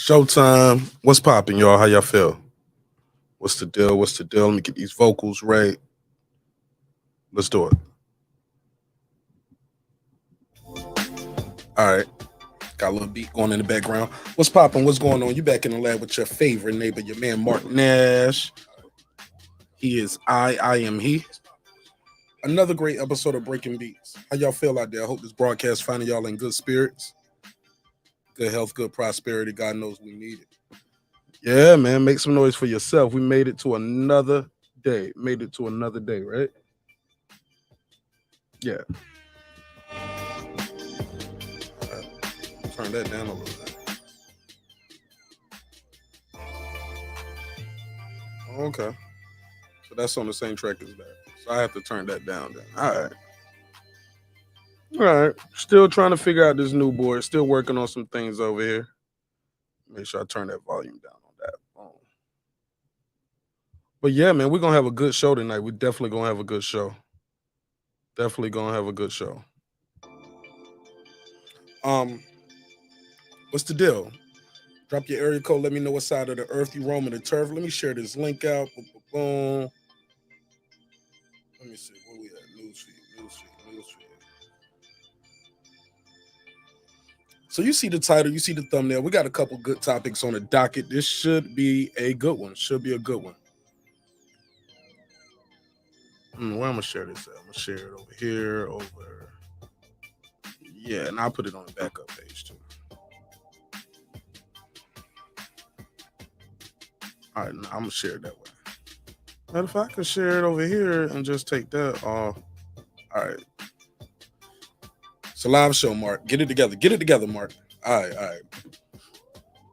Showtime. What's popping, y'all? How y'all feel? What's the deal? What's the deal? Let me get these vocals right. Let's do it. All right. Got a little beat going in the background. What's popping? What's going on? You back in the lab with your favorite neighbor, your man Marq Nash. He is I am he. Another great episode of Breaking Beats. How y'all feel out there? I hope this broadcast finding y'all in good spirits. Good health, good prosperity. God knows we need it. Yeah, man. Make some noise for yourself. We made it to another day. Made it to another day, right? Yeah. Turn that down a little bit. Okay. So that's on the same track as that. So I have to turn that down then. All right. All right. Still trying to figure out this new board. Still working on some things over here. Make sure I turn that volume down on that. But yeah, man, we're going to have a good show tonight. We're definitely going to have a good show. Definitely going to have a good show. What's the deal? Drop your area code. Let me know what side of the earth you roaming the turf. Let me share this link out. Boom. Let me see. Where we at? Newsfeed. So you see the title, you see the thumbnail. We got a couple good topics on the docket. This should be a good one. Should be a good one. Where I'm gonna share this at? I'm gonna share it over here, over. Yeah, and I'll put it on the backup page too. All right, now I'm gonna share it that way. Matter of fact, I can share it over here and just take that off. All right. It's a live show, Marq. Get it together, Marq. All right.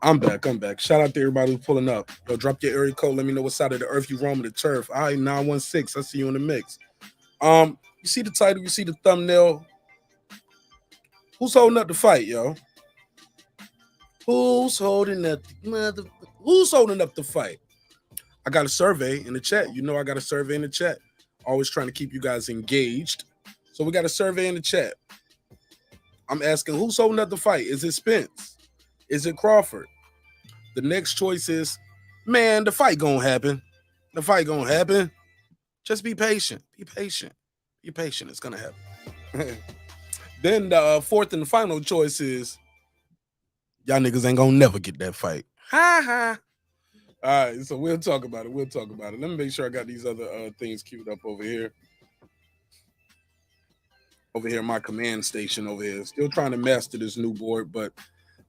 I'm back. Shout out to everybody who's pulling up. Yo, drop your area code. Let me know what side of the earth you roaming the turf. All right, 916. I see you in the mix. You see the title, you see the thumbnail. Who's holding up the fight, yo? Who's holding up the fight? I got a survey in the chat. You know I got a survey in the chat. Always trying to keep you guys engaged. So we got a survey in the chat. I'm asking, who's holding up the fight? Is it Spence? Is it Crawford? The next choice is, man, the fight gonna happen. The fight gonna happen. Just be patient. Be patient. It's gonna happen. Then the fourth and the final choice is, y'all niggas ain't gonna never get that fight. Ha. All right, so we'll talk about it. Let me make sure I got these other things queued up over here. Over here, my command station over here. Still trying to master this new board, but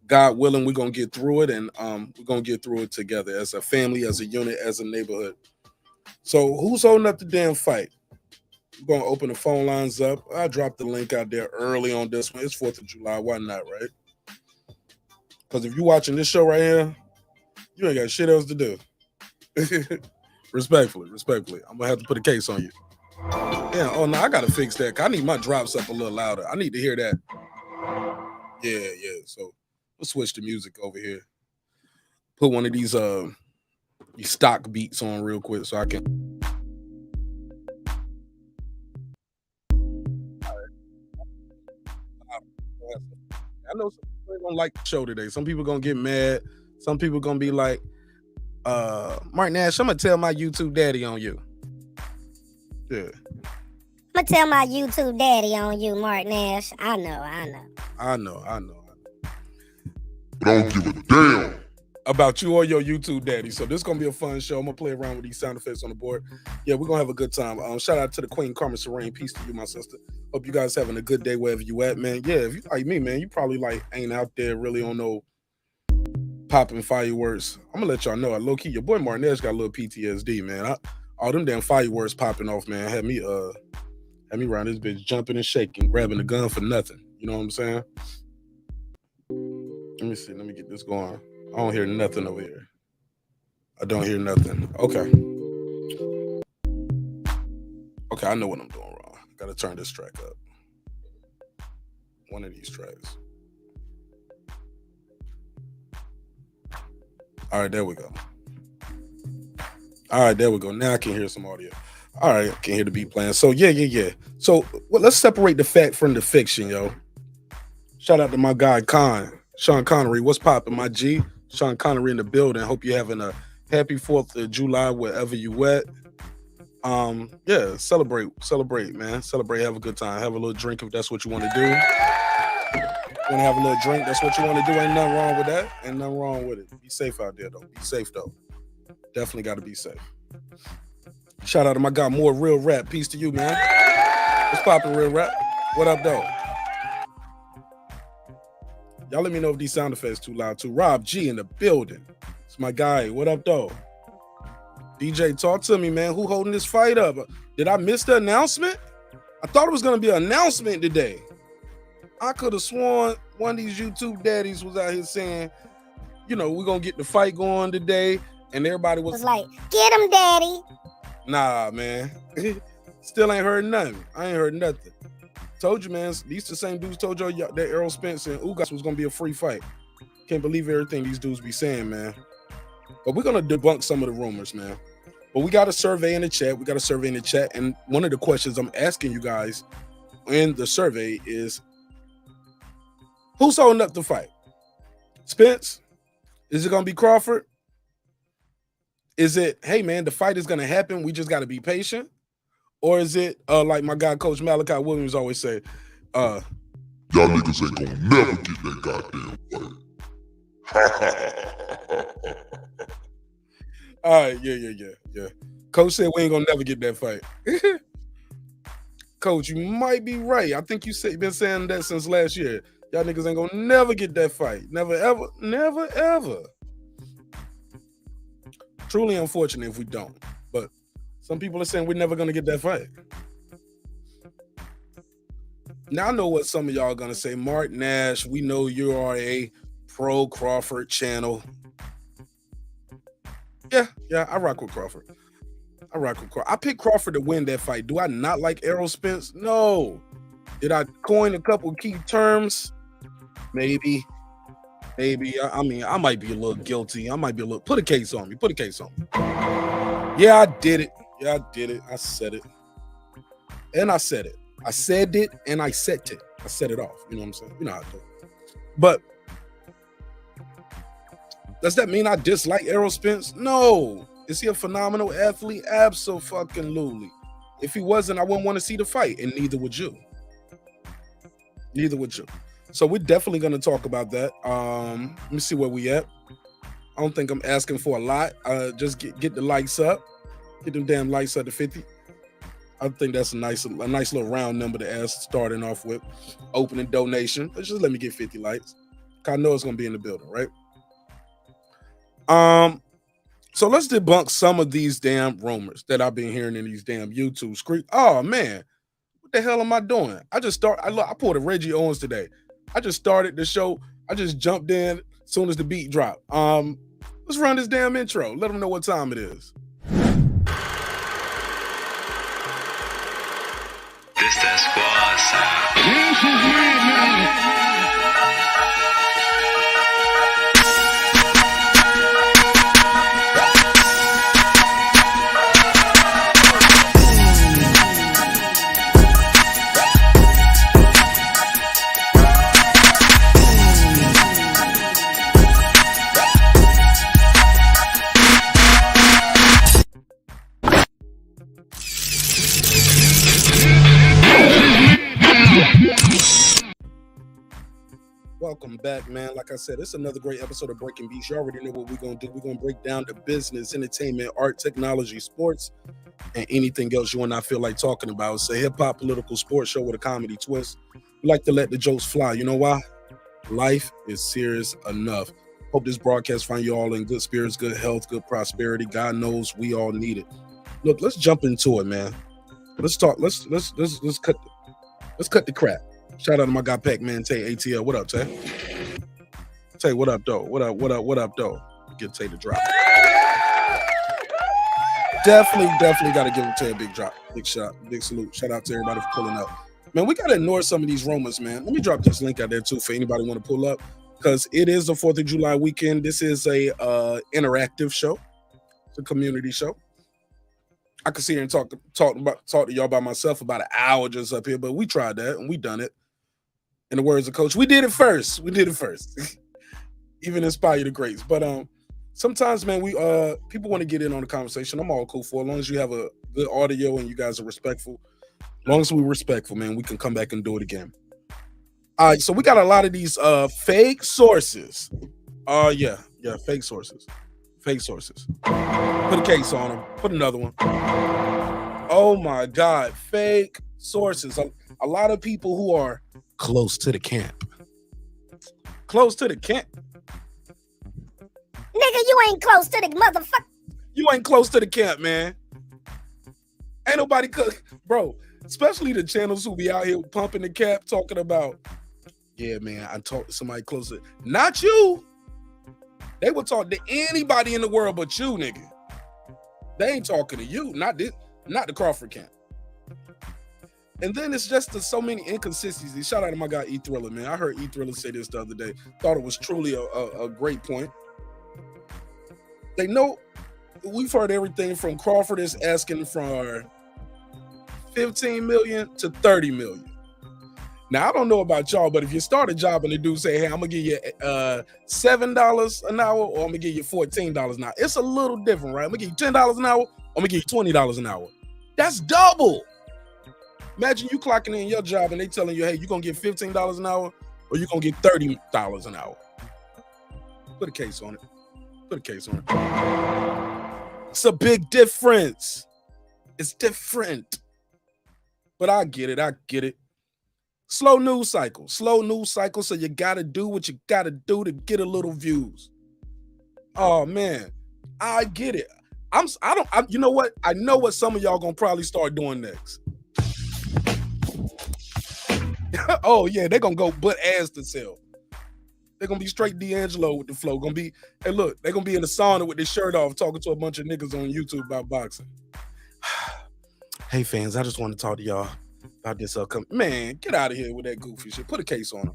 God willing, we're going to get through it, and we're going to get through it together as a family, as a unit, as a neighborhood. So who's holding up the damn fight? We're going to open the phone lines up. I dropped the link out there early on this one. It's 4th of July. Why not, right? Because if you're watching this show right here, you ain't got shit else to do. Respectfully. I'm going to have to put a case on you. Yeah, oh no, I gotta fix that. I need my drops up a little louder. I need to hear that. Yeah. So we'll switch the music over here. Put one of these stock beats on real quick so I can. I know some people ain't gonna like the show today. Some people gonna get mad. Some people gonna be like, Marq Nash, I'm gonna tell my YouTube daddy on you. Yeah. I'm gonna tell my YouTube daddy on you, Marq Nash. I know. I don't give a damn about you or your YouTube daddy. So this is gonna be a fun show. I'm gonna play around with these sound effects on the board. Yeah, we're gonna have a good time. Shout out to the Queen Carmen Serene. Peace to you, my sister. Hope you guys having a good day wherever you at, man. Yeah, if you like me, man, you probably like ain't out there really on no popping fireworks. I'm gonna let y'all know. Low key, your boy Marq Nash got a little PTSD, man. All them damn fireworks popping off, man, had me around this bitch jumping and shaking, grabbing the gun for nothing. You know what I'm saying? Let me see. Let me get this going. I don't hear nothing over here. I don't hear nothing. Okay, I know what I'm doing wrong. Gotta turn this track up. One of these tracks. All right, there we go. Now I can hear some audio. All right, I can hear the beat playing. So yeah. So let's separate the fact from the fiction, yo. Shout out to my guy Sean Connery. What's poppin', my G? Sean Connery in the building. Hope you're having a happy 4th of July wherever you at. Yeah, celebrate, man. Celebrate, have a good time. Have a little drink if that's what you want to do. Want to have a little drink, that's what you want to do. Ain't nothing wrong with that. Ain't nothing wrong with it. Be safe out there, though. Be safe, though. Definitely got to be safe. Shout out to my guy, More Real Rap. Peace to you, man. What's poppin', Real Rap? What up, though? Y'all let me know if these sound effects too loud, too. Rob G in the building. It's my guy. What up, though? DJ, talk to me, man. Who holding this fight up? Did I miss the announcement? I thought it was going to be an announcement today. I could have sworn one of these YouTube daddies was out here saying, you know, we're going to get the fight going today. And everybody was like, get him, daddy. Nah, man. Still ain't heard nothing. I ain't heard nothing. Told you, man. These the same dudes told y'all that Errol Spence and Ugas was going to be a free fight. Can't believe everything these dudes be saying, man. But we're going to debunk some of the rumors, man. But we got a survey in the chat. And one of the questions I'm asking you guys in the survey is, who's holding up the fight? Spence? Is it going to be Crawford? Is it, hey, man, the fight is going to happen. We just got to be patient? Or is it, like my guy, Coach Malachi Williams always say, y'all niggas ain't going to never get that goddamn fight. All right, yeah. Coach said we ain't going to never get that fight. Coach, you might be right. I think you been saying that since last year. Y'all niggas ain't going to never get that fight. Never, ever. Never, ever. Truly unfortunate if we don't. But some people are saying we're never going to get that fight. Now I know what some of y'all are going to say. Marq Nash, we know you are a pro Crawford channel. Yeah, I rock with Crawford. I picked Crawford to win that fight. Do I not like Errol Spence? No. Did I coin a couple key terms? Maybe. I mean, I might be a little guilty. Put a case on me. Yeah, I did it. I said it. And I said it. I said it and I set it. I set it off. You know what I'm saying? You know how I do it. But does that mean I dislike Errol Spence? No. Is he a phenomenal athlete? Abso-fucking-lutely. If he wasn't, I wouldn't want to see the fight, and neither would you. So we're definitely going to talk about that. Let me see where we at. I don't think I'm asking for a lot. Just get the likes up. Get them damn likes up to 50. I think that's a nice little round number to ask, starting off with. Opening donation. Let's just let me get 50 likes. I know it's going to be in the building, right? So let's debunk some of these damn rumors that I've been hearing in these damn YouTube screens. Oh man, what the hell am I doing? I pulled a Reggie Owens today. I just started the show. I just jumped in as soon as the beat dropped. Let's run this damn intro. Let them know what time it is. This that squad sound. Welcome back, man. Like I said, it's another great episode of Breaking Beats. You already know what we're going to do. We're going to break down the business, entertainment, art, technology, sports, and anything else you and I feel like talking about. It's a hip-hop political sports show with a comedy twist. We like to let the jokes fly. You know why? Life is serious enough. Hope this broadcast find you all in good spirits, good health, good prosperity. God knows we all need it. Look, let's jump into it, man. Let's talk. Let's cut the crap. Shout out to my guy Pac-Man Tay ATL. What up, Tay? Tay, what up, though? What up, though? Get Tay to drop. Definitely got to give Tay a big drop. Big shot. Big salute. Shout out to everybody for pulling up. Man, we got to ignore some of these rumors, man. Let me drop this link out there, too, for anybody want to pull up, because it is the 4th of July weekend. This is a interactive show. It's a community show. I could sit here and talk to y'all by myself about an hour just up here, but we tried that and we done it. In the words of Coach, we did it first. even inspire the greats. But sometimes, man, we people want to get in on the conversation. I'm all cool for as long as you have a good audio and you guys are respectful. As long as we're respectful, man, we can come back and do it again. All right, so we got a lot of these fake sources. Yeah, fake sources. Fake sources. Put a case on them. Put another one. Oh my God, fake sources. A lot of people who are close to the camp. Close to the camp. Nigga, you ain't close to the motherfucker. You ain't close to the camp, man. Ain't nobody cook, bro. Especially the channels who be out here pumping the cap, talking about, yeah, man, I talked to somebody closer. Not you. They will talk to anybody in the world but you, nigga. They ain't talking to you, not the Crawford camp. And then it's just so many inconsistencies. Shout out to my guy E Thriller, man. I heard E Thriller say this the other day. Thought it was truly a great point. They know we've heard everything from Crawford is asking for 15 million to 30 million. Now, I don't know about y'all, but if you start a job and the dude say, hey, I'm gonna give you $7 an hour, or I'm gonna give you $14 an hour, it's a little different, right? I'm gonna give you $10 an hour, or I'm gonna give you $20 an hour. That's double. Imagine you clocking in your job and they telling you, hey, you're gonna get $15 an hour, or you're gonna get $30 an hour. Put a case on it. Put a case on it. It's a big difference. It's different. But I get it. Slow news cycle, so you gotta do what you gotta do to get a little views. Oh man, I get it. You know what? I know what some of y'all gonna probably start doing next. Oh yeah, they're gonna go butt ass to sell. They're gonna be straight D'Angelo with the flow. Hey look, they're gonna be in the sauna with their shirt off, talking to a bunch of niggas on YouTube about boxing. Hey fans, I just want to talk to y'all about this upcoming. Man, get out of here with that goofy shit. Put a case on him.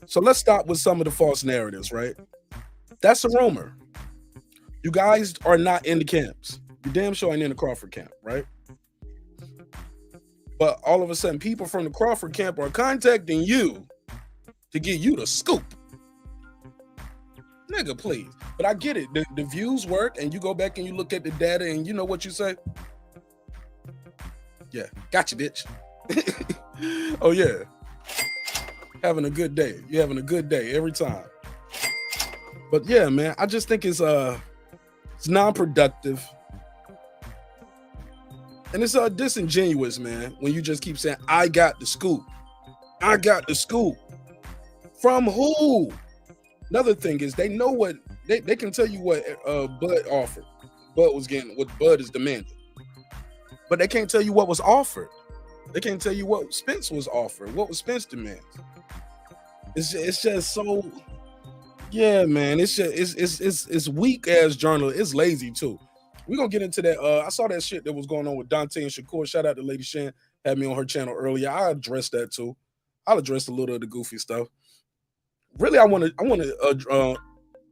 So let's stop with some of the false narratives, right? That's a rumor. You guys are not in the camps. You damn sure ain't in the Crawford camp, right? But all of a sudden, people from the Crawford camp are contacting you to get you the scoop. Nigga, please. But I get it. The views work, and you go back and you look at the data, and you know what you say? Yeah, gotcha, bitch. Oh, yeah. Having a good day. You're having a good day every time. But yeah, man, I just think it's non-productive. And it's disingenuous, man, when you just keep saying, I got the scoop. I got the scoop. From who? Another thing is they know what they can tell you what Bud offered. Bud was getting what Bud is demanding. But they can't tell you what was offered. They can't tell you what Spence was offered, what was Spence demands. It's just so, yeah, man. It's weak ass journalism. It's lazy too. We're gonna get into that. I saw that shit that was going on with Dante and Shakur. Shout out to Lady Shan, had me on her channel earlier. I addressed that too. I'll address a little of the goofy stuff. Really, I want to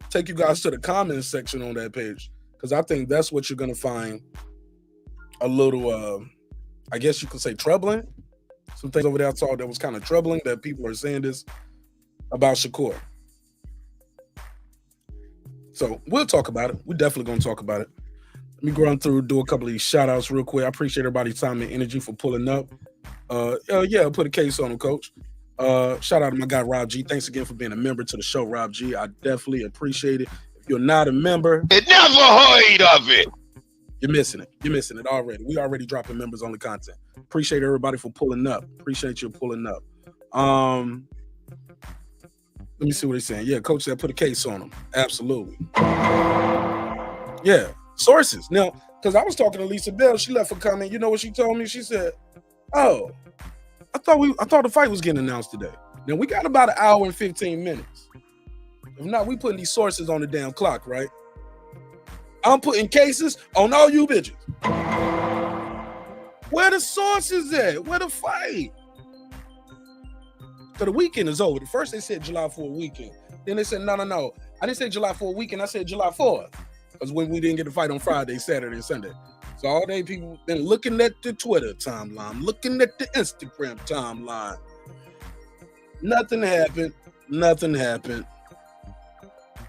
take you guys to the comments section on that page, because I think that's what you're gonna find a little, I guess you could say, troubling. Some things over there I saw that was kind of troubling, that people are saying this about Shakur. So we'll talk about it. We're definitely gonna talk about it. Let me go on through, do a couple of these shout outs real quick. I appreciate everybody's time and energy for pulling up. Yeah, I'll put a case on him, coach. Shout out to my guy Rob G. Thanks again for being a member to the show, Rob G. I definitely appreciate it. If you're not a member, It never heard of it. you're missing it. You're missing it already. We already dropping members only content. Appreciate everybody for pulling up. Appreciate you pulling up. Let me see what he's saying. Yeah, coach said put a case on him. Absolutely. Yeah. Sources. Now, because I was talking to Lisa Bell, she left a comment. You know what she told me? She said, oh, I thought the fight was getting announced today. Now we got about an hour and 15 minutes. If not, we putting these sources on the damn clock, right? I'm putting cases on all you bitches. Where the sources at? Where the fight? So the weekend is over. First they said July 4th weekend. Then they said, no. I didn't say July 4th weekend. I said July 4th. Because when we didn't get the fight on Friday, Saturday, and Sunday. So all day people been looking at the Twitter timeline, looking at the Instagram timeline. Nothing happened. Nothing happened.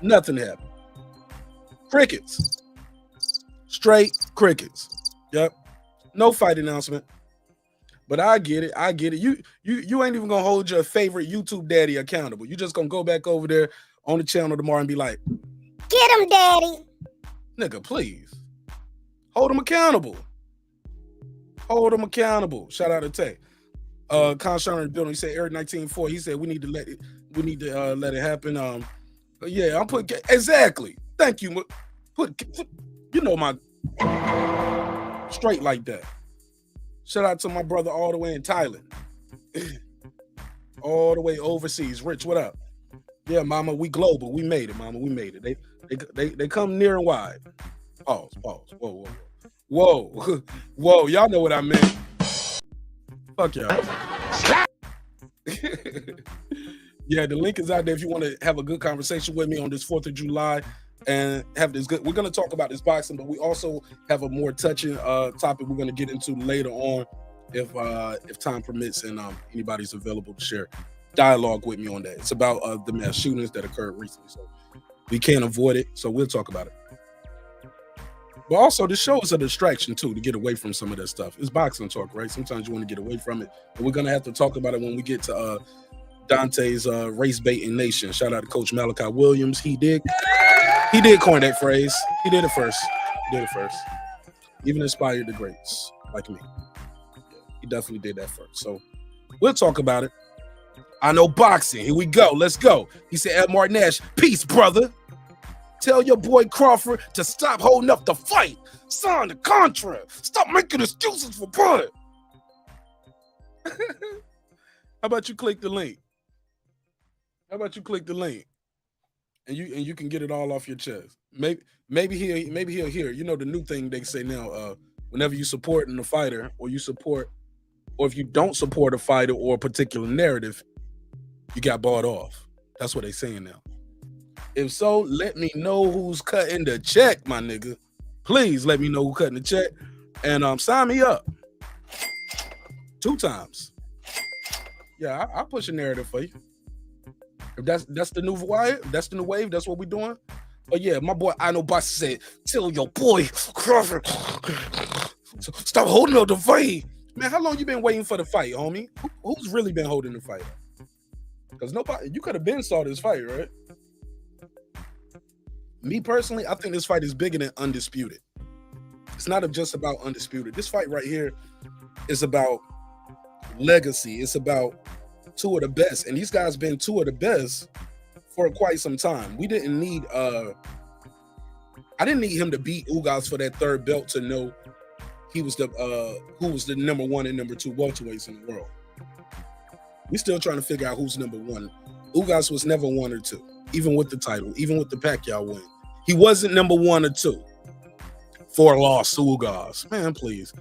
Nothing happened. Crickets. Straight crickets. Yep. No fight announcement. But I get it. I get it. You ain't even gonna hold your favorite YouTube daddy accountable. You just gonna go back over there on the channel tomorrow and be like, Get him, daddy. nigga, please. Hold him accountable. Hold him accountable. Shout out to Tay. Conshiner in the building. He said Eric 19.4. He said we need to let it happen. Yeah, I'm putting exactly. Thank you. Put you know my straight like that. Shout out to my brother all the way in Thailand. All the way overseas. Rich, what up? Yeah, mama, we global. We made it, mama. We made it. They come near and wide. Pause. Whoa. Y'all know what I meant. Fuck y'all. Yeah, the link is out there if you want to have a good conversation with me on this 4th of July and have this good. We're going to talk about this boxing, but we also have a more touching topic we're going to get into later on if time permits and anybody's available to share dialogue with me on that. It's about the mass shootings that occurred recently, so we can't avoid it, so we'll talk about it. But also, this show is a distraction too, to get away from some of that stuff. It's boxing talk, right? Sometimes you want to get away from it, but we're gonna have to talk about it when we get to Dante's race baiting nation. Shout out to Coach Malachi Williams. He did coin that phrase. He did it first. Even inspired the greats like me. Yeah, he definitely did that first. So we'll talk about it. I know boxing. Here we go. Let's go. He said, Marq Nash, peace, brother. Tell your boy Crawford to stop holding up the fight. Sign the contract. Stop making excuses for blood. How about you click the link? And you can get it all off your chest. Maybe he'll hear. You know the new thing they say now. Whenever you support in a fighter, or if you don't support a fighter or a particular narrative, you got bought off. That's what they saying now. If so, let me know who's cutting the check, my nigga. Please let me know who's cutting the check. And sign me up. 2 times. Yeah, I'll push a narrative for you. If that's the new wire, that's the new wave, that's what we're doing. But yeah, my boy I know Boss said, tell your boy Crawford, stop holding up the fight. Man, how long you been waiting for the fight, homie? Who's really been holding the fight? Because nobody, you could have been saw this fight, right? Me personally, I think this fight is bigger than Undisputed. It's not just about Undisputed. This fight right here is about legacy. It's about 2 of the best. And these guys been 2 of the best for quite some time. We didn't need I didn't need him to beat Ugas for that 3rd belt to know he was the who was the number 1 and number 2 welterweights in the world. We're still trying to figure out who's number 1. Ugas was never 1 or 2, even with the title, even with the Pacquiao win. He wasn't number 1 or 2. 4 loss to Ugas. Man, please.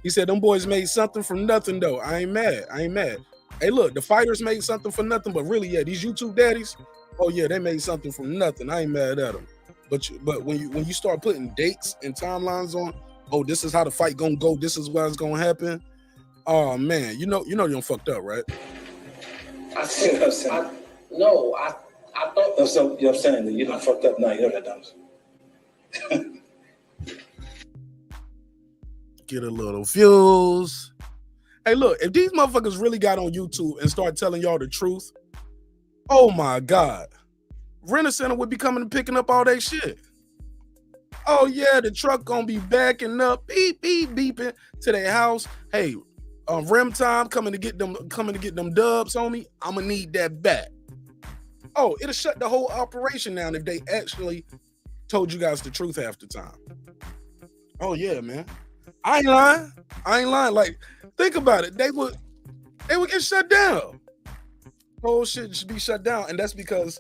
He said them boys made something from nothing though. I ain't mad. Hey, look, the fighters made something for nothing, but really, yeah, these YouTube daddies, oh yeah, they made something from nothing. I ain't mad at them. But when you start putting dates and timelines on, oh, this is how the fight gonna go, this is what's gonna happen. Oh man, you know you done fucked up, right? I see what I'm saying. I thought that's what I'm saying. That you done fucked up now. You know that, dumb. Get a little views. Hey, look, if these motherfuckers really got on YouTube and start telling y'all the truth, oh my God, Renter Center would be coming and picking up all that shit. Oh yeah, the truck gonna be backing up, beep, beep, beeping to their house. Hey, rim time coming to get them dubs, homie. I'ma need that back. Oh, it'll shut the whole operation down if they actually told you guys the truth half the time. Oh yeah, man. I ain't lying. Like, think about it. They would get shut down. Whole shit should be shut down. And that's because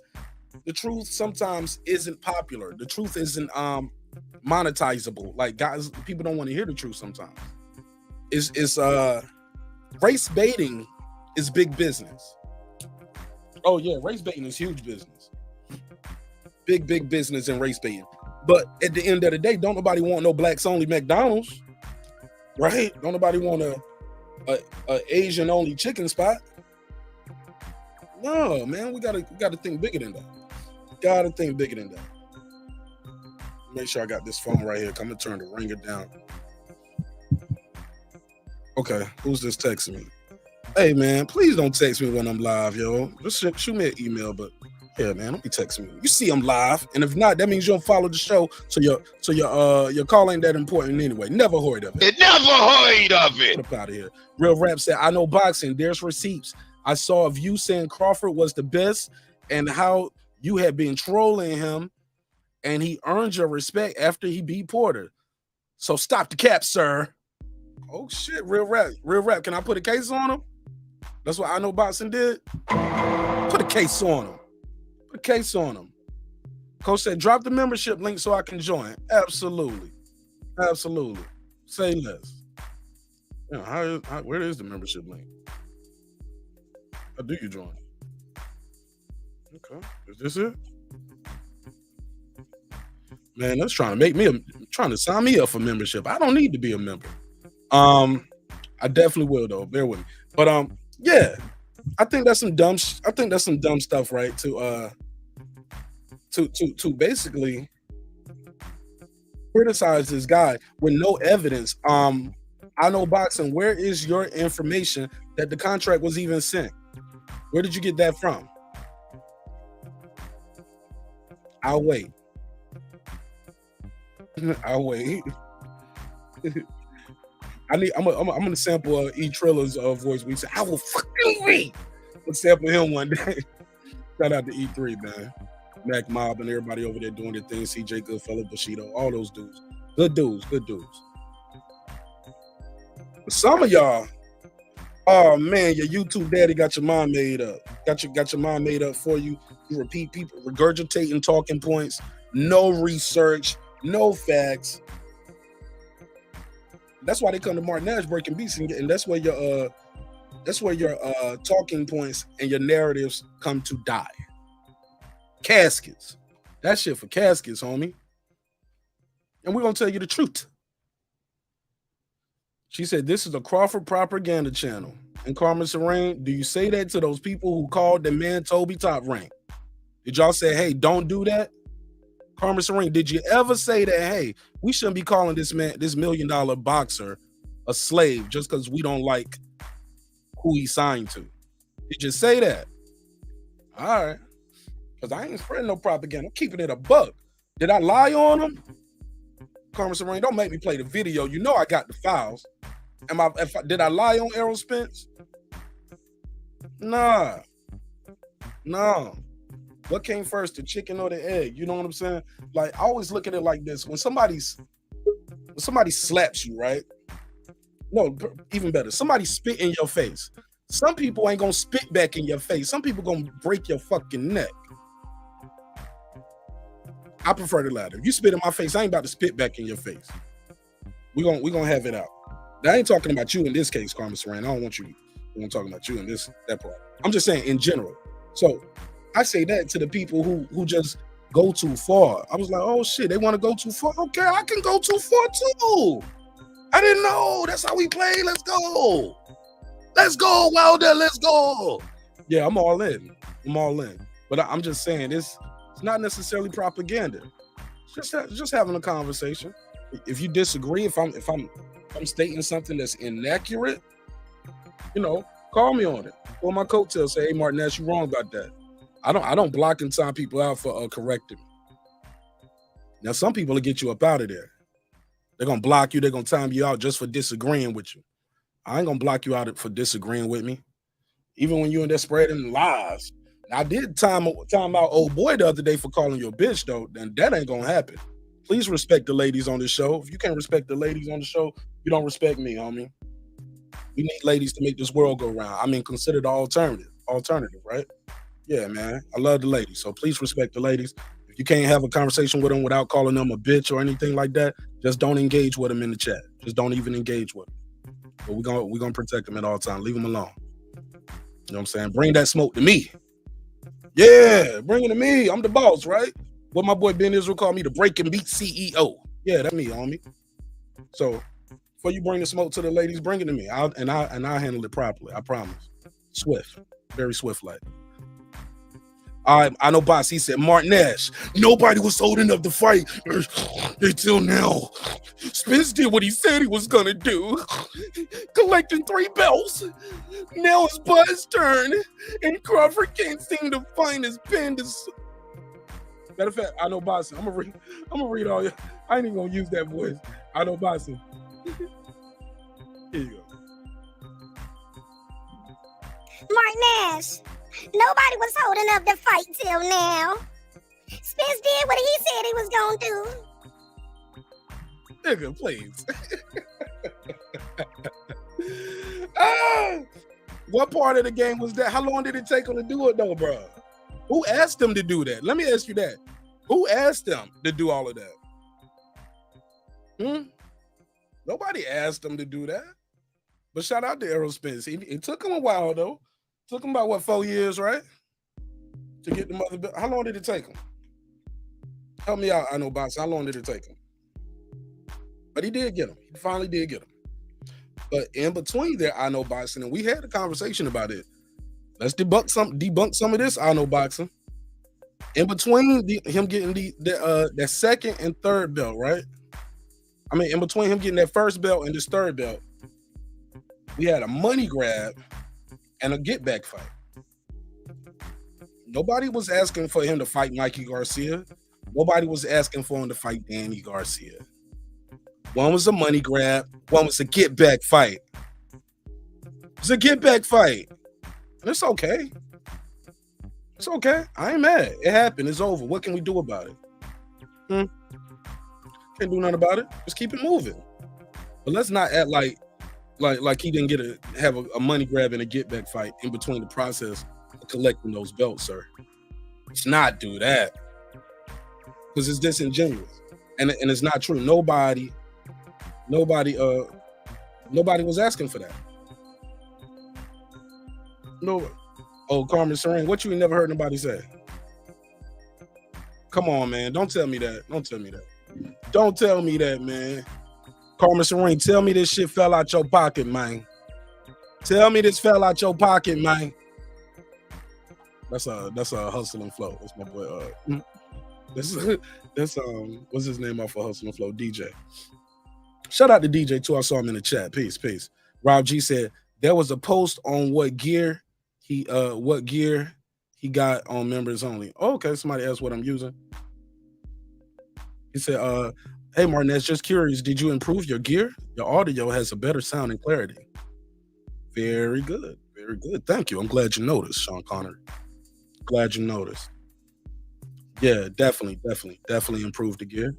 the truth sometimes isn't popular. The truth isn't monetizable. Like, guys, people don't want to hear the truth sometimes. It's race baiting is big business. Oh yeah, race baiting is huge business. Big business in race baiting. But at the end of the day, don't nobody want no blacks only McDonald's. Right? Don't nobody want a Asian only chicken spot. No, man, we gotta think bigger than that. Gotta think bigger than that. Make sure I got this phone right here. I'm gonna turn the ringer down. Okay, who's this texting me? Hey man, please don't text me when I'm live, yo. Just shoot me an email, but yeah, man, don't be texting me. You see I'm live, and if not, that means you don't follow the show. So your call ain't that important anyway. Never heard of it. Never heard of it. Get up out of here. Real Rap said, I know boxing. There's receipts. I saw of you saying Crawford was the best, and how you had been trolling him, and he earned your respect after he beat Porter. So stop the cap, sir. Oh shit, Real Rap. Can I put a case on him? That's what I know boxing did. Put a case on him. Put a case on him. Coach said, drop the membership link so I can join. Absolutely. Say less. Yeah, where is the membership link? How do you join? Okay, is this it? Man, that's trying to sign me up for membership. I don't need to be a member. I definitely will though. Bear with me. But yeah, I think that's some dumb stuff, right? To basically criticize this guy with no evidence. I know boxing. Where is your information that the contract was even sent? Where did you get that from? I'll wait. I'll wait. I'm gonna sample E Trilla's voice. We say, I will fucking wait. Let's sample him one day. Shout out to E3, man. Mac Mob and everybody over there doing their thing. CJ Goodfellow, Bushido, all those dudes. Good dudes. But some of y'all, oh man, your YouTube daddy got your mind made up. Got your mind made up for you. You repeat people regurgitating talking points, no research, no facts. That's why they come to Marq Nash breaking beats, and that's where your talking points and your narratives come to die. Caskets. That shit for caskets, homie. And we're gonna tell you the truth. She said, this is a Crawford propaganda channel. And Carmen Serene, do you say that to those people who called the man Toby top rank? Did y'all say, hey, don't do that? Carmen Serene, did you ever say that, hey, we shouldn't be calling this man, this $1 million boxer, a slave just because we don't like who he signed to? Did you say that? All right. Because I ain't spreading no propaganda. I'm keeping it a buck. Did I lie on him? Carmen Serene, don't make me play the video. You know I got the files. Did I lie on Errol Spence? Nah. No. What came first, the chicken or the egg? You know what I'm saying? Like, I always look at it like this. When somebody slaps you, right? No, even better. Somebody spit in your face. Some people ain't gonna spit back in your face. Some people gonna break your fucking neck. I prefer the latter. If you spit in my face, I ain't about to spit back in your face. We gonna have it out. I ain't talking about you in this case, Carmen Serene. I don't want you. I'm talking about you in that part. I'm just saying in general. So I say that to the people who just go too far. I was like, oh shit, they want to go too far. Okay, I can go too far too. I didn't know. That's how we play. Let's go. Let's go, Wilder. Let's go. Yeah, I'm all in. But I'm just saying it's not necessarily propaganda. It's just having a conversation. If you disagree, if I'm stating something that's inaccurate, call me on it. Or my coattail say, hey, Marq Nash, you wrong about that. I don't block and time people out for correcting me. Now, some people will get you up out of there. They're going to block you. They're going to time you out just for disagreeing with you. I ain't going to block you out for disagreeing with me. Even when you in there spreading lies. I did time out old boy the other day for calling you a bitch, though. Then that ain't going to happen. Please respect the ladies on the show. If you can't respect the ladies on the show, you don't respect me, homie. We need ladies to make this world go round. I mean, consider the alternative, right? Yeah, man. I love the ladies, so please respect the ladies. If you can't have a conversation with them without calling them a bitch or anything like that, just don't engage with them in the chat. Just don't even engage with them. But we're gonna protect them at all times. Leave them alone. You know what I'm saying? Bring that smoke to me. Yeah, bring it to me. I'm the boss, right? What my boy Ben Israel called me, the breaking beat CEO. Yeah, that's me, homie. So before you bring the smoke to the ladies, bring it to me. I'll handle it properly. I promise. Swift, very swift like. I know boss. He said Marq Nash. Nobody was holding up the fight until now. Spence did what he said he was gonna do, collecting 3 belts. Now it's Bud's turn, and Crawford can't seem to find his pen. Matter of fact, I know boss. I'm gonna read all your. I ain't even gonna use that voice. I know boss. Here you go. Marq Nash, nobody was holding up the fight till now. Spence did what he said he was gonna do. Nigga, please. What part of the game was that? How long did it take him to do it though, bro? Who asked him to do that? Let me ask you that. Who asked him to do all of that? Nobody asked him to do that. But shout out to Errol Spence. It took him a while though. Took him about 4 years, right? To get the mother. How long did it take him? Help me out, I know boss. How long did it take him? But he did get him. He finally did get him. But in between there, I know boxing, and we had a conversation about it. Let's debunk some of this I know boxing. In between him getting that second and third belt, right? I mean, in between him getting that first belt and this third belt, we had a money grab and a get back fight. Nobody was asking for him to fight Mikey Garcia. Nobody was asking for him to fight Danny Garcia. One was a money grab. One was a get back fight. It's a get back fight. And it's okay. It's okay. I ain't mad. It happened. It's over. What can we do about it? Can't do nothing about it. Just keep it moving. But let's not act like he didn't have a money grab and a get back fight in between the process of collecting those belts, sir. Let's not do that. Because it's disingenuous. And it's not true. Nobody was asking for that. No. Oh, Carmen Serene, what you ain't never heard nobody say? Come on, man. Don't tell me that. Don't tell me that. Don't tell me that, man. Carmen Serene, tell me this shit fell out your pocket, man. Tell me this fell out your pocket, man. That's a Hustle and Flow. That's my boy. That's what's his name off of Hustle and Flow? DJ. Shout out to DJ too. I saw him in the chat. Peace. Rob G said there was a post on what gear he got on members only. Oh, okay, somebody asked what I'm using. He said, hey Marq Nash, just curious, did you improve your gear? Your audio has a better sound and clarity. Very good. Very good. Thank you. I'm glad you noticed, Sean Connor. Glad you noticed. Yeah, definitely improved the gear.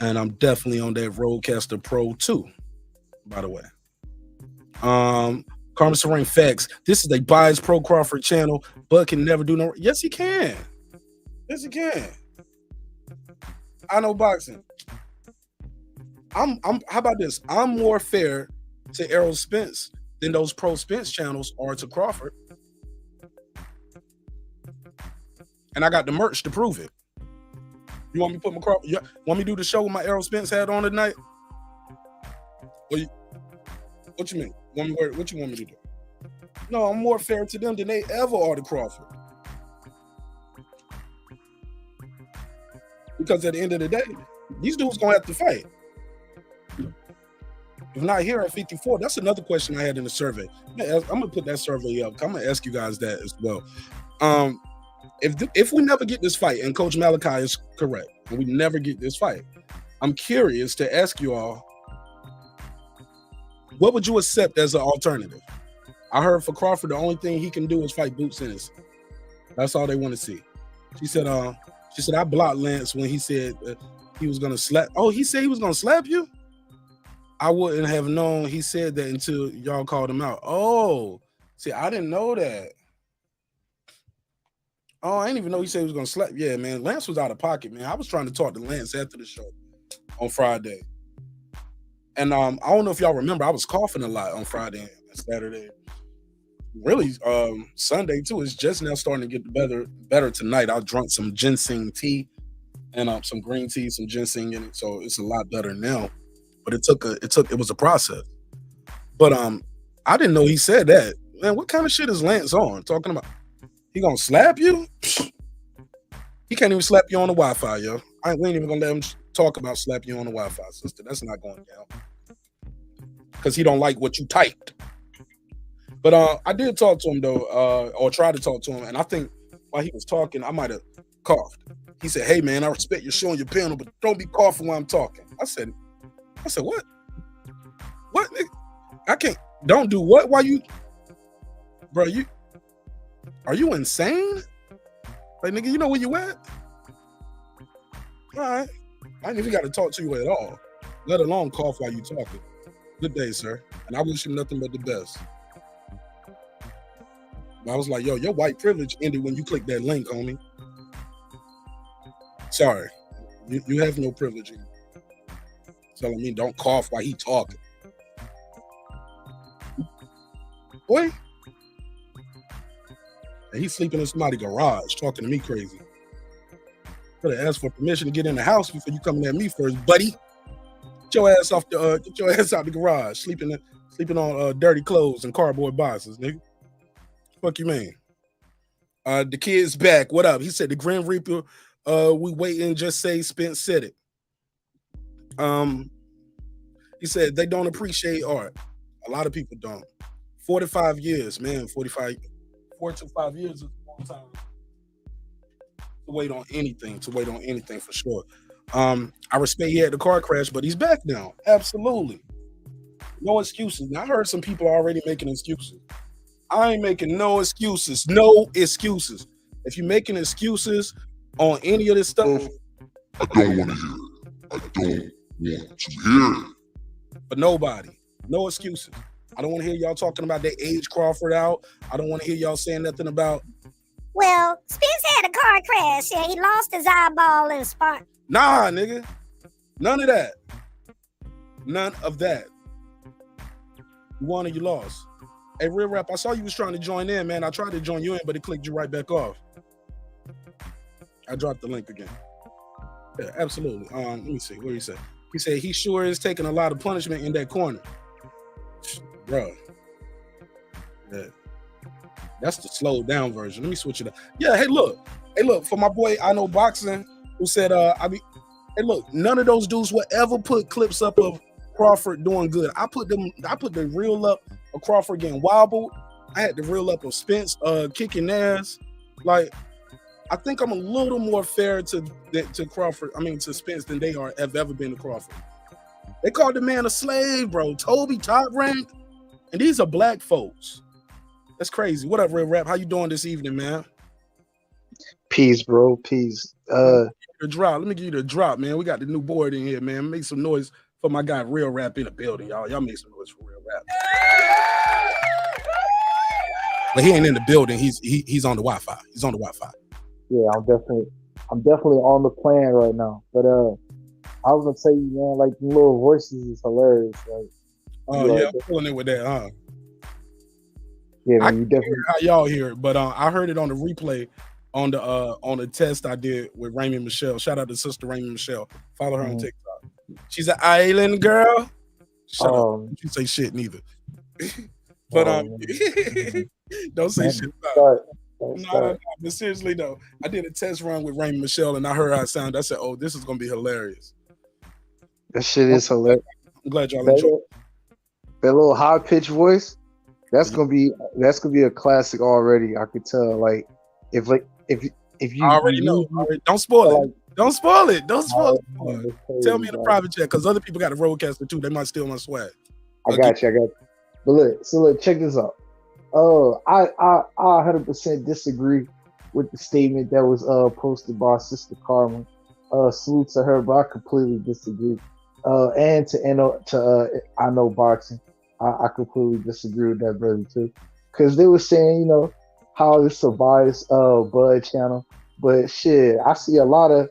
And I'm definitely on that Rodecaster Pro 2, by the way. Carmen Serene facts. This is a biased pro Crawford channel, but can never do no. Yes, he can. Yes, he can. I know boxing. I'm how about this? I'm more fair to Errol Spence than those pro Spence channels are to Crawford. And I got the merch to prove it. You want me to put my Crawford? You want me to do the show with my Errol Spence hat on tonight? What you mean? What you want me to do? No, I'm more fair to them than they ever are to Crawford. Because at the end of the day, these dudes gonna have to fight. If not here at 54, that's another question I had in the survey. I'm gonna put that survey up. I'm gonna ask you guys that as well. If we never get this fight, and Coach Malachi is correct, and we never get this fight, I'm curious to ask you all, what would you accept as an alternative? I heard for Crawford, the only thing he can do is fight Boots Ennis. That's all they want to see. She said, I blocked Lance when he said he was gonna slap. Oh, he said he was gonna slap you? I wouldn't have known he said that until y'all called him out. Oh, see, I didn't know that. Oh, I didn't even know he said he was gonna slap. Yeah, man, Lance was out of pocket, man. I was trying to talk to Lance after the show on Friday. And I don't know if y'all remember, I was coughing a lot on Friday and Saturday. Really, Sunday too. It's just now starting to get better tonight. I drank some ginseng tea and some green tea, some ginseng in it, so it's a lot better now. But it was a process. But I didn't know he said that. Man, what kind of shit is Lance on? Talking about He gonna slap you? He can't even slap you on the Wi-Fi, yo. We ain't even gonna let him talk about slap you on the Wi-Fi, sister. That's not going down. Because he don't like what you typed. But I did talk to him though, or try to talk to him, and I think while he was talking, I might have coughed. He said, "Hey man, I respect your show on your panel, but don't be coughing while I'm talking." I said, "What? What? I can't. Don't do what? Why you, bro? Are you insane? Like nigga, you know where you at? All right, I ain't even got to talk to you at all, let alone cough while you talking. Good day, sir, and I wish you nothing but the best." I was like, yo, your white privilege ended when you clicked that link, homie. Sorry. You have no privilege. Telling me don't cough while he talking. Boy. And he's sleeping in somebody's garage talking to me crazy. Could have asked for permission to get in the house before you coming at me first, buddy. Get your ass out the garage, sleeping on dirty clothes and cardboard boxes, nigga. Fuck you, man. The kid's back. What up? He said the Grim Reaper. We waiting. Just say Spence said it. He said they don't appreciate art. A lot of people don't. 45 years, man. 4 to 5 years is a long time to wait on anything. For sure. I respect he had the car crash, but he's back now. Absolutely. No excuses. Now, I heard some people already making excuses. I ain't making no excuses. No excuses. If you're making excuses on any of this stuff, I don't want to hear it. I don't want to hear it. But nobody. No excuses. I don't want to hear y'all talking about they age Crawford out. I don't want to hear y'all saying nothing about. Well, Spence had a car crash and he lost his eyeball in a spark. Nah, nigga. None of that. None of that. You won or you lost. Hey, Real Rap, I saw you was trying to join in, man. I tried to join you in, but it clicked you right back off. I dropped the link again. Yeah, absolutely. Let me see. What did he say? He said he sure is taking a lot of punishment in that corner. Bro. Yeah. That's the slowed down version. Let me switch it up. Yeah, hey, look, for my boy, I Know Boxing, who said, hey, look, none of those dudes will ever put clips up of Crawford doing good. I put the reel up of Crawford getting wobbled. I had the reel up of Spence kicking ass. Like, I think I'm a little more fair to Crawford, to Spence than they have ever been to Crawford. They called the man a slave, bro. Toby, top rank. And these are black folks. That's crazy. What up, Real Rap? How you doing this evening, man? Peace, bro. Peace. The drop. Let me give you the drop, man. We got the new board in here, man. Make some noise for my guy Real Rap in the building, y'all. Y'all make some noise for Real Rap. But he ain't in the building. He's on the Wi-Fi. He's on the Wi-Fi. Yeah, I'm definitely on the plan right now. But I was gonna tell you, man, like the little voices is hilarious. Like, yeah, I'm pulling it with that, huh? Yeah, man, I you definitely hear how y'all hear it, but I heard it on the replay on the test I did with Raymond Michelle. Shout out to Sister Raymond Michelle. Follow her on TikTok. She's an island girl. Shut up. She say shit neither. But don't say shit about it. No. But seriously though, I did a test run with Raymond Michelle and I heard how it sounded. I said, "Oh, this is gonna be hilarious." That shit is hilarious. I'm glad y'all enjoyed that little high pitched voice. That's gonna be a classic already. I could tell. Like if you I already know. Don't spoil it. Don't spoil it. Don't spoil it. Tell me in the private chat because other people got a roadcaster too. They might steal my swag. I got you. But look, check this out. I 100% disagree with the statement that was posted by Sister Carmen. Salute to her, but I completely disagree. And to I Know Boxing, I completely disagree with that brother too, because they were saying, how this a biased Bud channel, but shit, I see a lot of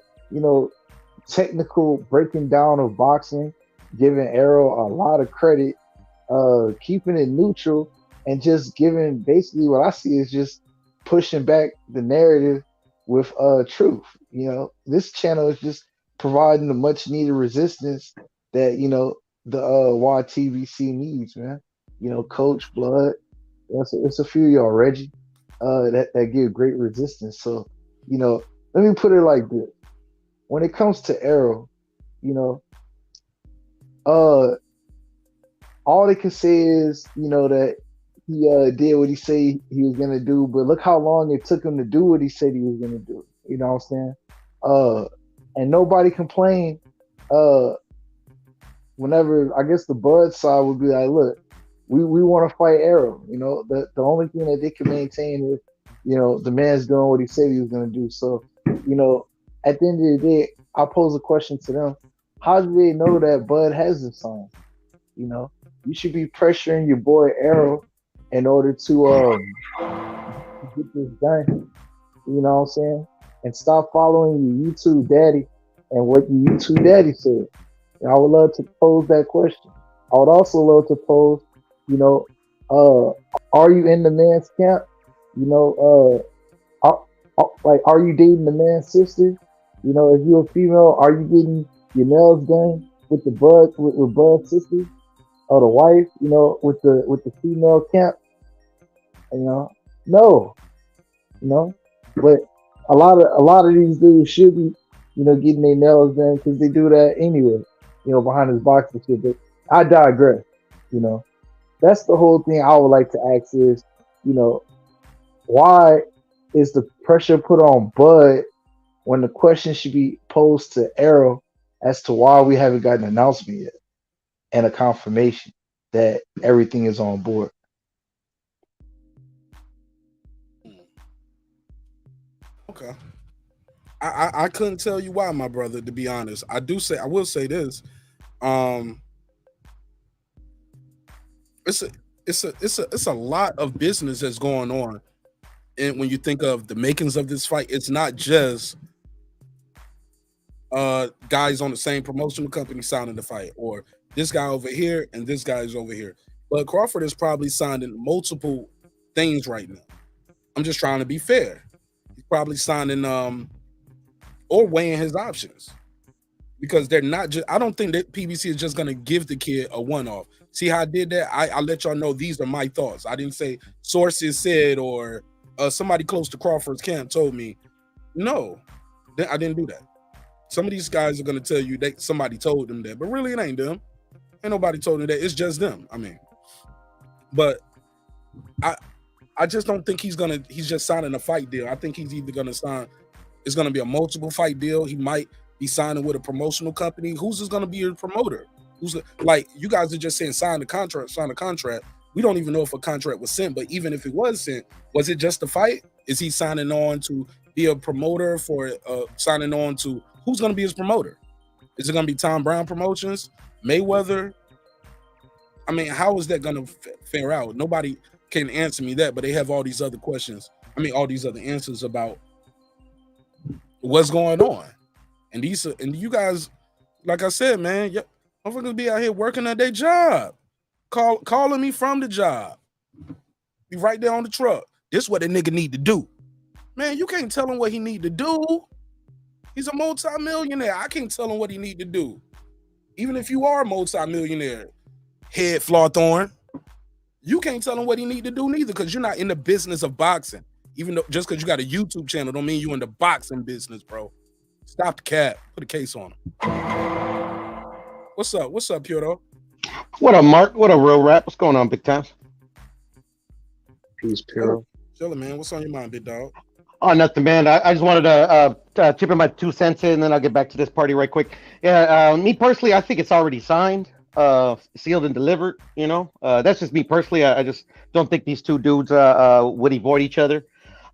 technical breaking down of boxing, giving Errol a lot of credit, keeping it neutral, and just giving basically what I see is just pushing back the narrative with truth. This channel is just providing the much needed resistance that the YTVC needs, man. Coach Blood, it's a few of y'all, Reggie. that give great resistance. So, let me put it like this: when it comes to Errol, you know, uh, all they can say is, that he did what he said he was gonna do, but look how long it took him to do what he said he was gonna do. You know what I'm saying? Uh, and nobody complained. Uh, whenever I guess the Bud side would be like, look, we want to fight Errol. The only thing that they can maintain is, the man's doing what he said he was gonna do. So, at the end of the day, I pose a question to them: how do they know that Bud has the sign? You should be pressuring your boy Errol in order to get this done. You know what I'm saying? And stop following your YouTube daddy and what your YouTube daddy said. And I would love to pose that question. I would also love to pose, you know, are you in the man's camp? You know, are you dating the man's sister? If you're a female, are you getting your nails done with the with Bud's sister or the wife? With the female camp. No, but a lot of these dudes should be, getting their nails done because they do that anyway, behind his boxing shit. But I digress. That's the whole thing I would like to ask is, why is the pressure put on Bud when the question should be posed to Errol as to why we haven't got an announcement yet and a confirmation that everything is on board? Okay. I couldn't tell you why, my brother, to be honest. I will say this. Um it's a lot of business that's going on. And when you think of the makings of this fight, it's not just guys on the same promotional company signing the fight, or this guy over here and this guy's over here. But Crawford is probably signing multiple things right now. I'm just trying to be fair. He's probably signing or weighing his options, because they're not just, I don't think that PBC is just gonna give the kid a one-off. See how I did that? I let y'all know these are my thoughts. I didn't say sources said or somebody close to Crawford's camp told me. No, I didn't do that. Some of these guys are gonna tell you that somebody told them that, but really it ain't them. Ain't nobody told them that. It's just them. I mean, but I just don't think he's just signing a fight deal. I think he's either gonna sign, it's gonna be a multiple fight deal. He might be signing with a promotional company. Who's just gonna be your promoter? Who's like, you guys are just saying sign the contract. We don't even know if a contract was sent, but even if it was sent, was it just a fight? Is he signing on to be a promoter for signing on to who's gonna be his promoter? Is it gonna be Tom Brown Promotions, Mayweather? I mean, how is that gonna fare out? Nobody can answer me that, but they have all these other questions. I mean, all these other answers about what's going on. And you guys, like I said, man, motherfuckers be out here working at their job, calling me from the job. Be right there on the truck. This is what a nigga need to do. Man, you can't tell him what he need to do. He's a multi-millionaire. I can't tell him what he need to do. Even if you are a multi-millionaire, head Flawthorn, you can't tell him what he need to do neither, because you're not in the business of boxing. Even though just because you got a YouTube channel don't mean you in the boxing business, bro. Stop the cap. Put a case on him. What's up? What's up, Puro? What up, Mark? What a real rap? What's going on, big time? Peace, Puro. Chillin', man. What's on your mind, big dog? Oh, nothing, man. I just wanted to chip in my 2 cents in, and then I'll get back to this party right quick. Yeah, me personally, I think it's already signed, sealed and delivered. That's just me personally. I just don't think these two dudes would avoid each other.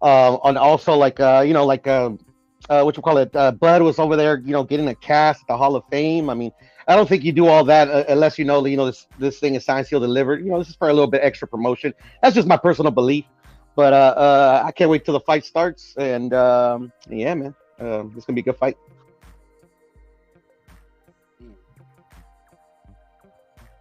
And also, what you call it? Bud was over there, getting a cast at the Hall of Fame. I mean, I don't think you do all that unless this thing is signed, sealed, delivered. This is for a little bit extra promotion. That's just my personal belief. But I can't wait till the fight starts. And yeah, man, it's gonna be a good fight.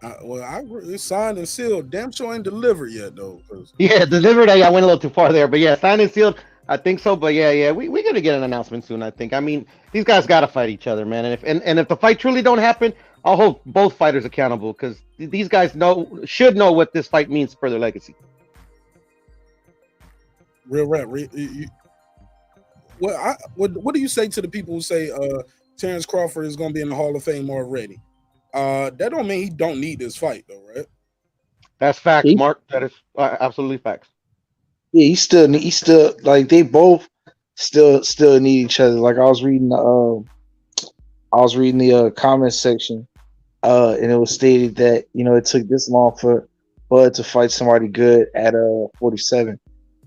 It's signed and sealed. Damn sure ain't delivered yet, though. Yeah, delivered. I went a little too far there, but yeah, signed and sealed. I think so, but yeah, we're gonna get an announcement soon. I think. I mean, these guys gotta fight each other, man. And if the fight truly don't happen, I'll hold both fighters accountable, because these guys should know what this fight means for their legacy. Real rap. What do you say to the people who say Terence Crawford is going to be in the Hall of Fame already? That don't mean he don't need this fight though, right? That's facts, He, Mark. That is absolutely facts. yeah, he still like they both still need each other. Like I was reading the comment section, and it was stated that it took this long for Bud to fight somebody good at 47.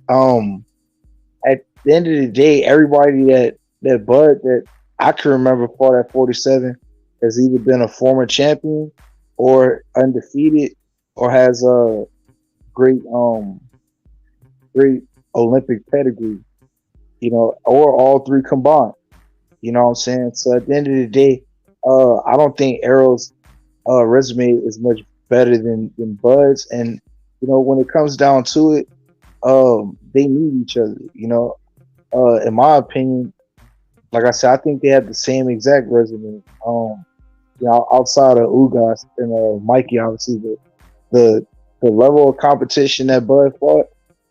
At the end of the day, everybody that Bud that I can remember fought at 47 has either been a former champion or undefeated or has a great Olympic pedigree, or all three combined. You know what I'm saying? So at the end of the day, I don't think Errol's resume is much better than Bud's, and when it comes down to it, they need each other. In my opinion, like I said, I think they have the same exact resume. Outside of Ugas and Mikey, obviously the level of competition that Bud fought,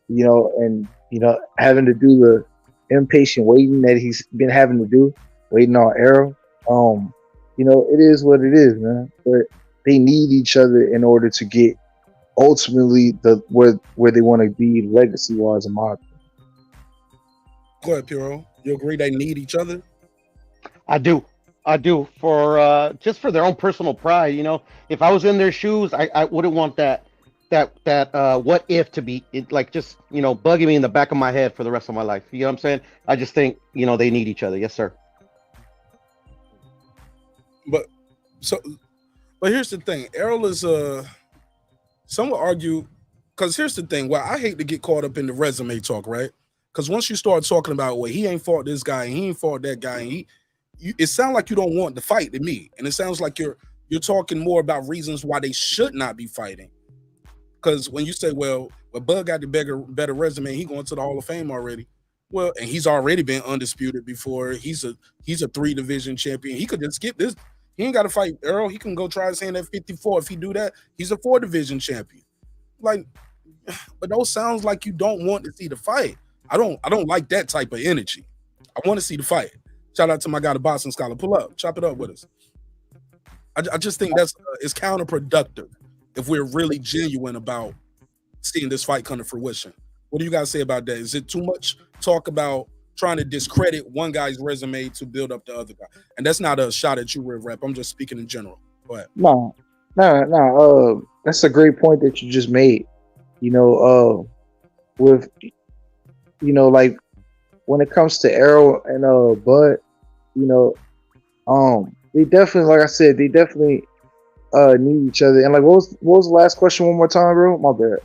and having to do the impatient waiting that he's been having to do, waiting on Errol. It is what it is, man. But they need each other in order to get ultimately where they want to be legacy wise, in my opinion. Go ahead, Piro. You agree they need each other? I do. For just for their own personal pride. If I was in their shoes, I wouldn't want that what if to be just bugging me in the back of my head for the rest of my life. You know what I'm saying? I just think they need each other. Yes, sir. But here's the thing. Errol is some would argue, because here's the thing. Well, I hate to get caught up in the resume talk, right? Because once you start talking about, well, he ain't fought this guy and he ain't fought that guy, and it sounds like you don't want the fight to me, and it sounds like you're talking more about reasons why they should not be fighting. Because when you say, well, Bud got the better resume, he going to the Hall of Fame already. Well, and he's already been undisputed before. He's a 3-division champion. He could just skip this. He ain't got to fight Errol. He can go try his hand at 54. If he do that, he's a 4-division champion. Like, but those sounds like you don't want to see the fight. I don't like that type of energy. I want to see the fight. Shout out to my guy, the Boston Scholar. Pull up, chop it up with us. I just think it's counterproductive if we're really genuine about seeing this fight come to fruition. What do you guys say about that? Is it too much talk about trying to discredit one guy's resume to build up the other guy? And that's not a shot at you, Rev Rap. I'm just speaking in general. Go ahead. No. That's a great point that you just made. With like when it comes to Errol and Bud, they definitely, like I said, they definitely need each other. And like, what was the last question one more time, bro? My bad.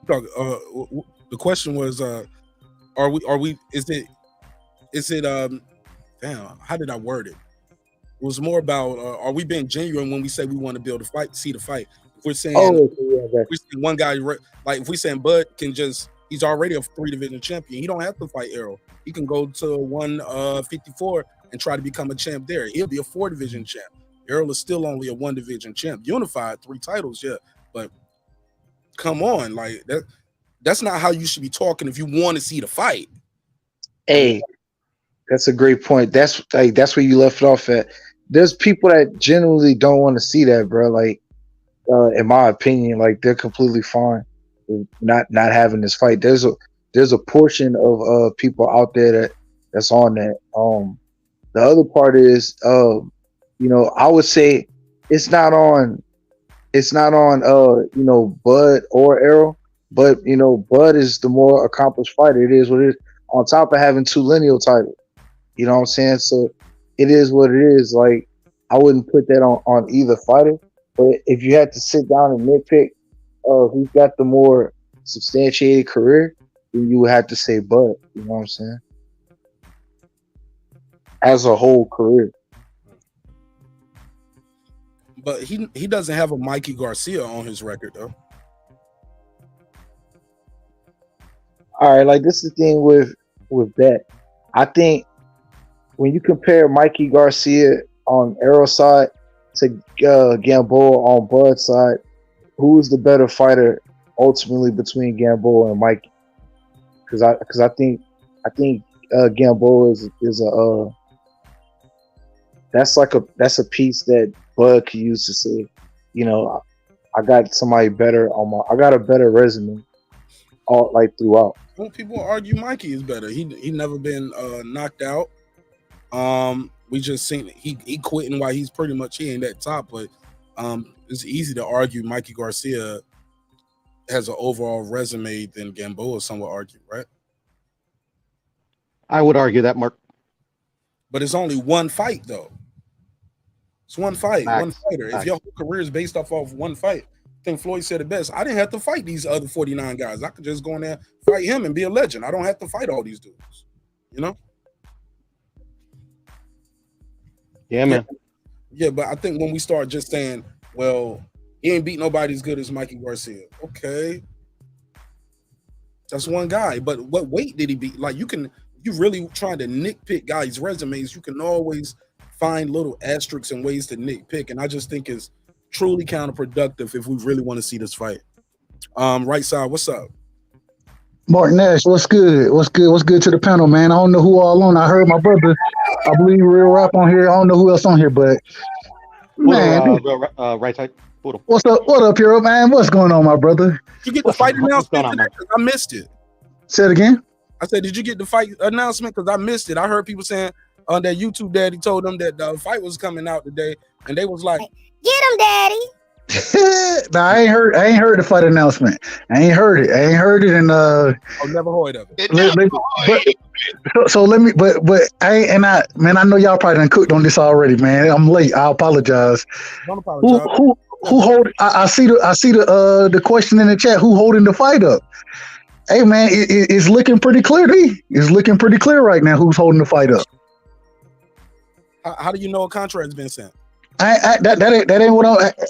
The question was, are we? Is it? Damn, how did I word it? It was more about, are we being genuine when we say we want to build a fight, see the fight? If we're saying, we're saying one guy, like if we're saying Bud can he's already a 3-division champion. He don't have to fight Errol. He can go to 154 and try to become a champ there. He'll be a 4-division champ. Errol is still only a 1-division champ. Unified 3 titles, yeah. But come on, like that's not how you should be talking if you want to see the fight. Hey, that's a great point. That's where you left it off at. There's people that genuinely don't want to see that, bro. Like, in my opinion, like they're completely fine with not having this fight. There's a portion of people out there that's on that. The other part is, I would say it's not on Bud or Errol, but Bud is the more accomplished fighter. It is what it is. On top of having 2 lineal titles, you know what I'm saying? So it is what it is. Like, I wouldn't put that on either fighter. But if you had to sit down and nitpick who's got the more substantiated career, then you would have to say Bud. You know what I'm saying? As a whole career. But he doesn't have a Mikey Garcia on his record, though. All right, like this is the thing with that. I think when you compare Mikey Garcia on Errol's side to Gamboa on Bud's side, who's the better fighter ultimately between Gamboa and Mike, because I think Gamboa is a that's a piece that Bud could use to say, you know, I got somebody better I got a better resume all like throughout. Well, people argue Mikey is better. He never been knocked out. We just seen he quitting while he's pretty much he ain't that top, but it's easy to argue Mikey Garcia has an overall resume than Gamboa. Some would argue, right? I would argue that, Mark. But it's only one fight though. It's one fight, Facts. one fighter. If your whole career is based off of one fight, I think Floyd said it best. I didn't have to fight these other 49 guys. I could just go in there, fight him, and be a legend. I don't have to fight all these dudes. You know? Yeah, man. Yeah, but I think when we start just saying, well, he ain't beat nobody as good as Mikey Garcia. Okay. That's one guy. But what weight did he beat? Like, you really trying to nitpick guys' resumes, you can always find little asterisks and ways to nitpick. And I just think it's truly counterproductive if we really want to see this fight. Right side, what's up? Marq Nash, what's good? What's good to the panel, man? I don't know who all on. I heard my brother, I believe Real Rap on here. I don't know who else on here, but man, right side. What's up? What up, here, man? What's going on, my brother? Did you get the fight announcement today? I missed it. Say it again. I said, did you get the fight announcement? Because I missed it. I heard people saying on that YouTube daddy told them that the fight was coming out today, and they was like, "Get him, daddy." Nah, I ain't heard the fight announcement. I ain't heard it, and I've never heard of it. Man, I know y'all probably done cooked on this already, man. I'm late. I apologize. Don't apologize. Who hold? I see the question in the chat. Who holding the fight up? Hey, man, it's looking pretty clear to me. It's looking pretty clear right now who's holding the fight up. How do you know a contract's been sent? That ain't what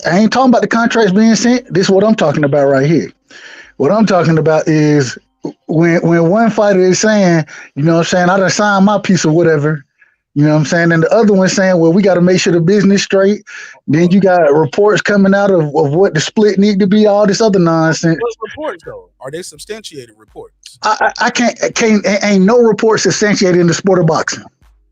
I ain't talking about the contracts being sent. This is what I'm talking about right here. What I'm talking about is when one fighter is saying, you know what I'm saying, I done signed my piece of whatever, you know what I'm saying, and the other one saying, well, we got to make sure the business straight. Then you got reports coming out of what the split need to be, all this other nonsense. What reports though? Are they substantiated reports? I can't ain't no reports substantiated in the sport of boxing.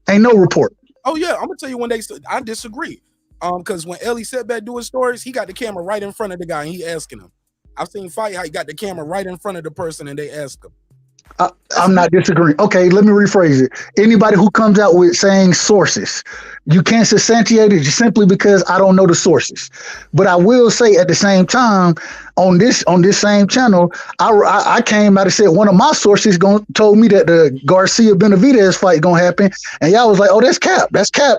Ain't no report. Oh yeah, I'm gonna tell you when I disagree. Because when Ellie Setback do his stories, he got the camera right in front of the guy and he asking him. I've seen fight how he got the camera right in front of the person and they ask him. I'm not disagreeing. Okay, let me rephrase it. Anybody who comes out with saying sources, you can't substantiate it just simply because I don't know the sources. But I will say at the same time, on this same channel, I came out and said one of my sources told me that the Garcia Benavidez fight gonna happen, and y'all was like, "Oh, that's cap,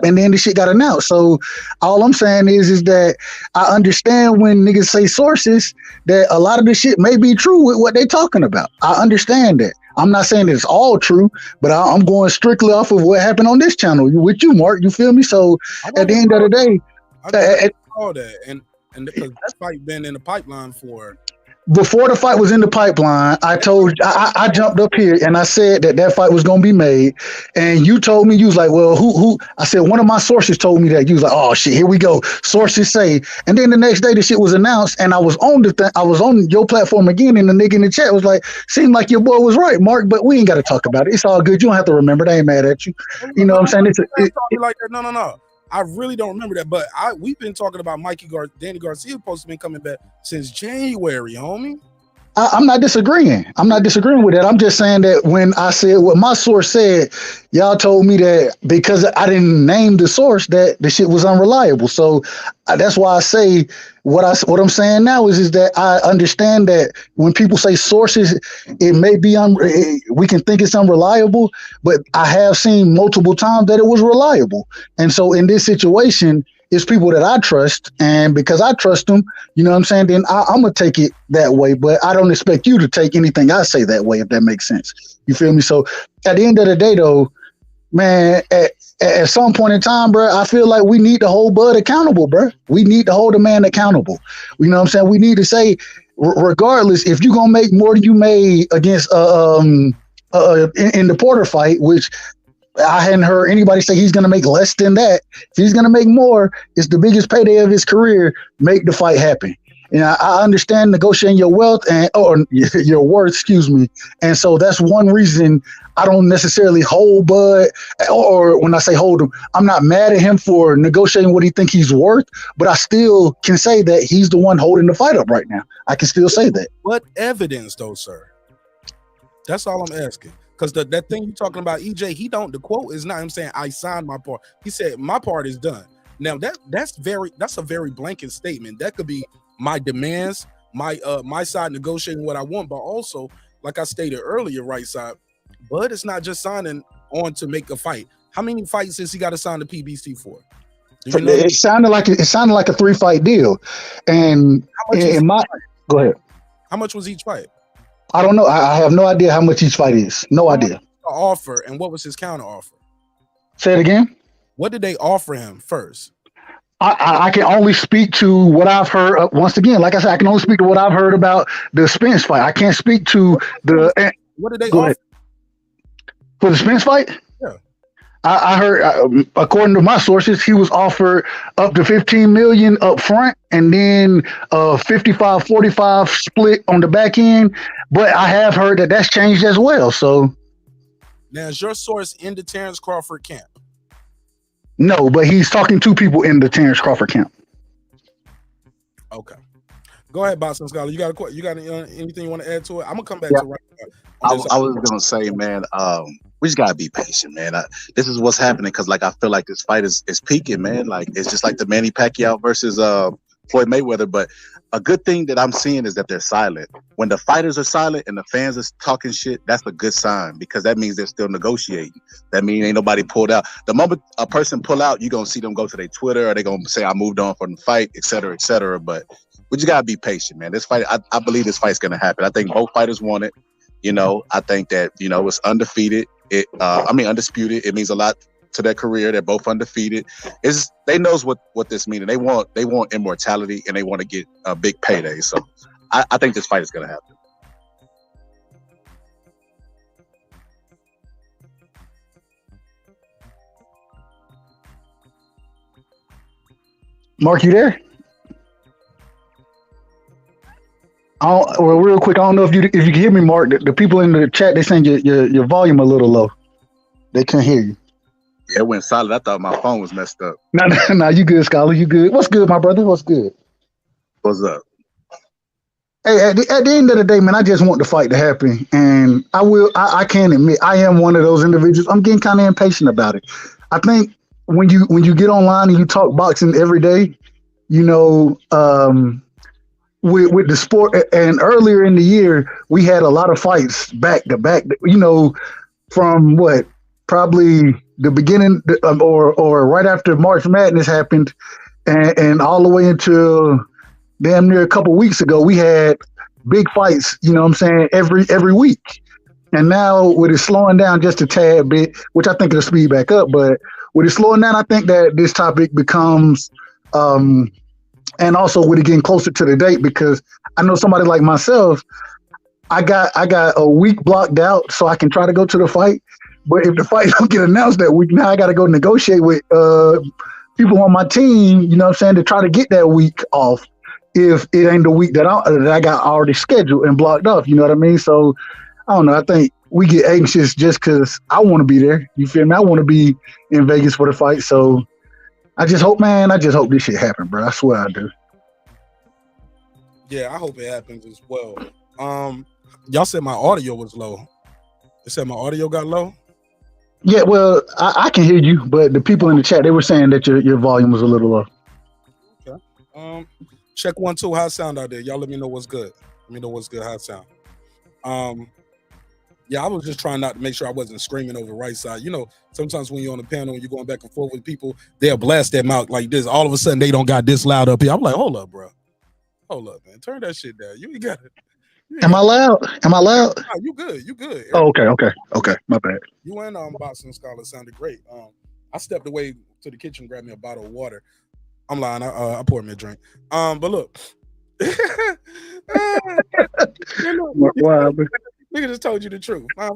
and then the shit got announced. So all I'm saying is that I understand when niggas say sources that a lot of the shit may be true with what they talking about. I understand that. I'm not saying it's all true, but I'm going strictly off of what happened on this channel with you, Mark. You feel me? So at the end of the day, all that and because that fight been in the pipeline for. Before the fight was in the pipeline, I jumped up here and I said that fight was gonna be made, and you told me, you was like, well, who? I said one of my sources told me that. You was like, oh shit, here we go. Sources say, and then the next day the shit was announced, and I was on your platform again, and the nigga in the chat was like, seemed like your boy was right, Mark, but we ain't got to talk about it. It's all good. You don't have to remember. They ain't mad at you. You know what I'm saying? No. I really don't remember that, but we've been talking about Danny Garcia supposed to be coming back since January, homie. I'm not disagreeing. I'm not disagreeing with that. I'm just saying that when I said what my source said, y'all told me that because I didn't name the source that the shit was unreliable. So that's why I say what I'm saying now is that I understand that when people say sources, it may be we can think it's unreliable, but I have seen multiple times that it was reliable. And so in this situation, it's people that I trust, and because I trust them, you know what I'm saying, then I'm going to take it that way, but I don't expect you to take anything I say that way, if that makes sense. You feel me? So at the end of the day, though, man, at some point in time, bro, I feel like we need to hold Bud accountable, bro. We need to hold a man accountable. You know what I'm saying? We need to say, regardless, if you're going to make more than you made against in the Porter fight, which I hadn't heard anybody say he's going to make less than that. If he's going to make more, it's the biggest payday of his career. Make the fight happen. I understand negotiating your wealth or your worth, excuse me. And so that's one reason I don't necessarily hold Bud, or when I say hold him, I'm not mad at him for negotiating what he think he's worth, but I still can say that he's the one holding the fight up right now. I can still say that. What evidence, though, sir? That's all I'm asking. Because that thing you're talking about, EJ, the quote is not him saying I signed my part. He said my part is done. Now that's a very blanket statement. That could be my demands, my side negotiating what I want, but also, like I stated earlier, right side, Bud is not just signing on to make a fight. How many fights has he got to sign the PBC for? It sounded like a 3-fight deal. And go ahead. How much was each fight? I don't know. I have no idea how much each fight is. No idea. Offer, and what was his counter offer? Say it again. What did they offer him first? I can only speak to what I've heard. Once again, like I said, I can only speak to what I've heard about the Spence fight. I can't speak to the. What did they offer? For the Spence fight? Yeah. I heard, according to my sources, he was offered up to $15 million up front and then 55-45 split on the back end. But I have heard that that's changed as well. So now, is your source in the Terence Crawford camp? No, but he's talking to people in the Terence Crawford camp. Okay. Go ahead, Boston Scholar. You got anything you want to add to it? I'm gonna come back to right now. I was gonna say, man, we just gotta be patient, man. This is what's happening because, like, I feel like this fight is peaking, man. Like, it's just like the Manny Pacquiao versus Floyd Mayweather. But a good thing that I'm seeing is that they're silent. When the fighters are silent and the fans are talking shit, that's a good sign because that means they're still negotiating. That means ain't nobody pulled out. The moment a person pull out, you're gonna see them go to their Twitter or they're gonna say I moved on from the fight, et cetera, et cetera. But we just gotta be patient, man. This fight, I believe this fight's gonna happen. I think both fighters want it. I think that it's undefeated. Undisputed. It means a lot to their career. They're both undefeated. They knows what this means. They want immortality and they want to get a big payday. So I think this fight is gonna happen. Mark, you there? Real quick, I don't know if you can hear me, Mark. The people in the chat, they saying your volume a little low. They can't hear you. Yeah, it went silent. I thought my phone was messed up. No, you good, Scholar. You good. What's good, my brother? What's good? What's up? Hey, at the end of the day, man, I just want the fight to happen. And I can admit, I am one of those individuals. I'm getting kind of impatient about it. I think when you get online and you talk boxing every day, with the sport, and earlier in the year, we had a lot of fights back to back, from probably the beginning or right after March Madness happened and all the way until damn near a couple weeks ago, we had big fights, every week. And now with it slowing down just a tad bit, which I think it'll speed back up, but with it slowing down, I think that this topic becomes, and also with it getting closer to the date, because I know somebody like myself, I got a week blocked out so I can try to go to the fight. But if the fight don't get announced that week, now I got to go negotiate with people on my team, to try to get that week off if it ain't the week that I got already scheduled and blocked off. You know what I mean? So I don't know. I think we get anxious just because I want to be there. You feel me? I want to be in Vegas for the fight. So I just hope this shit happen, bro. I swear I do. Yeah, I hope it happens as well. Y'all said my audio was low. They said my audio got low? Yeah, well, I can hear you, but the people in the chat, they were saying that your volume was a little low. Okay. Check 1, 2. How it sound out there? Y'all let me know what's good. Let me know what's good, how it sound. Yeah, I was just trying not to make sure I wasn't screaming over right side. Sometimes when you're on the panel and you're going back and forth with people, they'll blast their mouth like this. All of a sudden, they don't got this loud up here. I'm like, hold up, bro. Hold up, man. Turn that shit down. You ain't got it. Am I loud? No, you good. You good. Oh, okay. My bad. You and Boxing Scholar sounded great. I stepped away to the kitchen, grabbed me a bottle of water. I'm lying. I poured me a drink. But look. Wow, Nigga just told you the truth. Man,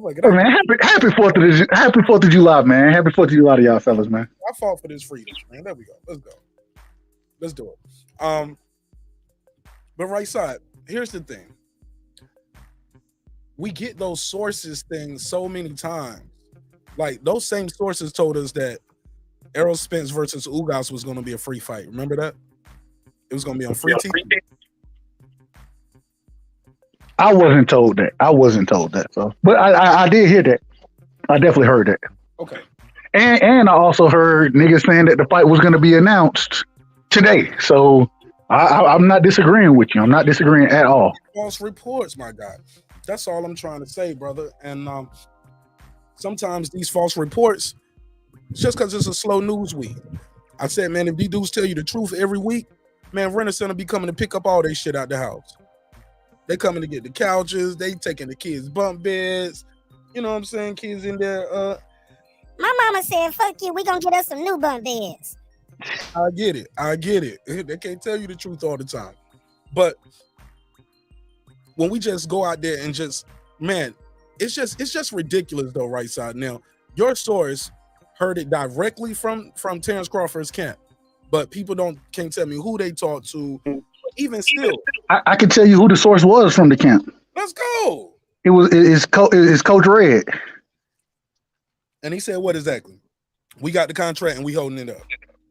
happy 4th of July, man. Happy 4th of July to y'all fellas, man. I fought for this freedom, man. There we go. Let's go. Let's do it. But right side, here's the thing. We get those sources things so many times. Like those same sources told us that Errol Spence versus Ugas was going to be a free fight. Remember that? It was going to be on free TV. I wasn't told that. So, but I did hear that. I definitely heard that. Okay. And I also heard niggas saying that the fight was going to be announced today. So I'm not disagreeing with you. I'm not disagreeing at all. False reports, my guy. That's all I'm trying to say, brother. And sometimes these false reports, just because it's a slow news week. I said, man, if these dudes tell you the truth every week, man, Rent-A-Center be coming to pick up all their shit out the house. They coming to get the couches. They taking the kids' bunk beds. You know what I'm saying? Kids in there. My mama said, fuck you, we gonna get us some new bunk beds. I get it. They can't tell you the truth all the time. But when we just go out there and just, man, it's just ridiculous though, right side. Now, your source heard it directly from Terence Crawford's camp, but people can't tell me who they talked to. Even still, I can tell you who the source was from the camp. Let's go. It's Coach Red. And he said, what exactly? We got the contract and we holding it up.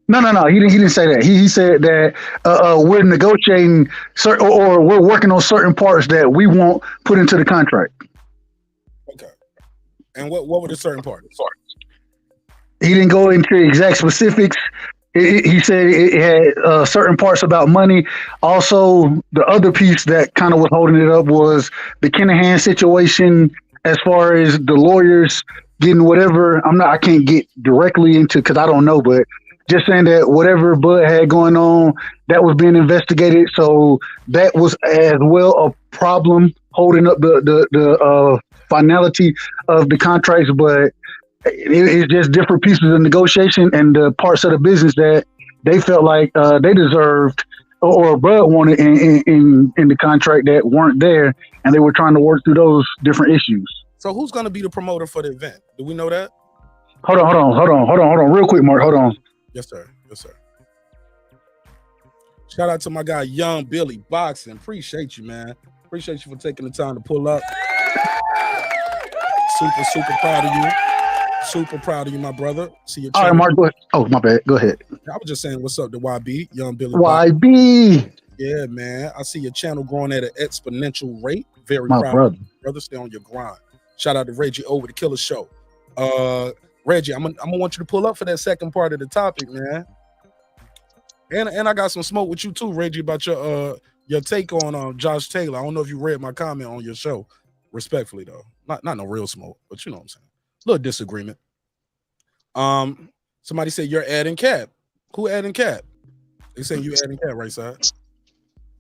No. He didn't say that. He said that we're negotiating or we're working on certain parts that we won't put into the contract. Okay. And what were the certain parts? He didn't go into exact specifics. He said it had certain parts about money. Also, the other piece that kind of was holding it up was the Kinahan situation, as far as the lawyers getting whatever. I can't get directly into because I don't know, but just saying that whatever Bud had going on, that was being investigated. So that was as well a problem holding up the finality of the contracts, but it's just different pieces of negotiation and the parts of the business that they felt like they deserved or Bud wanted in the contract that weren't there, and they were trying to work through those different issues. So who's going to be the promoter for the event? Do we know that? Hold on, real quick, Mark. Hold on. Yes, sir. Shout out to my guy, Young Billy Boxing. Appreciate you, man. Appreciate you for taking the time to pull up. Super proud of you. Super proud of you, my brother. See your channel. All right, Mark. Go ahead. Oh, my bad. Go ahead. I was just saying, what's up to YB, Young Billy. YB. Yeah, man. I see your channel growing at an exponential rate. Very my proud. Brother. Brother, stay on your grind. Shout out to Reggie over the Killer Show. Reggie, I'm gonna want you to pull up for that second part of the topic, man. And I got some smoke with you too, Reggie, about your take on Josh Taylor. I don't know if you read my comment on your show. Respectfully, though, not no real smoke, but you know what I'm saying. Little disagreement. Somebody said you're adding cap. Who adding cap? They saying you adding cap, right side?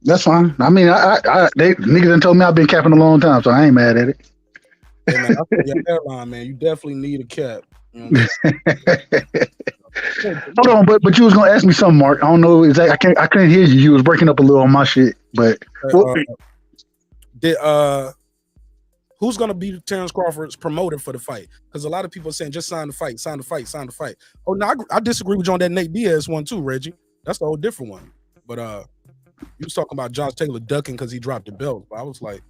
That's fine. I mean, they niggas done told me I've been capping a long time, so I ain't mad at it. Hey, man, I feel your hairline, man. You definitely need a cap. You know Hold on, but you was gonna ask me something, Mark. I don't know exactly. I couldn't hear you. You was breaking up a little on my shit, but who's gonna be Terence Crawford's promoter for the fight? Because a lot of people are saying just sign the fight. Oh no, I disagree with you on that Nate Diaz one too, Reggie. That's a whole different one. But you was talking about Josh Taylor ducking because he dropped the belt. But I was like,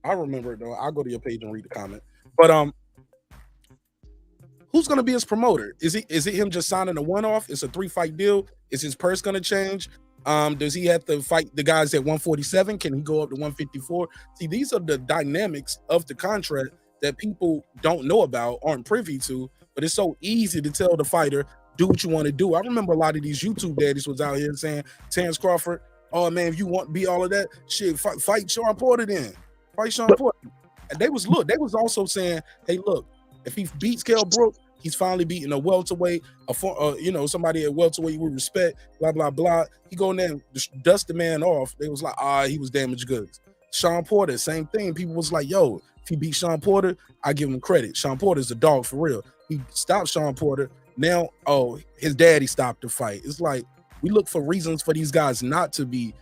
I remember it though. I'll go to your page and read the comment. But who's gonna be his promoter? Is it him just signing a one-off? It's a 3-fight deal. Is his purse gonna change? Does he have to fight the guys at 147? Can he go up to 154? See, these are the dynamics of the contract that people don't know about, aren't privy to, but it's so easy to tell the fighter, do what you want to do. I remember a lot of these YouTube daddies was out here saying, Terence Crawford, oh man, if you want to be all of that, shit, fight Sean Porter then. Fight Sean Porter. And they was also saying, hey, look, if he beats Kell Brook, he's finally beating a welterweight, somebody at welterweight we respect, blah, blah, blah. He go in there and dust the man off. They was like, he was damaged goods. Sean Porter, same thing. People was like, yo, if he beat Sean Porter, I give him credit. Sean Porter's a dog for real. He stopped Sean Porter. Now, his daddy stopped the fight. It's like, we look for reasons for these guys not to be,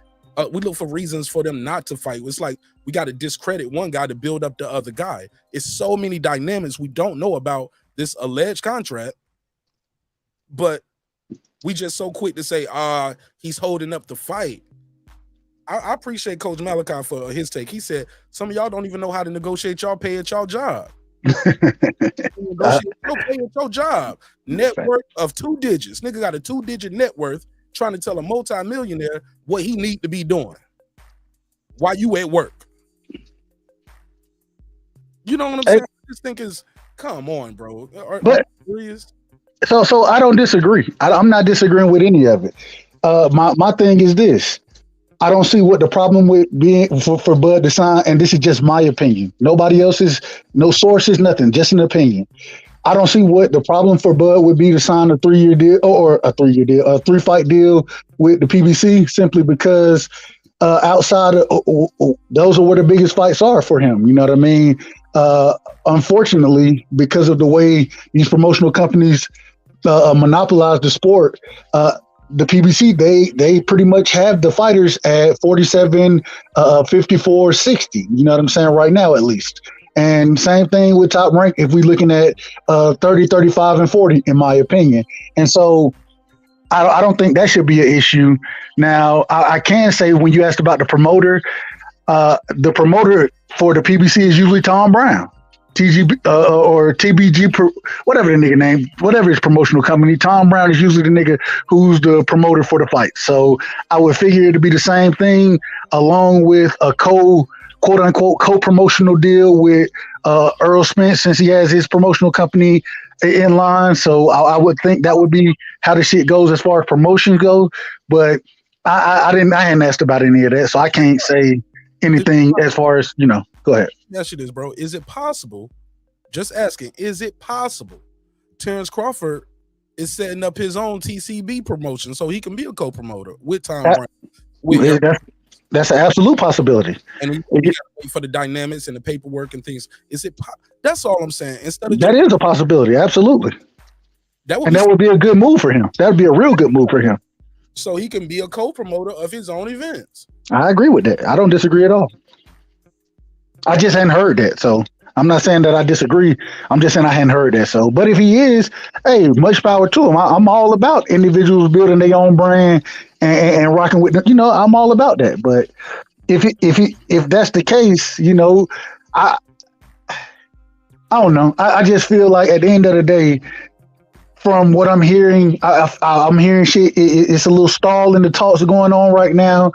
we look for reasons for them not to fight. It's like, we got to discredit one guy to build up the other guy. It's so many dynamics we don't know about this alleged contract, but we just so quick to say, he's holding up the fight. I appreciate Coach Malachi for his take. He said some of y'all don't even know how to negotiate y'all pay at y'all job. Negotiate your pay at your job. Net worth of 2 digits. Nigga got a 2-digit net worth trying to tell a multimillionaire what he need to be doing while you at work. You know what I'm saying? I just think is, come on, bro. Are you serious? So I don't disagree. I'm not disagreeing with any of it. My thing is this. I don't see what the problem with being for Bud to sign, and this is just my opinion. Nobody else's, no sources, nothing, just an opinion. I don't see what the problem for Bud would be to sign a 3-year deal or a 3-fight deal with the PBC, simply because outside of those are where the biggest fights are for him. You know what I mean? Unfortunately, because of the way these promotional companies monopolize the sport, the PBC, they pretty much have the fighters at 47, 54, 60. You know what I'm saying? Right now, at least. And same thing with Top Rank if we're looking at 30, 35, and 40, in my opinion. And so I don't think that should be an issue. Now, I can say when you asked about the promoter for the PBC is usually Tom Brown. TGB or TBG, whatever the nigga name, whatever his promotional company. Tom Brown is usually the nigga who's the promoter for the fight. So I would figure it to be the same thing, along with a quote unquote co-promotional deal with Errol Spence, since he has his promotional company in line. So I would think that would be how the shit goes as far as promotions go. But I hadn't asked about any of that, so I can't say anything as far as, you know. Go ahead. Yes, it is, bro. Is it possible? Just asking. Is it possible? Terence Crawford is setting up his own TCB promotion so he can be a co-promoter with Tom Brown. That's an absolute possibility. And he gotta wait for the dynamics and the paperwork and things. Is it? That's all I'm saying. Instead of that is a possibility. Absolutely. That would be a good move for him. That would be a real good move for him. So he can be a co-promoter of his own events. I agree with that. I don't disagree at all. I just hadn't heard that, so I'm not saying that I disagree. I'm just saying I hadn't heard that. So, but if he is, hey, much power to him. I'm all about individuals building their own brand and rocking with them. You know, I'm all about that. But if that's the case, you know, I don't know. I just feel like at the end of the day, from what I'm hearing, I'm hearing shit. It's a little stall in the talks going on right now.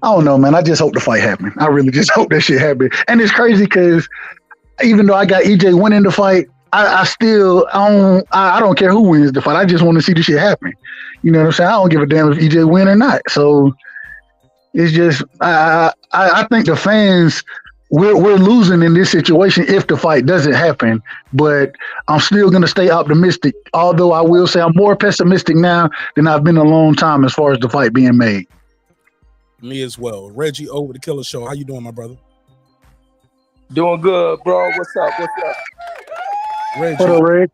I don't know, man. I just hope the fight happens. I really just hope that shit happens. And it's crazy because even though I got EJ winning the fight, I don't care who wins the fight. I just want to see the shit happen. You know what I'm saying? I don't give a damn if EJ win or not. So it's just I think the fans we're losing in this situation if the fight doesn't happen. But I'm still gonna stay optimistic. Although I will say I'm more pessimistic now than I've been in a long time as far as the fight being made. Me as well. Reggie over the Killer Show. How you doing, my brother? Doing good, bro. What's up? Reggie. What up, Reg?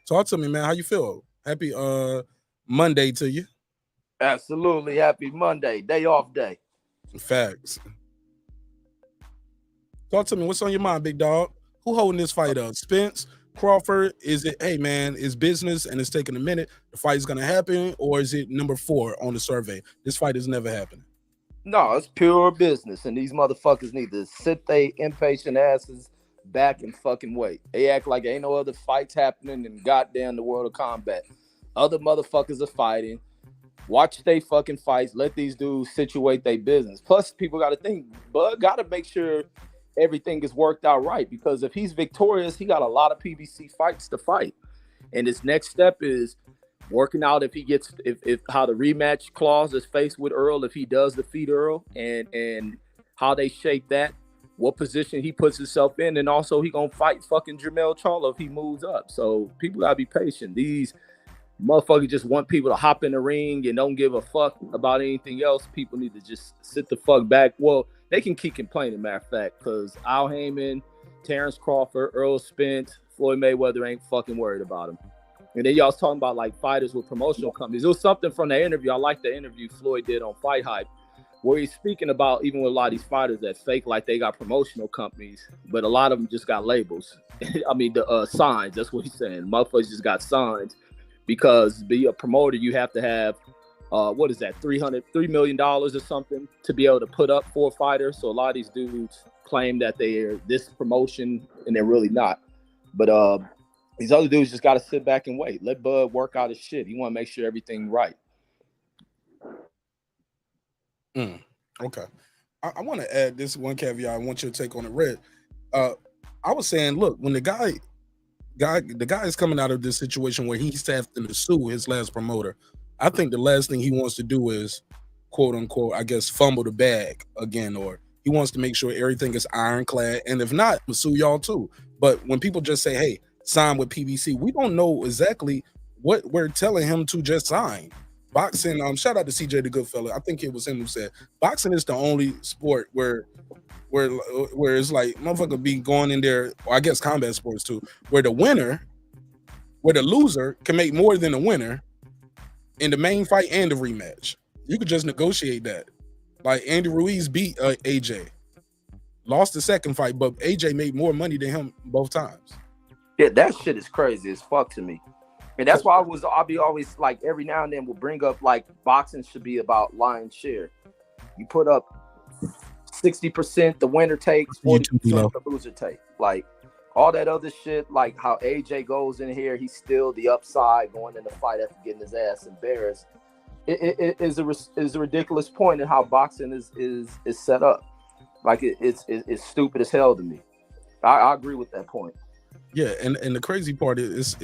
Talk to me, man. How you feel? Happy Monday to you. Absolutely. Happy Monday. Day off day. Facts. Talk to me. What's on your mind, big dog? Who holding this fight up? Spence? Crawford? Is it, hey man, it's business and it's taking a minute, the fight is gonna happen, or is it number 4 on the survey? This fight is never happening. No, it's pure business, and these motherfuckers need to sit their impatient asses back and fucking wait. They act like ain't no other fights happening in goddamn the world of combat. Other motherfuckers are fighting. Watch they fucking fights. Let these dudes situate their business. Plus, people got to think, Bud got to make sure everything is worked out right, because if he's victorious, he got a lot of PBC fights to fight, and his next step is working out if he gets if how the rematch clause is faced with Earl, if he does defeat Earl, and how they shape that, what position he puts himself in, and also he gonna fight fucking Jermell Charlo if he moves up. So people gotta be patient. These motherfuckers just want people to hop in the ring and don't give a fuck about anything else. People need to just sit the fuck back. Well, they can keep complaining, matter of fact, because Al Heyman, Terence Crawford, Errol Spence, Floyd Mayweather ain't fucking worried about him. And then y'all was talking about like fighters with promotional companies. It was something from the interview. I like the interview Floyd did on Fight Hype, where he's speaking about even with a lot of these fighters that fake like they got promotional companies, but a lot of them just got labels. I mean, the signs. That's what he's saying. Motherfuckers just got signs, because to be a promoter, you have to have what is that, $3 million or something to be able to put up for a fighter. So a lot of these dudes claim that they're this promotion and they're really not. But these other dudes just got to sit back and wait. Let Bud work out his shit. He want to make sure everything right. Okay. I want to add this one caveat. I want your take on it, Red. I was saying, look, when the guy is coming out of this situation where he's having to sue his last promoter, I think the last thing he wants to do is, quote unquote, I guess, fumble the bag again, or he wants to make sure everything is ironclad. And if not, we'll sue y'all too. But when people just say, hey, sign with PBC, we don't know exactly what we're telling him to just sign. Boxing, shout out to CJ the Goodfella. I think it was him who said boxing is the only sport where it's like motherfucker be going in there, or I guess combat sports too, where the loser can make more than the winner in the main fight and the rematch. You could just negotiate that. Like Andy Ruiz beat AJ, lost the second fight, but AJ made more money than him both times. Yeah, that shit is crazy as fuck to me. And that's why I'll be always like, every now and then we'll bring up like boxing should be about lion's share. You put up 60% the winner takes, 40% the loser take. Like all that other shit, like how AJ goes in here, he's still the upside going in the fight after getting his ass embarrassed. It is a ridiculous point in how boxing is set up. Like it's stupid as hell to me. I agree with that point. Yeah, and the crazy part is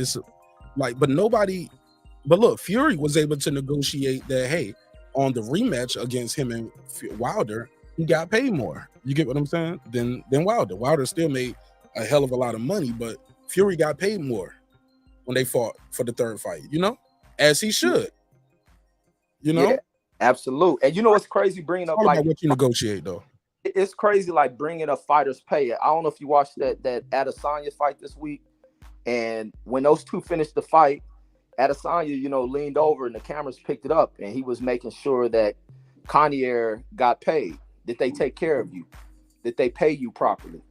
like, but look, Fury was able to negotiate that, hey, on the rematch against him and Wilder, he got paid more. You get what I'm saying? Than Wilder. Wilder still made a hell of a lot of money, but Fury got paid more when they fought for the third fight, as he should. Yeah, absolutely. And what's crazy bringing up like what you negotiate though. It's crazy like bringing up fighters' pay. I don't know if you watched that Adesanya fight this week, and when those two finished the fight, Adesanya, leaned over and the cameras picked it up, and he was making sure that Connor got paid. Did they take care of you? Did they pay you properly?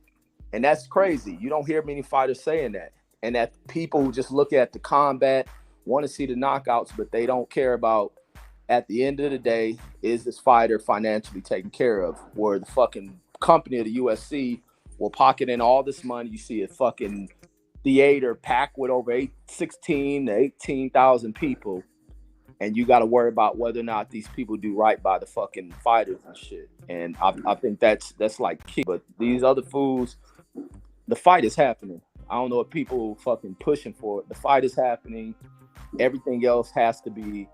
And that's crazy. You don't hear many fighters saying that. And that people who just look at the combat, want to see the knockouts, but they don't care about, at the end of the day, is this fighter financially taken care of? Where the fucking company of the UFC will pocket in all this money. You see a fucking theater packed with over 16 to 18,000 people, and you got to worry about whether or not these people do right by the fucking fighters and shit. And I think that's like key. But these other fools, the fight is happening. I don't know if people fucking pushing for it. The fight is happening. Everything else has to be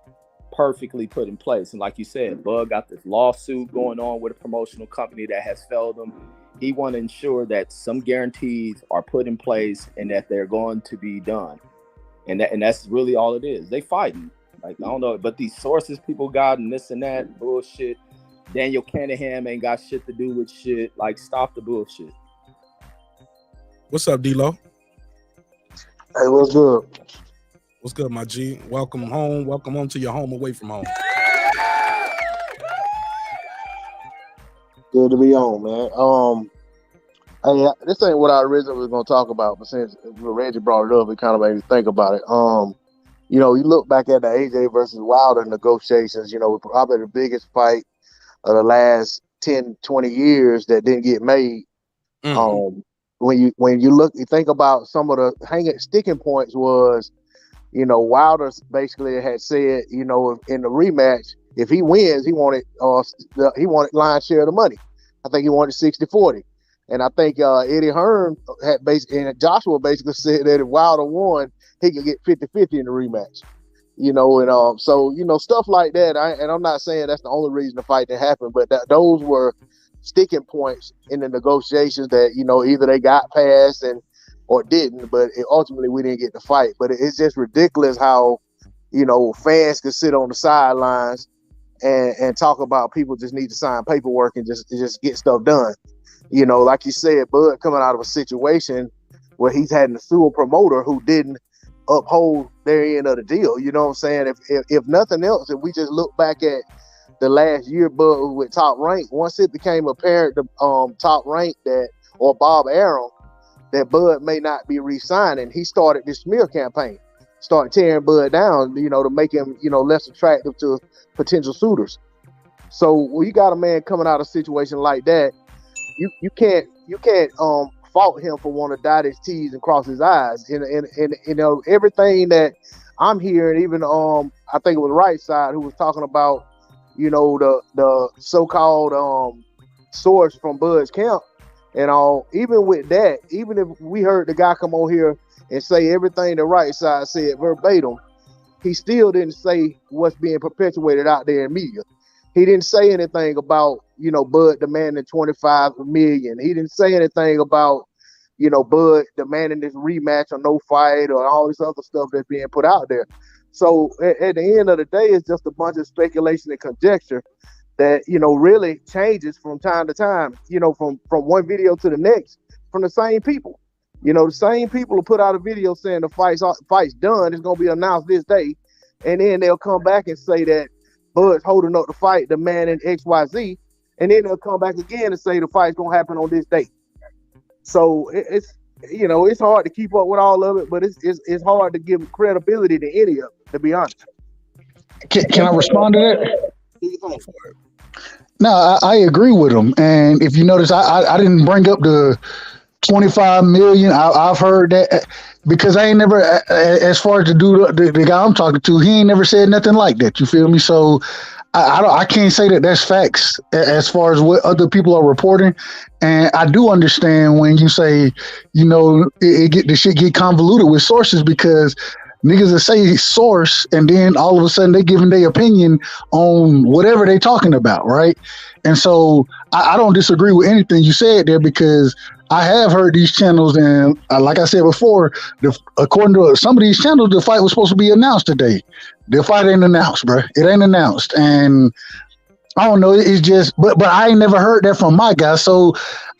perfectly put in place. And like you said, Bud got this lawsuit going on with a promotional company that has failed him. He want to ensure that some guarantees are put in place and that they're going to be done. And that's really all it is. They fighting. Like, I don't know, but these sources people got and this and that bullshit. Daniel Cunningham ain't got shit to do with shit. Like, stop the bullshit. What's up, D-Lo? Hey, what's good? What's good, my G? Welcome home. Welcome home to your home away from home. Good to be on, man. Hey, this ain't what I originally was going to talk about, but since Reggie brought it up, it kind of made me think about it. You look back at the AJ versus Wilder negotiations, probably the biggest fight of the last 10, 20 years that didn't get made. Mm-hmm. When you think about some of the sticking points was, Wilder basically had said, in the rematch, if he wins, he wanted lion's share of the money. I think he wanted 60-40. And I think Eddie Hearn had and Joshua basically said that if Wilder won, he could get 50-50 in the rematch. So stuff like that. I'm not saying that's the only reason the fight didn't happen, but those were sticking points in the negotiations that either they got past or didn't, but ultimately we didn't get the fight. But it's just ridiculous how fans could sit on the sidelines and talk about people just need to sign paperwork and just get stuff done. Like you said, Bud coming out of a situation where he's had to sue a promoter who didn't uphold their end of the deal. You know what I'm saying? If nothing else, if we just look back at the last year Bud with Top Rank, once it became apparent to Top Rank or Bob Arum that Bud may not be re-signing, he started this smear campaign. start tearing Bud down, to make him, less attractive to potential suitors. So when you got a man coming out of a situation like that, you can't fault him for wanting to dot his T's and cross his I's. And everything that I'm hearing, even I think it was Right Side who was talking about, the so-called source from Bud's camp and all. Even with that, even if we heard the guy come on here and say everything the Right Side said verbatim, he still didn't say what's being perpetuated out there in media. He didn't say anything about, Bud demanding 25 million. He didn't say anything about, Bud demanding this rematch or no fight or all this other stuff that's being put out there. So at the end of the day, it's just a bunch of speculation and conjecture that, really changes from time to time, from one video to the next from the same people. The same people will put out a video saying the fight's done, it's going to be announced this day. And then they'll come back and say that Bud's holding up the fight, demanding XYZ. And then they'll come back again and say the fight's going to happen on this date. So it's hard to keep up with all of it, but it's hard to give credibility to any of it, to be honest. Can I respond to that? No, I agree with him. And if you notice, I didn't bring up the 25 million. I've heard that because I ain't never, as far as the guy I'm talking to, he ain't never said nothing like that. You feel me? So I can't say that that's facts as far as what other people are reporting. And I do understand when you say, the shit get convoluted with sources because niggas that say source and then all of a sudden they giving their opinion on whatever they talking about, right? And so I don't disagree with anything you said there because I have heard these channels and like I said before, according to some of these channels, the fight was supposed to be announced today. The fight ain't announced, bro. It ain't announced. And I don't know, it's just, but I ain't never heard that from my guy. So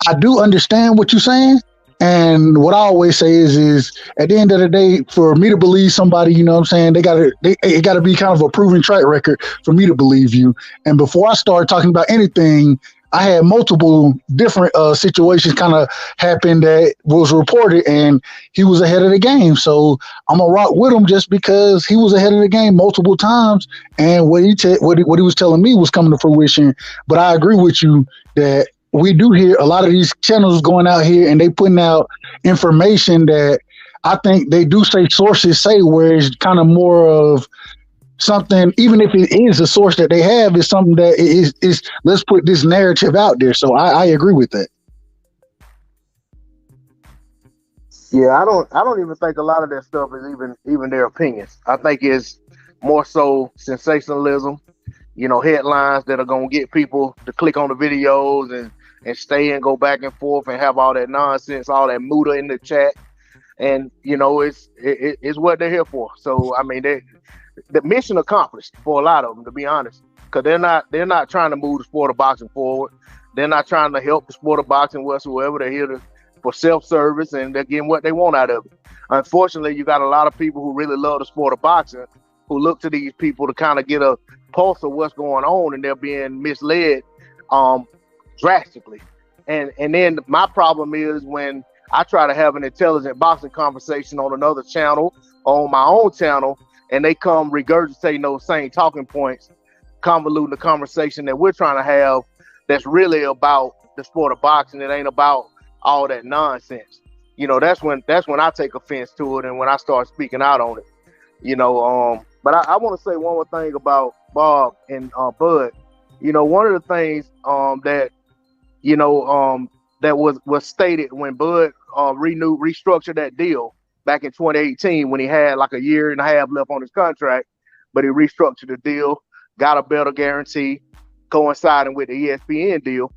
I do understand what you're saying. And what I always say is at the end of the day, for me to believe somebody, you know what I'm saying, it gotta be kind of a proven track record for me to believe you. And before I start talking about anything, I had multiple different situations kind of happen that was reported and he was ahead of the game. So I'm gonna rock with him just because he was ahead of the game multiple times. And what he was telling me was coming to fruition. But I agree with you that we do hear a lot of these channels going out here and they putting out information that I think they do say sources say where it's kind of more of something, even if it is a source that they have, is something that is let's put this narrative out there. So I agree with that. Yeah, I don't even think a lot of that stuff is even their opinions. I think it's more so sensationalism, headlines that are gonna get people to click on the videos and stay and go back and forth and have all that nonsense, all that muda in the chat. And it's what they're here for. So I mean, the mission accomplished for a lot of them, to be honest, because they're not trying to move the sport of boxing forward. They're not trying to help the sport of boxing whatsoever. They're here for self-service and they're getting what they want out of it. Unfortunately, you got a lot of people who really love the sport of boxing who look to these people to kind of get a pulse of what's going on, and they're being misled drastically. And then my problem is when I try to have an intelligent boxing conversation on another channel or on my own channel, and they come regurgitating those same talking points, convoluting the conversation that we're trying to have that's really about the sport of boxing. It ain't about all that nonsense. That's when I take offense to it and when I start speaking out on it. But I want to say one more thing about Bob and Bud. One of the things that that was stated when Bud restructured that deal back in 2018 when he had like a year and a half left on his contract, but he restructured the deal, got a better guarantee, coinciding with the ESPN deal.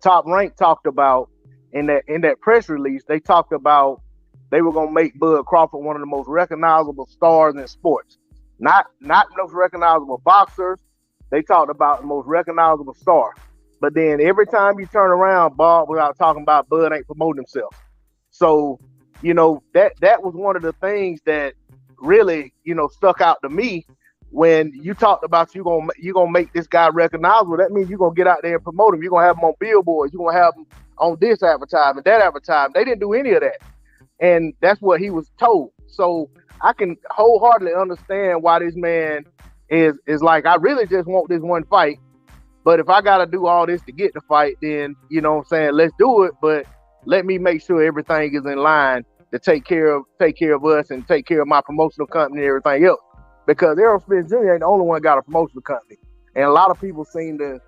Top Rank talked about in that press release, they talked about they were gonna make Bud Crawford one of the most recognizable stars in sports. Not the most recognizable boxers. They talked about the most recognizable star. But then every time you turn around, Bob was out talking about Bud ain't promoting himself. So, that was one of the things that really, stuck out to me when you talked about you gonna make this guy recognizable. That means you're gonna get out there and promote him. You're gonna have him on billboards. You're gonna have him on this advertisement, that advertisement. They didn't do any of that. And that's what he was told. So I can wholeheartedly understand why this man is like, I really just want this one fight. But if I gotta do all this to get the fight, then you know what I'm saying, let's do it. But let me make sure everything is in line to take care of us and take care of my promotional company and everything else. Because Errol Spence Jr. ain't the only one got a promotional company. And a lot of people seem to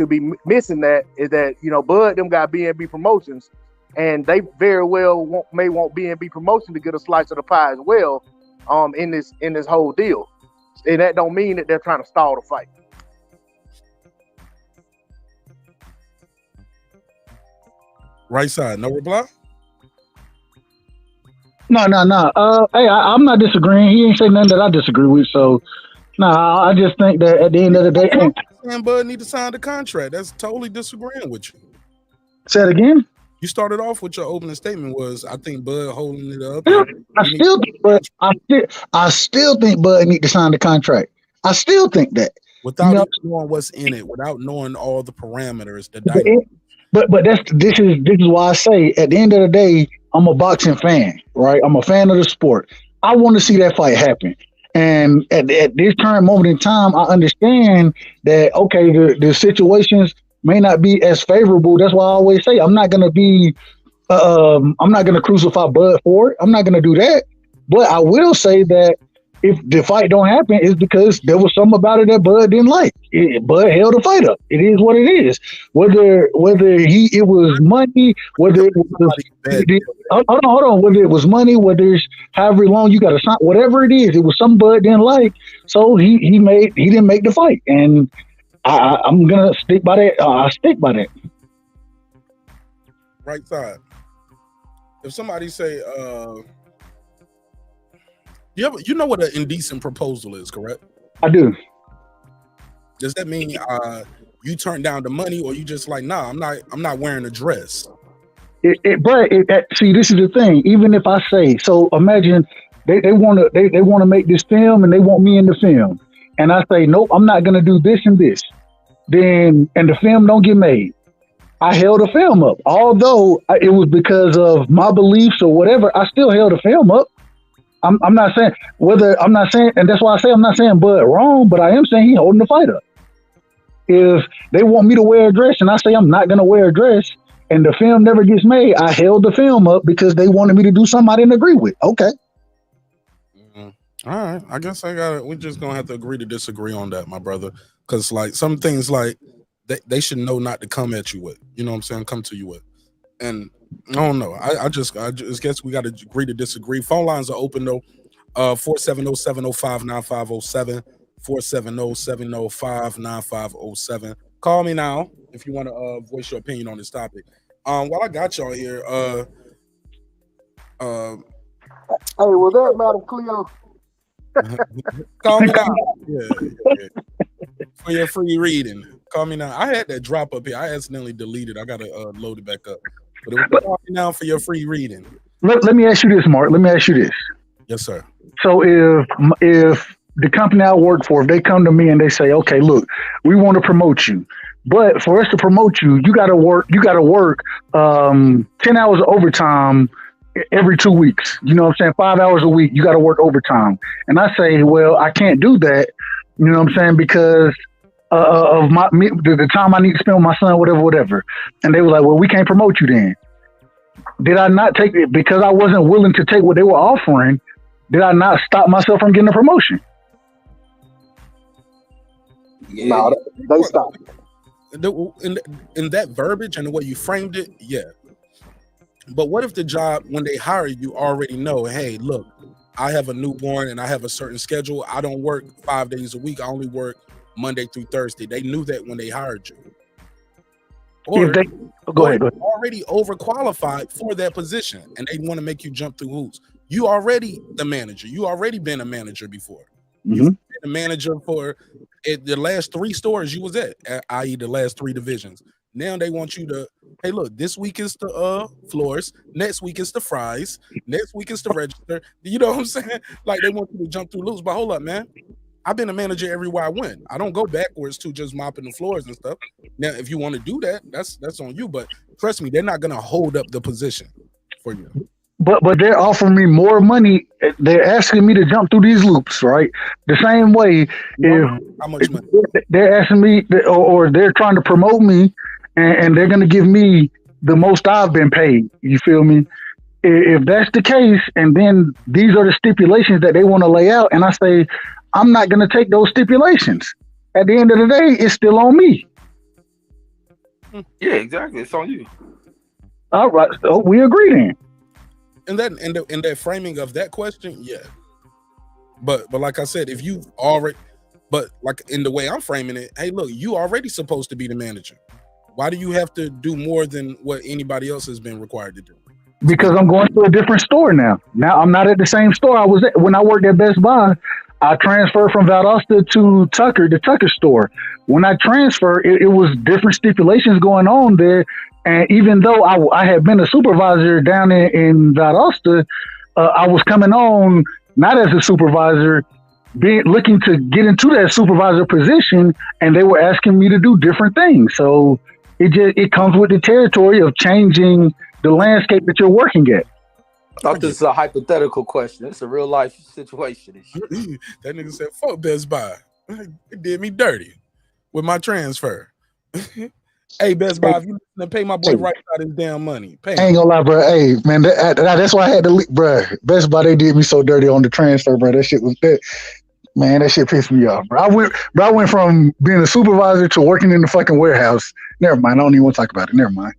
be missing that, is that, you know, Bud them got B&B Promotions, and they very well may want B&B Promotion to get a slice of the pie as well, in this whole deal. And that don't mean that they're trying to stall the fight. Right side, no reply? No. Hey, I'm not disagreeing. He ain't say nothing that I disagree with. So, I just think that at the end of the day, And Bud need to sign the contract. That's totally disagreeing with you. Say it again. You started off with your opening statement was, I think Bud holding it up. I still think Bud need to sign the contract. I still think that. Without even knowing what's in it, without knowing all the parameters, But this is why I say at the end of the day, I'm a boxing fan, right? I'm a fan of the sport. I want to see that fight happen. And at this current moment in time, I understand that, okay, the situations may not be as favorable. That's why I always say I'm not going to crucify Bud for it. I'm not going to do that. But I will say that if the fight don't happen, it's because there was something about it that Bud didn't like. Bud held the fight up. It is what it is. Whether it was money, whether it was hold on, whether it was money, whether it's however long you got to sign, whatever it is, it was something Bud didn't like. So he didn't make the fight, and I'm gonna stick by that. I stick by that. Right side. If somebody say, you know what an indecent proposal is, correct? I do. Does that mean you turn down the money, or you just like, nah, I'm not wearing a dress? See, this is the thing. Even if I say, so imagine they want to make this film and they want me in the film, and I say, nope, I'm not gonna do this and this. Then and the film don't get made. I held the film up, although it was because of my beliefs or whatever. I still held the film up. I'm not saying, and that's why I say I'm not saying Bud wrong, but I am saying he holding the fight up. If they want me to wear a dress and I say I'm not going to wear a dress and the film never gets made, I held the film up because they wanted me to do something I didn't agree with. Okay. All right. I guess we're just going to have to agree to disagree on that, my brother. Because like some things like they should know not to come at you with, you know what I'm saying? Come to you with. And I don't know. I just guess we got to agree to disagree. Phone lines are open though. 470-705-9507. 470-705-9507. Call me now if you want to voice your opinion on this topic. While I got y'all here, hey, was that Madam Cleo? Call me now. Yeah. For your free reading. Call me now. I had that drop up here. I accidentally deleted. I gotta load it back up. But it was call me now for your free reading. Let me ask you this, Mark. Let me ask you this. Yes, sir. So if the company I work for, if they come to me and they say, okay, look, we want to promote you, but for us to promote you, you got to work 10 hours of overtime every 2 weeks. You know what I'm saying? 5 hours a week, you got to work overtime. And I say, well, I can't do that. You know what I'm saying? Because of the time I need to spend with my son, whatever. And they were like, well, we can't promote you then. Did I not take it because I wasn't willing to take what they were offering? Did I not stop myself from getting a promotion? Yeah. No, they stopped. In that verbiage and the way you framed it, yeah. But what if the job, when they hire you, already know, hey, look, I have a newborn and I have a certain schedule. I don't work 5 days a week. I only work Monday through Thursday. They knew that when they hired you. Or go ahead. Already overqualified for that position and they want to make you jump through hoops. You already the manager. You already been a manager before. Mm-hmm. You've been a manager for the last 3 stores you was at, i.e. the last 3 divisions. Now they want you to, hey, look, this week is the floors. Next week is the fries. Next week is the register. You know what I'm saying? Like they want you to jump through loops. But hold up, man. I've been a manager everywhere I went. I don't go backwards to just mopping the floors and stuff. Now, if you want to do that, that's on you. But trust me, they're not going to hold up the position for you. but they're offering me more money. They're asking me to jump through these loops, right? The same way How much money? they're asking me, or they're trying to promote me, and they're going to give me the most I've been paid. You feel me? If that's the case, and then these are the stipulations that they want to lay out, and I say, I'm not going to take those stipulations. At the end of the day, it's still on me. Yeah, exactly. It's on you. All right, so we agree then. And that in that framing of that question, yeah. But like I said, if you already, but like in the way I'm framing it, hey, look, you already supposed to be the manager. Why do you have to do more than what anybody else has been required to do? Because I'm going to a different store now. Now I'm not at the same store I was at when I worked at Best Buy. I transferred from Valdosta to Tucker, the Tucker store. When I transferred, it was different stipulations going on there. And even though I had been a supervisor down in Valdosta, I was coming on not as a supervisor, looking to get into that supervisor position, and they were asking me to do different things. So it comes with the territory of changing the landscape that you're working at. I thought this is a hypothetical question. It's a real life situation. That nigga said, fuck Best Buy. It did me dirty with my transfer. Hey, Best Buy, if you listen to pay my boy right out his damn money. Pay I ain't gonna lie, bro. Hey, man, that's why I had to leave, bro. Best Buy, they did me so dirty on the transfer, bro. That shit was that. Man, that shit pissed me off, bro. I went from being a supervisor to working in the fucking warehouse. Never mind. I don't even want to talk about it. Never mind.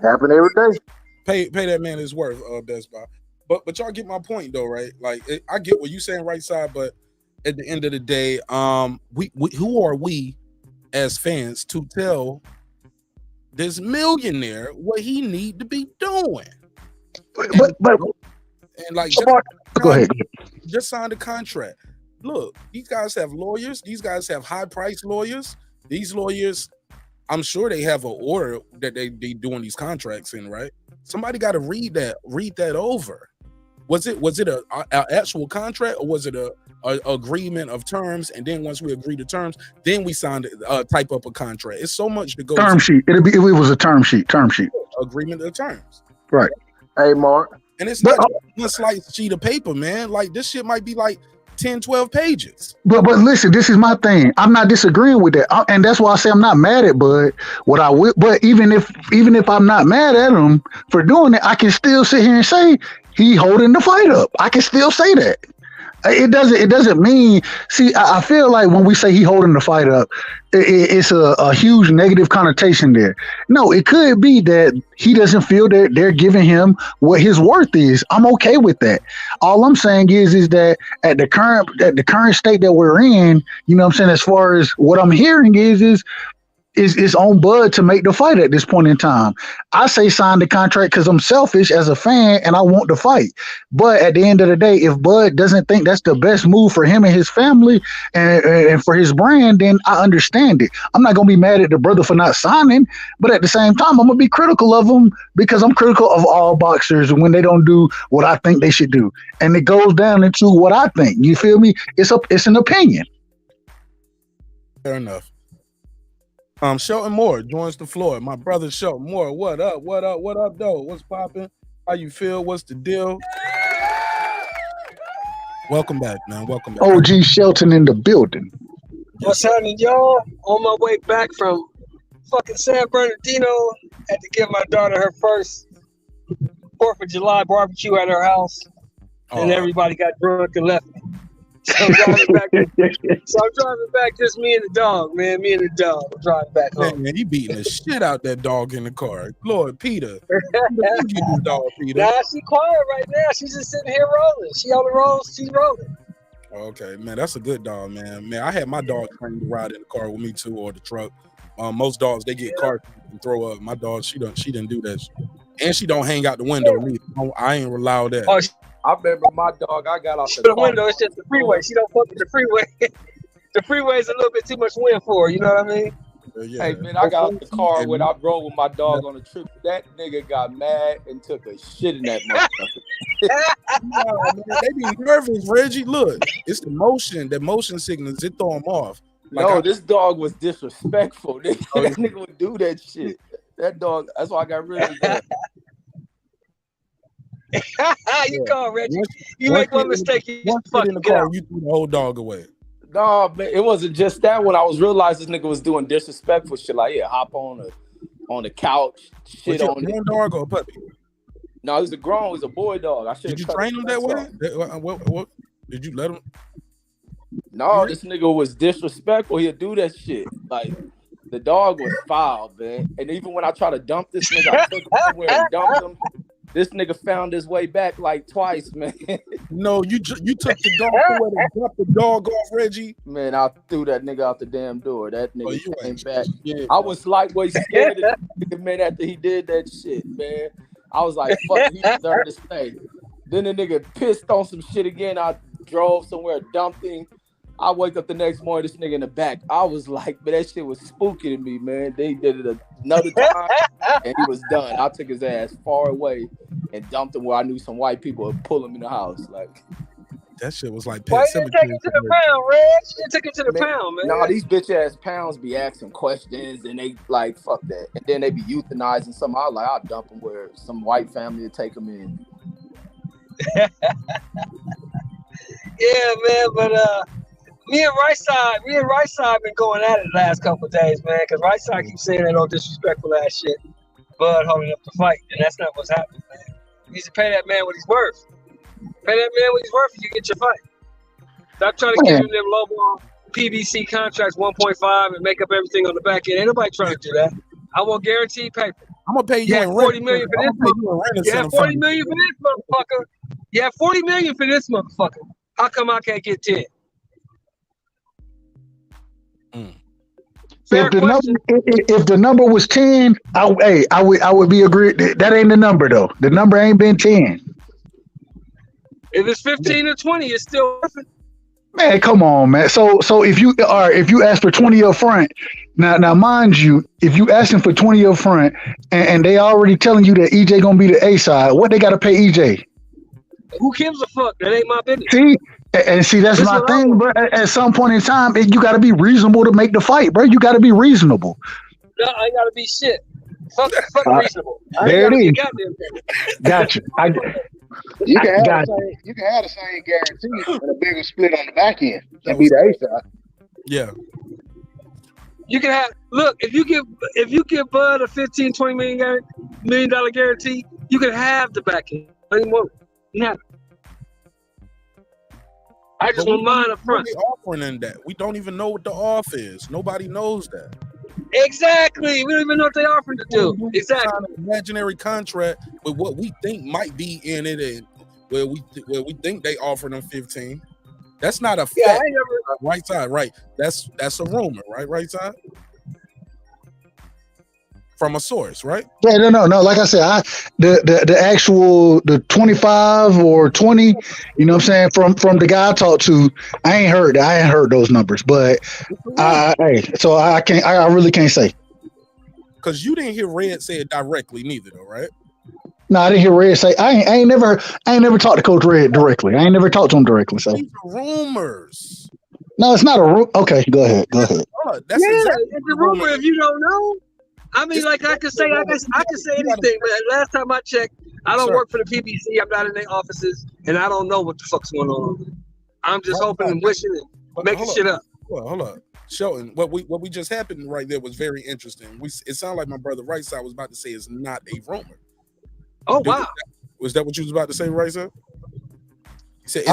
Happen every day. Pay that man his worth, Best Buy. But y'all get my point though, right? Like I get what you saying, right side. But at the end of the day, we who are we as fans to tell this millionaire what he need to be doing? But and like go ahead. Just sign the contract. Look, these guys have lawyers. These guys have high-priced lawyers. These lawyers, I'm sure they have an order that they doing these contracts in, right? Somebody got to read that over. Was it a actual contract, or was it a agreement of terms? And then once we agree to terms, then we signed type up a contract. It's so much to go. Term sheet. It was a term sheet. Agreement of terms. Right. Hey, Mark. And it's not just one slice sheet of paper, man. Like this shit might be like 10, 12 pages. But listen, this is my thing. I'm not disagreeing with that, and that's why I say I'm not mad at Bud. But even if I'm not mad at him for doing it, I can still sit here and say he holding the fight up. I can still say that. It doesn't mean. See, I feel like when we say he holding the fight up, it's a huge negative connotation there. No, it could be that he doesn't feel that they're giving him what his worth is. I'm okay with that. All I'm saying is that at the current state that we're in, you know what I'm saying, as far as what I'm hearing is on Bud to make the fight at this point in time. I say sign the contract because I'm selfish as a fan and I want the fight. But at the end of the day, if Bud doesn't think that's the best move for him and his family and for his brand, then I understand it. I'm not going to be mad at the brother for not signing, but at the same time, I'm going to be critical of him because I'm critical of all boxers when they don't do what I think they should do. And it goes down into what I think. You feel me? It's an opinion. Fair enough. Shelton Moore joins the floor. My brother Shelton Moore, what up? What up, though? What's popping? How you feel? What's the deal? Welcome back, man. Welcome back. OG Shelton in the building. What's happening, y'all? On my way back from fucking San Bernardino, had to give my daughter her first 4th of July barbecue at her house, and everybody got drunk and left me. So I'm driving back, just me and the dog, man. Me and the dog. I'm driving back home. Man, he beating the shit out that dog in the car. Lord, Peter. You dog, Peter. Nah, she quiet right now. She's just sitting here rolling. She on the rolls. She's rolling. Okay, man, that's a good dog, man. Man, I had my dog trained to ride in the car with me too, or the truck. Most dogs, they get car and throw up. My dog, she didn't do that shit. And she don't hang out the window with me. I ain't allow that. Oh, I remember my dog, I got off the window. It's just the freeway. She don't fuck with the freeway. The freeway's a little bit too much wind for her. You know what I mean? Yeah. Hey, man, I got off the car when I rode with my dog on a trip. That nigga got mad and took a shit in that motherfucker. Man, they be nervous, Reggie. Look, it's the motion sickness. It throw them off. Like this dog was disrespectful. That nigga would do that shit. That dog, that's why I got rid of that. You call Reggie. Once- You once make one get in- mistake, you Once fucking get in the get car, out. you threw the whole dog away. No, man, it wasn't just that. When I was realized this nigga was doing disrespectful shit, like hop on the couch, shit Was on it a it. grown dog or a puppy? No, he was a grown, he was a boy dog. I should. Did you train him that way? What? Did you let him? No, this nigga was disrespectful. He'd do that shit. Like the dog was foul, man. And even when I tried to dump this nigga, I took him somewhere and dumped him. This nigga found his way back like twice, man. No, you took the dog away and dropped the dog off, Reggie. Man, I threw that nigga out the damn door. That nigga you came ain't back. shit, I was lightweight scared of that nigga, man, after he did that shit, man. I was like, fuck, he deserved to stay. Then the nigga pissed on some shit again. I drove somewhere, dumped him. I wake up the next morning, this nigga in the back. I was like, man, that shit was spooky to me, man. They did it another time, and he was done. I took his ass far away and dumped him where I knew some white people would pull him in the house. Like that shit was like. Why you didn't take it to the pound, Reg? You took it to the pound, man. Nah, these bitch ass pounds be asking questions, and they like fuck that, and then they be euthanizing some. I like I'll dump them where some white family will take them in. Yeah, man, but me and Right Side been going at it the last couple of days, man, because Right Side keeps saying that old disrespectful ass shit. Bud holding up the fight, and that's not what's happening, man. You need to pay that man what he's worth. Pay that man what he's worth and you get your fight. Stop trying to give him them low ball PBC contracts 1.5 and make up everything on the back end. Ain't nobody trying to do that. I want guaranteed paper. I'm gonna pay you in 40 million for this motherfucker. You have 40 million for this motherfucker. You have 40 million for this motherfucker. How come I can't get 10? If the number was 10, I would be agreed. That ain't the number though. The number ain't been 10. If it's 15 or 20, it's still worth it. Man, come on, man. So if you ask for 20 up front, now mind you, if you asking for 20 up front and they already telling you that EJ gonna be the A side, what they gotta pay EJ? Who gives a fuck? That ain't my business. See, that's my thing, bro. At some point in time, you got to be reasonable to make the fight, bro. You got to be reasonable. No, I ain't got to be shit. Fuck reasonable. There it is. Gotcha. You can have the same guarantee and a bigger split on the back end and be the A side. Yeah. You can have if you give Bud a $15-20 million guarantee, you can have the back end. Yeah. I just want mine up front. Offering in that. We don't even know what the off is. Nobody knows that. Exactly. We don't even know what they offering to do. Exactly. An imaginary contract with what we think might be in it, and where we think they offering them 15. That's not a fact. Yeah, Right side, right? That's a rumor, right? Right side. From a source, right? Yeah, no. Like I said, the actual 25 or 20, you know what I'm saying, from the guy I talked to, I ain't heard those numbers, but I really can't say. Because you didn't hear Red say it directly, neither, though, right? No, I didn't hear Red say. I ain't never talked to Coach Red directly. I ain't never talked to him directly. So these are rumors. No, it's not a rumor. Okay, go ahead. That's it's a rumor if you don't know. I mean, I can say anything, but last time I checked, I don't work for the PBC. I'm not in their offices, and I don't know what the fuck's going on. I'm just hoping and wishing and making shit up. Hold up. Shelton, what we just happened right there was very interesting. It sounded like my brother Right Side was about to say it's not a rumor. Oh, wow. Was that what you was about to say, Right Side?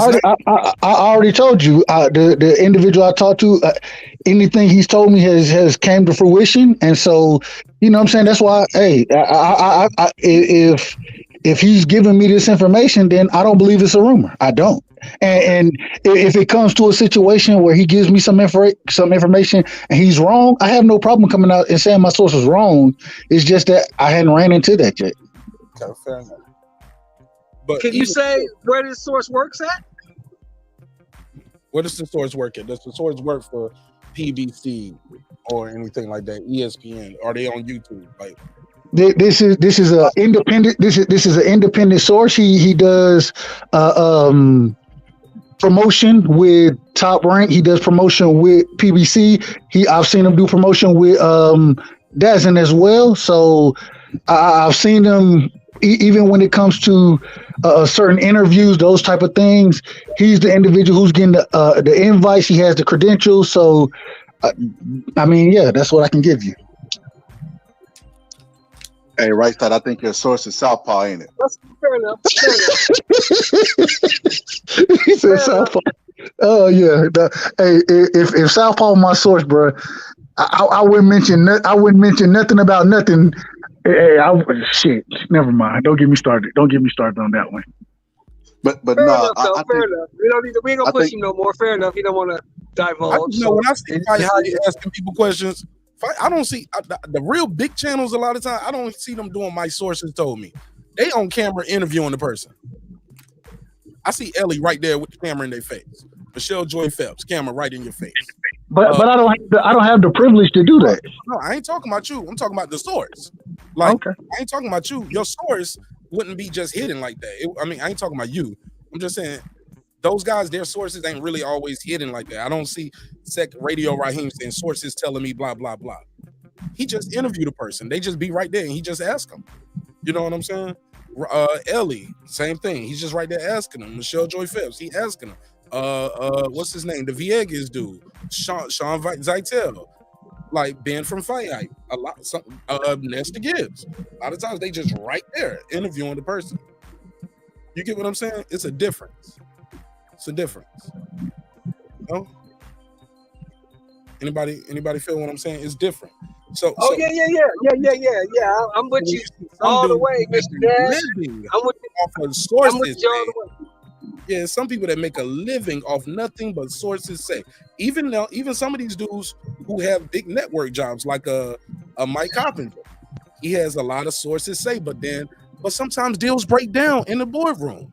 I already told you the individual I talked to, anything he's told me has came to fruition, and so you know what I'm saying, that's why. Hey, if he's giving me this information, then I don't believe it's a rumor. I don't. And if it comes to a situation where he gives me some information and he's wrong, I have no problem coming out and saying my source is wrong. It's just that I hadn't ran into that yet. Okay, fair enough. But can you say where this source works at? Where does the source work at? Does the source work for PBC or anything like that? ESPN? Are they on YouTube? Like this is an independent. This is an independent source. He does promotion with Top Rank. He does promotion with PBC. I've seen him do promotion with Dazn as well. So I've seen him even when it comes to certain interviews, those type of things, he's the individual who's getting the invites. He has the credentials. So, I mean, yeah, that's what I can give you. Hey, right side, I think your source is Southpaw, ain't it? That's fair enough. Fair enough. He said Southpaw. Oh yeah. Hey, if Southpaw my source, bro, I wouldn't mention nothing about nothing. Hey, shit. Never mind. Don't get me started. Don't get me started on that one. But fair enough, though. Fair enough. We ain't gonna push him no more. Fair enough. He don't want to divulge. When I see Fight how you asking people questions, I don't see the real big channels. A lot of time, I don't see them doing my sources told me. They on camera interviewing the person. I see Ellie right there with the camera in their face. Michelle Joy Phelps, camera right in your face. But I don't have the privilege to do that. No, I ain't talking about you. I'm talking about the source. Like, okay. I ain't talking about you. Your source wouldn't be just hidden like that. I ain't talking about you. I'm just saying those guys, their sources ain't really always hidden like that. I don't see Radio Raheem saying sources telling me blah, blah, blah. He just interviewed a person. They just be right there and he just asked them. You know what I'm saying? Ellie, same thing. He's just right there asking them. Michelle Joy Phelps, he asking them. What's his name? The Viegas dude, Sean Zeitel, like Ben from Fight Hype, Nesta Gibbs. A lot of times they just right there interviewing the person. You get what I'm saying? It's a difference. It's a difference. No? Anybody feel what I'm saying? It's different. So yeah. I'm with you all the way, Mr. Nash. I'm with you off of sources. I'm with you all the way. Yeah, some people that make a living off nothing but sources say. Even some of these dudes who have big network jobs, like a Mike Carpenter, he has a lot of sources say, but sometimes deals break down in the boardroom.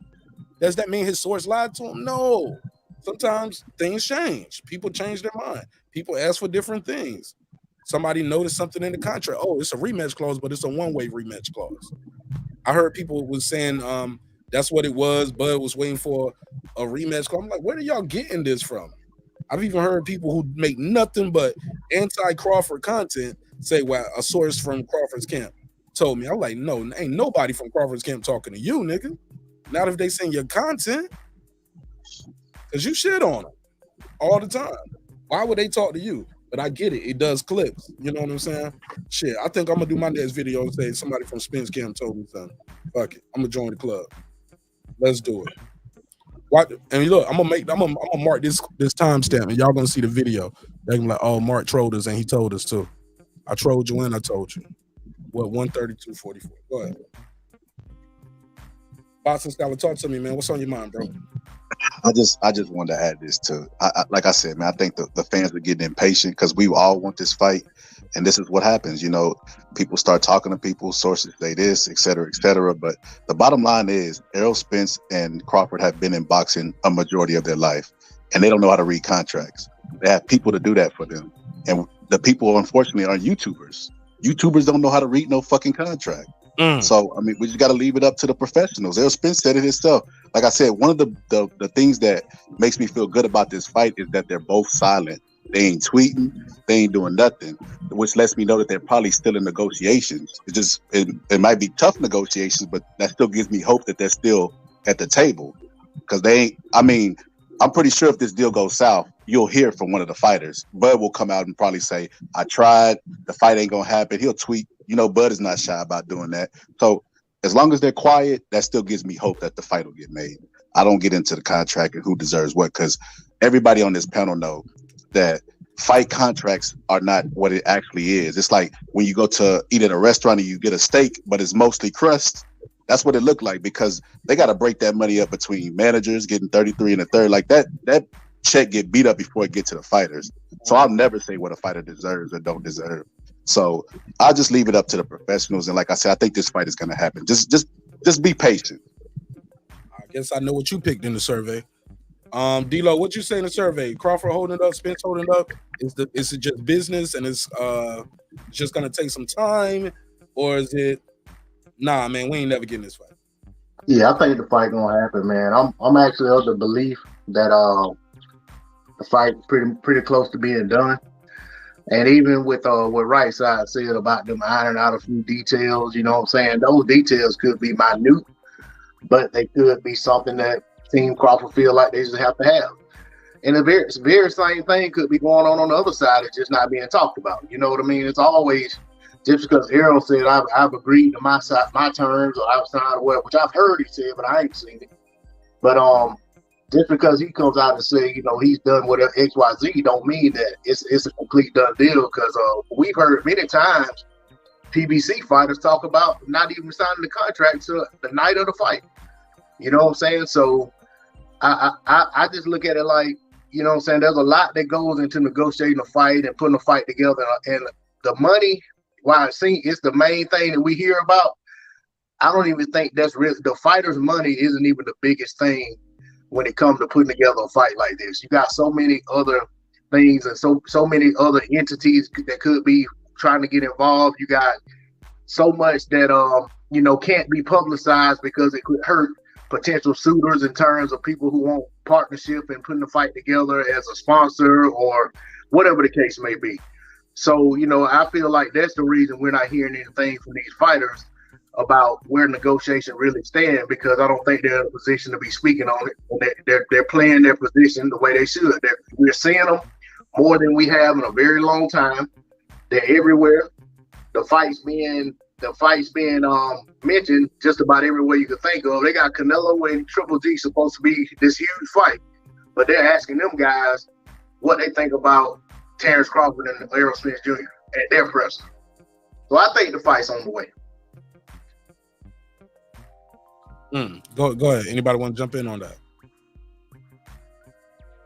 Does that mean his source lied to him? No. Sometimes things change. People change their mind. People ask for different things. Somebody noticed something in the contract. Oh, it's a rematch clause, but it's a one-way rematch clause. I heard people was saying that's what it was. Bud was waiting for a rematch clause. I'm like, where are y'all getting this from? I've even heard people who make nothing but anti-Crawford content say, well, a source from Crawford's camp told me. I'm like, no, ain't nobody from Crawford's camp talking to you, nigga. Not if they send your content. Because you shit on them all the time. Why would they talk to you? But I get it. It does clips. You know what I'm saying? Shit, I think I'm going to do my next video and say somebody from Spence Camp told me something. Fuck it. I'm going to join the club. Let's do it. What? And look, I'm gonna mark this timestamp and y'all going to see the video. They're going to be like, oh, Mark trolled us and he told us too. I trolled you and I told you. What, 132.44. Go ahead. Boston Scholar, talk to me, man. What's on your mind, bro? I just wanted to add this too. Like I said, man, I think the fans are getting impatient because we all want this fight, and this is what happens. You know, people start talking to people, sources say this, et cetera, et cetera. But the bottom line is, Errol Spence and Crawford have been in boxing a majority of their life, and they don't know how to read contracts. They have people to do that for them, and the people, unfortunately, are YouTubers. YouTubers don't know how to read no fucking contract. So, I mean, we just got to leave it up to the professionals. Errol Spence said it himself. Like I said, one of the things that makes me feel good about this fight is that they're both silent. They ain't tweeting. They ain't doing nothing, which lets me know that they're probably still in negotiations. It might be tough negotiations, but that still gives me hope that they're still at the table. Because they ain't, I mean, I'm pretty sure if this deal goes south, you'll hear from one of the fighters. Bud will come out and probably say, I tried, the fight ain't gonna happen. He'll tweet. You know, Bud is not shy about doing that. So as long as they're quiet, that still gives me hope that the fight will get made. I don't get into the contract and who deserves what, because everybody on this panel know that fight contracts are not what it actually is. It's like when you go to eat at a restaurant and you get a steak, but it's mostly crust. That's what it looked like, because they got to break that money up between managers getting 33 and a third. Like that check get beat up before it gets to the fighters. So I'll never say what a fighter deserves or don't deserve. So I'll just leave it up to the professionals. And like I said, I think this fight is going to happen. Just be patient. I guess I know what you picked in the survey. D-Lo, what you say in the survey? Crawford holding up, Spence holding up? Is it just business and it's just going to take some time? Or is it, nah, man, we ain't never getting this fight? Yeah, I think the fight going to happen, man. I'm actually of the belief that the fight pretty close to being done. And even with what Right Side said about them ironing out a few details, you know what I'm saying? Those details could be minute, but they could be something that Team Crawford feel like they just have to have. And the very same thing could be going on the other side. It's just not being talked about. You know what I mean? It's always just because Errol said I've agreed to my terms or I've signed what, which I've heard he said, but I ain't seen it. But just because he comes out and say, you know, he's done whatever XYZ, don't mean that it's a complete done deal. Because we've heard many times PBC fighters talk about not even signing the contract till the night of the fight. You know what I'm saying? So I just look at it like, you know what I'm saying, there's a lot that goes into negotiating a fight and putting a fight together. And the money, while it's the main thing that we hear about, I don't even think that's real. The fighter's money isn't even the biggest thing when it comes to putting together a fight like this. You got so many other things and so many other entities that could be trying to get involved. You got so much that you know, can't be publicized because it could hurt potential suitors in terms of people who want partnership and putting the fight together as a sponsor or whatever the case may be. So, you know, I feel like that's the reason we're not hearing anything from these fighters about where negotiation really stand, because I don't think they're in a position to be speaking on it. They're playing their position the way they should. We're seeing them more than we have in a very long time. They're everywhere. The fights being mentioned just about everywhere you can think of. They got Canelo and Triple G supposed to be this huge fight, but they're asking them guys what they think about Terence Crawford and Errol Spence Jr. at their presser. So I think the fight's on the way. Go ahead. Anybody want to jump in on that?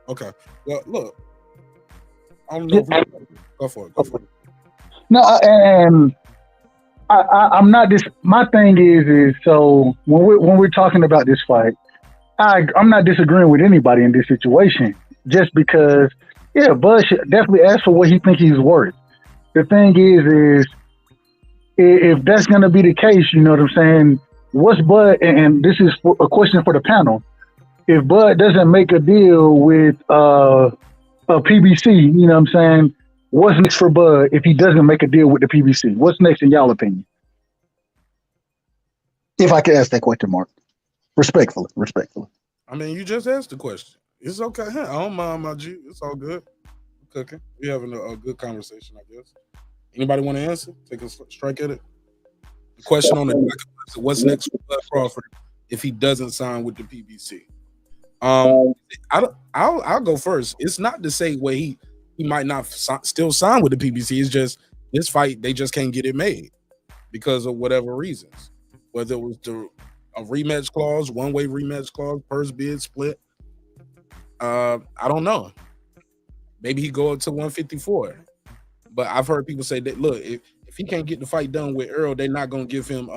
Okay. Well, look. I don't know. Go for it. No, and I'm not this. My thing is so when we're talking about this fight, I'm not disagreeing with anybody in this situation. Just because, yeah, Bud should definitely ask for what he thinks he's worth. The thing is if that's going to be the case, you know what I'm saying? What's Bud? And this is a question for the panel. If Bud doesn't make a deal with a PBC, you know what I'm saying? What's next for Bud if he doesn't make a deal with the PBC? What's next in y'all opinion? If I could ask that question, Mark. Respectfully. I mean, you just asked the question. It's okay. I don't mind, my G. It's all good. We're cooking. We're having a good conversation, I guess. Anybody want to answer? Take a strike at it. The question on the what's next for Bud Crawford if he doesn't sign with the PBC? I'll go first. It's not to say where he might not still sign with the PBC. It's just this fight, they just can't get it made because of whatever reasons. Whether it was a rematch clause, one-way rematch clause, purse bid split. I don't know. Maybe he go up to 154. But I've heard people say that, look, if he can't get the fight done with Errol, they're not going to give him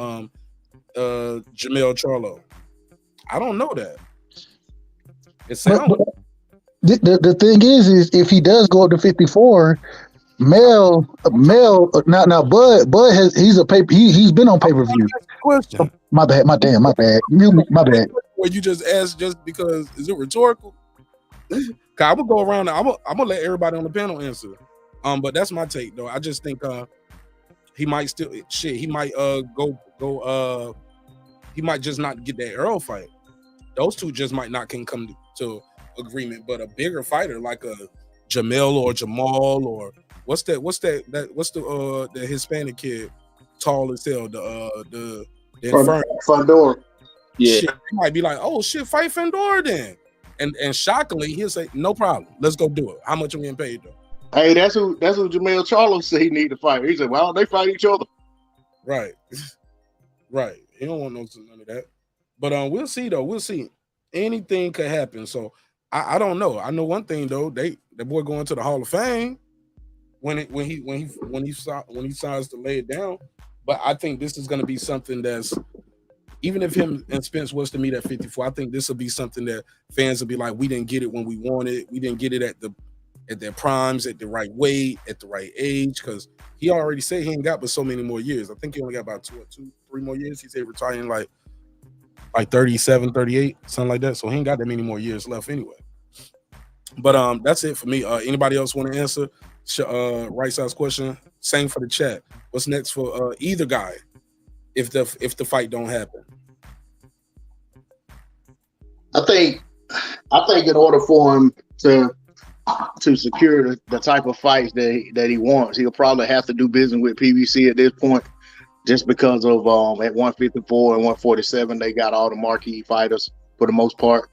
Jamel Charlo. I don't know that. It sounds. The thing is if he does go up to 54, Mel now Bud he's been on pay-per-view. Question. My bad. My bad. Well, you just asked just because is it rhetorical? I'm gonna go around. I'm gonna let everybody on the panel answer. But that's my take though. I just think he might still he might go he might just not get that Errol fight. Those two just might not can come to agreement. But a bigger fighter like a Jamel or Jamal or what's the Hispanic kid, tall as hell, the Fandor. Yeah, shit, he might be like, oh shit, fight Fandor then. And shockingly, he'll say, no problem, let's go do it. How much I'm getting paid though? Hey, that's who Jamel Charlo said he need to fight. He said, well, they fight each other. Right. He don't want none of that. But we'll see though. We'll see. Anything could happen. So I don't know. I know one thing though. The boy going to the Hall of Fame when he decides to lay it down. But I think this is going to be something that's, even if him and Spence was to meet at 54, I think this will be something that fans will be like, we didn't get it when we wanted. We didn't get it at their primes, at the right weight, at the right age, because he already said he ain't got but so many more years. I think he only got about 3 more years. He said retiring like 37, 38, something like that. So he ain't got that many more years left anyway. But that's it for me. Anybody else want to answer? Right side's question. Same for the chat. What's next for either guy if the fight don't happen? I think in order for him to secure the type of fights that he wants, he'll probably have to do business with PBC at this point, just because of at 154 and 147 they got all the marquee fighters for the most part.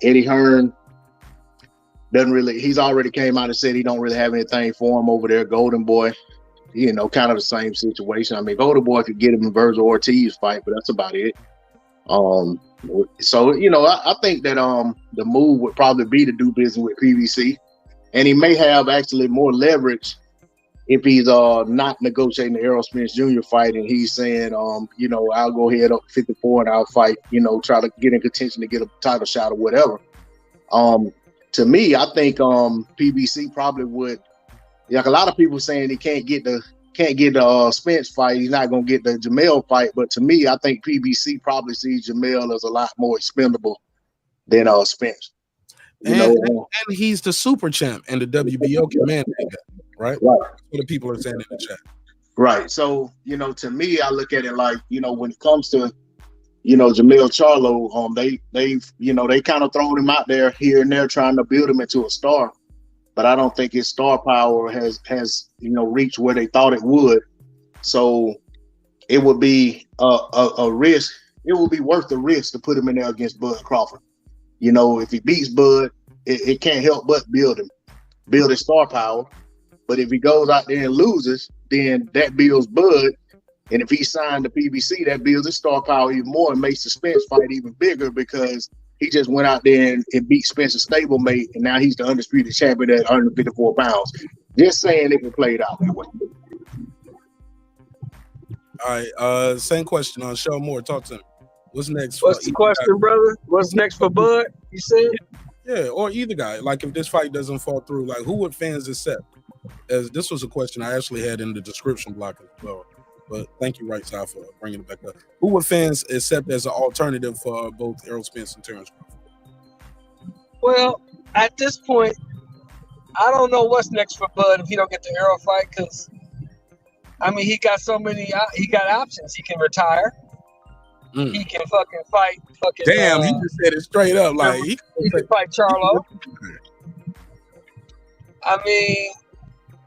Eddie Hearn doesn't really. He's already came out and said he don't really have anything for him over there. Golden Boy, kind of the same situation. I mean, Golden Boy could get him in Virgil Ortiz fight, but that's about it. So I think that the move would probably be to do business with PBC, and he may have actually more leverage if he's not negotiating the Errol Spence Jr. fight, and he's saying I'll go ahead up 54 and I'll fight, try to get in contention to get a title shot or whatever. To me, I think PBC probably would, like a lot of people saying he can't get the Spence fight, he's not gonna get the Jamel fight. But to me, I think PBC probably sees Jamel as a lot more expendable than Spence. And he's the super champ, and the WBO can mandate that, right? That's what the people are saying in the chat. Right. So to me, I look at it like when it comes to Jamel Charlo, they kind of thrown him out there here and there trying to build him into a star. But I don't think his star power has reached where they thought it would. So it would be a risk. It would be worth the risk to put him in there against Bud Crawford. If he beats Bud, it can't help but build his star power. But if he goes out there and loses, then that builds Bud. And if he signed the PBC, that builds his star power even more and makes the Spence fight even bigger, because he just went out there and beat Spencer's stablemate, and now he's the undisputed champion at 154 pounds. Just saying it can play it out that way. All right, same question on Show More. Talk to him. What's next? What's the question, brother? What's next for Bud? You said? Yeah, or either guy. Like if this fight doesn't fall through, like who would fans accept? As this was a question I actually had in the description block as well. But thank you, Right Side, for bringing it back up. Who would fans accept as an alternative for both Errol Spence and Terence Crawford? Well, at this point, I don't know what's next for Bud if he don't get the Errol fight, because I mean he got so many. He got options. He can retire. He can fucking fight. Damn, he just said it straight up. Like he can fight Charlo. I mean,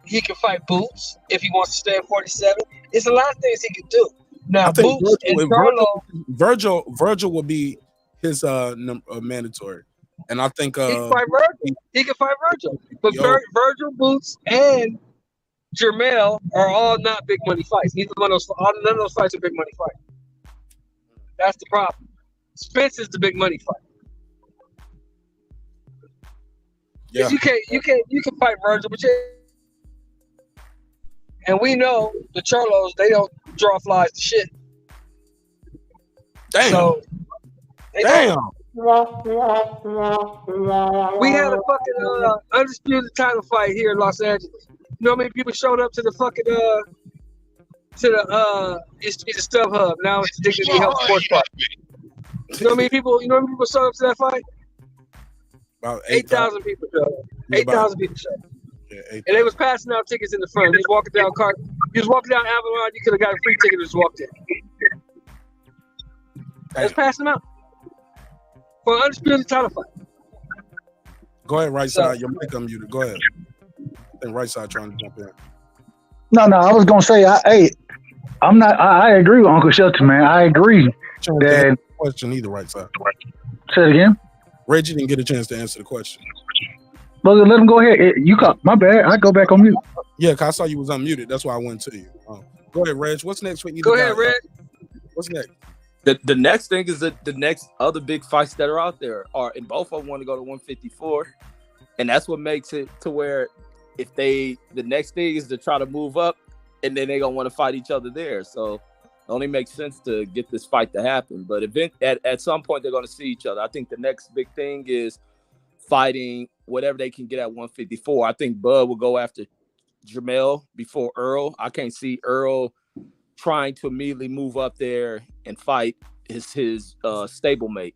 he can fight Boots if he wants to stay at 47. It's a lot of things he can do. Now, Boots and Charlo. Virgil will be his mandatory, and I think he can fight Virgil. He can fight Virgil, but Virgil, Boots, and Jermell are all not big money fights. None of those fights are big money fights. That's the problem. Spence is the big money fight. Yeah. You can fight Virgil, but and we know the Charlos, they don't draw flies to shit. Damn. So, damn. We had a fucking undisputed title fight here in Los Angeles. You know how many people showed up to the fucking used to be the Stub Hub, now it's the Dignity Health Sports Park. You know how many people showed up to that fight? About 8,000 people showed up. 8,000 people showed up. Yeah, and they was passing out tickets in the front. He was walking down Avalon, you could have got a free ticket and just walked in. They was passing them out for an undisputed title fight. Go ahead, Right Side. Your mic unmuted. Go ahead. I think Right Side trying to jump in. No, I was gonna say, I agree with Uncle Shelton, man. I agree that question either, Right Side. Say it again. Reggie didn't get a chance to answer the question. Well, let him go ahead. My bad. I go back on mute. Yeah, cause I saw you was unmuted. That's why I went to you. Go ahead, Reg. What's next for either? Go ahead, Reg. What's next? The next thing is that the next other big fights that are out there are, and both of them want to go to 154, and that's what makes it to where if the next thing is to try to move up, and then they're gonna want to fight each other there. So it only makes sense to get this fight to happen. But at some point they're gonna see each other. I think the next big thing is fighting whatever they can get at 154. I think Bud will go after Jermell before Errol. I can't see Errol trying to immediately move up there and fight his stablemate.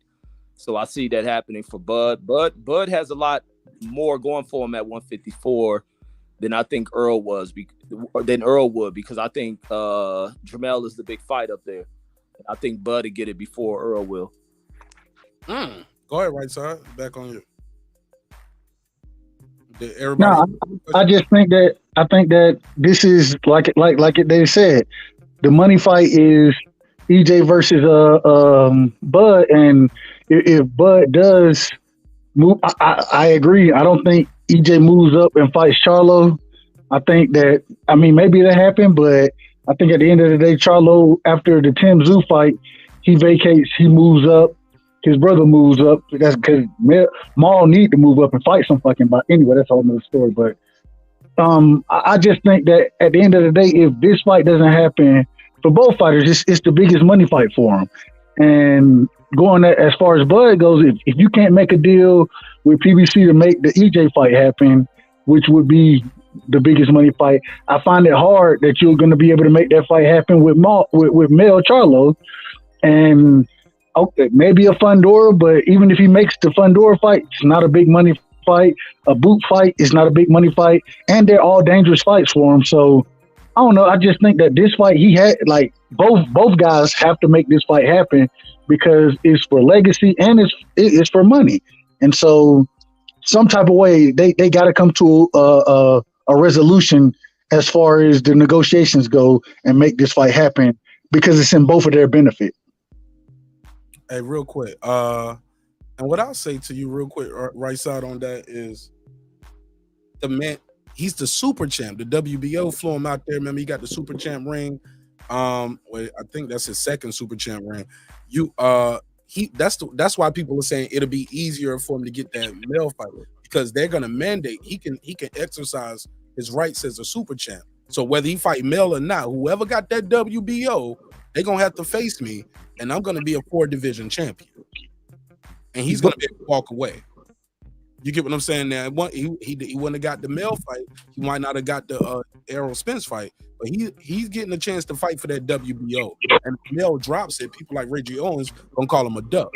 So I see that happening for Bud. Bud has a lot more going for him at 154 than I think Earl was, than Earl would, because I think Jamel is the big fight up there. I think Bud would get it before Earl will. Go ahead, right side. Back on you. Did No, everybody? I just think that this is like they said, the money fight is EJ versus Bud, and if Bud does move, I agree. I don't think EJ moves up and fights Charlo. I think that, I mean, maybe that happened, but I think at the end of the day, Charlo, after the Tim Tszyu fight, he vacates, he moves up, his brother moves up. That's because Maul need to move up and fight some fucking body. Anyway, that's a whole nother story. But I just think that at the end of the day, if this fight doesn't happen for both fighters, it's the biggest money fight for them. And going as far as Bud goes, if you can't make a deal with PBC to make the EJ fight happen, which would be the biggest money fight, I find it hard that you're going to be able to make that fight happen with Mel Charlo. And okay, maybe a Fundora, but even if he makes the Fundora fight, it's not a big money fight. A boot fight is not a big money fight, and they're all dangerous fights for him. So I don't know. I just think that this fight, he had, like, both guys have to make this fight happen because it's for legacy and it's for money. And so some type of way they got to come to a resolution as far as the negotiations go and make this fight happen because it's in both of their benefit. Hey, real quick. And what I'll say to you real quick, right side on that is the man, he's the super champ. The WBO flew him out there. Remember, he got the super champ ring. I think that's his second super champ ring. That's why people are saying it'll be easier for him to get that male fight because they're gonna mandate he can exercise his rights as a super champ. So whether he fight male or not, whoever got that WBO, they're gonna have to face me, and I'm gonna be a 4-division champion, and he's gonna be able to walk away. You get what I'm saying? Now, he wouldn't have got the male fight. He might not have got the Errol Spence fight, but he's getting a chance to fight for that WBO. And if Mel drops it, people like Reggie Owens gonna call him a duck.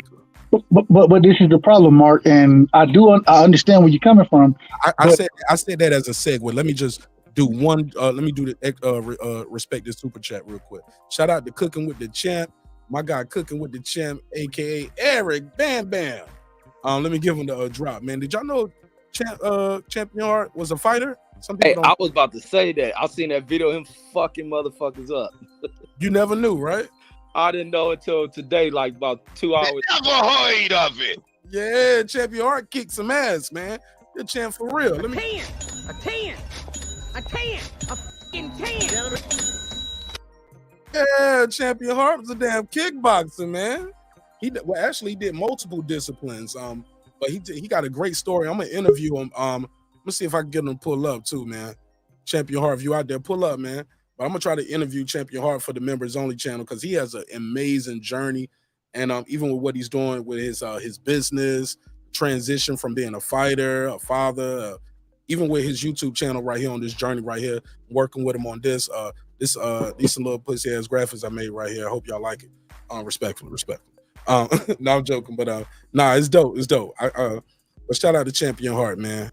But this is the problem, Mark, and I understand where you're coming from. I said that as a segue. Let me just do one. Let me do the respect this super chat real quick. Shout out to Cooking with the Champ, my guy Cooking with the Champ, aka Eric Bam Bam. Let me give him the drop, man. Did y'all know Champion Heart was a fighter? Hey, I was about to say that. I seen that video of him fucking motherfuckers up. You never knew, right? I didn't know until today, like about 2 hours. Never heard of it. Yeah, Champion Heart kicked some ass, man. The champ for real. A 10, a fucking 10. Yeah, Champion Heart was a damn kickboxer, man. He actually did multiple disciplines. But he got a great story. I'm gonna interview him. Let's see if I can get him to pull up too, man. Champion Heart, if you out there, pull up, man. But I'm gonna try to interview Champion Heart for the members only channel because he has an amazing journey, and even with what he's doing with his business, transition from being a fighter, a father, even with his YouTube channel right here on this journey right here, working with him on this these some little pussy ass graphics I made right here. I hope y'all like it. Respectfully. No, I'm joking, but nah, it's dope. It's dope. But shout out to Champion Heart, man.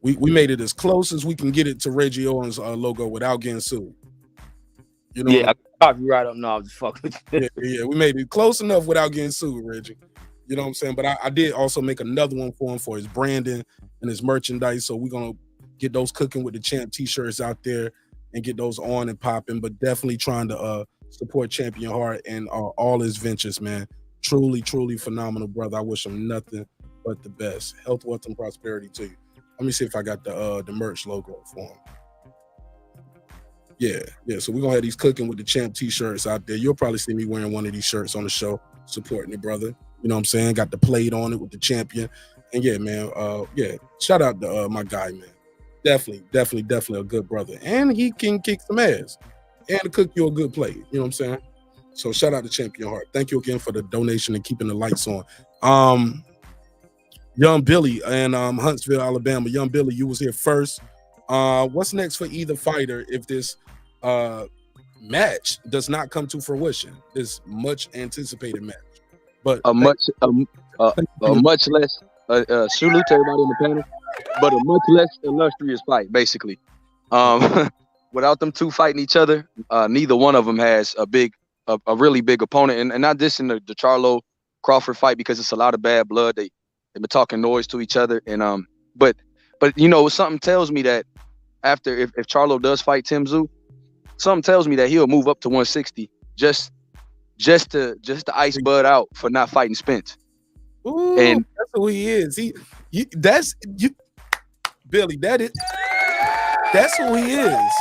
We made it as close as we can get it to Reggie Owens' logo without getting sued. You know, yeah, copyright up now. Just fuck with you. Yeah, we made it close enough without getting sued, Reggie. You know what I'm saying? But I did also make another one for him for his branding and his merchandise. So we're gonna get those Cooking with the Champ t-shirts out there and get those on and popping. But definitely trying to support Champion Heart and all his ventures, man. Truly phenomenal brother. I wish him nothing but the best. Health, wealth, and prosperity to you. Let me see if I got the merch logo for him. Yeah. So we're gonna have these Cooking with the Champ t-shirts out there. You'll probably see me wearing one of these shirts on the show, supporting the brother. You know what I'm saying? Got the plate on it with the champion. And yeah, man. Shout out to my guy, man. Definitely a good brother. And he can kick some ass and cook you a good plate. You know what I'm saying? So shout out to Champion Heart. Thank you again for the donation and keeping the lights on. Young Billy and Huntsville, Alabama. Young Billy, you was here first. What's next for either fighter if this match does not come to fruition? This much anticipated match, but a much less salute to everybody in the panel, but a much less illustrious fight, basically. Without them two fighting each other, neither one of them has a really big opponent. And not this in the Charlo Crawford fight, because it's a lot of bad blood. They've been talking noise to each other. And but something tells me that after if Charlo does fight Tim Tszyu, something tells me that he'll move up to 160 just to ice Bud out for not fighting Spence. Ooh, and that's who he is. Billy. That's who he is.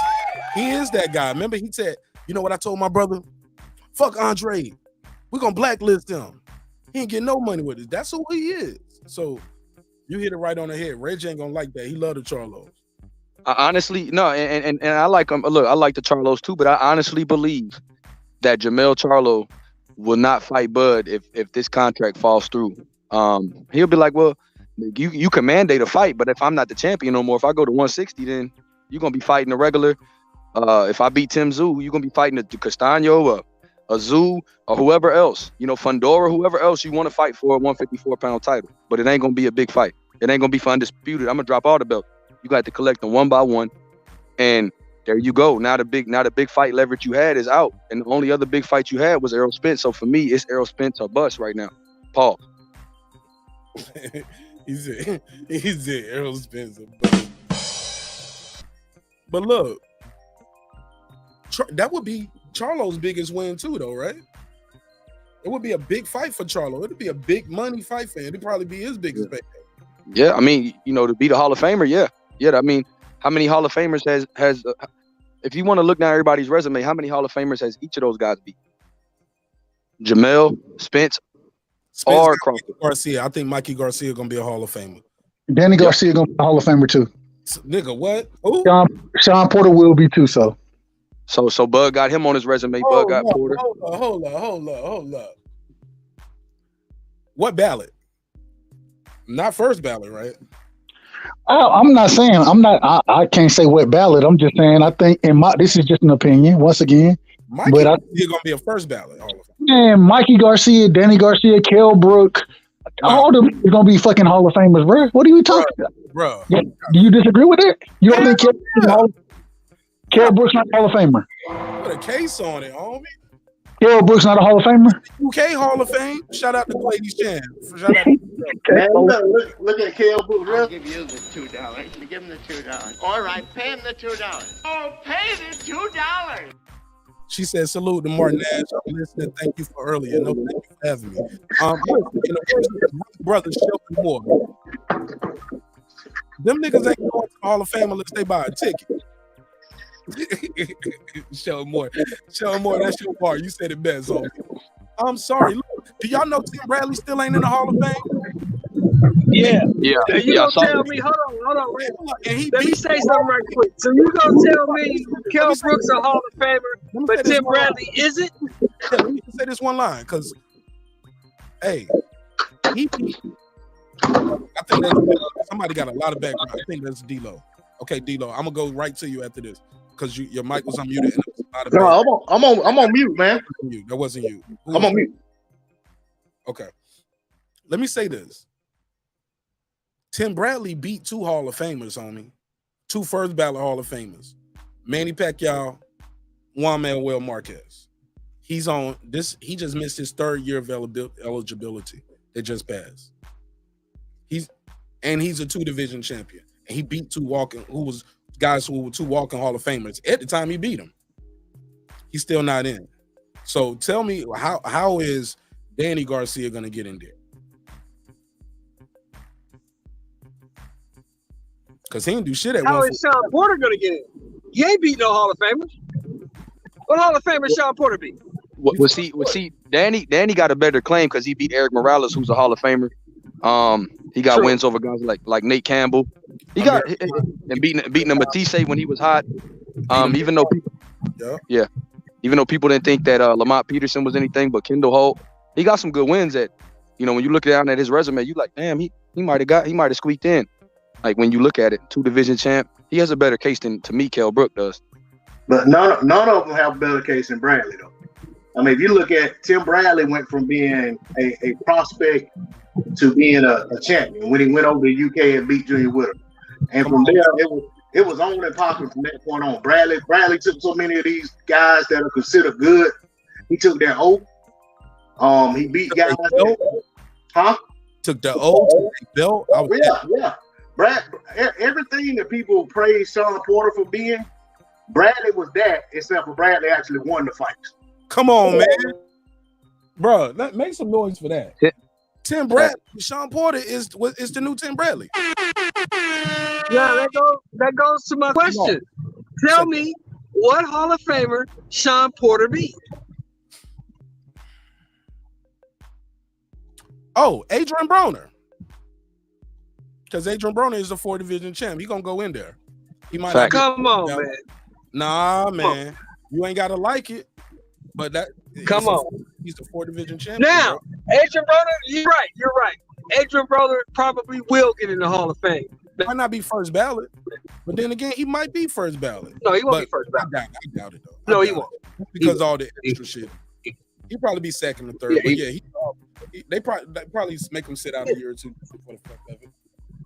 He is that guy. Remember, he said, "You know what I told my brother? Fuck Andre. We're gonna blacklist him. He ain't getting no money with it." That's who he is. So you hit it right on the head. Reggie ain't gonna like that. He love the Charlos. Honestly, no, and I like him. Look, I like the Charlos too, but I honestly believe that Jamel Charlo will not fight Bud if this contract falls through. He'll be like, well, you can mandate a fight, but if I'm not the champion no more, if I go to 160, then you're gonna be fighting a regular. If I beat Tim Tszyu, you're gonna be fighting a Castaño, a Tszyu, or whoever else, Fundora, whoever else you want to fight for a 154-pound title. But it ain't gonna be a big fight. It ain't gonna be for undisputed. I'm gonna drop all the belts. You got to collect them one by one, and there you go. Now the big fight leverage you had is out, and the only other big fight you had was Errol Spence. So for me, it's Errol Spence or bust right now. Paul. He said Errol Spence or bust. But look, that would be Charlo's biggest win too, though, right? It would be a big fight for Charlo. It'd be a big money fight for him. It'd probably be his biggest fight. Yeah, I mean, to be the Hall of Famer, yeah. I mean, how many Hall of Famers has if you want to look down everybody's resume, how many Hall of Famers has each of those guys beat? Jamel, Spence or Crawford? Garcia. I think Mikey Garcia gonna be a Hall of Famer. Danny Garcia gonna be a Hall of Famer too. Nigga, what? Ooh. Sean Porter will be too. So Bud got him on his resume. Bud got Porter. Hold up. What ballot? Not first ballot, right? I'm not saying I can't say what ballot. I'm just saying I think this is just an opinion once again. Mikey Garcia gonna be a first ballot. Man, Mikey Garcia, Danny Garcia, Kell Brook, all of them are gonna be fucking Hall of Famers, bro. What are you talking about, bro? Yeah, do you disagree with that? You don't think Kell Brook's not a Hall of Famer? Put a case on it, homie. Kell Brook's not a Hall of Famer? UK Hall of Fame. Shout out to Ladies Chan. Shout out Man, look at Kell Brook. I'll give you the $2. Give him the $2. All right, pay him the $2. Oh, pay the $2. She said, "Salute to Marq Nash. I'm listening. Thank you for earlier. No, thank you for having me." Brother Shelton Moore. Them niggas ain't going to the Hall of Fame unless they buy a ticket. Shelton Moore, that's your part. You said it best, homie. I'm sorry. Look, do y'all know Tim Bradley still ain't in the Hall of Fame? Yeah. You gonna tell me? Hold on. Let me say something right quick. So you gonna tell me Kell Brook's a Hall of Famer, but Tim Bradley isn't? Yeah, let me say this one line, because, hey, I think somebody got a lot of background. I think that's D-Lo. Okay, D-Lo, I'm gonna go right to you after this because your mic was unmuted. And was a lot of no, I'm on mute, man. That wasn't you. I'm on mute. Okay, let me say this. Tim Bradley beat 2 Hall of Famers, homie. 2 first ballot Hall of Famers. Manny Pacquiao, Juan Manuel Marquez. He's on this. He just missed his 3rd year of eligibility. It just passed. He's a 2-division champion. And he beat 2 walking, guys who were 2 walking Hall of Famers. At the time he beat them, he's still not in. So tell me, how is Danny Garcia gonna get in there? Because he didn't do shit at How is Sean Porter gonna get in? He ain't beat no Hall of Famers. What Hall of Famer Sean Porter beat? See, Danny got a better claim because he beat Eric Morales, who's a Hall of Famer. He got wins over guys like Nate Campbell. He got and beating Matisse when he was hot. Even though people didn't think that Lamont Peterson was anything but Kendall Holt, he got some good wins. That when you look down at his resume, you like, damn, he might have squeaked in. Like when you look at it, 2-division champ, he has a better case than to me Kell Brook does. But none of them have a better case than Bradley though. I mean, if you look at Tim Bradley went from being a prospect to being a champion when he went over to UK and beat Junior Whittaker. And from there, It was on and popping from that point on. Bradley took so many of these guys that are considered good. He took their oath. He beat guys. Took the oath, belt. Yeah. Everything that people praise Sean Porter for being, Bradley was that, except for Bradley actually won the fights. Come on, man. Bro, make some noise for that. Tim Bradley, Sean Porter is the new Tim Bradley. Yeah, that goes to my question. Tell me what Hall of Famer Sean Porter beat. Oh, Adrian Broner. Because Adrian Broner is a 4-division champ. He gonna go in there. He might not. Come on, man. Nah, man. You ain't gotta like it. But that come on. He's a 4-division champ. Now, Adrian Broner, you're right. Adrian Broner probably will get in the Hall of Fame. Might not be first ballot, but then again, he might be first ballot. No, he won't be first ballot. I doubt it though. No, he won't. Because all the extra shit. He'll probably be second or third. They probably make him sit out a year or two for the fuck of it.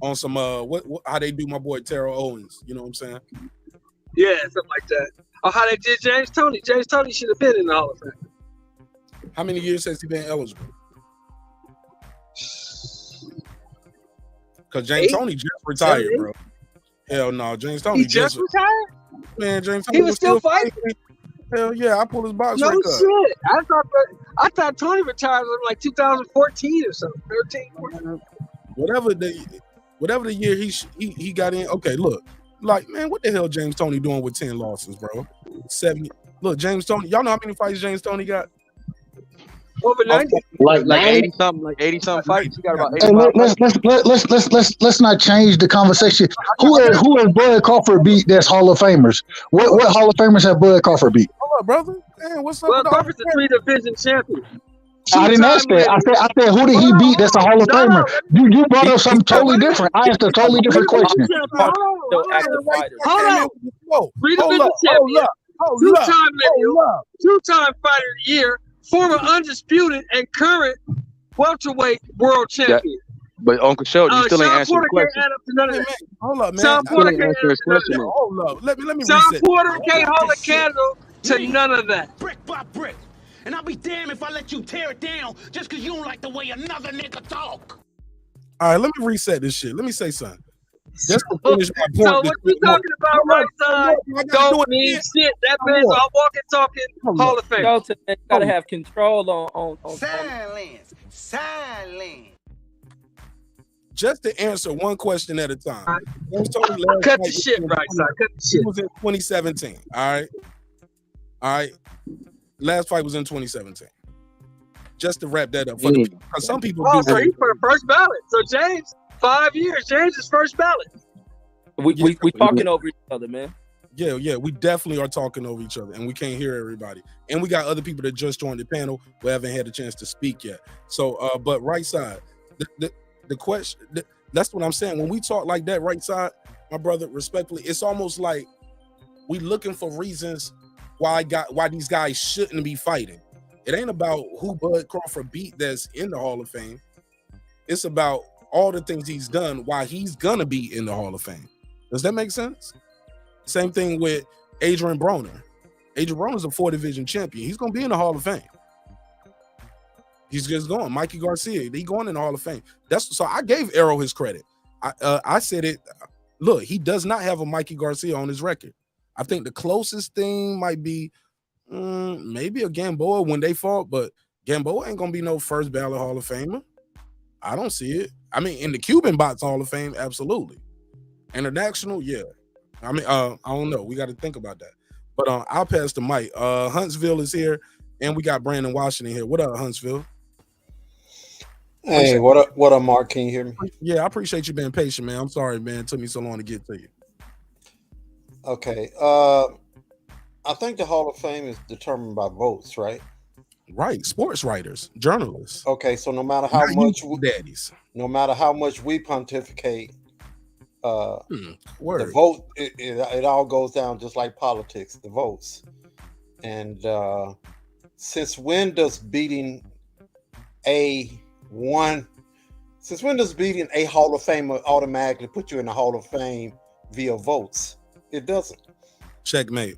On some how they do my boy Terrell Owens, you know what I'm saying? Yeah, something like that. Or how they did James Toney. James Toney should have been in the Hall of Fame. How many years has he been eligible? Because James Toney just retired, bro. Hell no, James Toney He just retired? Man, James Toney He was still fighting? Hell yeah, I pulled his box No right shit. I thought Tony retired in like 2014 or something. 13, 14. Whatever the year he got in. Okay, look. Like, man, what the hell James Toney doing with 10 losses, bro? 70. Look, James Toney, y'all know how many fights James Toney got? Over 90. Like 80 something fights. He got about 80. Hey, let's not change the conversation. Who has Bud Crawford beat that's Hall of Famers? What Hall of Famers have Bud Crawford beat? Hold up, brother. Man, what's up? Bud Crawford's a 3-division champion. I didn't ask that. I said, who did he beat that's a Hall of Famer? You brought up something totally different. I asked a totally different question. Hold on. 3-division champion. Two-time fighter of the year. Former undisputed and current welterweight world champion. But Uncle Sheldon, you still ain't answering the question. Can't add up to none of that. Hold up, man. Sean Porter can't answer his question. Hold up. Let me Sean reset. Porter can't hold a candle to none of that. Brick by brick. And I'll be damned if I let you tear it down just because you don't like the way another nigga talk. All right, let me reset this shit. Let me say something. Just to finish my point. So what you talking about right side don't mean shit. That man's a walking, talking Hall of Fame. You gotta have control on Silence. Just to answer one question at a time. Cut the shit right side. Cut the shit. It was in 2017. All right. Last fight was in 2017. Just to wrap that up. Because some people do. So he's for first ballot. So James, 5 years. James is first ballot. We talking over each other, man. Yeah, we definitely are talking over each other, and we can't hear everybody. And we got other people that just joined the panel who haven't had a chance to speak yet. So, but right side, the question, that's what I'm saying. When we talk like that, right side, my brother, respectfully, it's almost like we looking for reasons why these guys shouldn't be fighting. It ain't about who Bud Crawford beat that's in the Hall of Fame. It's about all the things he's done, why he's gonna be in the Hall of Fame. Does that make sense? Same thing with Adrian Broner. Adrian Broner's a 4-division champion. He's gonna be in the Hall of Fame. He's just going. Mikey Garcia, he going in the Hall of Fame. So I gave Errol his credit. I said it. Look, he does not have a Mikey Garcia on his record. I think the closest thing might be maybe a Gamboa when they fought, but Gamboa ain't gonna be no first ballot Hall of Famer. I don't see it. I mean, in the Cuban box Hall of Fame, absolutely. International, yeah. I mean, I don't know. We got to think about that. But I'll pass the mic. Huntsville is here, and we got Brandon Washington here. What up, Huntsville? Hey, what up, Mark? Can you hear me? Yeah, I appreciate you being patient, man. I'm sorry, man. It took me so long to get to you. Okay. I think the Hall of Fame is determined by votes, right? Right. Sports writers, journalists. Okay, so no matter how much we pontificate, the vote, it all goes down just like politics, the votes. And since when does beating a Hall of Famer automatically put you in the Hall of Fame via votes. It doesn't. Checkmate.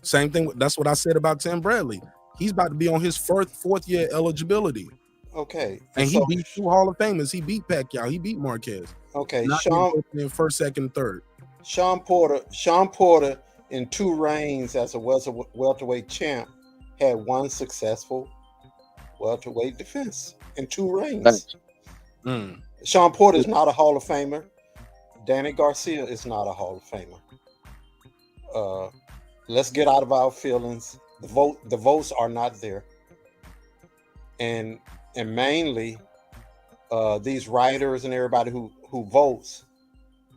Same thing. That's what I said about Tim Bradley. He's about to be on his fourth year eligibility. Okay. And he beat 2 Hall of Famers. He beat Pacquiao. He beat Marquez. Okay. Not Sean in first, second, third. Sean Porter in 2 reigns as a welterweight champ had 1 successful welterweight defense in 2 reigns. Sean Porter is not a Hall of Famer. Danny Garcia is not a Hall of Famer. Let's get out of our feelings. The votes are not there, and mainly these writers and everybody who votes,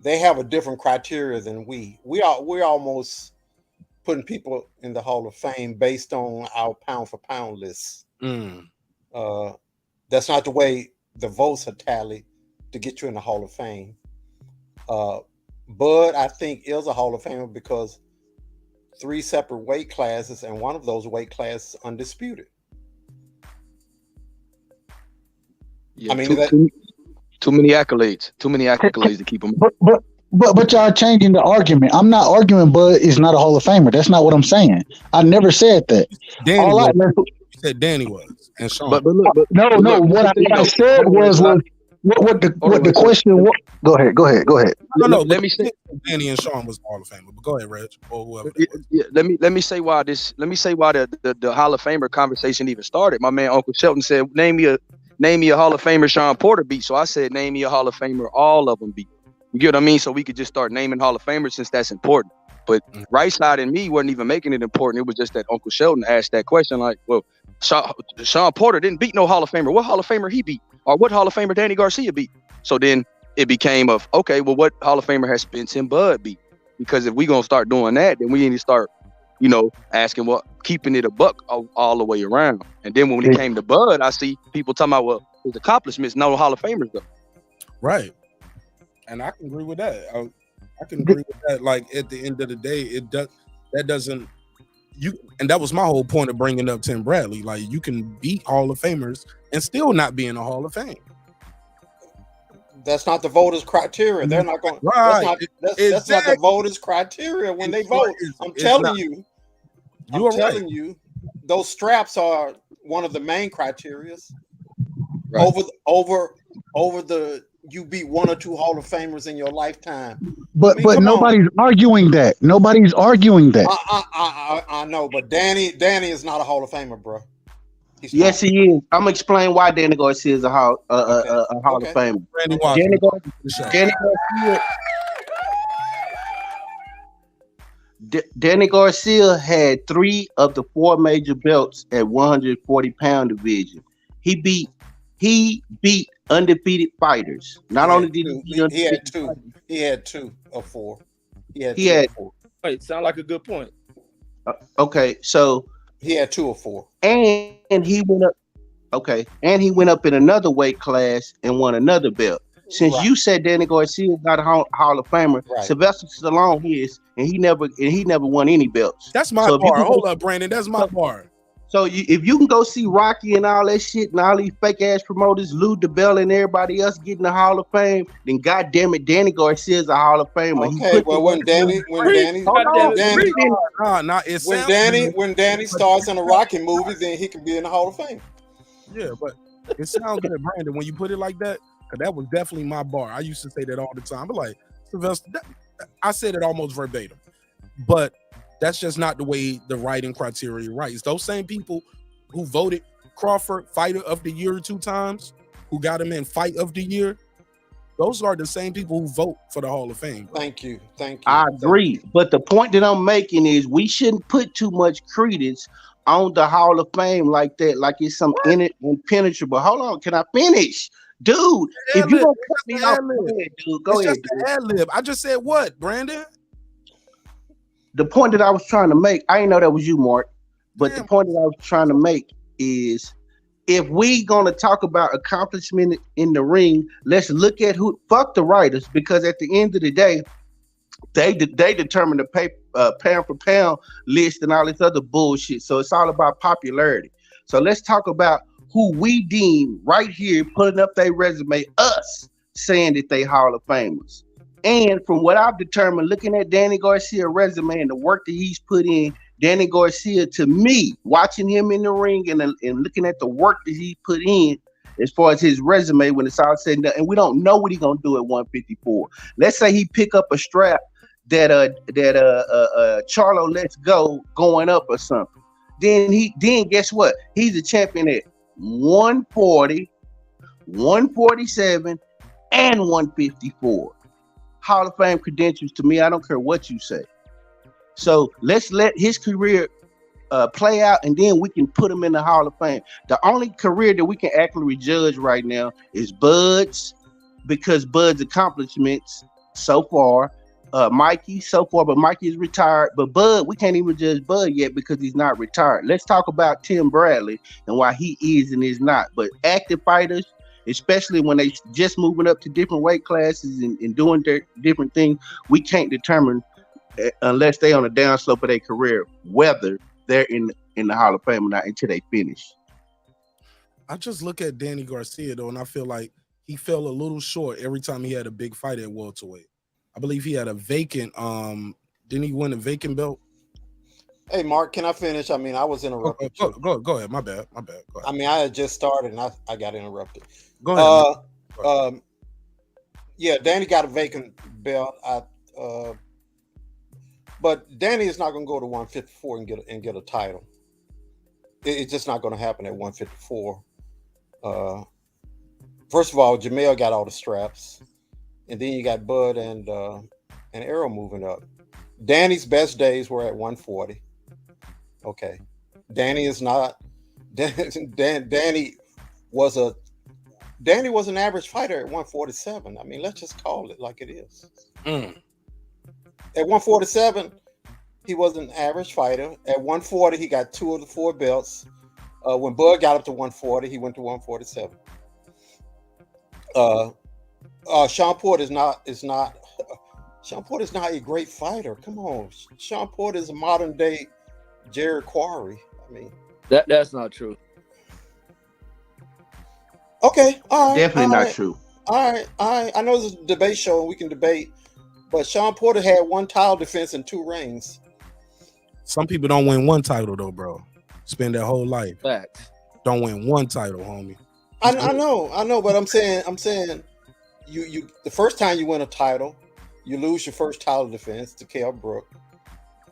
they have a different criteria than we're almost putting people in the Hall of Fame based on our pound for pound lists. That's not the way the votes are tallied to get you in the Hall of Fame. Bud, I think, is a Hall of Famer because 3 separate weight classes, and one of those weight classes undisputed. Yeah, I mean, too many accolades. Too many accolades to keep him. But y'all changing the argument. I'm not arguing Bud is not a Hall of Famer. That's not what I'm saying. I never said that. You said Danny was, and Sean. But no. What I said was what the question was. Go ahead. No. Let me say Danny and Sean was Hall of Famer. But go ahead, Reg, or whoever. Let me say why the Hall of Famer conversation even started. My man Uncle Shelton said, name me a Hall of Famer Sean Porter beat. So I said, name me a Hall of Famer all of them beat. You get what I mean? So we could just start naming Hall of Famers since that's important. But Right Side and me wasn't even making it important. It was just that Uncle Shelton asked that question like, well, Sean Porter didn't beat no Hall of Famer. What Hall of Famer he beat? Or what Hall of Famer Danny Garcia beat? So then it became of, okay, well, what Hall of Famer has Spence and Bud beat? Because if we going to start doing that, then we need to start, asking keeping it a buck all the way around. And then when it came to Bud, I see people talking about, well, his accomplishments, no Hall of Famers though. Right. And I can agree with that. I can agree with that. Like at the end of the day, and that was my whole point of bringing up Tim Bradley. Like you can beat Hall of Famers and still not be in the Hall of Fame. That's not the voters' criteria. They're not going. Right. That's not the voters' criteria when they vote. I'm telling you, those straps are one of the main criterias. Right. Over the you beat 1 or 2 Hall of Famers in your lifetime. But nobody's arguing that. Nobody's arguing that. I know, but Danny is not a Hall of Famer, bro. Yes, he is. I'm gonna explain why Danny Garcia is a Hall of Famer. Danny Garcia had 3 of the 4 major belts at 140-pound division. He beat undefeated fighters. Not only did he had 2. He had 2 of 4. He had 2 of 4. Wait, sound like a good point. Okay, so he had 2 of 4. And he went up. Okay, and he went up in another weight class and won another belt. Since you said Danny Garcia is not a Hall of Famer, Sylvester Stallone is, and he never won any belts. That's my bar. Hold up, Brandon. That's my bar. So if you can go see Rocky and all that shit and all these fake ass promoters, Lou DeBell and everybody else getting the Hall of Fame, then goddamn it, Danny Garcia is a Hall of Famer. Okay, well when Danny stars in a Rocky movie, then he can be in the Hall of Fame. Yeah, but it sounds good, Brandon, when you put it like that, because that was definitely my bar. I used to say that all the time. But like Sylvester, I said it almost verbatim, but that's just not the way the writing criteria writes. Those same people who voted Crawford Fighter of the Year 2 times, who got him in Fight of the Year, those are the same people who vote for the Hall of Fame. Thank you. I agree. But the point that I'm making is we shouldn't put too much credence on the Hall of Fame like that, like it's some impenetrable. Hold on, can I finish? Dude, if you don't cut me off, dude, go ahead. Ad-lib. I just said what, Brandon? The point that I was trying to make, I didn't know that was you, Marq, but the point that I was trying to make is if we gonna talk about accomplishment in the ring, let's look at fuck the writers, because at the end of the day, they determine the pound for pound list and all this other bullshit. So it's all about popularity. So let's talk about who we deem right here putting up their resume, us saying that they Hall of Famers. And from what I've determined, looking at Danny Garcia's resume and the work that he's put in, Danny Garcia, to me, watching him in the ring and looking at the work that he put in, as far as his resume, when it's all said and done, and we don't know what he's gonna do at 154. Let's say he pick up a strap that Charlo lets go going up or something. Then guess what? He's a champion at 140, 147, and 154. Hall of Fame credentials to me. I don't care what you say. So let's let his career play out, and then we can put him in the Hall of Fame. The only career that we can actually judge right now is Bud's, because Bud's accomplishments so far, Mikey so far, but Mikey is retired. But Bud, we can't even judge Bud yet because he's not retired. Let's talk about Tim Bradley and why he is and is not. But active fighters, especially when they just moving up to different weight classes and doing their different things, we can't determine unless they on a downslope of their career whether they're in the Hall of Fame or not until they finish. I just look at Danny Garcia though, and I feel like he fell a little short every time he had a big fight at welterweight. I believe he had a vacant. Didn't he win a vacant belt? Hey, Mark, can I finish? I mean, I was interrupted. Go ahead. My bad. Go ahead. I mean, I had just started and I got interrupted. Go ahead. Yeah, Danny got a vacant belt. But Danny is not going to go to 154 and get a title. It's just not going to happen at 154. First of all, Jamel got all the straps, and then you got Bud and Errol moving up. Danny's best days were at 140. Okay, Danny is not. Danny was an average fighter at 147. I mean, let's just call it like it is. At 147, he was an average fighter. At 140, he got 2 of the 4 belts. When Bud got up to 140, he went to 147. Sean Porter is not Sean Porter is not a great fighter. Come on, Sean Porter is a modern day Jared Quarry. I mean, that's not true. Okay, all right, definitely not true. All right. I know this is a debate show and we can debate, but Sean Porter had 1 title defense and 2 rings. Some people don't win 1 title though, bro. Spend their whole life. Facts. Don't win 1 title, homie. I know, but I'm saying you the first time you win a title, you lose your first title defense to Kell Brook.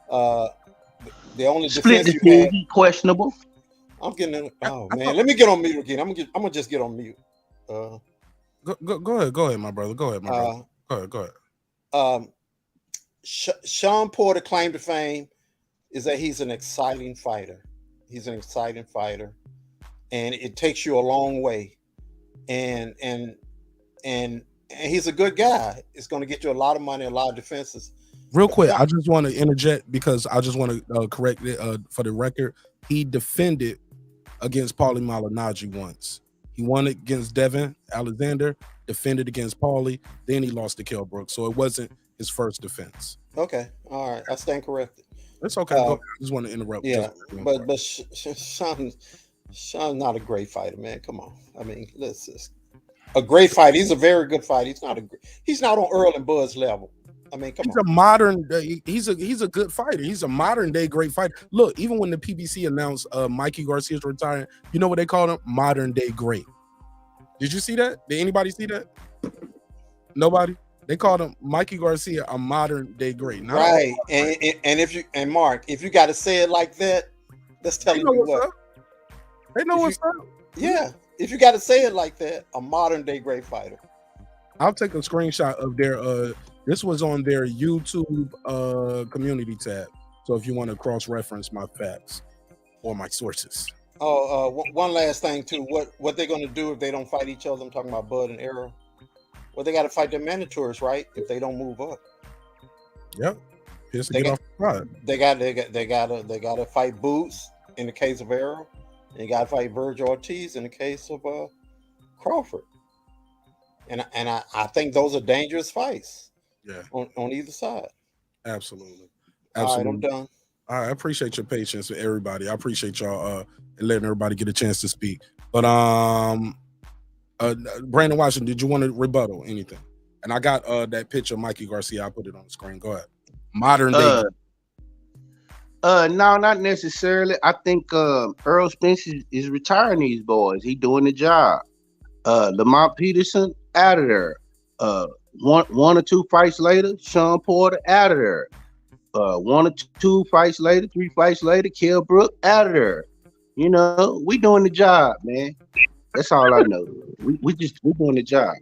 The only split defense the you had, questionable. I'm getting in. Oh man, let me get on mute again. I'm gonna just get on mute. Go ahead, my brother. Go ahead. Sean Porter claim to fame is that he's an exciting fighter. He's an exciting fighter, and it takes you a long way. And he's a good guy. It's going to get you a lot of money, a lot of defenses. Real quick, I just want to interject because I just want to correct it for the record. He defended against Paulie Malignaggi once. He won against Devin Alexander, defended against Paulie, then he lost to Kell Brook. So it wasn't his first defense. Okay, all right, I stand corrected. It's okay. I just want to interrupt. Yeah, but Sean's not a great fighter, man. Come on. I mean, let's just a great fighter. He's a very good fighter. He's not on Earl and Bud's level. I mean, come on. He's a modern. He's a good fighter. He's a modern day great fighter. Look, even when the PBC announced Mikey Garcia's retiring, you know what they called him? Modern day great. Did you see that? Did anybody see that? Nobody. They called him Mikey Garcia a modern day great. Not right. And Mark, if you got to say it like that, that's telling you what. They know what's up. Yeah. If you got to say it like that, a modern day great fighter. I'll take a screenshot of their this was on their YouTube community tab. So if you want to cross-reference my facts or my sources. One last thing too. What they're gonna do if they don't fight each other? I'm talking about Bud and Errol. Well, they got to fight their mandatories, right? If they don't move up. Yep. They got to fight Boots in the case of Errol, and you got to fight Virgil Ortiz in the case of Crawford. And I think those are dangerous fights. Yeah. On either side. Absolutely. All right, I'm done. All right, I appreciate your patience with everybody. I appreciate y'all letting everybody get a chance to speak. But Brandon Washington, did you want to rebuttal anything And I got that picture of Mikey Garcia. I put it on the screen. Go ahead. Modern day. No, not necessarily. I think Errol Spence is retiring these boys. He doing the job. Lamont Peterson out of there. One or two fights later, Sean Porter out of there. 1 or 2 fights later, 3 fights later, Kell Brook out of there. You know, we doing the job, man. That's all I know. We doing the job.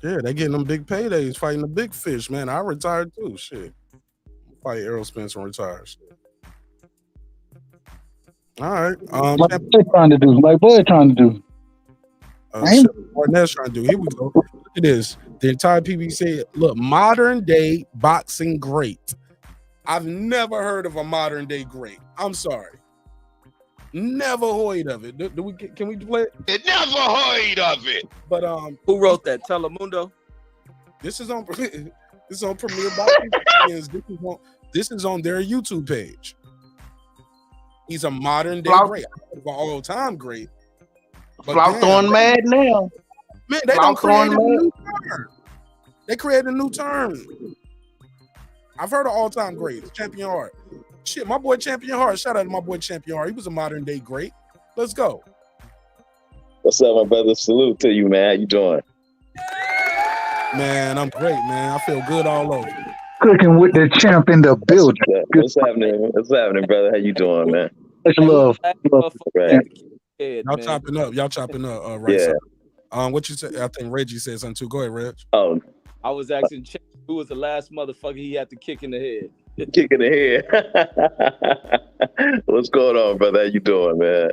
Yeah, they getting them big paydays fighting the big fish, man. I retired too. Shit. Fight Errol Spence and retire. All right. Like Bud trying to do. Marq Nash trying to do. Here we go. Look at this. The entire PBC. Look, modern day boxing great. I've never heard of a modern day great. I'm sorry. Never heard of it. Can we play it? Never heard of it. But who wrote that? Telemundo. This is on Premier Boxing. This is on their YouTube page. He's a modern day great. An all time great. Flout throwing mad now. Man, they don't create a new term. They created a new term. I've heard of all time greats. Champion Hart. Shit, my boy Champion Hart. Shout out to my boy Champion Hart. He was a modern day great. Let's go. What's up, my brother? Salute to you, man. How you doing? Man, I'm great, man. I feel good all over. Cooking with the champ in the building. What's happening? What's happening, brother? How you doing, man? Much love. Right. Y'all chopping up. Right Yeah. side. What you said? I think Reggie said something too. Go ahead, Reg. Oh, I was asking Champ who was the last motherfucker he had to kick in the head. kick in the head. What's going on, brother? How you doing, man?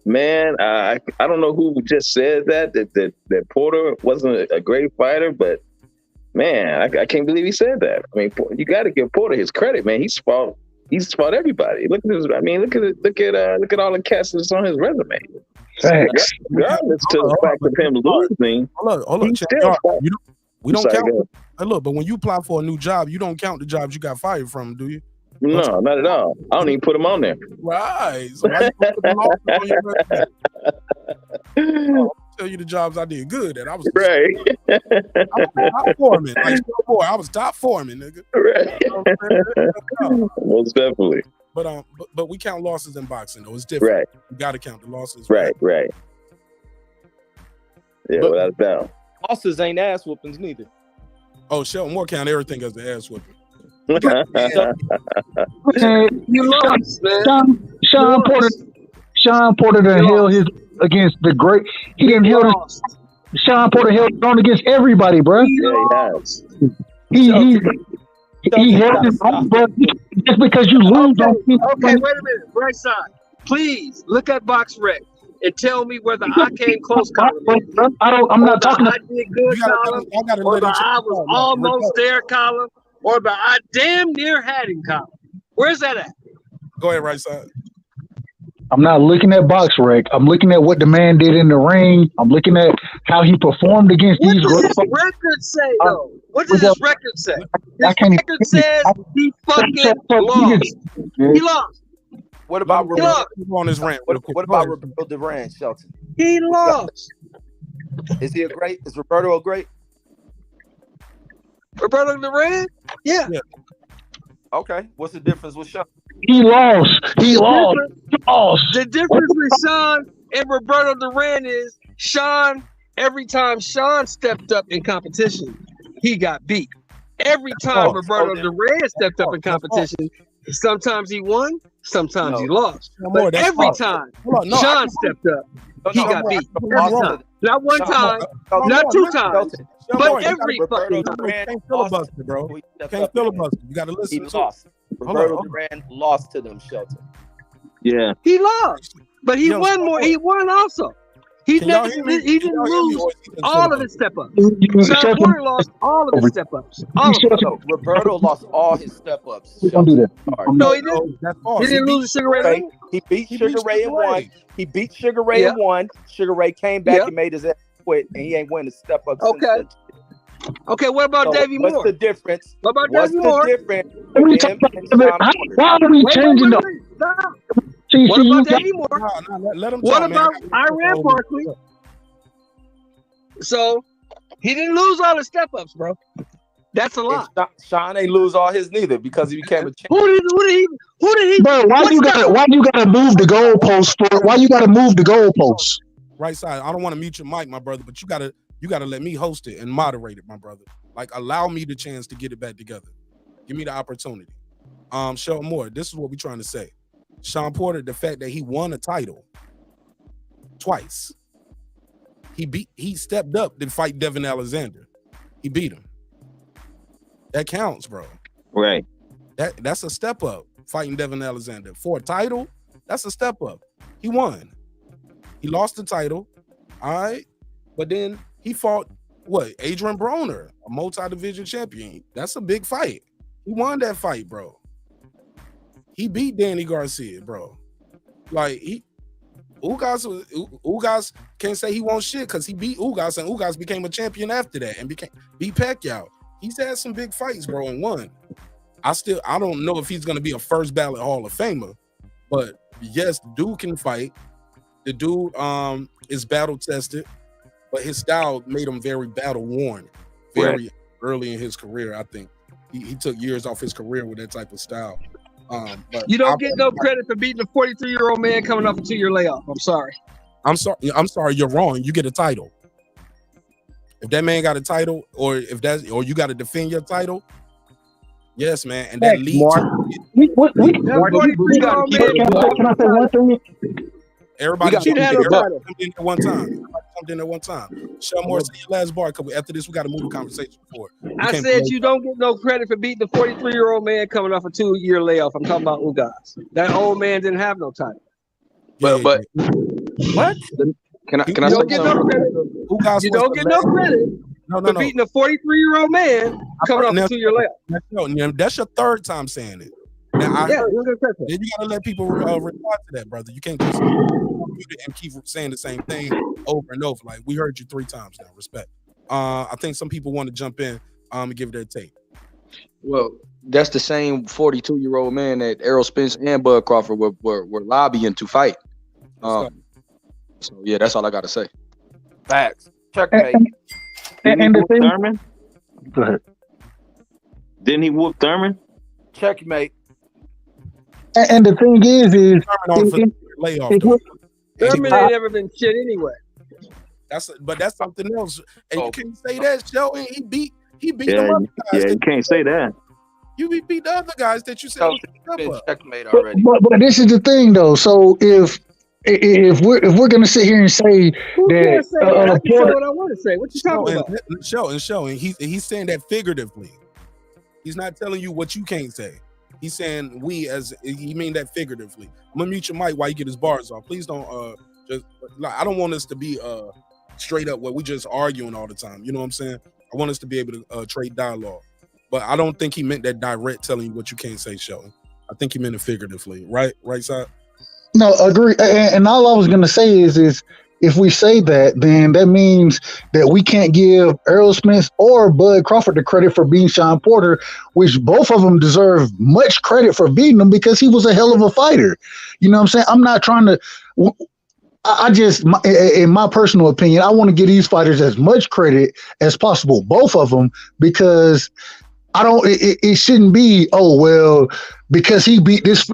Man, I don't know who just said that Porter wasn't a great fighter, but man, I can't believe he said that. I mean, you got to give Porter his credit, man. He's fought everybody. Look at his. I mean, look at all the cats that's on his resume. Thanks. Regardless to the fact of him losing, hold on. We don't count. Hey, look, but when you apply for a new job, you don't count the jobs you got fired from, do you? No, not at all. I don't even put him on there. Right. So why you put the losses on your resume? I'll tell you the jobs I did good at. I was right. I was top foreman. Like, boy, I was top foreman, nigga. Right. Most definitely. But we count losses in boxing though. It's different. Right. You got to count the losses. Right. Yeah, without a doubt. Losses ain't ass whoopings neither. Oh, Shelton Moore count everything as the ass whooping. You lost, man. Sean Porter done held his against the great. He didn't held his. Sean Porter held on against everybody, bro. Yeah, he held his own, bro. Just because you lose, okay, wait a minute. Right side. Please look at Box Rec and tell me whether I came close, column. I'm not talking. I did good, column. Or the I was almost there, column. Or the I damn near had him, column. Where's that at? Go ahead, right side. I'm not looking at Box Rec. I'm looking at what the man did in the ring. I'm looking at how he performed against these. What does this record say, though? What does this record say? This record says he fucking lost. He lost. What about on his rant? What about Roberto Duran, Shelton? He lost. Is he a great? Is Roberto a great? Roberto Duran? Yeah. Okay. What's the difference with Sean? He lost. The difference with Sean and Roberto Duran is Sean, every time Sean stepped up in competition, he got beat. Every time Roberto Duran stepped up in competition, sometimes he won, sometimes he lost. But every time Sean stepped up, he got beat. Every time. Not one time, not 2 times, but every fucking time. Can't filibuster, bro. Can't filibuster. You got to listen. He lost. Roberto Duran lost to them, Shelton. Yeah. He lost, but he won more. He won also. He didn't lose all of his step ups. Sean Porter lost all of his step ups. Roberto lost all his step ups. Don't do that. No, he didn't. He didn't lose to Sugar Ray. He beat Sugar Ray and won. He beat Sugar Ray and won. Sugar Ray came back and made his ass quit, and he ain't winning the step ups. Okay. Okay, what about Davey Moore? What's the difference? What about Davey Moore? Why are we changing the? What about Davey Moore? Let him What talk, about man. Iran Barkley? So he didn't lose all the step ups, bro. That's a lot. Sean ain't lose all his neither because he became a champion. Who did he? Bro, why you gotta move the goalposts for? Why you gotta move the goalposts? Right side. I don't want to mute your mic, my brother, but you gotta let me host it and moderate it, my brother. Like, allow me the chance to get it back together. Give me the opportunity. Show more. This is what we're trying to say. Sean Porter, the fact that he won a title twice. He stepped up to fight Devin Alexander. He beat him. That counts, bro. Right. That's a step up, fighting Devin Alexander. For a title, that's a step up. He won. He lost the title, all right? But then he fought, Adrian Broner, a multi-division champion. That's a big fight. He won that fight, bro. He beat Danny Garcia, bro. Like, Ugas can't say he won shit because he beat Ugas, and Ugas became a champion after that and beat Pacquiao. He's had some big fights, bro, and won. I don't know if he's gonna be a first ballot Hall of Famer, but yes, the dude can fight. The dude is battle tested, but his style made him very battle worn, very early in his career. I think he took years off his career with that type of style. But you don't get no credit for beating a 43-year-old man coming off a 2-year layoff. I'm sorry. I'm sorry. You're wrong. You get a title. If that man got a title, or you got to defend your title, yes, man, and that leads everybody jumped in at one time. Shut more, say your last bar. After this, we got to move the conversation forward. I said you don't get no credit for beating the 43-year-old man coming off a 2-year layoff. I'm talking about Ugas. That old man didn't have no title. But what? Can I you say don't get no something? credit. You don't get no credit for beating a 43-year-old man coming off a 2-year layoff. That's your third time saying it. Now, you gotta let people reply to that, brother. You can't just and keep saying the same thing over and over. Like, we heard you 3 times now. Respect. I think some people want to jump in and give their take. Well, that's the same 42-year-old man that Errol Spence and Bud Crawford were lobbying to fight. So yeah, that's all I got to say. Facts. Checkmate. Didn't he whoop Thurman? Go ahead. Didn't he whoop Thurman? Checkmate. And the thing is layoff. Thurman ain't ever been shit anyway. But that's something else. And you can't say that, Joe. He beat them other guys. Yeah, you can't say that. You beat the other guys that you said checkmate already. But this is the thing, though. So if we're gonna sit here and say that, I can say what I want to say. What you talking about? Showing. He's saying that figuratively. He's not telling you what you can't say. He's saying he mean that figuratively. I'm gonna mute your mic while you get his bars off. Please don't I don't want us to be straight up where we just arguing all the time. You know what I'm saying? I want us to be able to trade dialogue. But I don't think he meant that direct telling you what you can't say, Sheldon. I think he meant it figuratively. Right side? No, agree. And all I was gonna say is if we say that, then that means that we can't give Errol Spence or Bud Crawford the credit for beating Sean Porter, which both of them deserve much credit for beating him because he was a hell of a fighter. You know what I'm saying? I'm not trying to. I just, in my personal opinion, I want to give these fighters as much credit as possible, both of them, because it shouldn't be, oh, well, because he beat this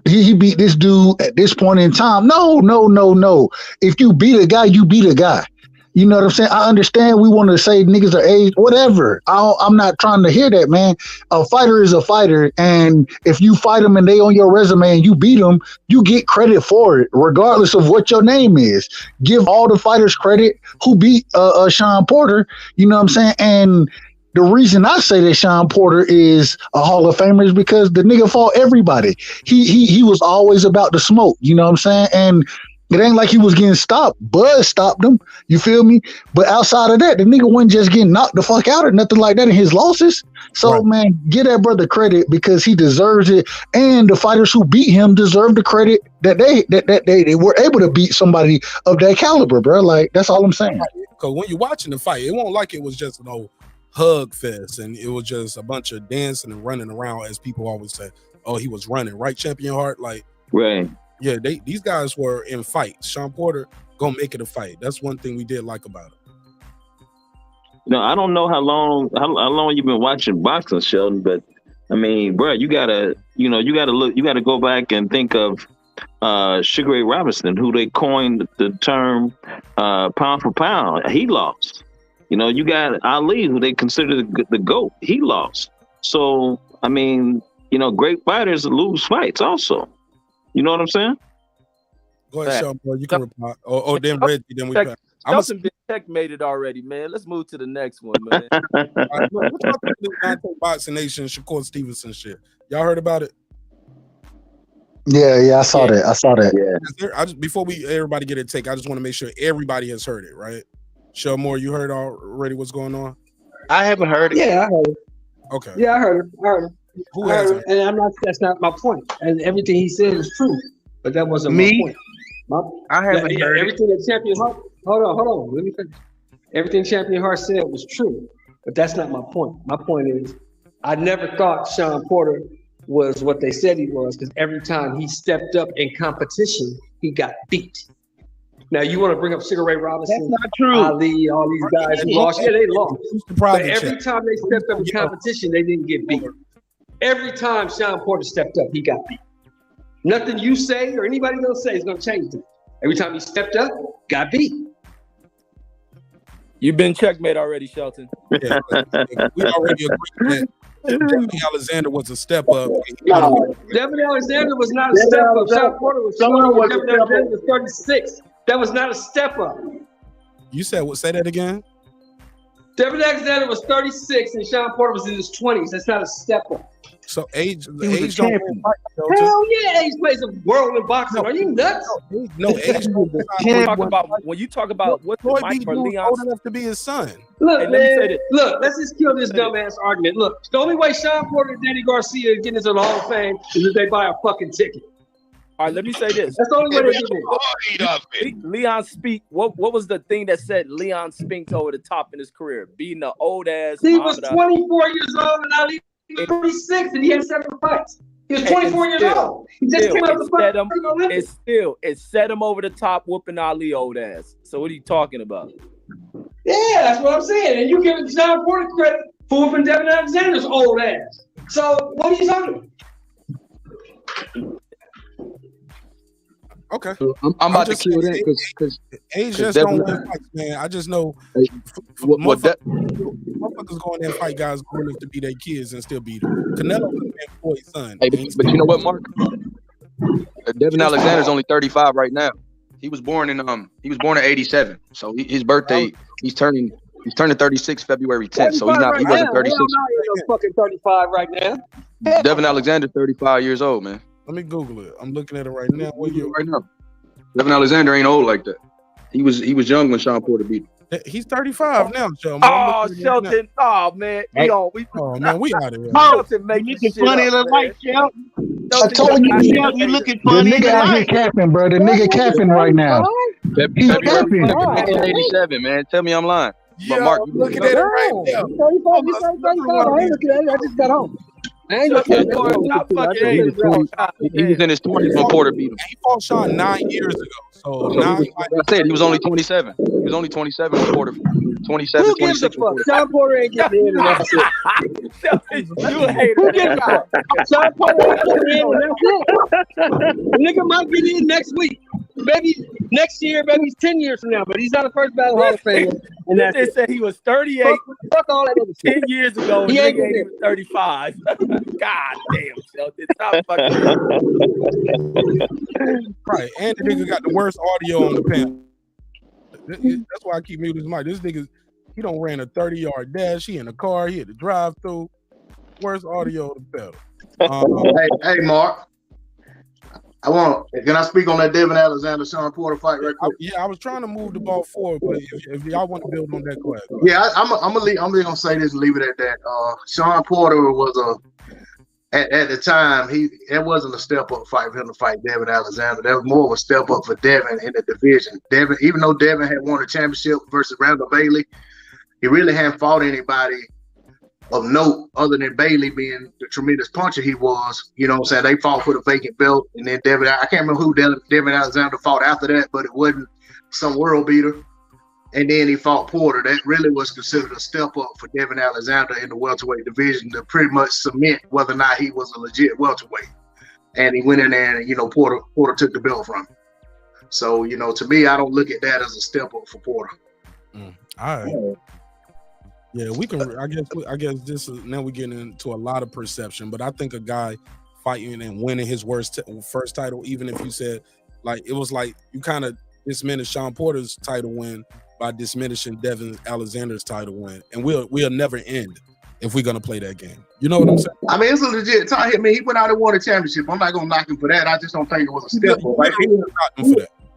dude at this point in time. No. If you beat a guy, you beat a guy. You know what I'm saying? I understand we want to say niggas are age, whatever. I'm not trying to hear that, man. A fighter is a fighter, and if you fight them and they on your resume and you beat them, you get credit for it, regardless of what your name is. Give all the fighters credit who beat Sean Porter. You know what I'm saying? And the reason I say that Sean Porter is a Hall of Famer is because the nigga fought everybody. He was always about the smoke. You know what I'm saying? And it ain't like he was getting stopped. Bud stopped him. You feel me? But outside of that, the nigga wasn't just getting knocked the fuck out or nothing like that in his losses. So, man, give that brother credit because he deserves it. And the fighters who beat him deserve the credit that they were able to beat somebody of that caliber, bro. Like, that's all I'm saying. Because when you're watching the fight, it won't like it was just an old hug fest and it was just a bunch of dancing and running around, as people always say. Oh, he was running, right, Champion Heart? Like, right. Yeah, these guys were in fights. Sean Porter gonna make it a fight. That's one thing we did like about it. No, I don't know how long you've been watching boxing, Sheldon, but I mean, bro, you gotta go back and think of Sugar Ray Robinson, who they coined the term pound for pound. He lost. You got Ali, who they consider the GOAT. He lost. So, I mean, great fighters lose fights also. You know what I'm saying? Go ahead, Sean, boy. You can reply. Then Reggie, then we pass. Shelton been checkmated already, man. Let's move to the next one, man. We're talking about Boxing Nation, Shakur Stevenson shit. Y'all heard about it? Yeah, I saw that. Yeah. Before everybody get a take, I just want to make sure everybody has heard it, right? Shelmore, you heard already what's going on? I haven't heard it. Yeah, I heard it. Okay. Yeah, I heard it. Who has it? And that's not my point. And everything he said is true, but that wasn't my point. I haven't heard everything that Champion Hart. Hold on. Let me finish. Everything Champion Hart said was true, but that's not my point. My point is, I never thought Sean Porter was what they said he was, because every time he stepped up in competition, he got beat. Now you want to bring up Sugar Ray Robinson? That's not true. Ali, all these guys who lost. Yeah, they lost. But every time they stepped up in competition, they didn't get beat. Every time Sean Porter stepped up, he got beat. Nothing you say or anybody else say is going to change that. Every time he stepped up, got beat. You've been checkmate already, Shelton. Yeah, we already agreed that Devin Alexander was a step up. No, Devin Alexander was not a step up. Sean Porter was Devin Alexander was 36. That was not a step up. You said what? Say that again. Devin Alexander was 36 and Sean Porter was in his 20s. That's not a step up. So age He was a age don't champion. fight, Hell yeah, age plays a world in boxing. Are you nuts? No, age when you talk about what's the mic for Leon old enough to be his son. Look, Hey, let me say man. this. Look, let's just kill this dumbass argument. Look, the only way Sean Porter and Danny Garcia are getting into the Hall of Fame is if they buy a fucking ticket. All right, let me say this. That's the only way they get in. Leon Spink, what was the thing that set Leon Spink over the top in his career? Beating the old ass. He was Muhammad Ali. 24 years old and Ali was 36 and he had 7 fights. He was 24 years old. He just came out of the fucking Olympics. It set him over the top, whooping Ali old ass. So what are you talking about? Yeah, that's what I'm saying. And you giving Sean Porter credit for whooping Devin Alexander's old ass. So what are you talking about? Okay. I'm about to kill that because age just don't win fights, man. I just know motherfuckers go in there and fight guys grown enough to be their kids and still beat them. Canelo was Floyd's son. Hey, but you know what, Mark? Devin Alexander's only 35 right now. He was born in '87, so his birthday he's turning 36 February 10th. So he wasn't 36. He's fucking 35 right now. Devin Alexander 35 years old, man. Let me Google it. I'm looking at it right now. What year? Right now. Devin Alexander ain't old like that. He was young when Sean Porter beat him. He's 35 now, Shelton. Oh, Shelton. Oh, man. Oh, man, we out of here. Shelton making shit funny up, little man. light, Shelton. I told you, You looking the funny nigga out here capping, bro. The nigga capping right now. He's capping. 1987, man. Tell me I'm lying. Yeah, But Mark, I'm looking at it right now. 35, you say 35. I ain't looking at it. I just got home. I ain't looking at it. he was in his 20s when Porter beat him. He fought Sean 9 years ago. So I said he was only 27. He was only 27 when Porter. 27, Who gives a 26 fuck? when Porter. Sean Porter ain't getting in and that's it. You a hater. Who gives a fuck? Sean Porter ain't getting in and that's it. The nigga might get in next week. Maybe next year, maybe 10 years from now, but he's not the first battle Hall of Fame. And that's They said he was 38 fuck all that other 10 shit. years ago. And He ain't nigga ain't gonna even 35. God damn, Shelton. Stop fucking. right, and the nigga got the worst audio on the panel. That's why I keep muting his mic. This nigga, he don't ran a 30-yard dash. He in the car. He had to drive through. Worst audio on the panel. Hey, Mark. Can I speak on that Devin Alexander Sean Porter fight right quick? Yeah, I was trying to move the ball forward, but if y'all want to build on that, go ahead. Yeah, I'm just gonna say this and leave it at that. Sean Porter was at the time it wasn't a step up fight for him to fight Devin Alexander. That was more of a step up for Devin in the division. Devin, even though Devin had won a championship versus Randall Bailey, he really hadn't fought anybody of note, other than Bailey being the tremendous puncher he was. You know what I'm saying? They fought for the vacant belt, and then I can't remember who Devin Alexander fought after that, but it wasn't some world beater. And then he fought Porter. That really was considered a step up for Devin Alexander in the welterweight division to pretty much cement whether or not he was a legit welterweight. And he went in there and, Porter took the belt from him. So, to me, I don't look at that as a step up for Porter. All right. Yeah, we can. I guess this is now we're getting into a lot of perception, but I think a guy fighting and winning his first title, even if you said it was like you kind of diminished Sean Porter's title win by diminishing Devin Alexander's title win, and we'll never end if we're gonna play that game. You know what I'm saying? I mean, it's a legit time. I mean, he went out and won a championship. I'm not gonna knock him for that. I just don't think it was a step up. Like,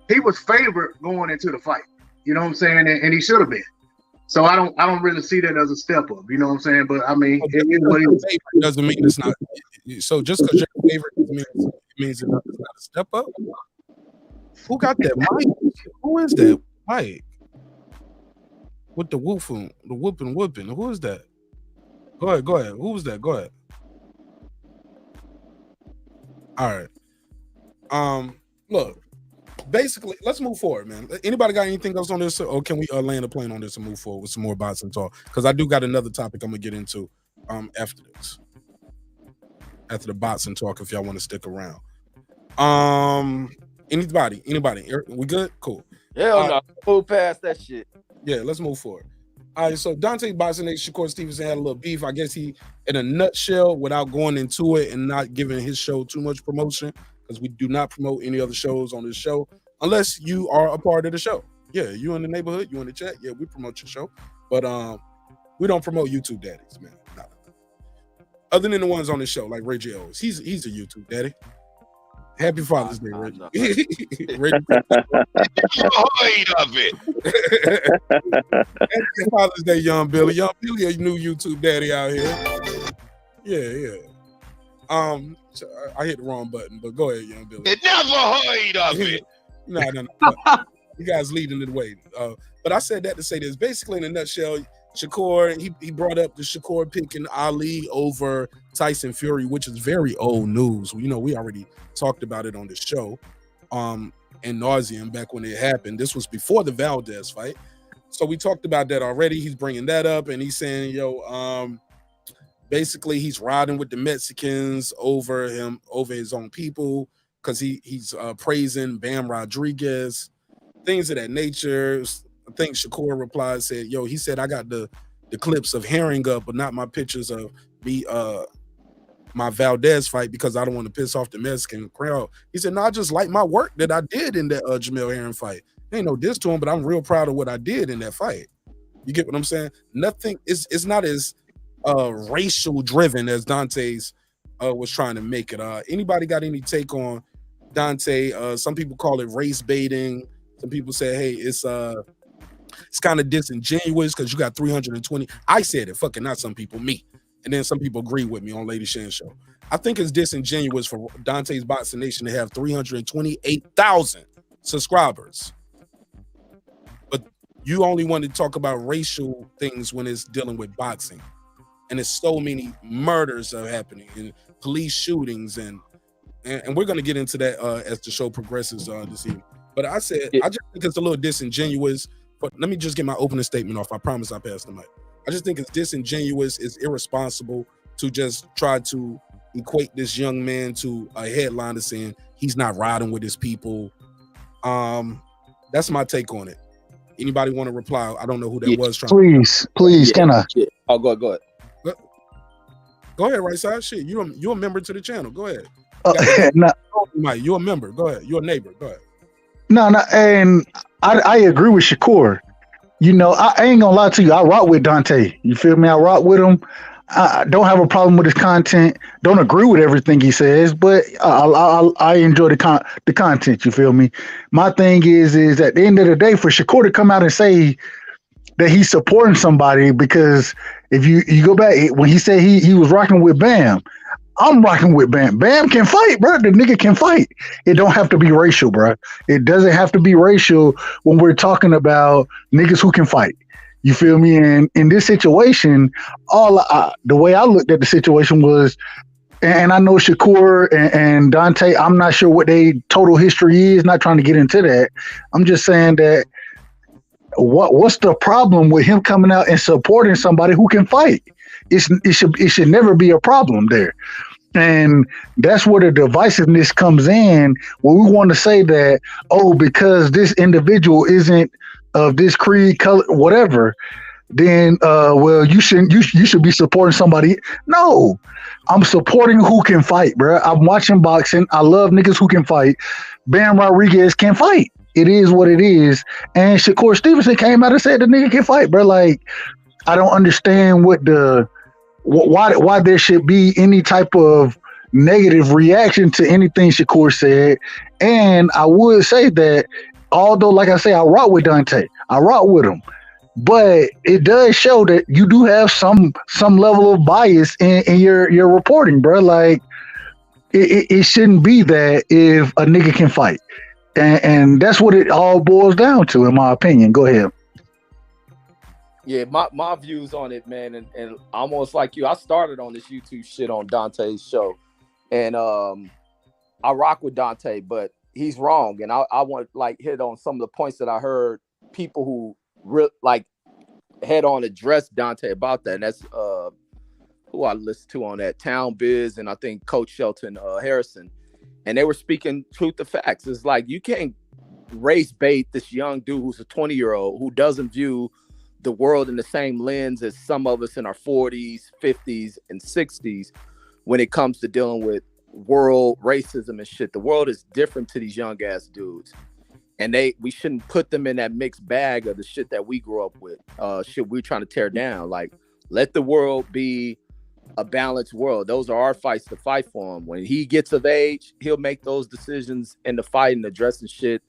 he was favored going into the fight. You know what I'm saying? And he should have been. So I don't really see that as a step up. You know what I'm saying? But I mean, it is what it is. Doesn't mean it's not. So just because you're a favorite means it's not a step up. Who got that mic? Who is that mic? With the whooping. Who is that? Go ahead. Who was that? Go ahead. All right. Look. Basically, let's move forward, man. Anybody got anything else on this, or can we land a plane on this and move forward with some more bots and talk? Because I do got another topic I'm gonna get into after this, after the bots and talk. If y'all want to stick around, anybody, we good? Cool. Hell no, move past that shit. Yeah, let's move forward. All right, so Dante Boxing Shakur Stevenson had a little beef. I guess he, in a nutshell, without going into it and not giving his show too much promotion, because we do not promote any other shows on this show unless you are a part of the show. Yeah, you in the neighborhood, you in the chat. Yeah, we promote your show, but we don't promote YouTube daddies, man. No. Other than the ones on the show, like Ray J. Owens. He's a YouTube daddy. Happy Father's Day, Ray. Ray of it. Happy Father's Day, Young Billy. Young Billy, a new YouTube daddy out here. Yeah. I hit the wrong button, but go ahead, Young Billy. It never heard of it. No. You guys leading the way. But I said that to say this. Basically, in a nutshell, Shakur, he brought up the Shakur picking Ali over Tyson Fury, which is very old news. We already talked about it on the show and nauseum back when it happened. This was before the Valdez fight. So we talked about that already. He's bringing that up, and he's saying, basically, he's riding with the Mexicans over his own people because he's praising Bam Rodriguez, things of that nature. I think Shakur replied, said, he said, I got the clips of Herring up, but not my pictures of me, my Valdez fight because I don't want to piss off the Mexican crowd. He said, no, I just like my work that I did in that Jamel Herring fight. Ain't no diss to him, but I'm real proud of what I did in that fight. You get what I'm saying? Nothing, it's not as racial driven as Dante's was trying to make it. Anybody got any take on Dante? Some people call it race baiting. Some people say, hey, it's kind of disingenuous because you got 320. I said it, fucking not some people, me. And then some people agree with me on Lady Shan Show. I think it's disingenuous for Dante's Boxing Nation to have 328,000 subscribers. But you only want to talk about racial things when it's dealing with boxing. And there's so many murders are happening and police shootings and we're going to get into that as the show progresses this evening. But I said, I just think it's a little disingenuous. But let me just get my opening statement off. I promise I passed the mic. I just think it's disingenuous. It's irresponsible to just try to equate this young man to a headliner saying he's not riding with his people. That's my take on it. Anybody want to reply? I don't know who that was. Please, can I? Oh, go ahead. Go ahead, right side. Shit, you're a member to the channel. Go ahead. You're a member. Go ahead. You're a neighbor. Go ahead. No, and I agree with Shakur. I ain't gonna lie to you. I rock with Dante. You feel me? I rock with him. I don't have a problem with his content. Don't agree with everything he says, but I enjoy the content. You feel me? My thing is at the end of the day, for Shakur to come out and say that he's supporting somebody, because if you go back when he said he was rocking with Bam, I'm rocking with Bam. Bam can fight, bro. The nigga can fight. It don't have to be racial, bro. It doesn't have to be racial when we're talking about niggas who can fight. You feel me? And in this situation, the way I looked at the situation was, and I know Shakur and Dante, I'm not sure what their total history is. Not trying to get into that. I'm just saying that what's the problem with him coming out and supporting somebody who can fight? It should never be a problem there. And that's where the divisiveness comes in, where we want to say that, oh, because this individual isn't of this creed, color, whatever, then well, you should be supporting somebody. No, I'm supporting who can fight, bro. I'm watching boxing. I love niggas who can fight. Bam Rodriguez can fight. It is what it is. And Shakur Stevenson came out and said the nigga can fight, bro. Like, I don't understand why there should be any type of negative reaction to anything Shakur said. And I would say that, although, like I say, I rock with Dante, I rock with him, but it does show that you do have some level of bias in your reporting, bro. Like, it shouldn't be that if a nigga can fight, and that's what it all boils down to, in my opinion. Go ahead. Yeah, my views on it, man, and almost like you, I started on this YouTube shit on Dante's show, and I rock with Dante, but he's wrong, and I want to like hit on some of the points that I heard people who head on address Dante about that, and that's who I listened to on that, Town Biz, and I think Coach Shelton Harrison, and they were speaking truth to facts. It's like you can't race bait this young dude who's a 20-year-old who doesn't view the world in the same lens as some of us in our 40s, 50s, and 60s when it comes to dealing with world racism and shit. The world is different to these young ass dudes, and we shouldn't put them in that mixed bag of the shit that we grew up with, shit we're trying to tear down. Like, let the world be a balanced world. Those are our fights to fight for him. When he gets of age, he'll make those decisions in the fight and addressing shit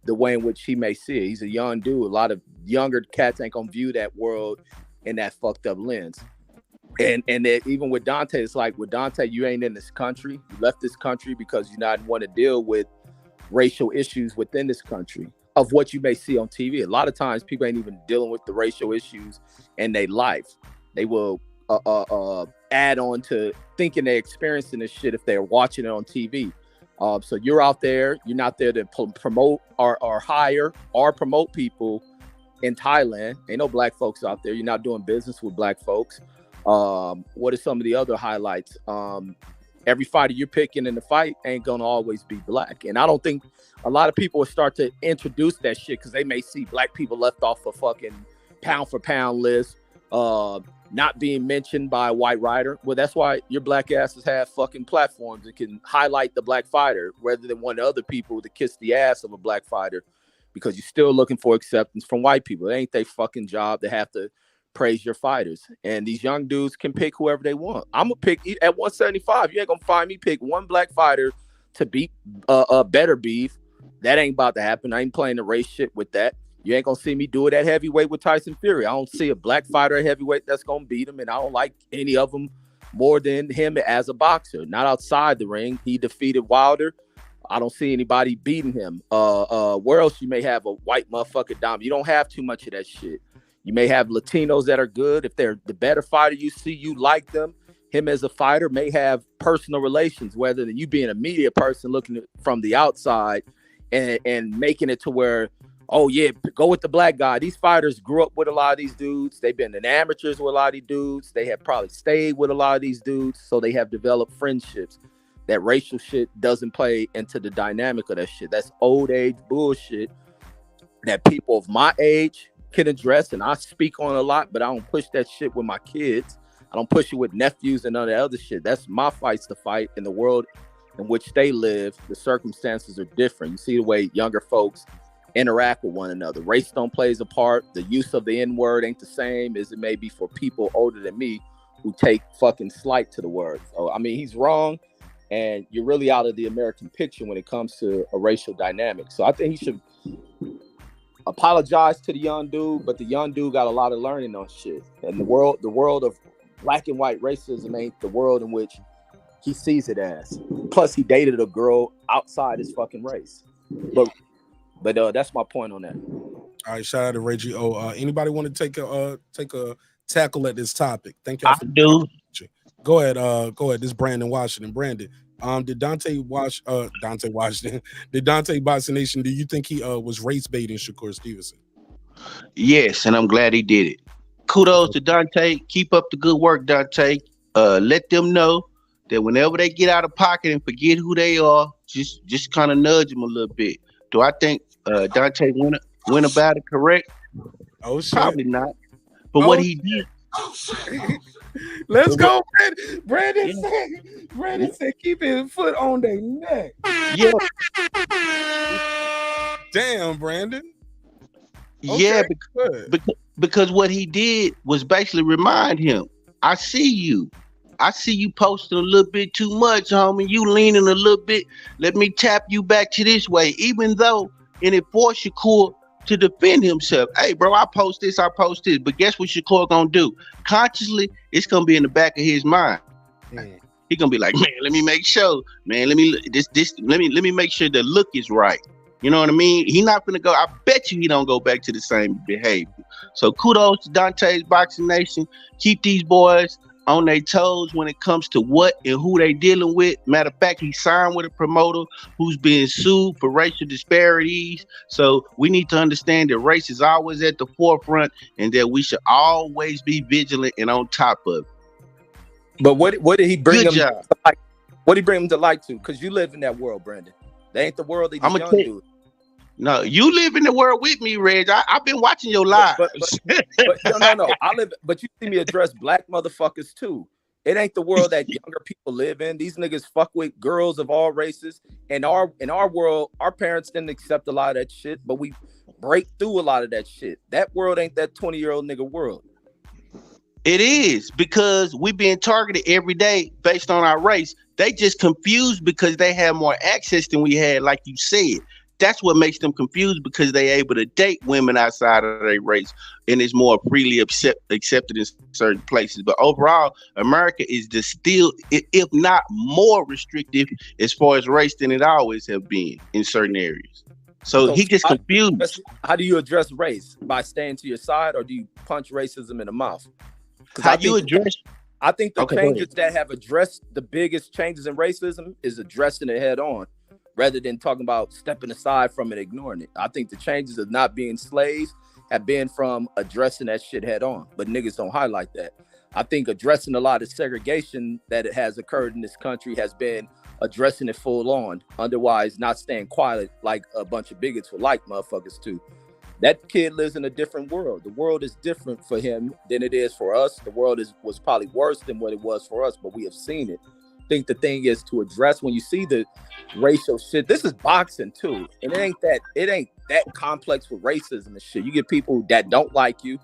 the way in which he may see it. He's a young dude. A lot of younger cats ain't gonna view that world in that fucked up lens. And that even with Dante, it's like, with Dante, you ain't in this country. You left this country because you not want to deal with racial issues within this country of what you may see on TV. A lot of times people ain't even dealing with the racial issues in their life. They will add on to thinking they're experiencing this shit if they're watching it on TV. So you're out there, you're not there to promote or hire or promote people in Thailand. Ain't no black folks out there. You're not doing business with black folks. What are some of the other highlights? Every fighter you're picking in the fight ain't gonna always be black. And I don't think a lot of people will start to introduce that shit because they may see black people left off a fucking pound for pound list, not being mentioned by a white writer. Well, that's why your black asses have fucking platforms that can highlight the black fighter rather than want other people to kiss the ass of a black fighter, because you're still looking for acceptance from white people. It ain't their fucking job to have to praise your fighters. And these young dudes can pick whoever they want. I'm gonna pick at 175. You ain't gonna find me pick one black fighter to beat better beef. That ain't about to happen. I ain't playing the race shit with that. You ain't gonna see me do it at heavyweight with Tyson Fury. I don't see a black fighter at heavyweight that's gonna beat him, and I don't like any of them more than him as a boxer. Not outside the ring. He defeated Wilder. I don't see anybody beating him. Where else you may have a white motherfucker dominant? You don't have too much of that shit. You may have Latinos that are good. If they're the better fighter you see, you like them. Him as a fighter may have personal relations, whether than you being a media person looking from the outside and making it to where, oh yeah, go with the black guy. These fighters grew up with a lot of these dudes. They've been in amateurs with a lot of these dudes. They have probably stayed with a lot of these dudes. So they have developed friendships. That racial shit doesn't play into the dynamic of that shit. That's old age bullshit that people of my age can address. And I speak on a lot, but I don't push that shit with my kids. I don't push it with nephews and none of that other shit. That's my fights to fight. In the world in which they live, the circumstances are different. You see the way younger folks interact with one another. Race don't plays a part. The use of the N-word ain't the same as it may be for people older than me who take fucking slight to the word. So, I mean, he's wrong, and you're really out of the American picture when it comes to a racial dynamic. So I think he should apologize to the young dude, but the young dude got a lot of learning on shit. And the world of black and white racism ain't the world in which he sees it as. Plus, he dated a girl outside his fucking race. But that's my point on that. All right, shout out to Reggie. Anybody want to take a tackle at this topic? Thank y'all I for do. Go ahead. This is Brandon Washington. Brandon, did Dante Washington? Did Dante Boxing, do you think he was race baiting Shakur Stevenson? Yes, and I'm glad he did it. Kudos to Dante. Keep up the good work, Dante. Let them know that whenever they get out of pocket and forget who they are, just kind of nudge them a little bit. Do I think Dante went about it correct? Oh shit. Probably not. But what he did. Let's go, Brandon. Brandon said keep his foot on their neck. Yeah. Damn, Brandon. Yeah, because what he did was basically remind him, I see you posting a little bit too much, homie. You leaning a little bit. Let me tap you back to this way. Even though, and it forced Shakur to defend himself. Hey, bro, I post this. But guess what Shakur gonna do? Consciously, it's gonna be in the back of his mind. He gonna be like, man, let me make sure, man. Let me make sure the look is right. You know what I mean? He not gonna go. I bet you he don't go back to the same behavior. So kudos to Dante's Boxing Nation. Keep these boys on their toes when it comes to what and who they dealing with. Matter of fact, he signed with a promoter who's being sued for racial disparities. So we need to understand that race is always at the forefront and that we should always be vigilant and on top of it. But what did he bring Good him job. to light? What did he bring him to light to? Because you live in that world, Brandon. That ain't the world that these young dudes. No, you live in the world with me, Reg. I've been watching your lives. But no. I live, but you see me address black motherfuckers too. It ain't the world that younger people live in. These niggas fuck with girls of all races. And in our world, our parents didn't accept a lot of that shit, but we break through a lot of that shit. That world ain't that 20-year-old nigga world. It is, because we being targeted every day based on our race. They just confused because they have more access than we had, like you said. That's what makes them confused, because they able to date women outside of their race and it's more freely accepted in certain places. But overall, America is just still, if not more restrictive as far as race than it always have been in certain areas. So he gets confused. How do you address race? By staying to your side, or do you punch racism in the mouth? How you address? I think the changes that have addressed the biggest changes in racism is addressing it head on, rather than talking about stepping aside from it, ignoring it. I think the changes of not being slaves have been from addressing that shit head on, but niggas don't highlight that. I think addressing a lot of segregation that it has occurred in this country has been addressing it full on. Otherwise, not staying quiet like a bunch of bigots would like motherfuckers to. That kid lives in a different world. The world is different for him than it is for us. The world was probably worse than what it was for us, but we have seen it. I think the thing is to address when you see the racial shit. This is boxing too, and it ain't that complex with racism and shit. You get people that don't like you.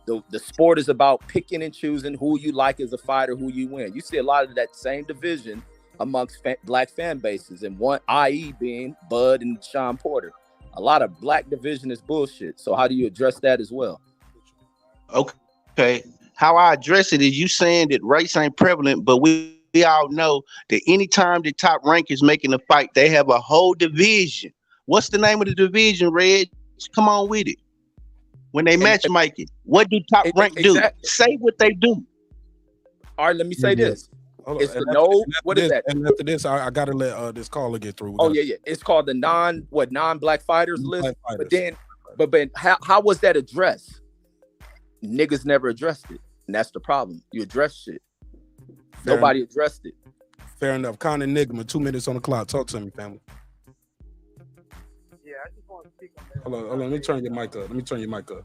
The sport is about picking and choosing who you like as a fighter, who you win. You see a lot of that same division amongst black fan bases, and one, i.e., being Bud and Sean Porter. A lot of black division is bullshit. So how do you address that as well? Okay. How I address it is you saying that race ain't prevalent, but we all know that anytime the top rank is making a fight, they have a whole division. What's the name of the division, Reg? Come on with it. When they matchmaking, what do top rank do? Say what they do. All right, let me say this. It's the what is that? And after this, I gotta let this caller get through. Yeah. It's called the non-black fighters list. But how was that addressed? Niggas never addressed it, and that's the problem. You address shit. Nobody addressed it. Fair enough. Con Enigma, 2 minutes on the clock. Talk to me, family. Yeah, I just want to speak on that. Hold on. Let me turn your mic up.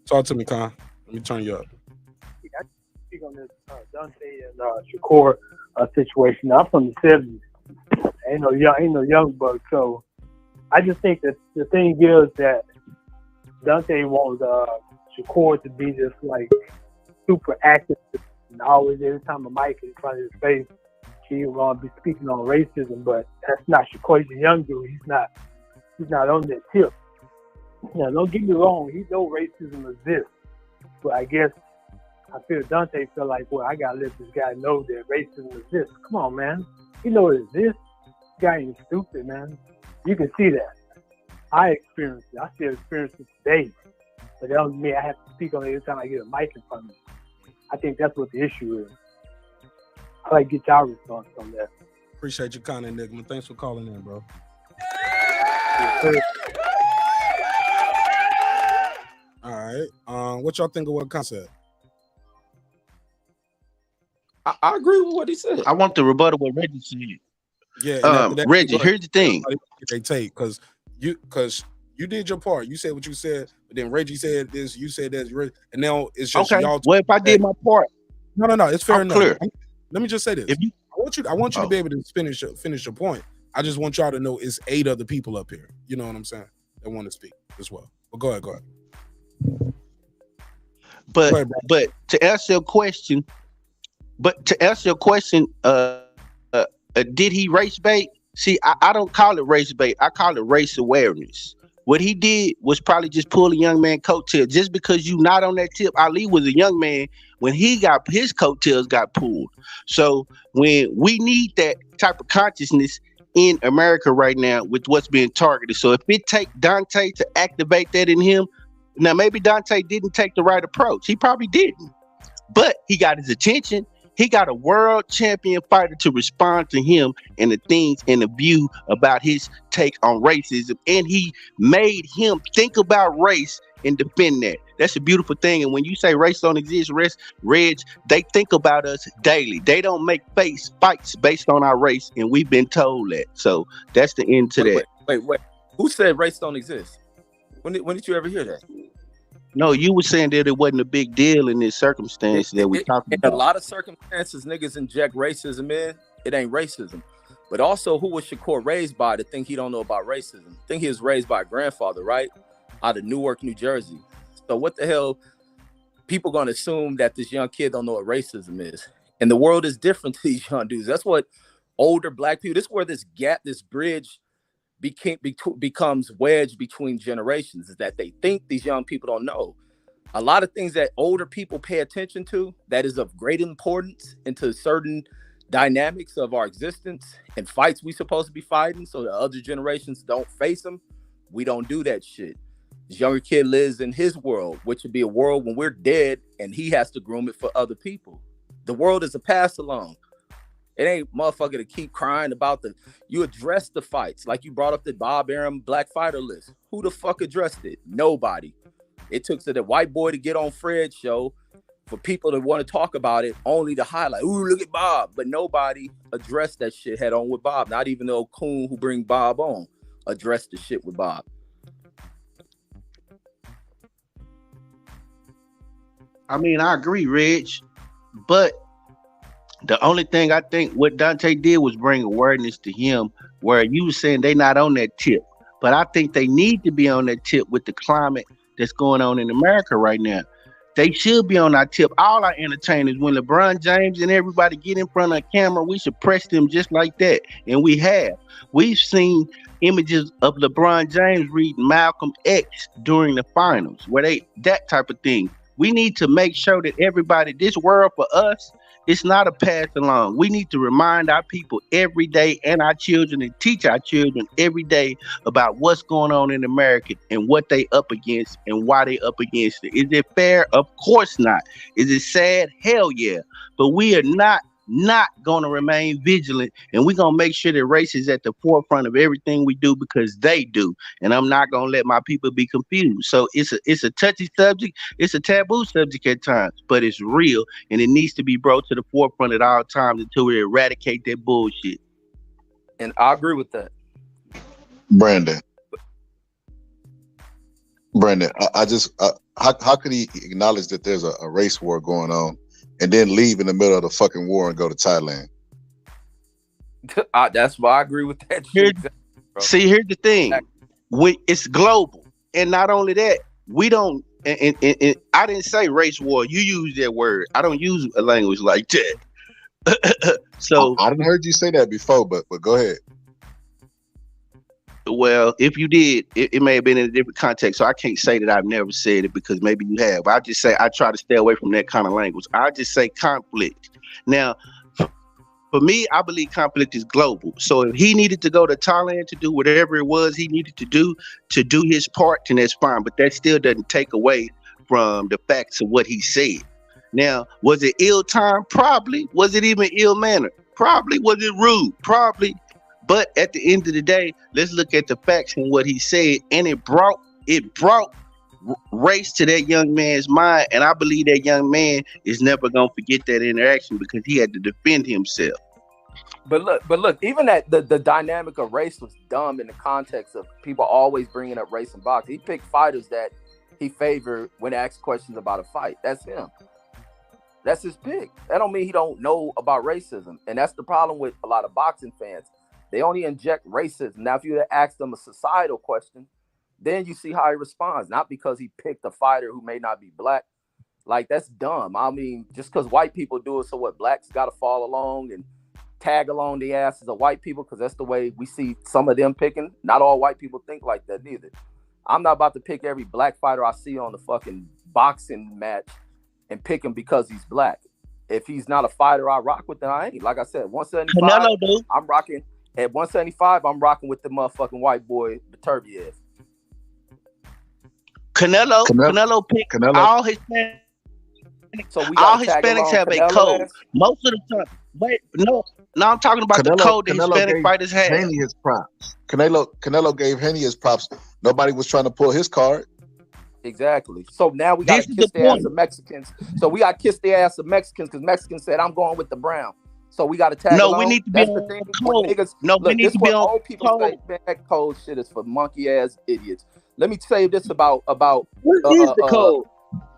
Talk to me, Con. Let me turn you up. I speak on this Dante and Shakur situation. I'm from the 70s. Ain't no young buck. So I just think that the thing is that Dante wants Shakur to be just like super active and always every time a mic is in front of his face, he will be speaking on racism. But that's not Shakur. He's a young dude. He's not on that tip. Now, don't get me wrong. He knows racism exists, but I guess I feel Dante feel like, well, I gotta let this guy know that racism exists. Come on, man. You know it exists. This guy ain't stupid, man. You can see that. I experienced it. I still experience it today. But that was me. I have to speak on it every time I get a mic in front of me. I think that's what the issue is. I like to get y'all response on that. Appreciate you, Con Enigma. Thanks for calling in, bro. All right. What y'all think of what Con said? I agree with what he said. I want to rebuttal what Reggie said. Yeah, and after that, Reggie, here's the thing. They take because you did your part. You said what you said, but then Reggie said this, you said that, and now it's just Okay. y'all. Well, if I did my part, no, it's fair I'm enough. clear. Let me just say this. I want you to be able to finish your point. I just want y'all to know it's 8 other people up here. You know what I'm saying? That want to speak as well. But go ahead. But to answer your question, did he race bait? See, I don't call it race bait. I call it race awareness. What he did was probably just pull a young man coattail. Just because you not on that tip, Ali was a young man when he got his coattails got pulled. So when we need that type of consciousness in America right now with what's being targeted. So if it take Dante to activate that in him, now maybe Dante didn't take the right approach. He probably didn't, but he got his attention. He got a world champion fighter to respond to him and the things and the view about his take on racism. And he made him think about race and defend that. That's a beautiful thing. And when you say race don't exist, Reg, they think about us daily. They don't make fights based on our race. And we've been told that. So that's the end to that. Wait. Who said race don't exist? When did you ever hear that? No, you were saying that it wasn't a big deal in this circumstance that we talking about. In a lot of circumstances, niggas inject racism in. It ain't racism. But also, who was Shakur raised by to think he don't know about racism? I think he was raised by a grandfather, right? Out of Newark, New Jersey. So what the hell? People gonna assume that this young kid don't know what racism is. And the world is different to these young dudes. That's what older black people, this is where this gap, this bridge becomes wedged between generations, is that they think these young people don't know. A lot of things that older people pay attention to that is of great importance into certain dynamics of our existence and fights we supposed to be fighting so the other generations don't face them. We don't do that shit. This younger kid lives in his world, which would be a world when we're dead and he has to groom it for other people. The world is a pass along. It ain't motherfucker to keep crying about you address the fights. Like you brought up the Bob Arum Black Fighter list. Who the fuck addressed it? Nobody. It took to the white boy to get on Fred's show for people to want to talk about it, only to highlight, ooh, look at Bob. But nobody addressed that shit head on with Bob. Not even the old coon who bring Bob on addressed the shit with Bob. I mean, I agree, Reg, but the only thing I think what Dante did was bring awareness to him, where you were saying they not on that tip. But I think they need to be on that tip with the climate that's going on in America right now. They should be on our tip. All our entertainers, when LeBron James and everybody get in front of a camera, we should press them just like that. And we have. We've seen images of LeBron James reading Malcolm X during the finals, that type of thing. We need to make sure that everybody, this world for us, it's not a pass along. We need to remind our people every day and our children and teach our children every day about what's going on in America and what they up against and why they up against it. Is it fair? Of course not. Is it sad? Hell yeah. But we are not going to remain vigilant, and we're going to make sure that race is at the forefront of everything we do because they do. And I'm not going to let my people be confused. So it's a touchy subject. It's a taboo subject at times, but it's real, and it needs to be brought to the forefront at all times until we eradicate that bullshit. And I agree with that. Brandon, how could he acknowledge that there's a race war going on and then leave in the middle of the fucking war and go to Thailand? That's why I agree with that shit. See, here's the thing. It's global. And not only that, we don't, and I didn't say race war. You use that word. I don't use a language like that. So I didn't heard you say that before, but go ahead. Well, if you did, it may have been in a different context. So I can't say that I've never said it because maybe you have. I just say I try to stay away from that kind of language. I just say conflict. Now, For me, I believe conflict is global. So if he needed to go to Thailand to do whatever it was he needed to do his part, then that's fine. But that still doesn't take away from the facts of what he said. Now, was it ill time? Probably. Was it even ill mannered? Probably. Was it rude? Probably. But at the end of the day, let's look at the facts and what he said, and it brought race to that young man's mind, and I believe that young man is never gonna forget that interaction because he had to defend himself. But look, even that the dynamic of race was dumb in the context of people always bringing up race and boxing. He picked fighters that he favored when asked questions about a fight. That's him. That's his pick. That don't mean he don't know about racism, and that's the problem with a lot of boxing fans. They only inject racism. Now, if you ask them a societal question, then you see how he responds, not because he picked a fighter who may not be black. Like, that's dumb. I mean, just because white people do it, so what? Blacks got to fall along and tag along the asses of white people because that's the way we see some of them picking. Not all white people think like that neither. I'm not about to pick every black fighter I see on the fucking boxing match and pick him because he's black. If he's not a fighter I rock with, then I ain't. Like I said, 175, I'm rocking. At 175, I'm rocking with the motherfucking white boy, Beterbiev. Canelo picked all Hispanics. So all Hispanics have a code. Most of the time. Wait, no, I'm talking about the code that Hispanic fighters have. Haney his props. Canelo gave Haney his props. Nobody was trying to pull his card. Exactly. So now we got to kiss the ass of Mexicans. So we got to kiss the ass of Mexicans because Mexicans said, I'm going with the brown. So we got to tag along. We need to be on code. We need to be on old people say, man, that code shit is for monkey ass idiots. Let me tell you this about what is the code?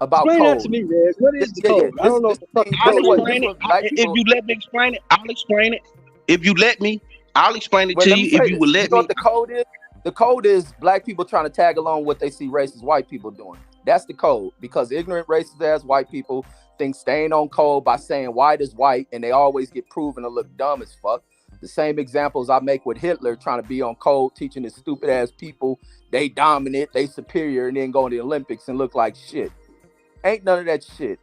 About explain code. That to me, man. What is the code? I don't know what the fuck. If you let me explain it, I'll explain it. If you let me, I'll explain it to you. If you will let me. What the code is? The code is black people trying to tag along what they see racist white people doing. That's the code, because ignorant racist ass white people think staying on code by saying white is white, and they always get proven to look dumb as fuck. The same examples I make with Hitler trying to be on code, teaching his stupid ass people they dominant, they superior, and then go to the Olympics and look like shit. Ain't none of that shit.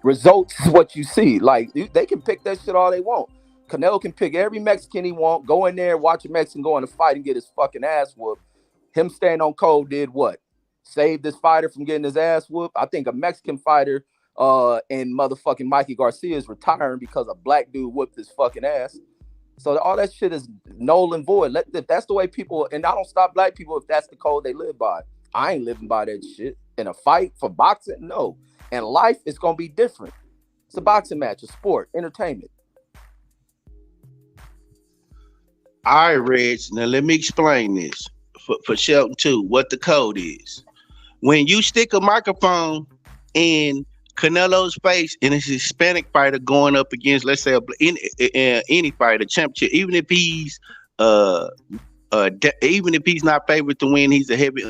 Results is what you see. Like, they can pick that shit all they want. Canelo can pick every Mexican he want, go in there, watch a Mexican go in a fight and get his fucking ass whooped. Him staying on code did what? Saved this fighter from getting his ass whooped. I think a Mexican fighter and motherfucking Mikey Garcia is retiring because a black dude whooped his fucking ass. So all that shit is null and void. If that's the way people, and I don't stop black people if that's the code they live by. I ain't living by that shit. In a fight for boxing, no. And life is gonna be different. It's a boxing match, a sport, entertainment. All right, Reg. Now let me explain this for Shelton too. What the code is? When you stick a microphone in Canelo's face and it's a Hispanic fighter going up against, let's say, any fighter, championship, even if he's not favored to win, he's a heavy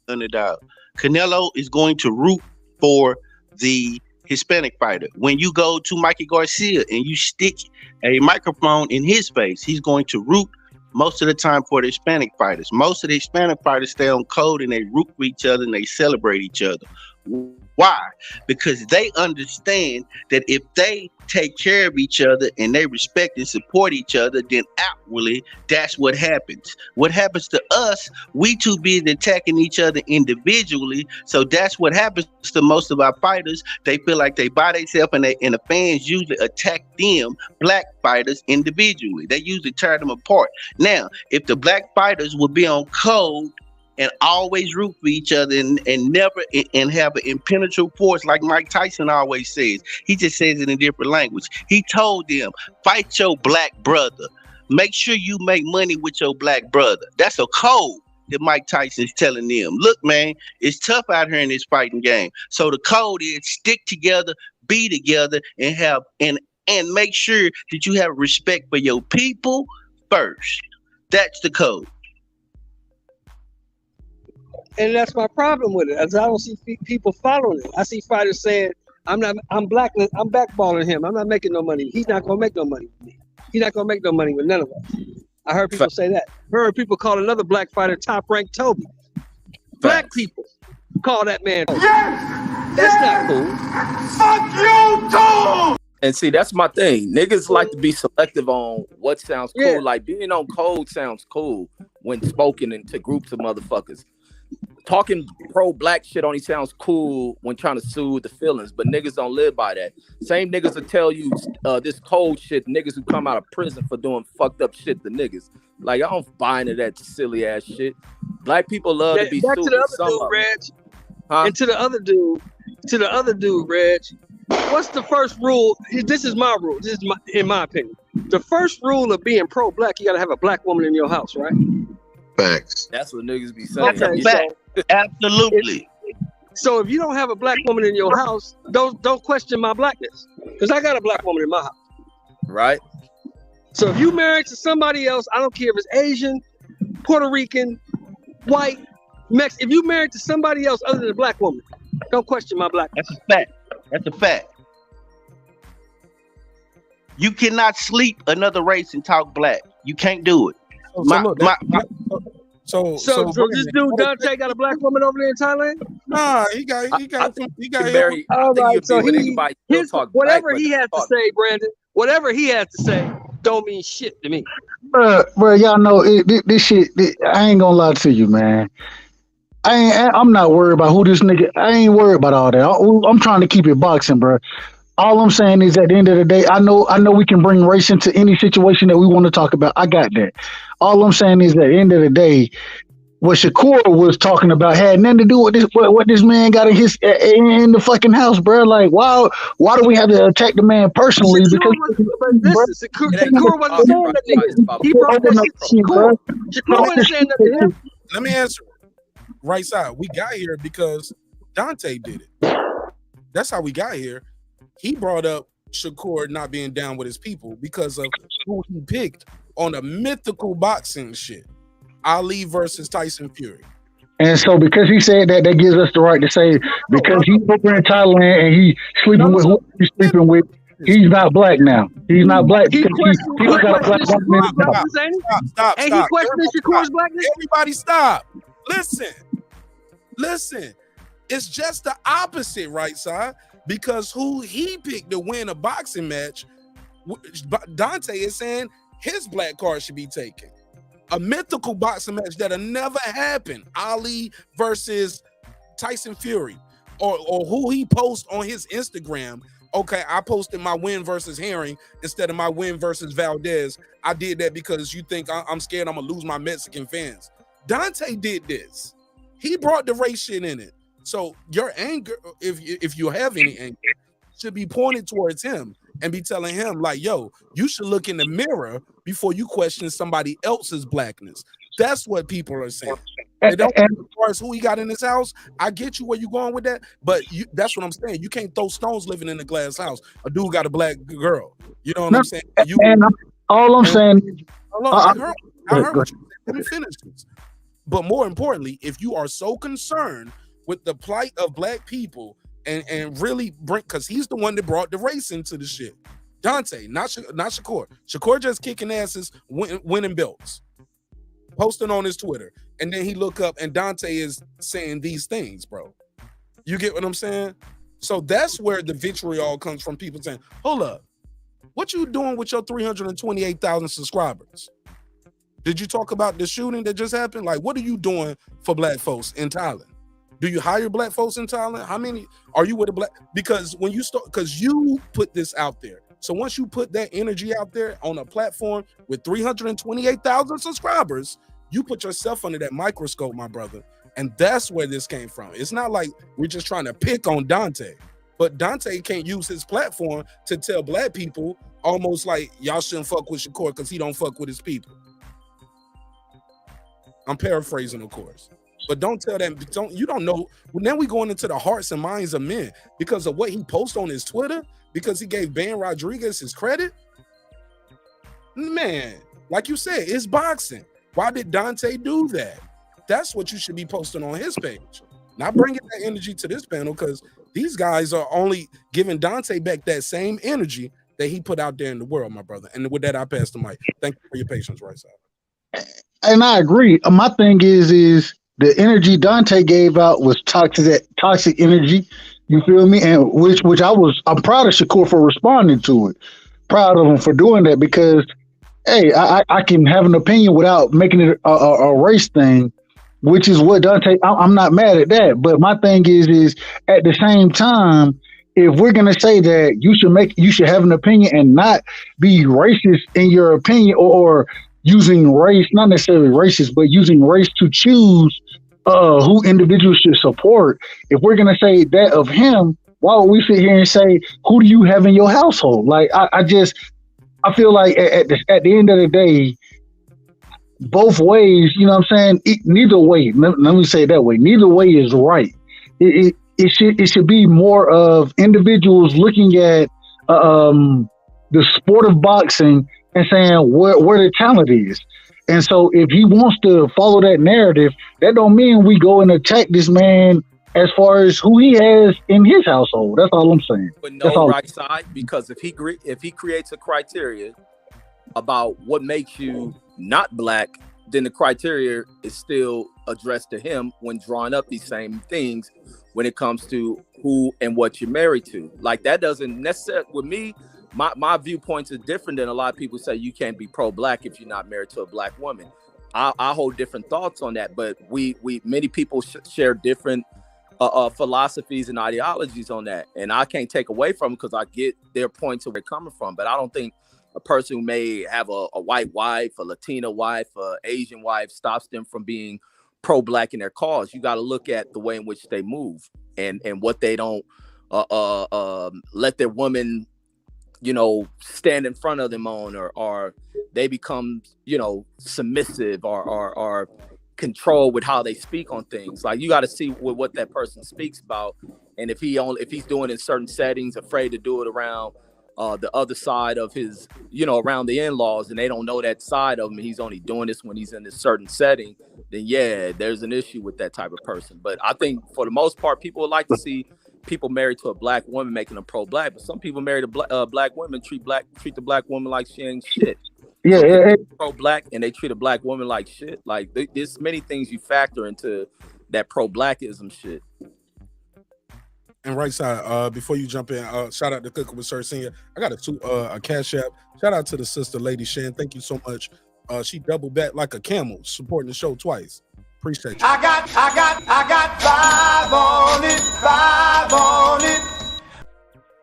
underdog. Canelo is going to root for the Hispanic fighter. When you go to Mikey Garcia and you stick a microphone in his face, he's going to root most of the time for the Hispanic fighters. Most of the Hispanic fighters stay on code and they root for each other and they celebrate each other. Why? Because they understand that if they take care of each other and they respect and support each other, then outwardly, that's what happens. What happens to us, we too busy attacking each other individually. So that's what happens to most of our fighters. They feel like they by themselves, and the fans usually attack them, black fighters, individually. They usually tear them apart. Now, if the black fighters would be on code and always root for each other and never and have an impenetrable force like Mike Tyson always says. He just says it in different language. He told them, fight your black brother. Make sure you make money with your black brother. That's a code that Mike Tyson's telling them. Look, man, it's tough out here in this fighting game. So the code is stick together, be together, and have and make sure that you have respect for your people first. That's the code. And that's my problem with it. As I don't see people following it. I see fighters saying, I'm blackballing him. I'm not making no money. He's not gonna make no money with me. He's not gonna make no money with none of us. I heard people say that. Heard people call another black fighter top ranked Toby. Black people call that man Toby. Yes! That's not cool. Fuck you too! And see, that's my thing. Niggas like to be selective on what sounds cool. Yeah. Like being on code sounds cool when spoken into groups of motherfuckers. Talking pro-black shit only sounds cool when trying to soothe the feelings, but niggas don't live by that. Same niggas will tell you this cold shit, niggas who come out of prison for doing fucked up shit to niggas. Like, I don't buy into that silly ass shit. Black people love to be Back to soothed. the other Some dude, of Reg. Huh? And to the other dude, Reg. What's the first rule? This is my rule. This is in my opinion. The first rule of being pro-black, you gotta have a black woman in your house, right? Facts. That's what niggas be saying. Okay, Absolutely. So if you don't have a black woman in your house, don't question my blackness, because I got a black woman in my house. Right. So if you married to somebody else, I don't care if it's Asian, Puerto Rican, white, Mexican. If you married to somebody else other than a black woman, don't question my blackness. That's a fact. That's a fact. You cannot sleep another race and talk black. You can't do it. So this dude Dante got a black woman over there in Thailand? Nah, he got married. All right, so whatever black, he has to say, Brandon, whatever he has to say, don't mean shit to me. Bro, y'all know this shit. I ain't gonna lie to you, man. I'm not worried about who this nigga. I ain't worried about all that. I'm trying to keep it boxing, bro. All I'm saying is, at the end of the day, I know we can bring race into any situation that we want to talk about. I got that. All I'm saying is, at the end of the day, what Shakur was talking about had nothing to do with this. What this man got in the fucking house, bro. Like, why do we have to attack the man personally? Shakur wasn't saying that. He brought that shit. Shakur wasn't saying that to him. Let me answer. Right side. We got here because Dante did it. That's how we got here. He brought up Shakur not being down with his people because of who he picked on a mythical boxing shit. Ali versus Tyson Fury. And so because he said that gives us the right to say, because he's over in Thailand and he's sleeping with who he's sleeping with, he's not black now. He's not black because he's got a black woman in the house. Stop. Ain't he questioning Shakur's blackness? Everybody stop. Listen. It's just the opposite, right side. Because who he picked to win a boxing match, Dante is saying his black card should be taken. A mythical boxing match that'll never happen. Ali versus Tyson Fury. Or who he posts on his Instagram. Okay, I posted my win versus Herring instead of my win versus Valdez. I did that because you think I'm scared I'm going to lose my Mexican fans. Dante did this. He brought the race shit in it. So your anger, if you have any anger, should be pointed towards him and be telling him like, yo, you should look in the mirror before you question somebody else's blackness. That's what people are saying. They don't as far as who he got in his house. I get you where you going with that, but that's what I'm saying. You can't throw stones living in a glass house. A dude got a black girl. You know what I'm saying? All I'm saying is, I heard what you said. Let me finish this. But more importantly, if you are so concerned with the plight of black people and really bring, because he's the one that brought the race into the shit. Dante, not Shakur. Shakur just kicking asses, winning belts, posting on his Twitter. And then he look up and Dante is saying these things, bro. You get what I'm saying? So that's where the vitriol comes from, people saying, hold up, what you doing with your 328,000 subscribers? Did you talk about the shooting that just happened? Like, what are you doing for black folks in Thailand? Do you hire black folks in Thailand? How many are you with a black? Because when you start, because you put this out there. So once you put that energy out there on a platform with 328,000 subscribers, you put yourself under that microscope, my brother. And that's where this came from. It's not like we're just trying to pick on Dante, but Dante can't use his platform to tell black people almost like y'all shouldn't fuck with Shakur because he don't fuck with his people. I'm paraphrasing, of course. But don't tell them, you don't know. Well, now we going into the hearts and minds of men because of what he posted on his Twitter, because he gave Ben Rodriguez his credit. Man, like you said, it's boxing. Why did Dante do that? That's what you should be posting on his page. Not bringing that energy to this panel, because these guys are only giving Dante back that same energy that he put out there in the world, my brother. And with that, I pass the mic. Thank you for your patience, right side. And I agree. My thing is the energy Dante gave out was toxic energy. You feel me? And which I'm proud of Shakur for responding to it. Proud of him for doing that because hey, I can have an opinion without making it a race thing, which is what Dante. I'm not mad at that, but my thing is at the same time, if we're gonna say that you should have an opinion and not be racist in your opinion, or using race, not necessarily racist, but using race to choose who individuals should support. If we're gonna say that of him, why would we sit here and say who do you have in your household? Like I feel like at the end of the day, both ways, you know what I'm saying? Neither way, let me say it that way, neither way is right. It should be more of individuals looking at the sport of boxing and saying where the talent is. And so if he wants to follow that narrative, that don't mean we go and attack this man as far as who he has in his household. That's all I'm saying. But no right side, because if he creates a criteria about what makes you not black, then the criteria is still addressed to him when drawing up these same things when it comes to who and what you're married to. Like that doesn't necessarily, with me, my viewpoints are different than a lot of people say you can't be pro-black if you're not married to a black woman. I hold different thoughts on that, but many people share different philosophies and ideologies on that, and I can't take away from them because I get their points of where they're coming from. But I don't think a person who may have a white wife, a Latina wife, a Asian wife stops them from being pro-black in their cause. You got to look at the way in which they move and what they don't let their woman, stand in front of them on, or they become, submissive or control with how they speak on things. Like you got to see what that person speaks about, and if he's doing it in certain settings, afraid to do it around the other side of his, around the in-laws, and they don't know that side of him, he's only doing this when he's in this certain setting, then yeah, there's an issue with that type of person. But I think for the most part, people would like to see people married to a black woman making them pro-black, but some people married to black women treat the black woman like she ain't shit. Yeah. Pro-black and they treat a black woman like shit. Like there's many things you factor into that pro-blackism shit. And right side, before you jump in, shout out to Cooking with Sir Senior. I got a cash app. Shout out to the sister, Lady Shan. Thank you so much. She doubled back like a camel, supporting the show twice. Appreciate you. I got 5 on it.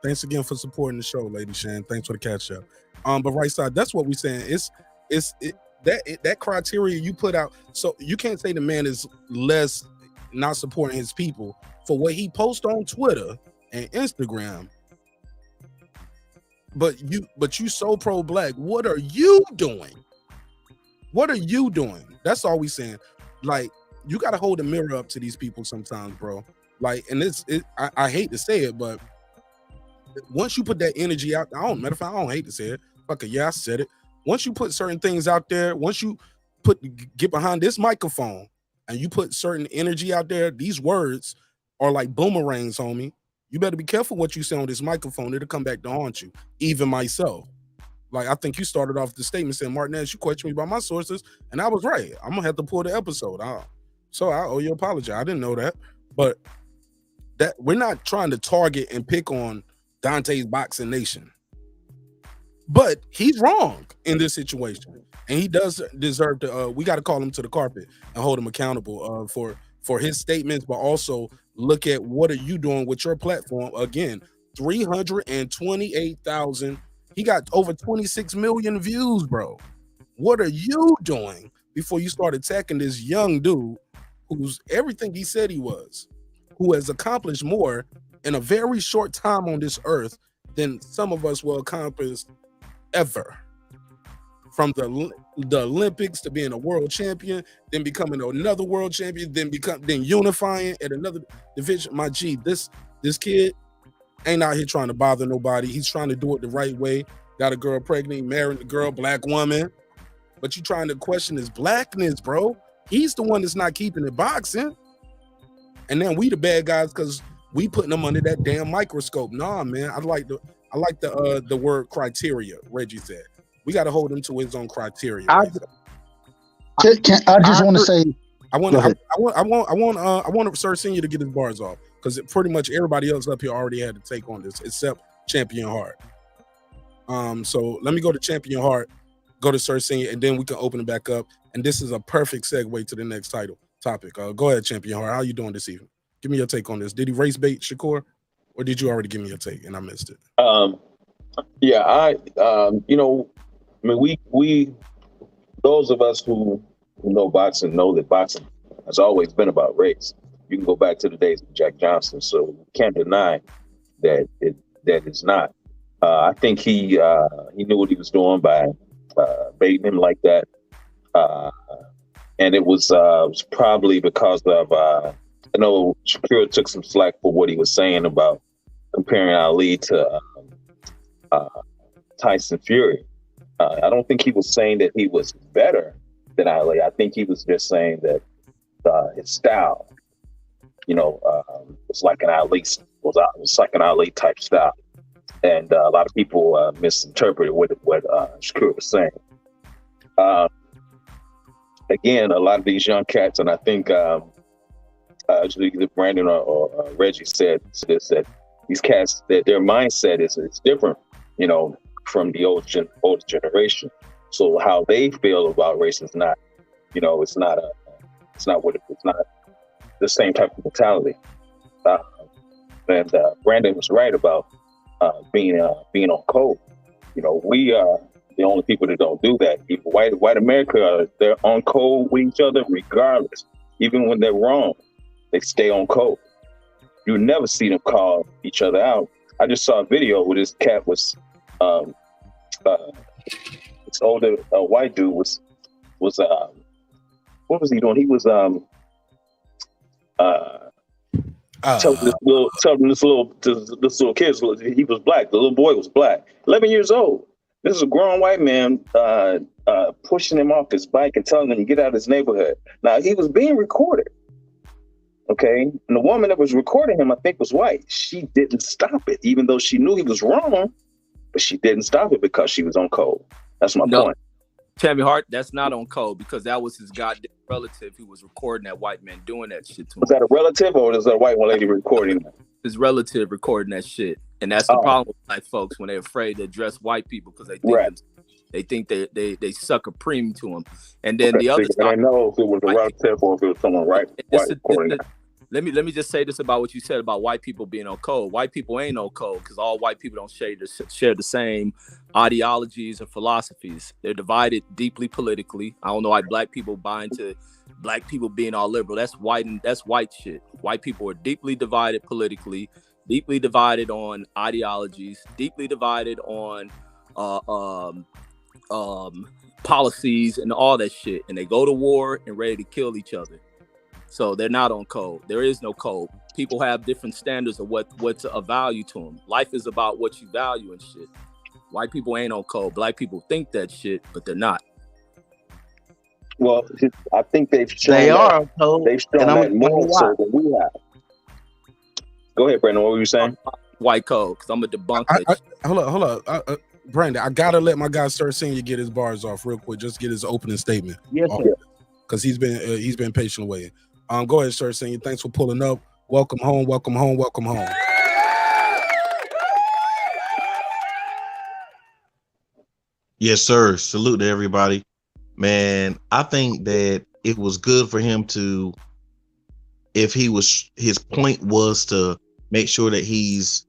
Thanks again for supporting the show, Lady Shan. Thanks for the cash app. But right side, that's what we're saying. That criteria you put out. So you can't say the man is less not supporting his people for what he posts on Twitter and Instagram. But you so pro-black. What are you doing? What are you doing? That's all we saying. Like, you got to hold a mirror up to these people sometimes, bro. Like, and I hate to say it, but once you put that energy out, matter of fact, I don't hate to say it. Fuck it, yeah, I said it. Once you put certain things out there, once you get behind this microphone and you put certain energy out there, these words are like boomerangs, homie. You better be careful what you say on this microphone. It'll come back to haunt you. Even myself. Like, I think you started off the statement saying, Marq Nash, you questioned me about my sources, and I was right. I'm gonna have to pull the episode out. So I owe you an apology. I didn't know that. But that we're not trying to target and pick on Dante's Boxing Nation. But he's wrong in this situation. And he does deserve to we got to call him to the carpet and hold him accountable for his statements, but also look at what are you doing with your platform. Again, 328,000. He got over 26 million views, bro. What are you doing before you start attacking this young dude who's everything he said he was, who has accomplished more in a very short time on this earth than some of us will accomplish ever? From the Olympics to being a world champion, then becoming another world champion, then unifying at another division. My G, this kid ain't out here trying to bother nobody. He's trying to do it the right way. Got a girl pregnant, married a girl, black woman. But you trying to question his blackness, bro. He's the one that's not keeping it boxing. And then we the bad guys because we putting them under that damn microscope. Nah, man. I like the word criteria, Reggie said. We got to hold him to his own criteria. I just want to say I want Sir Senior to get his bars off. because pretty much everybody else up here already had to take on this except Champion Heart. So let me go to Champion Heart, go to Sir Senior, and then we can open it back up. And this is a perfect segue to the next topic. Go ahead, Champion Heart. How you doing this evening? Give me your take on this. Did he race bait Shakur, or did you already give me your take and I missed it? We those of us who know boxing know that boxing has always been about race. You can go back to the days of Jack Johnson, so you can't deny that it's not. I think he knew what he was doing by baiting him like that, and it was probably because of I know Shakur took some slack for what he was saying about comparing Ali to Tyson Fury. I don't think he was saying that he was better than Ali. I think he was just saying that his style, was like an Ali type style, and a lot of people misinterpreted what Shakur was saying. Again, a lot of these young cats, and I think either Brandon or Reggie said this, that these cats, that their mindset is different, from the older generation. So how they feel about race is not, it's not the same type of mentality. And Brandon was right about being on code. We are the only people that don't do that. Even white America, they're on code with each other regardless. Even when they're wrong, they stay on code. You never see them call each other out. I just saw a video where this cat was, this older white dude was what was he doing? He was telling this little kid, he was black. The little boy was black, 11 years old. This is a grown white man pushing him off his bike and telling him to get out of his neighborhood. Now, he was being recorded, okay? And the woman that was recording him, I think, was white. She didn't stop it, even though she knew he was wrong, but she didn't stop it because she was on code. That's my point. Champion Heart, that's not on code because that was his goddamn relative who was recording that white man doing that shit to him. Was that a relative or was that a white lady recording that? His relative recording that shit. And that's the problem with black folks when they're afraid to address white people because they think they suck a premium to them. And then the other side, I know if it was a relative or if it was someone white recording that. Let me just say this about what you said about white people being on code. White people ain't on code because all white people don't share the same ideologies or philosophies. They're divided deeply politically. I don't know why black people buy into black people being all liberal. That's white shit. White people are deeply divided politically, deeply divided on ideologies, deeply divided on policies and all that shit. And they go to war and ready to kill each other. So they're not on code. There is no code. People have different standards of what's of value to them. Life is about what you value and shit. White people ain't on code. Black people think that shit, but they're not. Well, I think they've shown they've shown that more so than we have. Go ahead, Brandon. What were you saying? White code, because I'm a debunk that shit. Hold up. Brandon, I gotta let my guy Sir Senior get his bars off real quick. Just get his opening statement. Yes, sir. Because he's been patiently waiting. Go ahead, Sir Senior. Thanks for pulling up. Welcome home. Welcome home. Welcome home. Yes, sir. Salute to everybody. Man, I think that it was good for him to, if his point was to make sure that he's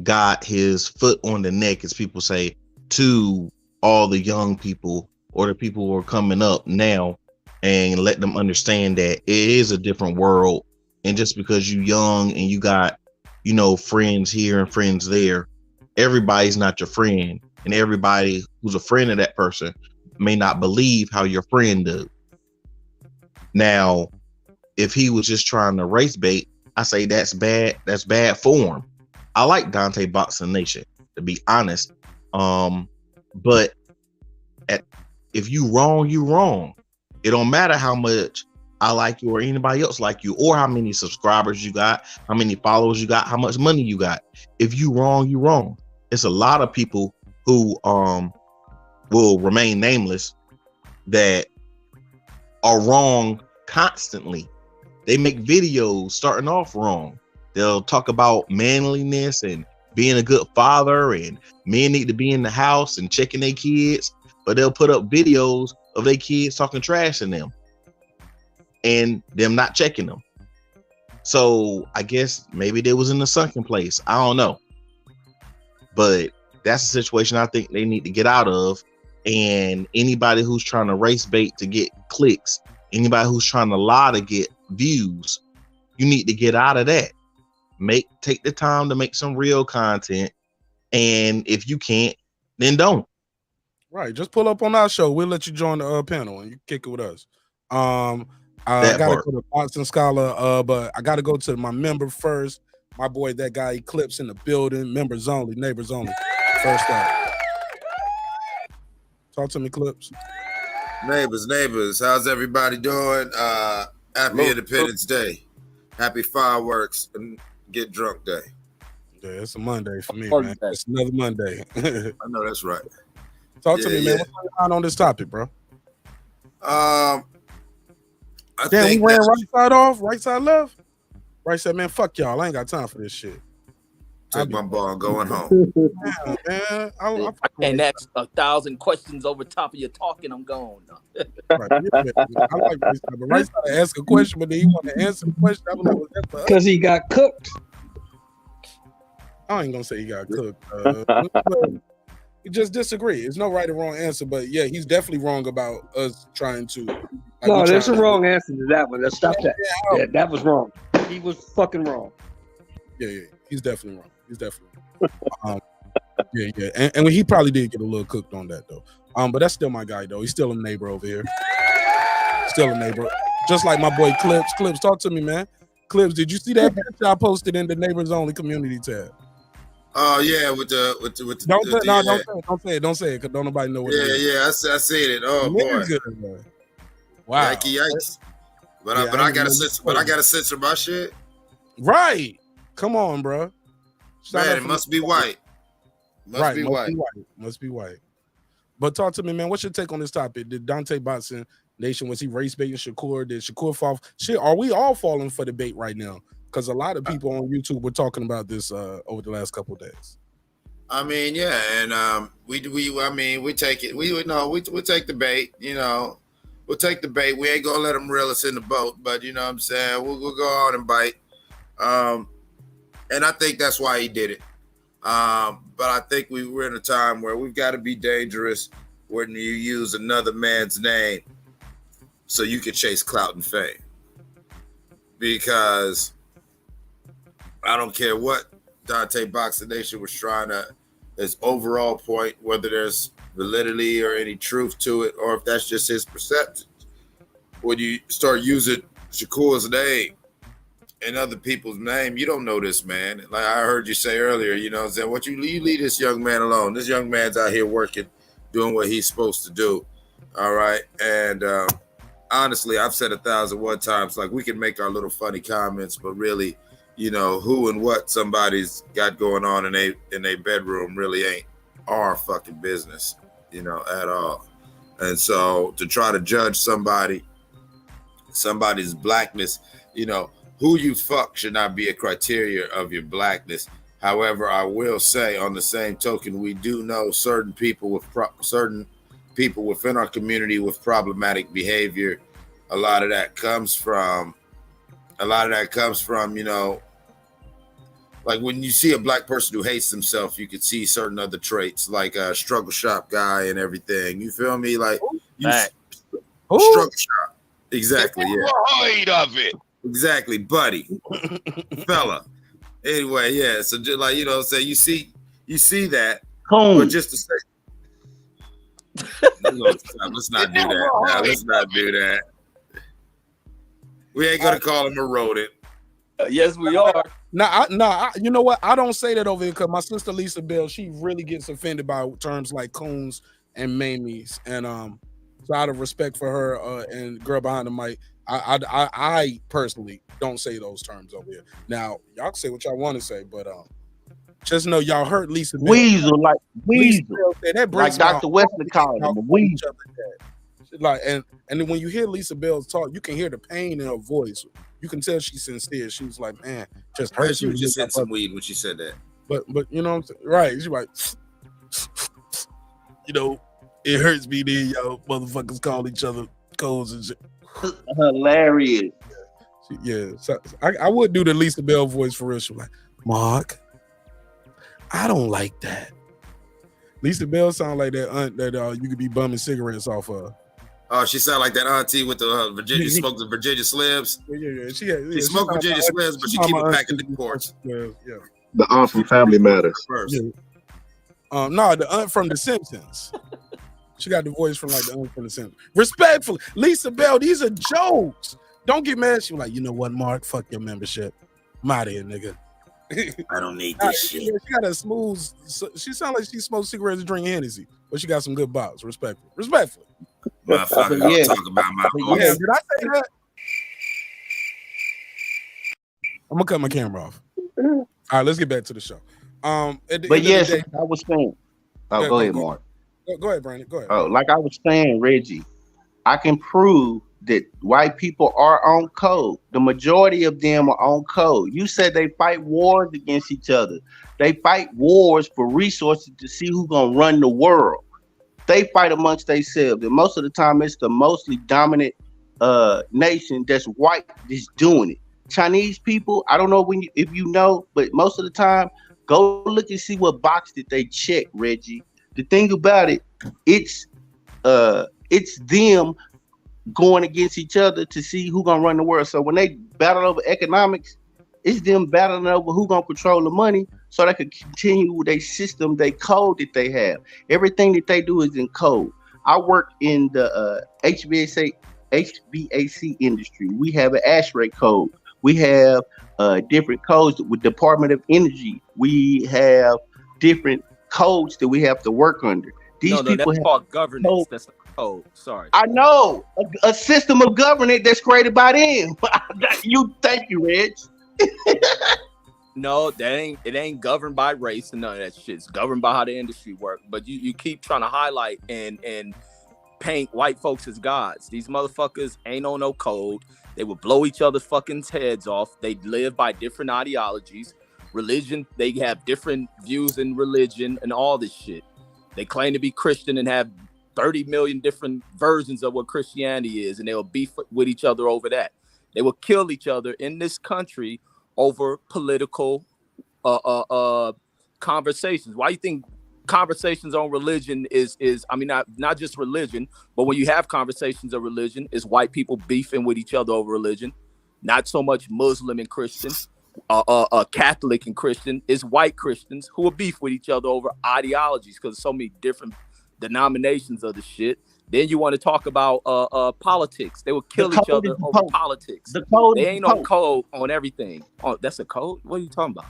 got his foot on the neck, as people say, to all the young people or the people who are coming up now, and let them understand that it is a different world. And just because you're young and you got, friends here and friends there, everybody's not your friend. And everybody who's a friend of that person may not believe how your friend does. Now, if he was just trying to race bait, I say that's bad. That's bad form. I like Dante Boxing Nation, to be honest. But if you wrong, you wrong. It don't matter how much I like you or anybody else like you, or how many subscribers you got, how many followers you got, how much money you got. If you wrong, you wrong. It's a lot of people who will remain nameless that are wrong constantly. They make videos starting off wrong. They'll talk about manliness and being a good father, and men need to be in the house and checking their kids, but they'll put up videos of their kids talking trash to them and them not checking them. So I guess maybe they was in a sunken place. I don't know. But that's a situation I think they need to get out of. And anybody who's trying to race bait to get clicks, anybody who's trying to lie to get views, you need to get out of that. Take the time to make some real content. And if you can't, then don't. Right. Just pull up on our show. We'll let you join the panel and you kick it with us. I That gotta part. go to Boxing Scholar, but I gotta go to my member first. My boy, that guy Eclipse in the building. Members only, neighbors only. First up. Talk to me, Eclipse. Neighbors, how's everybody doing? Happy Independence Day. Happy fireworks and get drunk day. Yeah, it's a Monday for me, man. It's another Monday. I know that's right. Talk to me, man. What's going on this topic, bro? I Damn, we think ran that- right side off, right side left. Right side, man, fuck y'all. I ain't got time for this shit. Take my ball going home. Yeah, man. I can't ask 1,000 questions over top of your talking. I'm gone. Right, yeah, I like right side, but right side ask a question, but then you want to answer the question. I'm like, was that for us? Because he got cooked. I ain't gonna say he got cooked. We just disagree. There's no right or wrong answer, but yeah, he's definitely wrong about us trying to. No, there's a wrong answer to that one. Let's stop that. Yeah, that was wrong. He was fucking wrong. Yeah, he's definitely wrong. He's definitely wrong. Yeah, and he probably did get a little cooked on that though. But that's still my guy though. He's still a neighbor over here. Still a neighbor, just like my boy Clips. Clips, talk to me, man. Clips, did you see that picture I posted in the neighbors only community tab? Oh yeah, with the Don't the, don't say it, because don't nobody know what it is. yeah, I seen it. Oh boy. Nigga. Wow. Yikes. But Yeah, I I gotta know censor. you But I gotta censor my shit. Right. Come on, bro. Man, it must be white. Must be white. Must be white. But talk to me, man. What's your take on this topic? Did Dante Boxing Nation, was he race baiting Shakur? Did Shakur fall? Shit, are we all falling for the bait right now? Because a lot of people on YouTube were talking about this over the last couple of days. I mean, yeah, and we take it. We take the bait. You know, we'll take the bait. We ain't gonna let them reel us in the boat, but you know what I'm saying, we'll go on and bite. And I think that's why he did it. But I think we're in a time where we've got to be dangerous when you use another man's name so you can chase clout and fame. Because I don't care what Dante Boxing Nation was trying to, his overall point, whether there's validity or any truth to it, or if that's just his perception. When you start using Shakur's name and other people's name, you don't know this man. Like I heard you say earlier, you know what I'm saying? What you leave this young man alone. This young man's out here working, doing what he's supposed to do. All right. And honestly, I've said 1,001 times, like we can make our little funny comments, but really, you know, who and what somebody's got going on in a bedroom really ain't our fucking business, you know, at all. And so to try to judge somebody's blackness, you know, who you fuck should not be a criteria of your blackness. However, I will say on the same token, we do know certain people within our community with problematic behavior. A lot of that comes from, you know, like when you see a black person who hates himself, you can see certain other traits, like a struggle shop guy and everything. You feel me? Like struggle shop. Exactly. Yeah. Avoid of it. Exactly, buddy, fella. Anyway, yeah. So just like, you know, say you see that, but just to say, let's not do that. Now, let's not do that. We ain't gonna call him a rodent. Yes, we are. You know what? I don't say that over here because my sister Lisa Bell, she really gets offended by terms like coons and mamies, and so out of respect for her and girl behind the mic, I personally don't say those terms over here. Now y'all can say what y'all want to say, but just know y'all hurt Lisa Bell. Weasel, like Lisa weasel, Bell said, that like Dr. Wesley called him a weasel. Like and then when you hear Lisa Bell talk, you can hear the pain in her voice you can tell she's sincere. She was like, man, just Man, hurts she me. was just hitting some weed when she said that. But you know what I'm saying? Right. She's like, you know, it hurts me then y'all motherfuckers call each other codes and shit. Hilarious. Yeah. So I would do the Lisa Bell voice for real. She was like, Mark, I don't like that. Lisa Bell sound like that aunt that you could be bumming cigarettes off of. Oh, she sound like that auntie with the Virginia smoked the Virginia Slims. Yeah. She smoked Virginia Slims, but she keep a pack in the porch. Yeah. The aunt from Family Matters. Yeah. No, the aunt from The Simpsons. She got the voice from like the aunt from The Simpsons. Respectfully, Lisa Bell, these are jokes. Don't get mad. She was like, you know what, Mark? Fuck your membership. I'm out of here, nigga. I don't need this shit. She got a smooth. She sound like she smokes cigarettes and drink Hennessy, but she got some good bops. Respectfully. Motherfucker, don't talk about my Yeah, did I say that? I'm gonna cut my camera off. All right, let's get back to the show. But yes, I was saying. Oh, go ahead, Mark. Go ahead, Brandon. Go ahead. Oh, like I was saying, Reggie, I can prove that white people are on code. The majority of them are on code. You said they fight wars against each other. They fight wars for resources to see who's gonna run the world. They fight amongst themselves, and most of the time it's the mostly dominant nation that's white that's doing it. Chinese people, I don't know if you know, but most of the time, go look and see what box did they check, Reggie. The thing about it, it's them going against each other to see who's gonna run the world. So when they battle over economics, it's them battling over who's gonna control the money so they can continue with their system, their code that they have. Everything that they do is in code. I work in the HVAC industry. We have an ASHRAE code. We have different codes with Department of Energy. We have different codes that we have to work under. These people that's called governance. Code. That's a code. Sorry. I know a system of governance that's created by them. Thank you, Reg. No, it ain't governed by race and none of that shit. It's governed by how the industry works. But you keep trying to highlight and paint white folks as gods. These motherfuckers ain't on no code. They would blow each other's fucking heads off. They live by different ideologies. Religion, they have different views in religion and all this shit. They claim to be Christian and have 30 million different versions of what Christianity is, and they'll beef with each other over that. They will kill each other in this country over political conversations. Why do you think conversations on religion is I mean, not just religion, but when you have conversations of religion, is white people beefing with each other over religion? Not so much Muslim and Christian, Catholic and Christian. It's white Christians who will beef with each other over ideologies because there's so many different denominations of the shit. Then you want to talk about politics. They will kill each other over politics. They ain't no code on everything. Oh, that's a code? What are you talking about?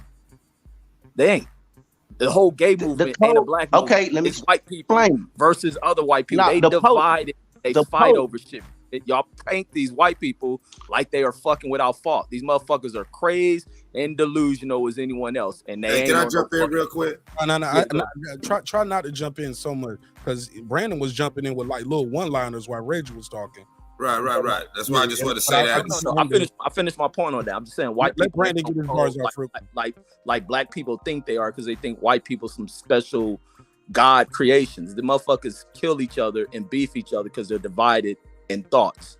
They ain't. The whole gay movement ain't a black movement. Okay, let me it's white people versus other white people. They divide. They fight over shit. Y'all paint these white people like they are fucking without fault. These motherfuckers are crazed and delusional as anyone else. And they ain't can I jump in real quick? No. Try not to jump in so much because Brandon was jumping in with like little one-liners while Reggie was talking. Right. That's why I just wanted to say that. I finished my point on that. I'm just saying white people. Let Brandon get his bars off real quick. Like black people think they are because they think white people some special God creations. The motherfuckers kill each other and beef each other because they're divided in thoughts.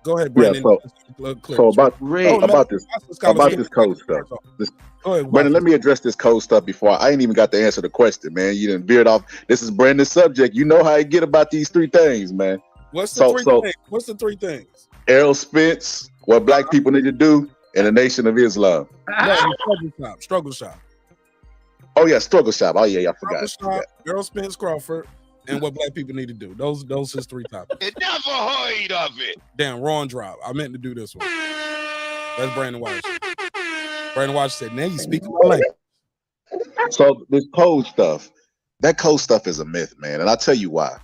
Go ahead, Brandon. Yeah, so about this code stuff. Brandon, let me address this code stuff before I ain't even got to answer the question, man. You done veered off. This is Brandon's subject. You know how I get about these three things, man. What's the three things? Errol Spence, what black people need to do, and the Nation of Islam. No, Struggle Shop. Oh yeah, Struggle Shop. Oh yeah, I forgot. Errol Spence Crawford. And what black people need to do. Those is three topics. I never heard of it. Damn, wrong drop. I meant to do this one. That's Brandon Watch. Brandon Watch said, now you speak my language. So this code stuff, that code stuff is a myth, man. And I'll tell you why.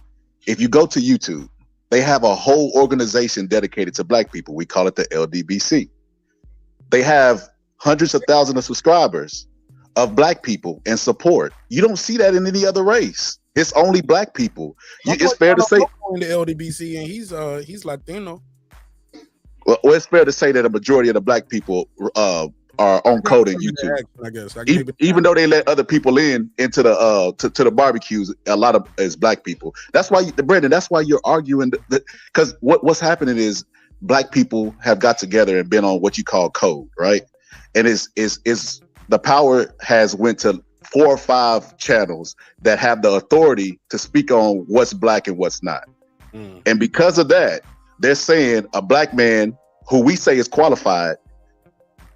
If you go to YouTube, they have a whole organization dedicated to black people. We call it the LDBC. They have hundreds of thousands of subscribers of black people and support. You don't see that in any other race. It's only black people. It's fair to say in the LDBC, and he's Latino. Well, it's fair to say that a majority of the black people are on code in YouTube. I guess. Even though they let other people into the to the barbecues, a lot of is black people. That's why, Brandon. That's why you're arguing because what's happening is black people have got together and been on what you call code, right? And is the power has went to 4 or 5 channels that have the authority to speak on what's black and what's not. And because of that, they're saying a black man who we say is qualified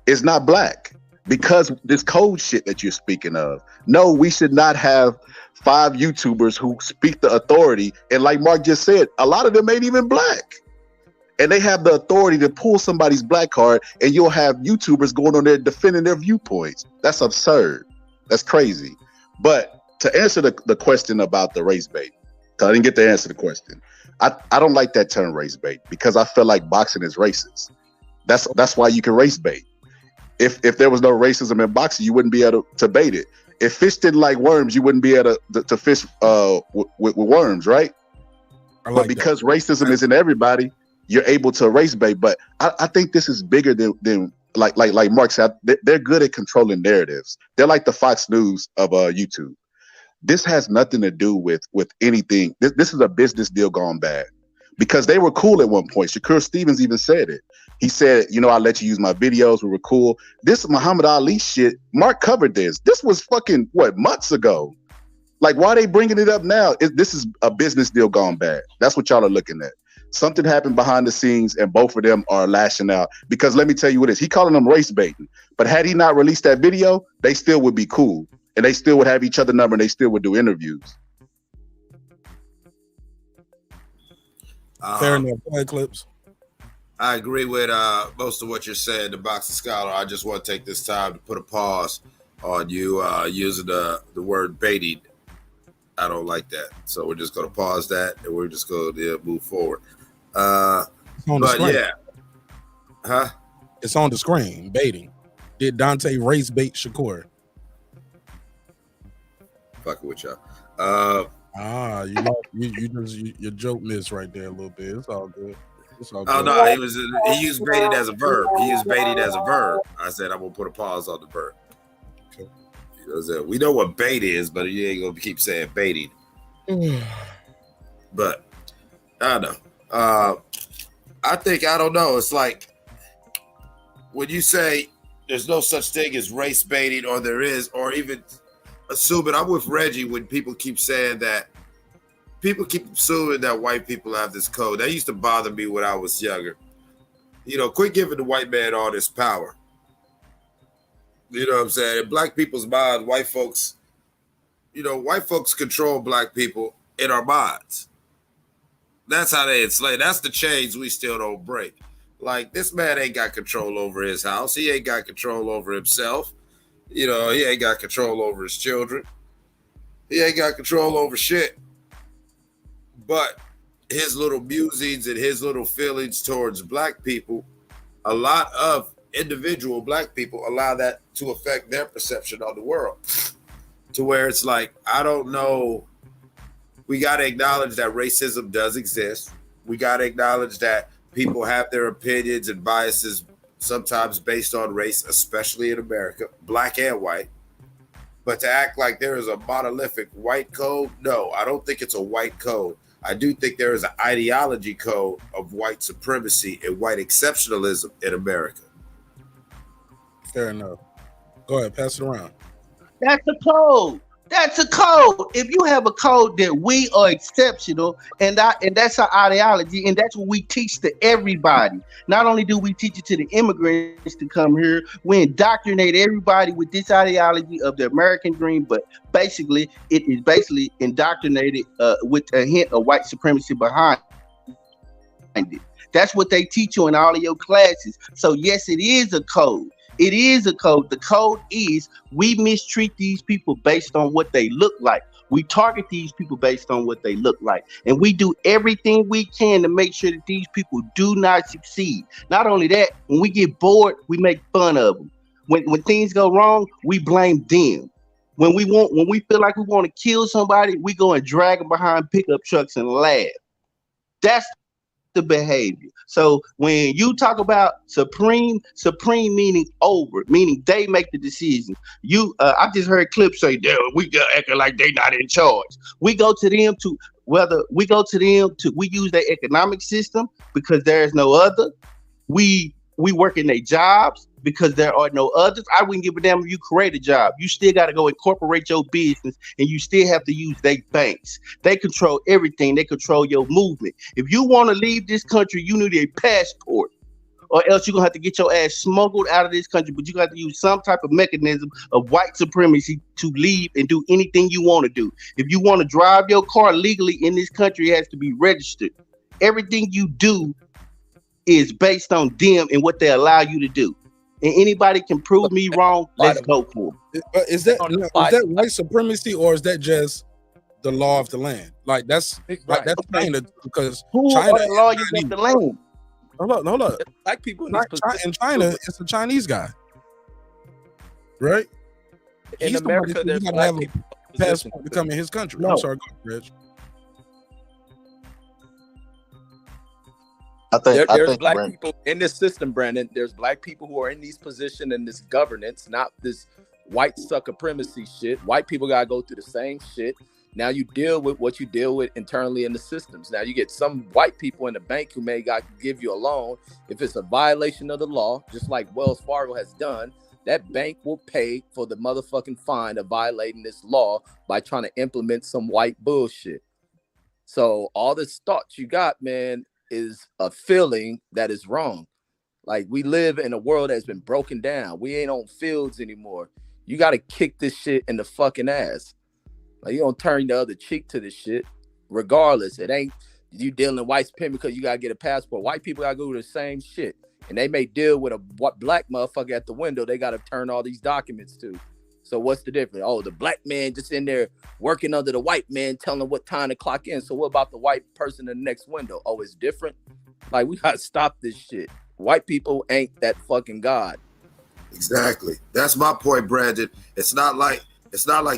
is not black because this code shit that you're speaking of. No, we should not have 5 YouTubers who speak the authority. And like Mark just said, a lot of them ain't even black. And they have the authority to pull somebody's black card, and you'll have YouTubers going on there defending their viewpoints. That's absurd. That's crazy. But to answer the question about the race bait, because I didn't get to answer the question. I don't like that term race bait because I feel like boxing is racist. That's why you can race bait. If there was no racism in boxing, you wouldn't be able to bait it. If fish didn't like worms, you wouldn't be able to fish with worms, right? But because racism is in everybody, you're able to race bait. But I think this is bigger than like Mark said. They're good at controlling narratives. They're like the Fox News of YouTube. This has nothing to do with anything. This is a business deal gone bad because they were cool at one point. Shakur Stevens even said it. He said, I let you use my videos. We were cool. This Muhammad Ali shit, Mark covered this. This was fucking, months ago? Like, why are they bringing it up now? This is a business deal gone bad. That's what y'all are looking at. Something happened behind the scenes and both of them are lashing out. Because let me tell you what it is. He calling them race baiting. But had he not released that video, they still would be cool. And they still would have each other number and they still would do interviews. Fair enough. Go ahead, Clips. I agree with most of what you're saying, the Boxing Scholar. I just want to take this time to put a pause on you using the word baiting. I don't like that. So we're just going to pause that and we're just going to move forward. But yeah. Huh? It's on the screen, baiting. Did Dante race bait Shakur? Fucking with y'all. Your joke missed right there a little bit. It's all good. Oh no, he used baited as a verb. He used baited as a verb. I said I'm gonna put a pause on the verb. Okay. We know what bait is, but you ain't gonna keep saying baiting. But I don't know. I don't know. It's like when you say there's no such thing as race baiting, or there is, or even assuming. I'm with Reggie when people keep saying that. People keep assuming that white people have this code. That used to bother me when I was younger. Quit giving the white man all this power. You know what I'm saying? In black people's minds, white folks control black people in our minds. That's how they enslave. That's the chains we still don't break. Like, this man ain't got control over his house. He ain't got control over himself. He ain't got control over his children. He ain't got control over shit. But his little musings and his little feelings towards black people, a lot of individual black people allow that to affect their perception of the world. To where it's like, I don't know. We got to acknowledge that racism does exist. We got to acknowledge that people have their opinions and biases sometimes based on race, especially in America, black and white. But to act like there is a monolithic white code, no, I don't think it's a white code. I do think there is an ideology code of white supremacy and white exceptionalism in America. Fair enough. Go ahead, pass it around. That's a code. That's a code. If you have a code that we are exceptional, and that's our ideology, and that's what we teach to everybody. Not only do we teach it to the immigrants to come here, we indoctrinate everybody with this ideology of the American dream, but basically it is basically indoctrinated with a hint of white supremacy behind it. That's what they teach you in all of your classes. So yes, it is a code. It is a code. The code is we mistreat these people based on what they look like. We target these people based on what they look like. And we do everything we can to make sure that these people do not succeed. Not only that, when we get bored, we make fun of them. When things go wrong, we blame them. When we feel like we want to kill somebody, we go and drag them behind pickup trucks and laugh. That's the behavior. So when you talk about supreme meaning over, meaning they make the decision. I just heard clips say, "Damn, we got acting like they not in charge." We go to them to we use their economic system because there is no other. We work in their jobs because there are no others. I wouldn't give a damn if you create a job. You still got to go incorporate your business, and you still have to use their banks. They control everything. They control your movement. If you want to leave this country, you need a passport, or else you're going to have to get your ass smuggled out of this country. But you got to use some type of mechanism of white supremacy to leave and do anything you want to do. If you want to drive your car legally in this country, it has to be registered. Everything you do is based on them and what they allow you to do. And anybody can prove me wrong, let's go for it. Is that white supremacy, or is that just the law of the land? Like that's China, because China the law you get the land. Hold on. Black people in China, it's a Chinese guy, right? In America, you gotta have a passport to come in his country. No. I'm sorry, go ahead, Reg. There's black people in this system, Brandon. There's black people who are in these positions in this governance, not this white supremacy shit. White people gotta go through the same shit. Now you deal with what you deal with internally in the systems. Now you get some white people in the bank who may give you a loan. If it's a violation of the law, just like Wells Fargo has done, that bank will pay for the motherfucking fine of violating this law by trying to implement some white bullshit. So all this thoughts you got, man, is a feeling that is wrong. Like, we live in a world that's been broken down. We ain't on fields anymore. You got to kick this shit in the fucking ass. Like, you don't turn the other cheek to this shit. Regardless, it ain't you dealing white supremacy because you got to get a passport. White people got to go through the same shit. And they may deal with a black motherfucker at the window they got to turn all these documents to. So what's the difference? Oh, the black man just in there working under the white man, telling them what time to clock in. So what about the white person in the next window? Oh, it's different? Like, we got to stop this shit. White people ain't that fucking God. Exactly. That's my point, Brandon. It's not like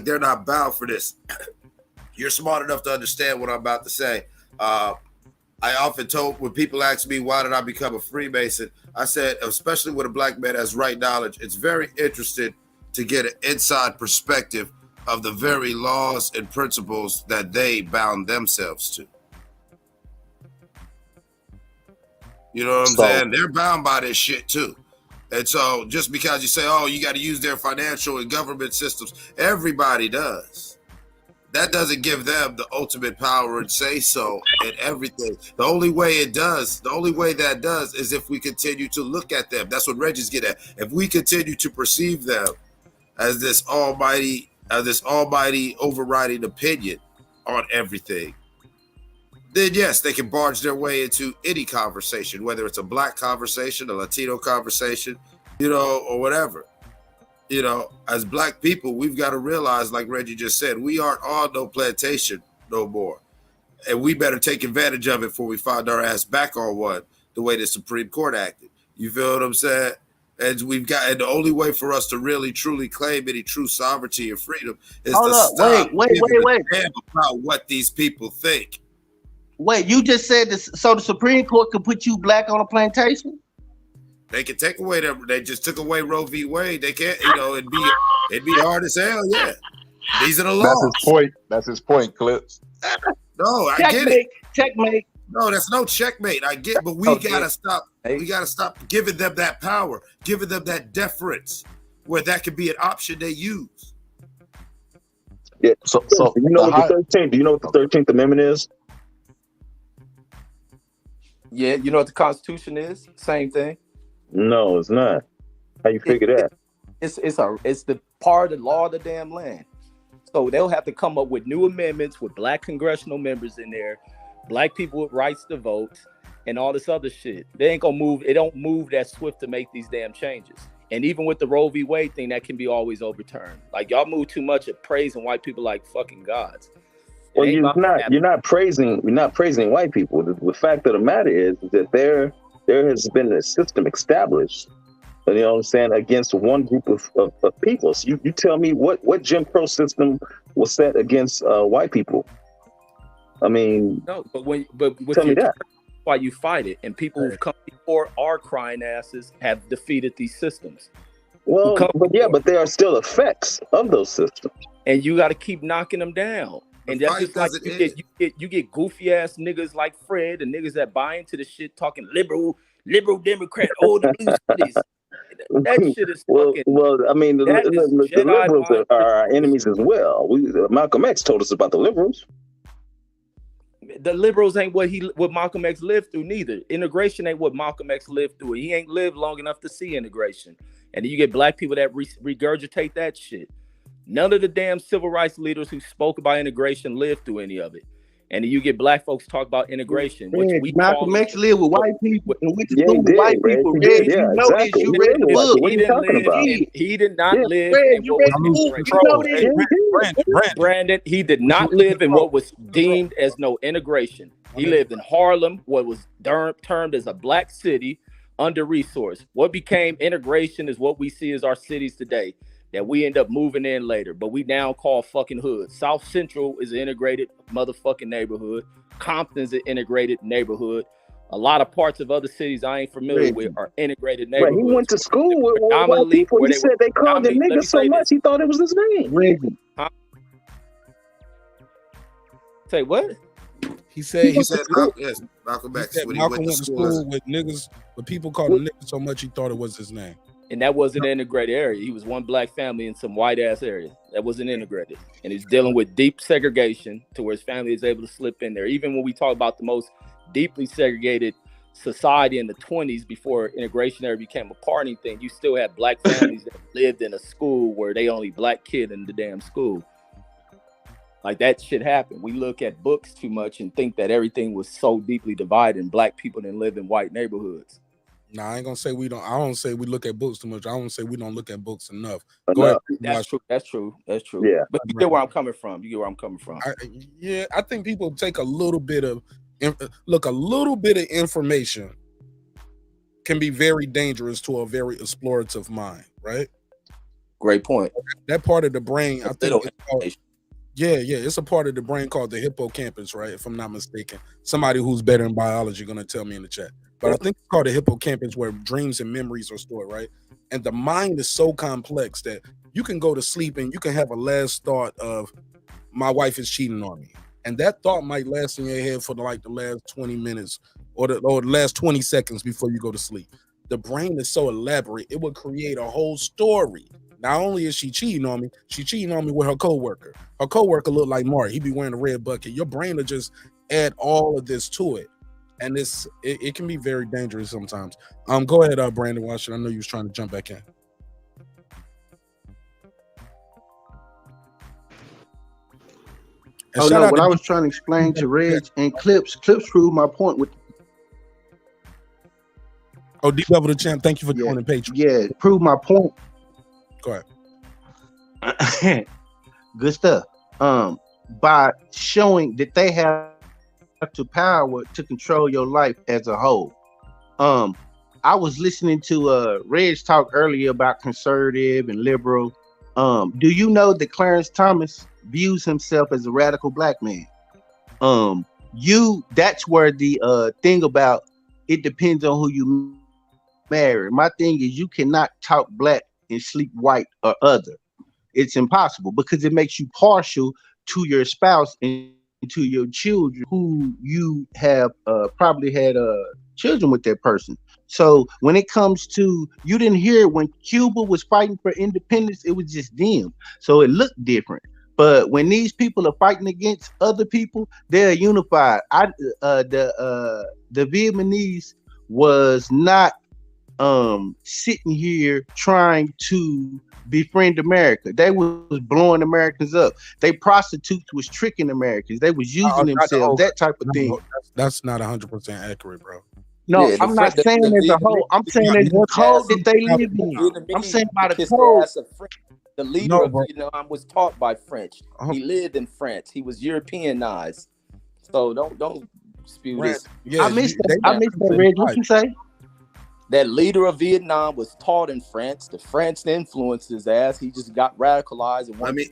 they're not bound for this. You're smart enough to understand what I'm about to say. I often told, when people ask me, why did I become a Freemason? I said, especially with a black man has right knowledge, it's very interesting to get an inside perspective of the very laws and principles that they bound themselves to. You know what I'm saying? They're bound by this shit too. And so just because you say, oh, you got to use their financial and government systems, everybody does. That doesn't give them the ultimate power and say so in everything. The only way that does is if we continue to look at them. That's what Reggie's get at. If we continue to perceive them as this almighty overriding opinion on everything, then yes, they can barge their way into any conversation, whether it's a black conversation, a Latino conversation, or whatever. As black people, we've got to realize, like Reggie just said, we aren't on no plantation no more. And we better take advantage of it before we find our ass back on one, the way the Supreme Court acted. You feel what I'm saying? And the only way for us to really truly claim any true sovereignty and freedom is stop giving a damn about what these people think. Wait, you just said this, so the Supreme Court could put you black on a plantation? They can take away them. They just took away Roe v. Wade. They can't, it'd be hard as hell. Yeah, these are the laws. That's his point, Clips. No, I get it. Checkmate. No, that's no checkmate. I get, but we gotta stop. We gotta stop giving them that power, giving them that deference, where that could be an option they use. Yeah. So you know what the 13th? Do you know what the 13th Amendment is? Yeah, you know what the Constitution is? Same thing. No, it's not. How you figure that? It's the part of the law of the damn land. So they'll have to come up with new amendments with black congressional members in there, black people with rights to vote, and all this other shit. They ain't gonna move. It don't move that swift to make these damn changes. And even with the Roe v. Wade thing, that can be always overturned. Like, y'all move too much at praising white people like fucking gods. Well, you're not praising white people. The fact of the matter is that there has been a system established, you know what I'm saying, against one group of people. So you tell me what Jim Crow system was set against white people? I mean, no, but tell me that. why you fight it. And people who've come before our crying asses have defeated these systems. Well, but there are still effects of those systems, and you got to keep knocking them down. And that's just like you get goofy ass niggas like Fred and niggas that buy into the shit talking liberal Democrat, the blue cities. That shit is fucking. Well, I mean, the liberals are our enemies as well. Malcolm X told us about the liberals. The liberals ain't what Malcolm X lived through neither. Integration ain't what Malcolm X lived through. He ain't lived long enough to see integration. And then you get black people that regurgitate that shit. None of the damn civil rights leaders who spoke about integration lived through any of it. And then you get black folks talk about integration, which we Malcolm X lived with white people and went to school with white people. Red, you know this. You read the book. What are you talking about? He did not live in what was Brandon, he did not live in what was deemed as no integration. He lived in Harlem, what was termed as a black city, under-resourced. What became integration is what we see as our cities today, that we end up moving in later, but we now call fucking hoods. South Central is an integrated motherfucking neighborhood. Compton's an integrated neighborhood. A lot of parts of other cities I ain't familiar with are integrated neighborhoods. He went to school with white people. He said they called him niggas so much he thought it was his name. Reggie. Huh? Say what? He said yes, Malcolm X. Malcolm went to school with niggas, but people called him niggas so much he thought it was his name. And that wasn't an integrated area. He was one black family in some white ass area. That wasn't integrated. And he's dealing with deep segregation to where his family is able to slip in there. Even when we talk about the most deeply segregated society in the 20s before integration ever became a party thing, you still had black families that lived in a school where they only black kid in the damn school. Like that shit happened. We look at books too much and think that everything was so deeply divided and black people didn't live in white neighborhoods. Nah, I ain't gonna say we don't. I don't say we look at books too much. I don't say we don't look at books enough. Go ahead. That's true. Yeah. But you get where I'm coming from. I think people take a little bit of information can be very dangerous to a very explorative mind, right? Great point. That part of the brain, I think. It's a part of the brain called the hippocampus, right? If I'm not mistaken. Somebody who's better in biology gonna tell me in the chat. But I think it's called the hippocampus, where dreams and memories are stored, right? And the mind is so complex that you can go to sleep and you can have a last thought of, my wife is cheating on me. And that thought might last in your head for the last 20 minutes or the last 20 seconds before you go to sleep. The brain is so elaborate, it would create a whole story. Not only is she cheating on me, she's cheating on me with her coworker. Her coworker look like Mark. He be wearing a red bucket. Your brain will just add all of this to it. And it can be very dangerous sometimes. Go ahead, Brandon Washington. I know you was trying to jump back in. Oh no, what I was trying to explain to Reg and Clips proved my point with. Oh, D Level the Champ, thank you for joining Patreon. Yeah, prove my point. Go ahead. Good stuff. By showing that they have to power to control your life as a whole. I was listening to Reg talk earlier about conservative and liberal. Do you know that Clarence Thomas views himself as a radical black man? That's where the thing about it depends on who you marry. My thing is you cannot talk black and sleep white or other. It's impossible because it makes you partial to your spouse and to your children who you have probably had children with that person. So when it comes to, you didn't hear when Cuba was fighting for independence, it was just them. So it looked different. But when these people are fighting against other people, they're unified. The Vietnamese was not sitting here trying to befriend America. They was blowing Americans up. They prostitutes was tricking Americans. They was using themselves, that type of thing. That's not 100% accurate, bro. No, yeah, I'm not saying as a whole. I'm saying as a code that they live in. I'm saying by the code. The leader of Vietnam was taught by French. He lived in France. He was Europeanized. So don't spew this. I missed that, Reg. What you say? That leader of Vietnam was taught in France. The French influenced his ass. He just got radicalized and wanted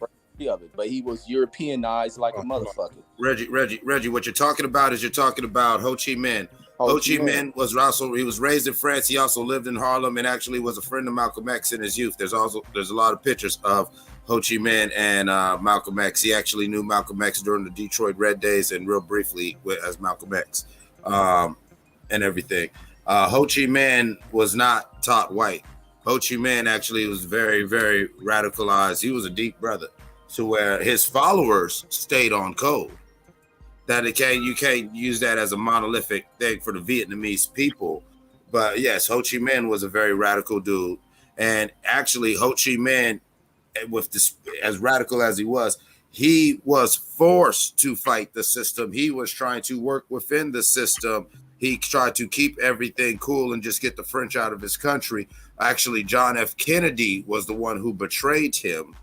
of it, but he was Europeanized like a motherfucker. Reggie, what you're talking about is Ho Chi Minh. Ho Chi Minh was also, he was raised in France. He also lived in Harlem and actually was a friend of Malcolm X in his youth. There's a lot of pictures of Ho Chi Minh and Malcolm X. He actually knew Malcolm X during the Detroit Red Days and real briefly as Malcolm X and everything. Ho Chi Minh was not taught white. Ho Chi Minh actually was very, very radicalized. He was a deep brother to where his followers stayed on code. That you can't use that as a monolithic thing for the Vietnamese people. But yes, Ho Chi Minh was a very radical dude. And actually, Ho Chi Minh, with this, as radical as he was forced to fight the system. He was trying to work within the system. He tried to keep everything cool and just get the French out of his country. Actually, John F. Kennedy was the one who betrayed him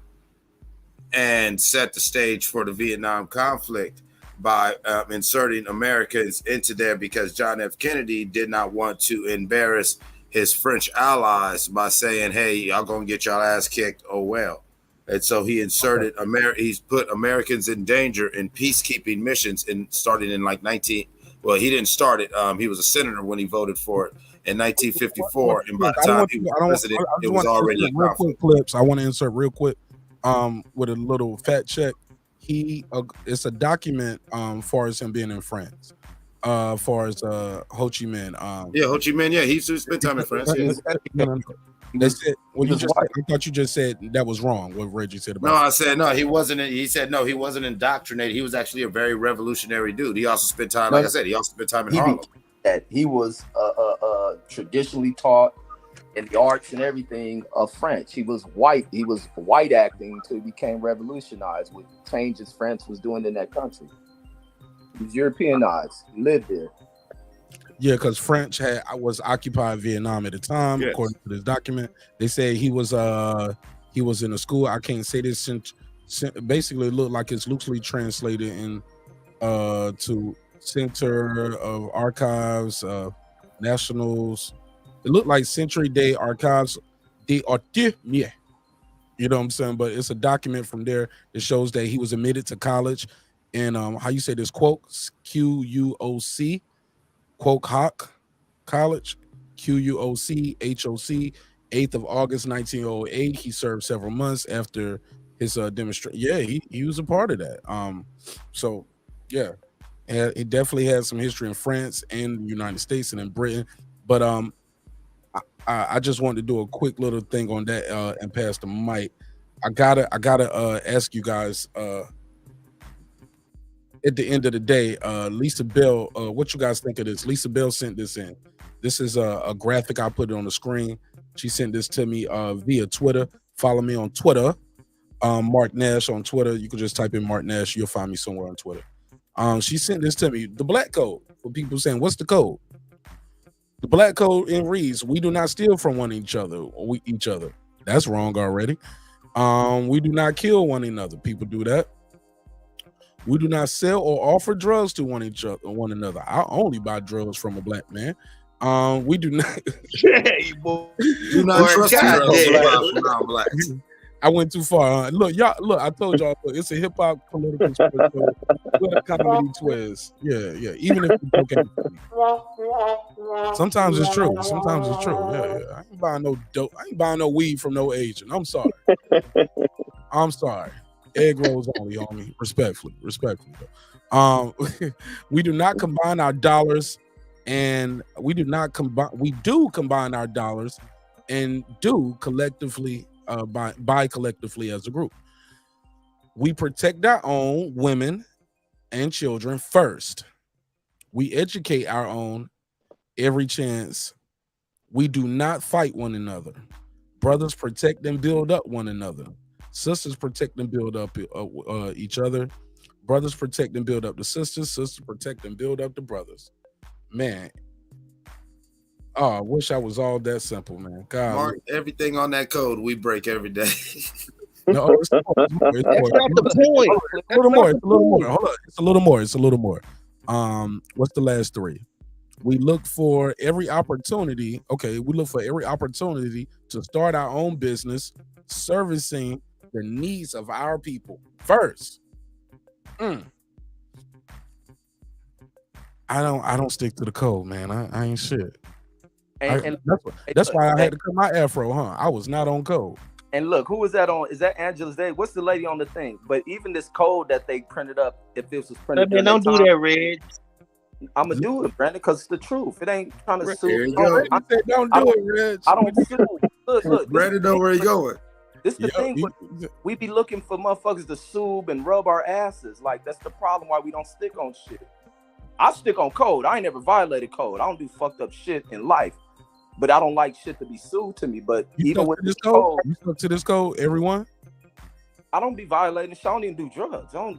and set the stage for the Vietnam conflict by inserting Americans into there, because John F. Kennedy did not want to embarrass his French allies by saying, hey, y'all gonna get y'all ass kicked, oh well. And so he inserted he's put Americans in danger in peacekeeping missions starting in like he didn't start it. He was a senator when he voted for it in 1954. And by the time he was president, it was already a conflict. Clips. I want to insert real quick with a little fact check. It's a document far as him being in France. Far as Ho Chi Minh. Ho Chi Minh, he used to spend time in France. That's it. I thought you just said that was wrong. What Reggie said about. No, I said no. He wasn't. He said no. He wasn't indoctrinated. He was actually a very revolutionary dude. He also spent time, like I said, he also spent time in Harlem. That he was traditionally taught in the arts and everything of French. He was white. He was white acting until he became revolutionized with changes France was doing in that country. He was Europeanized. He lived there. Yeah, because French was occupied Vietnam at the time, yes. According to this document. They said he was in a school. I can't say this. Basically, it looked like it's loosely translated in to Center of Archives, Nationals. It looked like Century Day Archives de Artimie. You know what I'm saying? But it's a document from there that shows that he was admitted to college in how you say this, Quoc, Q-U-O-C, Quoc Hoc College, Q-U-O-C-H-O-C, 8th of August 1908. He served several months after his demonstration. Yeah, he was a part of that. So yeah, he definitely had some history in France and the United States and in Britain. But I just wanted to do a quick little thing on that and pass the mic. I gotta ask you guys at the end of the day, Lisa Bell, what you guys think of this? Lisa Bell sent this in. This is a graphic. I put it on the screen. She sent this to me via Twitter. Follow me on Twitter, Marq Nash on Twitter. You can just type in Marq Nash. You'll find me somewhere on Twitter. She sent this to me. The black code. For people saying, what's the code? The black code reads, we do not steal from each other. That's wrong already. We do not kill one another. People do that. We do not sell or offer drugs to one another. I only buy drugs from a black man. We do not. Do not trust black. I went too far. Look, y'all. Look, I told y'all. Look, it's a hip hop political with a comedy twist. Yeah. Even if it's okay. Sometimes it's true. Yeah. I ain't buying no dope. I ain't buying no weed from no agent. I'm sorry. Egg rolls only, homie. Respectfully. We do not combine our dollars, and we do combine our dollars and do collectively buy collectively as a group. We protect our own women and children first. We educate our own every chance. We do not fight one another. Brothers protect and build up one another. Sisters protect and build up each other. Brothers protect and build up the sisters. Sisters protect and build up the brothers. Man, I wish I was all that simple, man. God, Mark, everything on that code we break every day. No, it's more. That's not the point. It's a little more. Hold on. It's a little more. What's the last three? We look for every opportunity. Okay, we look for every opportunity to start our own business, servicing the needs of our people first. I don't stick to the code, man. I ain't shit. And That's why I had to cut my afro, huh? I was not on code. And look, who was that on? Is that Angela's Day? What's the lady on the thing? But even this code that they printed up, if this was printed, Man, don't do that, Reg. I'm gonna do it, Brandon, because it's the truth. It ain't trying to sue. There you go. Don't do it, Reg. I don't sue. Look. Brandon know where he going. This the thing. We be looking for motherfuckers to sue and rub our asses. Like, that's the problem why we don't stick on shit. I stick on code. I ain't never violated code. I don't do fucked up shit in life. But I don't like shit to be sued to me. But even with this code, you stuck to this code, everyone. I don't be violating shit. I don't even do drugs. No.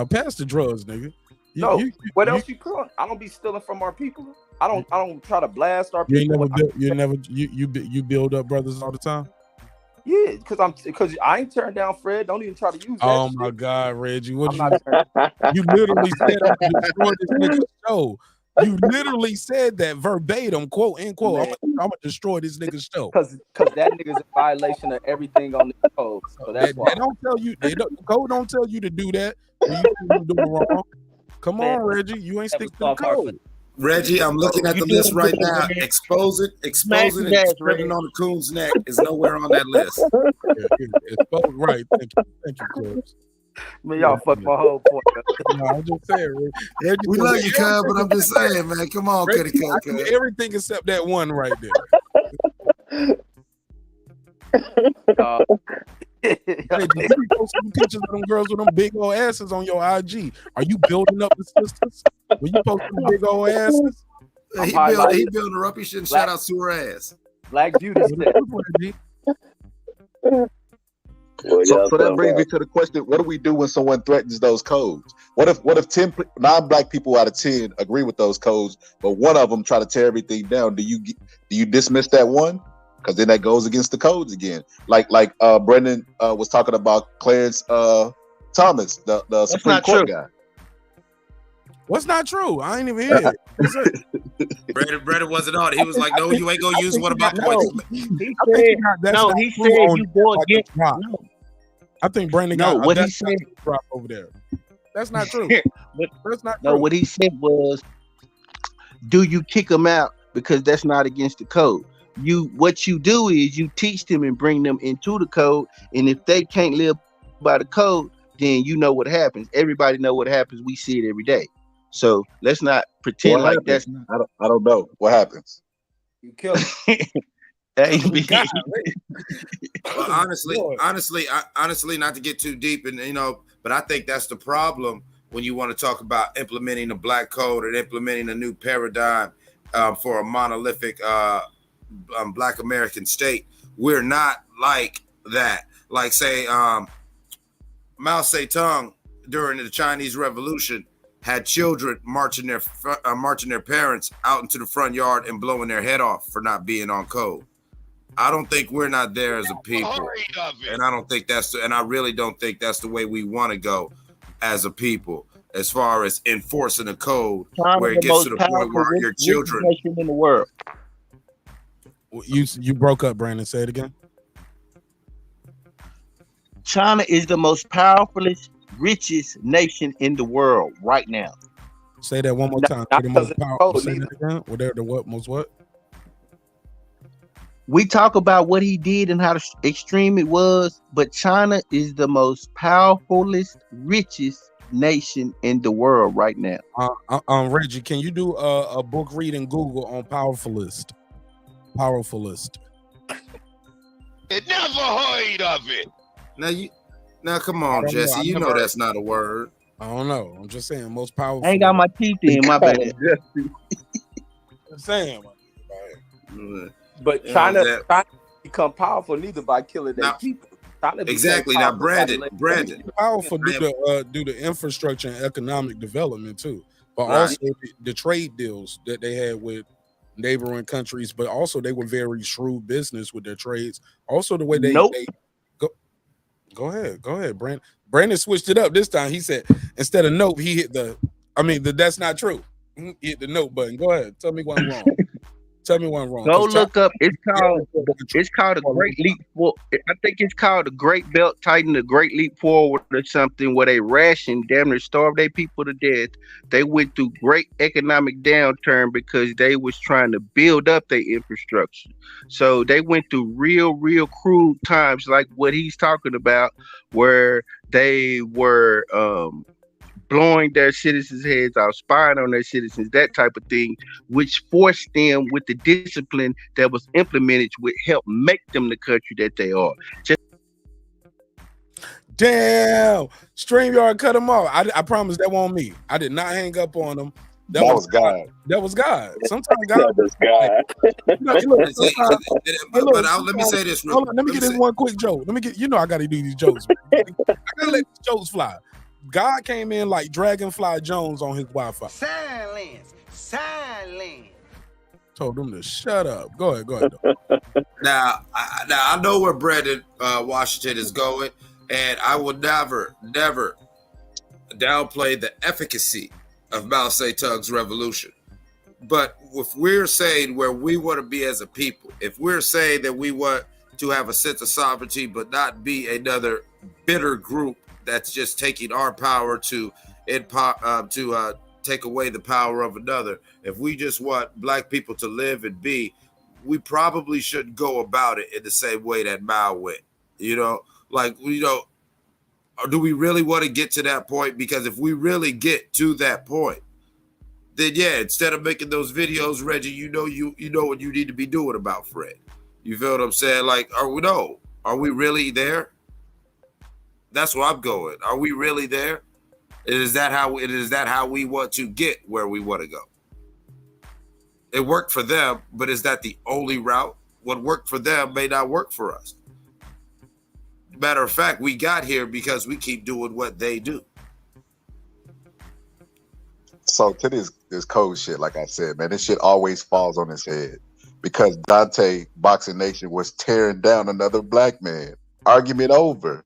Pass the drugs, nigga. What else you put on? I don't be stealing from our people. I don't try to blast our people. You build up brothers all the time. Yeah, because I ain't turned down Fred. Don't even try to use that. Oh my God, Reggie, you literally said I'm gonna destroy this nigga's show. You literally said that verbatim, quote unquote. I'm gonna destroy this nigga's show. Because that nigga's in violation of everything on the code. So that's why. They don't tell you. The code don't tell you to do that. When you do it wrong. Come on, Reggie. You ain't stick to the code. Reggie, I'm looking at the list right now. Exposing and spreading on the coon's neck is nowhere on that list. Right. Thank you, Clips. Man, y'all fucked my whole point. No, I'm just saying, Reggie, we love you, cuz, but I'm just saying, man. Come on, Reggie, kitty cut. I can do everything except that one right there. Hey, did you post some pictures of them girls with them big old asses on your IG? Are you building up the sisters? When you post them big old asses? He building her up. He shouldn't shout out to her ass. Black beauty. So that brings me to the question: what do we do when someone threatens those codes? What if 10 non-black people out of 10 agree with those codes, but one of them try to tear everything down? Do you dismiss that one? Because then that goes against the codes again. Like Brendan was talking about Clarence Thomas, the Supreme Court guy. What's not true? I ain't even hear it. Brendan wasn't on it. He was like, "No, you ain't gonna use one of my points." He said you go against. I think Brandon got what he said drop over there. That's not true. That's not true. No, what he said was, do you kick them out because that's not against the code? What you do is you teach them and bring them into the code, and if they can't live by the code, then you know what happens. Everybody know what happens. We see it every day. So let's not pretend like that's not. I don't know what happens. You kill them. Well, honestly, not to get too deep, and but I think that's the problem when you want to talk about implementing a black code and implementing a new paradigm for a monolithic Black American state. We're not like that. Like say Mao Zedong during the Chinese Revolution had children marching their parents out into the front yard and blowing their head off for not being on code. I don't think we're not there as a people, and I really don't think that's the way we want to go as a people, as far as enforcing a code where it gets to the point where your children in the world. You broke up, Brandon. Say it again. China is the most powerful, richest nation in the world right now. Say that one more time. The most powerful. Say that again. Whatever the what? Most what? We talk about what he did and how extreme it was, but China is the most powerful, richest nation in the world right now. Reggie, can you do a book reading Google on powerfulist? Powerfulist. It never heard of it. Now come on, Jesse. You know that's not a word. I don't know. I'm just saying most powerful. I ain't got my teeth in, my bad. I'm saying. But China become powerful neither by killing their people. Exactly. Now, Brandon, powerful due to infrastructure and economic development too, but also the trade deals that they had with neighboring countries. But also they were very shrewd business with their trades. Also the way they go ahead, Brandon. Brandon switched it up this time. He said instead of nope, he hit that's not true. He hit the note button. Go ahead, tell me what I'm wrong. Tell me one wrong. Go look up. It's called a Great Leap Forward. I think it's called the Great Belt Titan, the Great Leap Forward or something, where they rationed, damn near starved their people to death. They went through great economic downturn because they was trying to build up their infrastructure. So they went through real crude times like what he's talking about, where they were blowing their citizens' heads off, spying on their citizens, that type of thing, which forced them with the discipline that was implemented would help make them the country that they are. Damn, StreamYard cut him off. I promise that wasn't me. I did not hang up on him. That was God. That was God. Sometimes God. That was God. Let me say this. Hold on, let me get this one quick joke. I got to do these jokes. I got to let these jokes fly. God came in like Dragonfly Jones on his Wi-Fi. Silence. Told him to shut up. Go ahead. Now I know where Brandon Washington is going, and I will never downplay the efficacy of Mao Zedong's revolution. But if we're saying where we want to be as a people, if we're saying that we want to have a sense of sovereignty, but not be another bitter group that's just taking our power to take away the power of another. If we just want Black people to live and be, we probably shouldn't go about it in the same way that Mao went. Do we really want to get to that point? Because if we really get to that point, then yeah, instead of making those videos, Reggie, you know what you need to be doing about Fred. You feel what I'm saying? Like, are we really there? That's where I'm going. Are we really there? Is that how we want to get where we want to go? It worked for them, but is that the only route? What worked for them may not work for us. Matter of fact, we got here because we keep doing what they do. So to this code shit, like I said, man, this shit always falls on his head because Dante Boxing Nation was tearing down another Black man. Argument over.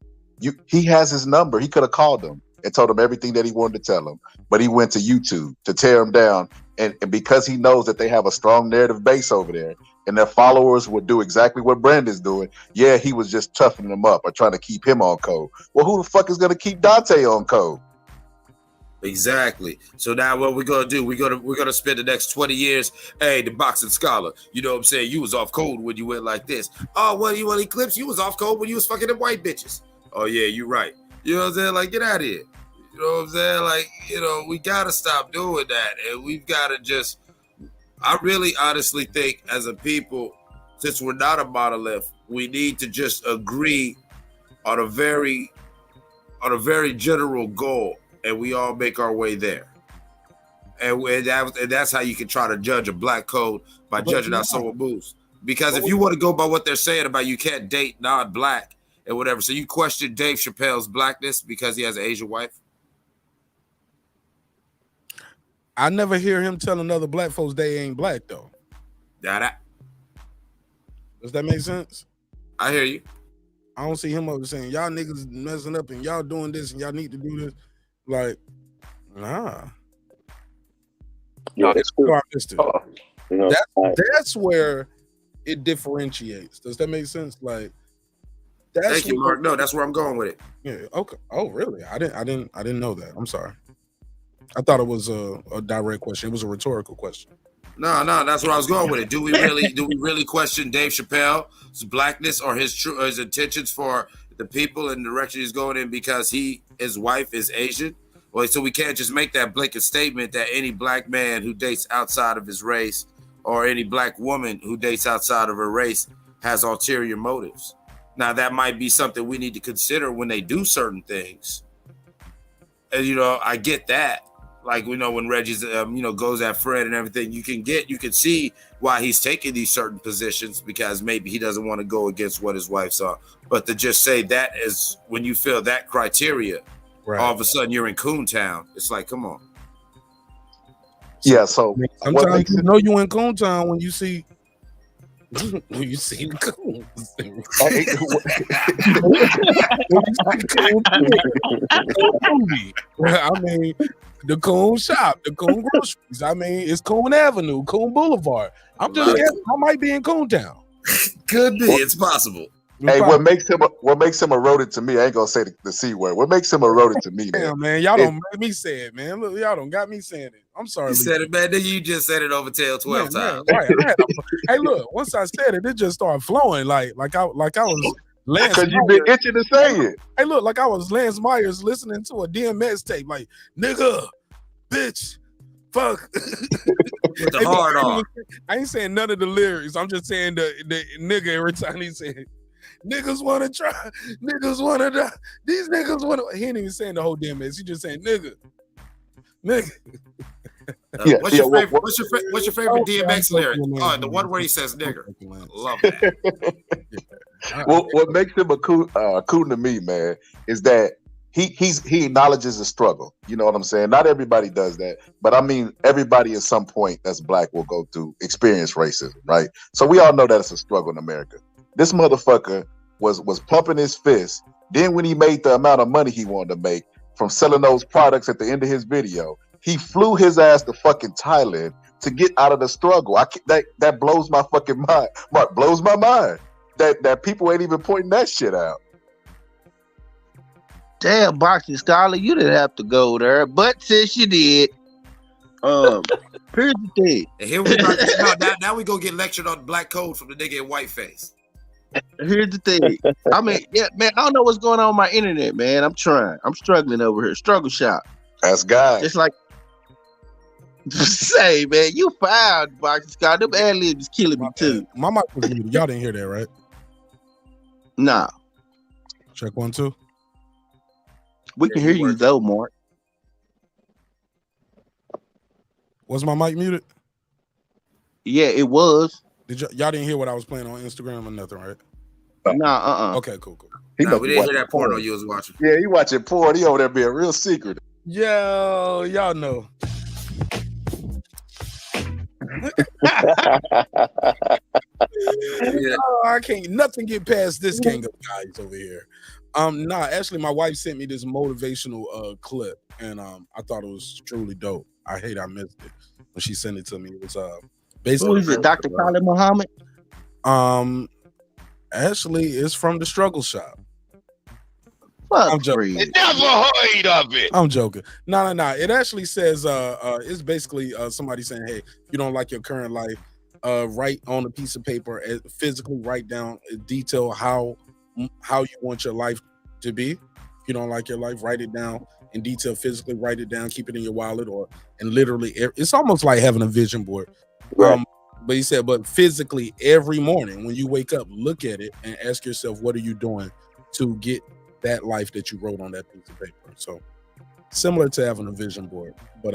He has his number. He could have called him and told him everything that he wanted to tell him, but he went to YouTube to tear him down. And because he knows that they have a strong narrative base over there and their followers would do exactly what Brandon's doing, yeah, he was just toughening them up or trying to keep him on code. Well, who the fuck is going to keep Dante on code? Exactly. So now what we're gonna do? We're gonna spend the next 20 years. Hey, the boxing scholar, you know what I'm saying? You was off code when you went like this. Oh, well, you want Eclipse? You was off code when you was fucking them white bitches. Oh yeah, you're right. You know what I'm saying? Like, get out of here. You know what I'm saying? Like, we gotta stop doing that, and we've gotta just. I really honestly think, as a people, since we're not a monolith, we need to just agree on a very general goal. And we all make our way there. And that's how you can try to judge a Black code, by judging how someone moves. Because if you want to go by what they're saying about you can't date non-Black and whatever, so you question Dave Chappelle's Blackness because he has an Asian wife? I never hear him telling other Black folks they ain't Black, though. Does that make sense? I hear you. I don't see him over saying, y'all niggas messing up and y'all doing this and y'all need to do this. Like, nah. No, it's cool. That's where it differentiates. Does that make sense? Like, thank you, Mark. No, that's where I'm going with it. Yeah. Okay. Oh, really? I didn't know that. I'm sorry. I thought it was a direct question. It was a rhetorical question. No, that's where I was going with it. Do we really question Dave Chappelle's Blackness or his intentions for the people and the direction he's going in because his wife is Asian? Well, so we can't just make that blanket statement that any Black man who dates outside of his race or any Black woman who dates outside of her race has ulterior motives. Now, that might be something we need to consider when they do certain things. And, I get that. Like, when Reggie's, goes at Fred and everything, you can see why he's taking these certain positions because maybe he doesn't want to go against what his wife's on. But to just say that is when you feel that criteria, right, all of a sudden you're in Coontown. It's like, come on. Yeah. So sometimes you know you in Coontown when you see You see the coons. I mean, the Coon Shop, the Coon Groceries. I mean, it's Coon Avenue, Coon Boulevard. I'm just guessing. I might be in Coontown. Could be. It's possible. Hey, what makes him a rodent to me? I ain't gonna say the C word. What makes him a rodent to me, man? Damn, man, y'all don't make me say it, man. Look, y'all don't got me saying it. I'm sorry. You said it, man. Nigga, you just said it over 12 times. Right. Hey, look, once I said it, it just started flowing like I was Lance. Because you've been itching to say it. Hey, look, like I was Lance Myers listening to a DMX tape, like nigga, bitch, fuck. With the hard on. I ain't saying none of the lyrics. I'm just saying the nigga every time he said. Niggas want to try. Niggas want to die. These niggas want to. He ain't even saying the whole damn mess. He just saying nigga. What's your favorite DMX lyric? Oh, the one where he says nigger. Love that. What makes him a coon to me, man, is that he acknowledges the struggle. You know what I'm saying? Not everybody does that, but I mean everybody at some point that's black will go through experience racism, right? So we all know that it's a struggle in America. This motherfucker was pumping his fist. Then when he made the amount of money he wanted to make from selling those products at the end of his video, he flew his ass to fucking Thailand to get out of the struggle. That blows my fucking mind. Mark, blows my mind that people ain't even pointing that shit out. Damn, Boxing Scholar, you didn't have to go there, but since you did, here's the thing. And here we go. Now we go get lectured on black code from the nigga in whiteface. Here's the thing. I mean, yeah, man, I don't know what's going on with my internet, man. I'm trying. I'm struggling over here. Struggle shop. That's God. It's like, say, man, you found Boxing Scholar. Them ad-libs is killing me too. My mic was muted. Y'all didn't hear that, right? Nah. Check 1, 2. We can hear you though, Mark. Was my mic muted? Yeah, it was. Y'all didn't hear what I was playing on Instagram or nothing, right? Nah, Okay, cool. We didn't hear that porno you was watching. Yeah, he watching porn. He over there being real secret. Yo, y'all know. I can't. Nothing get past this king of guys over here. Actually, my wife sent me this motivational clip, and I thought it was truly dope. I hate I missed it when she sent it to me. It was basically. Who is it, Dr. Khalid Muhammad? Actually, it's from the Struggle Shop. I'm joking. Never heard of it. I'm joking. No. It actually says it's basically somebody saying, hey, you don't like your current life, write on a piece of paper, physically write down, detail how you want your life to be. If you don't like your life, write it down in detail, physically write it down, keep it in your wallet, and literally it's almost like having a vision board. Right. But he said, but physically every morning when you wake up, look at it and ask yourself, what are you doing to get that life that you wrote on that piece of paper? So similar to having a vision board. But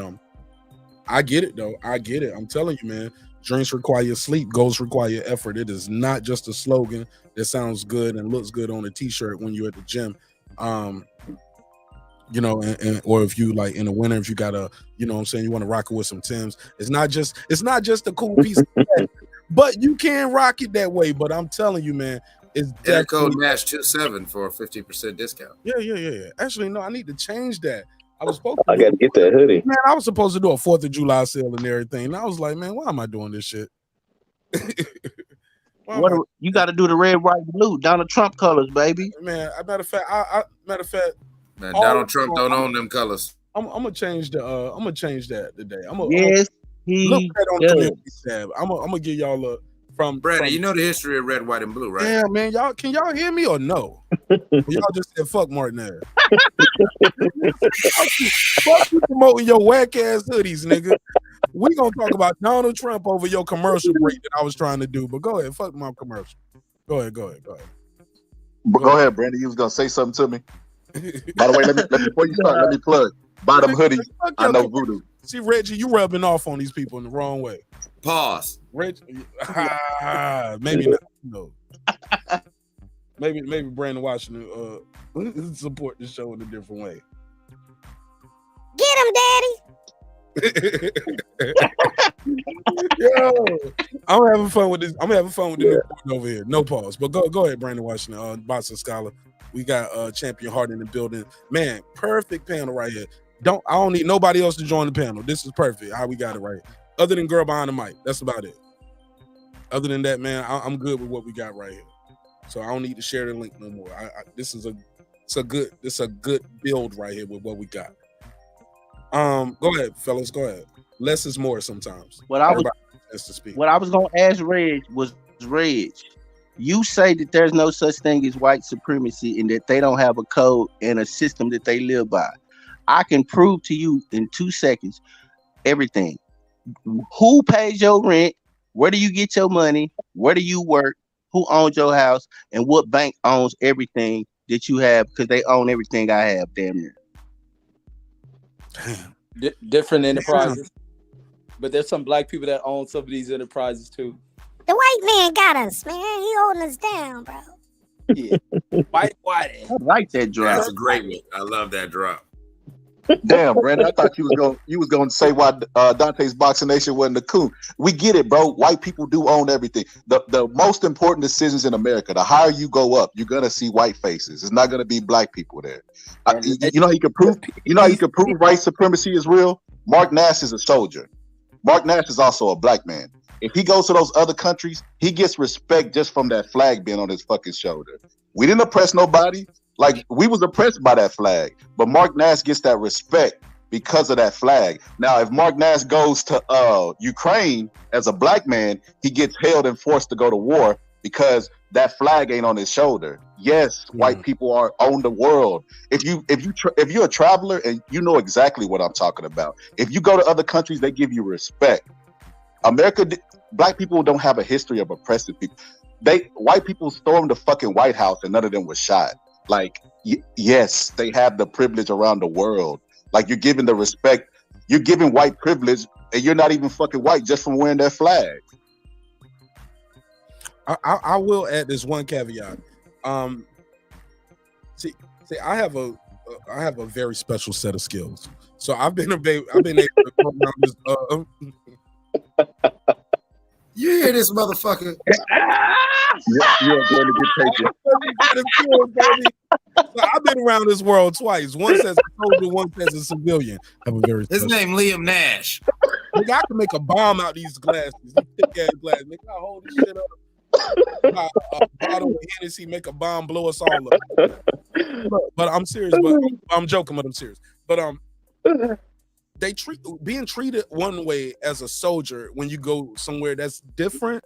I get it though. I get it. I'm telling you, man, dreams require sleep, goals require effort. It is not just a slogan that sounds good and looks good on a t-shirt when you're at the gym. You know, and or if you like in the winter, if you got a, you know what I'm saying, you want to rock it with some Timbs. It's not just a cool piece of shit, but you can rock it that way. But I'm telling you, man, it's Enter code Nash 27 for a 50% discount. Yeah. Actually, no, I need to change that. I was supposed I gotta get that hoodie. Man, I was supposed to do a 4th of July sale and everything. And I was like, man, why am I doing this shit? You got to do the red, white, blue, Donald Trump colors, baby. Man, matter of fact, man, Donald Trump don't own them colors. I'm gonna change the. I'm gonna change that today. Yes, he look that on the does. community tab. I'm gonna give y'all a from. Brandon, you know the history of red, white, and blue, right? Yeah, man. Can y'all hear me or no? Y'all just said fuck Marq Nash. Fuck you promoting your whack ass hoodies, nigga. We gonna talk about Donald Trump over your commercial break that I was trying to do. But go ahead, fuck my commercial. Go ahead. But go ahead, Brandon. You was gonna say something to me. By the way, let me before you start, let me plug. Bottom hoodie. I know voodoo. See, Reggie, you rubbing off on these people in the wrong way. Pause. Reggie, maybe not. No. Maybe Brandon Washington support the show in a different way. Get him, Daddy. Yo, I'm having fun with this. I'm having fun with the new board over here. No pause. But go ahead, Brandon Washington, Boxing Scholar. We got Champion Hart in the building. Man, perfect panel right here. I don't need nobody else to join the panel. This is perfect. How we got it right. Other than girl behind the mic. That's about it. Other than that, man, I'm good with what we got right here. So I don't need to share the link no more. This is a good build right here with what we got. Go ahead, fellas. Go ahead. Less is more sometimes. What I was gonna ask Reg was, Reg, you say that there's no such thing as white supremacy and that they don't have a code and a system that they live by. I can prove to you in 2 seconds everything. Who pays your rent? Where do you get your money? Where do you work? Who owns your house? And what bank owns everything that you have? Because they own everything I have, damn near. Different enterprises. But there's some black people that own some of these enterprises too. The white man got us, man. He holding us down, bro. Yeah. White. I like that drop. That's a great one. I love that drop. Damn, Brandon, I thought you was going to say why Dante's Boxing Nation wasn't a coup. We get it, bro. White people do own everything. The most important decisions in America, the higher you go up, you're gonna see white faces. It's not gonna be black people there. You know how you can prove. You know how you can prove white supremacy is real. Marq Nash is a soldier. Marq Nash is also a black man. If he goes to those other countries, he gets respect just from that flag being on his fucking shoulder. We didn't oppress nobody. Like, we was oppressed by that flag, but Marq Nash gets that respect because of that flag. Now, if Marq Nash goes to Ukraine as a black man, he gets held and forced to go to war because that flag ain't on his shoulder. Yes, white people are on the world. If you're a traveler, and you know exactly what I'm talking about. If you go to other countries, they give you respect. Black people don't have a history of oppressing people. White people stormed the fucking White House and none of them was shot. Like, yes, they have the privilege around the world. Like, you're giving the respect, you're giving white privilege, and you're not even fucking white just from wearing that flag. I will add this one caveat. See, I have a very special set of skills. So I've been able to come around this. You hear this motherfucker? You're going to get patient. So I've been around this world twice. Once as a soldier, once as a civilian. His name Liam Nash. Nigga, I can make a bomb out these glasses. These thick-ass glasses. Nigga, I hold this shit up. A bottle of Hennessy, make a bomb, blow us all up. But I'm serious. But I'm joking, but I'm serious. But being treated one way as a soldier when you go somewhere that's different,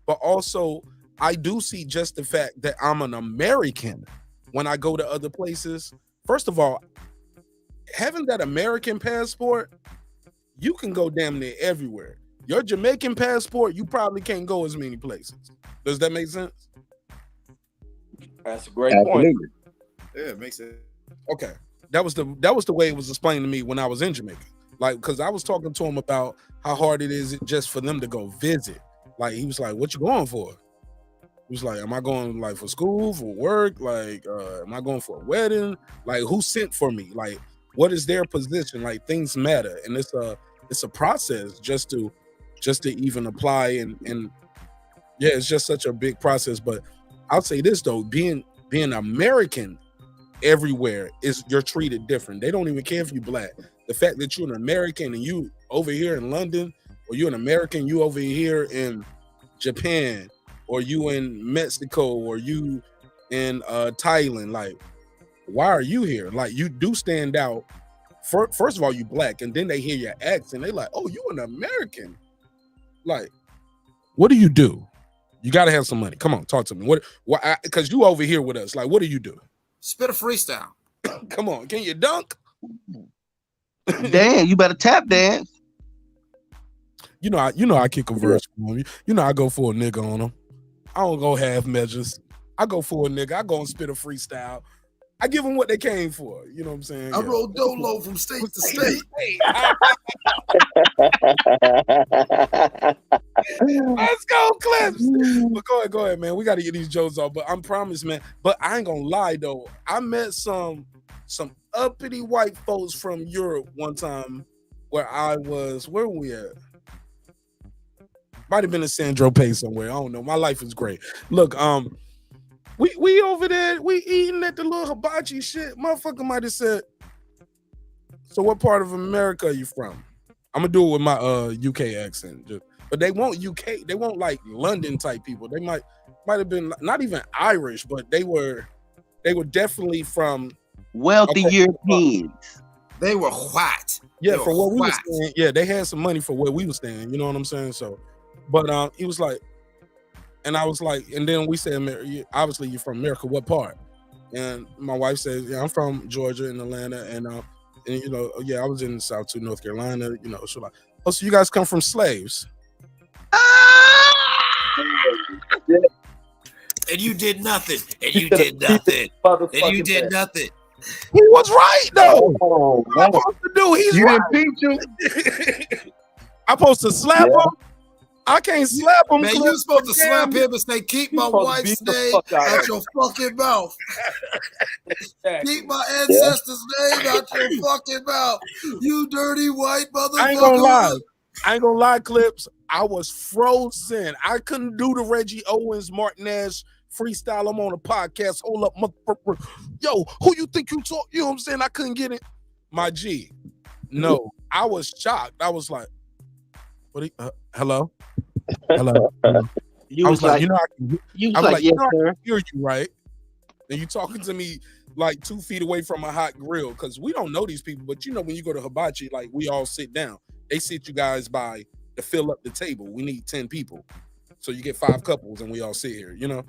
but also I do see just the fact that I'm an American when I go to other places. First of all, having that American passport, you can go damn near everywhere. Your Jamaican passport, you probably can't go as many places. Does that make sense? That's a great point. Yeah, it makes sense. Okay. That was the way it was explained to me when I was in Jamaica. Like, because I was talking to him about how hard it is just for them to go visit. Like, he was like, what you going for? He was like, am I going like for school, for work? Like, am I going for a wedding? Like, who sent for me? Like, what is their position? Like, things matter. And it's a process just to even apply. And yeah, it's just such a big process. But I'll say this though, being American everywhere you're treated different. They don't even care if you're black. The fact that you're an American and you over here in London, or you're an American, you over here in Japan, or you in Mexico, or you in Thailand, like, why are you here? Like, you do stand out. First of all, you black, and then they hear your accent, they like, oh, you an American. Like, what do? You got to have some money. Come on, talk to me. Why? Because you over here with us. Like, what do you do? Spit a freestyle. Come on, can you dunk? Damn, you better tap dance. You know I kick a verse on you. You know I go for a nigga on them. I don't go half measures. I go for a nigga. I go and spit a freestyle. I give them what they came for. You know what I'm saying? I roll dolo from state to state. Let's go, Clips. But go ahead, man. We got to get these jokes off. But I'm promised, man. But I ain't gonna lie though. I met some uppity white folks from Europe one time where I was. Where were we at? Might have been in San Tropez somewhere. I don't know. My life is great. Look, we over there. We eating at the little hibachi shit. Motherfucker might have said, "So what part of America are you from?" I'm gonna do it with my UK accent, but they won't UK. They won't like London type people. They might have been not even Irish, but they were definitely from wealthy Europeans. They were white. Yeah, for where we were staying. Yeah, they had some money for where we were staying. You know what I'm saying? So, but he was like, and I was like, and then we said, obviously you're from America. What part? And my wife says, yeah, I'm from Georgia and Atlanta, and you know, yeah, I was in South to North Carolina. You know, so like, oh, so you guys come from slaves? And you did nothing. And you did nothing. And you did nothing. He was right though. What am I supposed to do? He's right. I'm supposed to slap him. I can't slap him. Man, you supposed to slap him and say, "Keep my wife's name out your fucking mouth. Keep my ancestors' name out your fucking mouth. You dirty white motherfucker." I ain't gonna lie, Clips. I was frozen. I couldn't do the Reggie Owens, Marq Nash freestyle. I'm on a podcast. Hold up, motherfucker. Yo, who you think you talk? You know what I'm saying? I couldn't get it. My G. No, I was shocked. I was like, "What? Hello? Hello?" I was like, "You know, I can hear you, right?" And you talking to me like 2 feet away from a hot grill because we don't know these people. But you know, when you go to hibachi, like we all sit down. They sit you guys by to fill up the table. We need 10 people. So you get 5 couples and we all sit here, you know.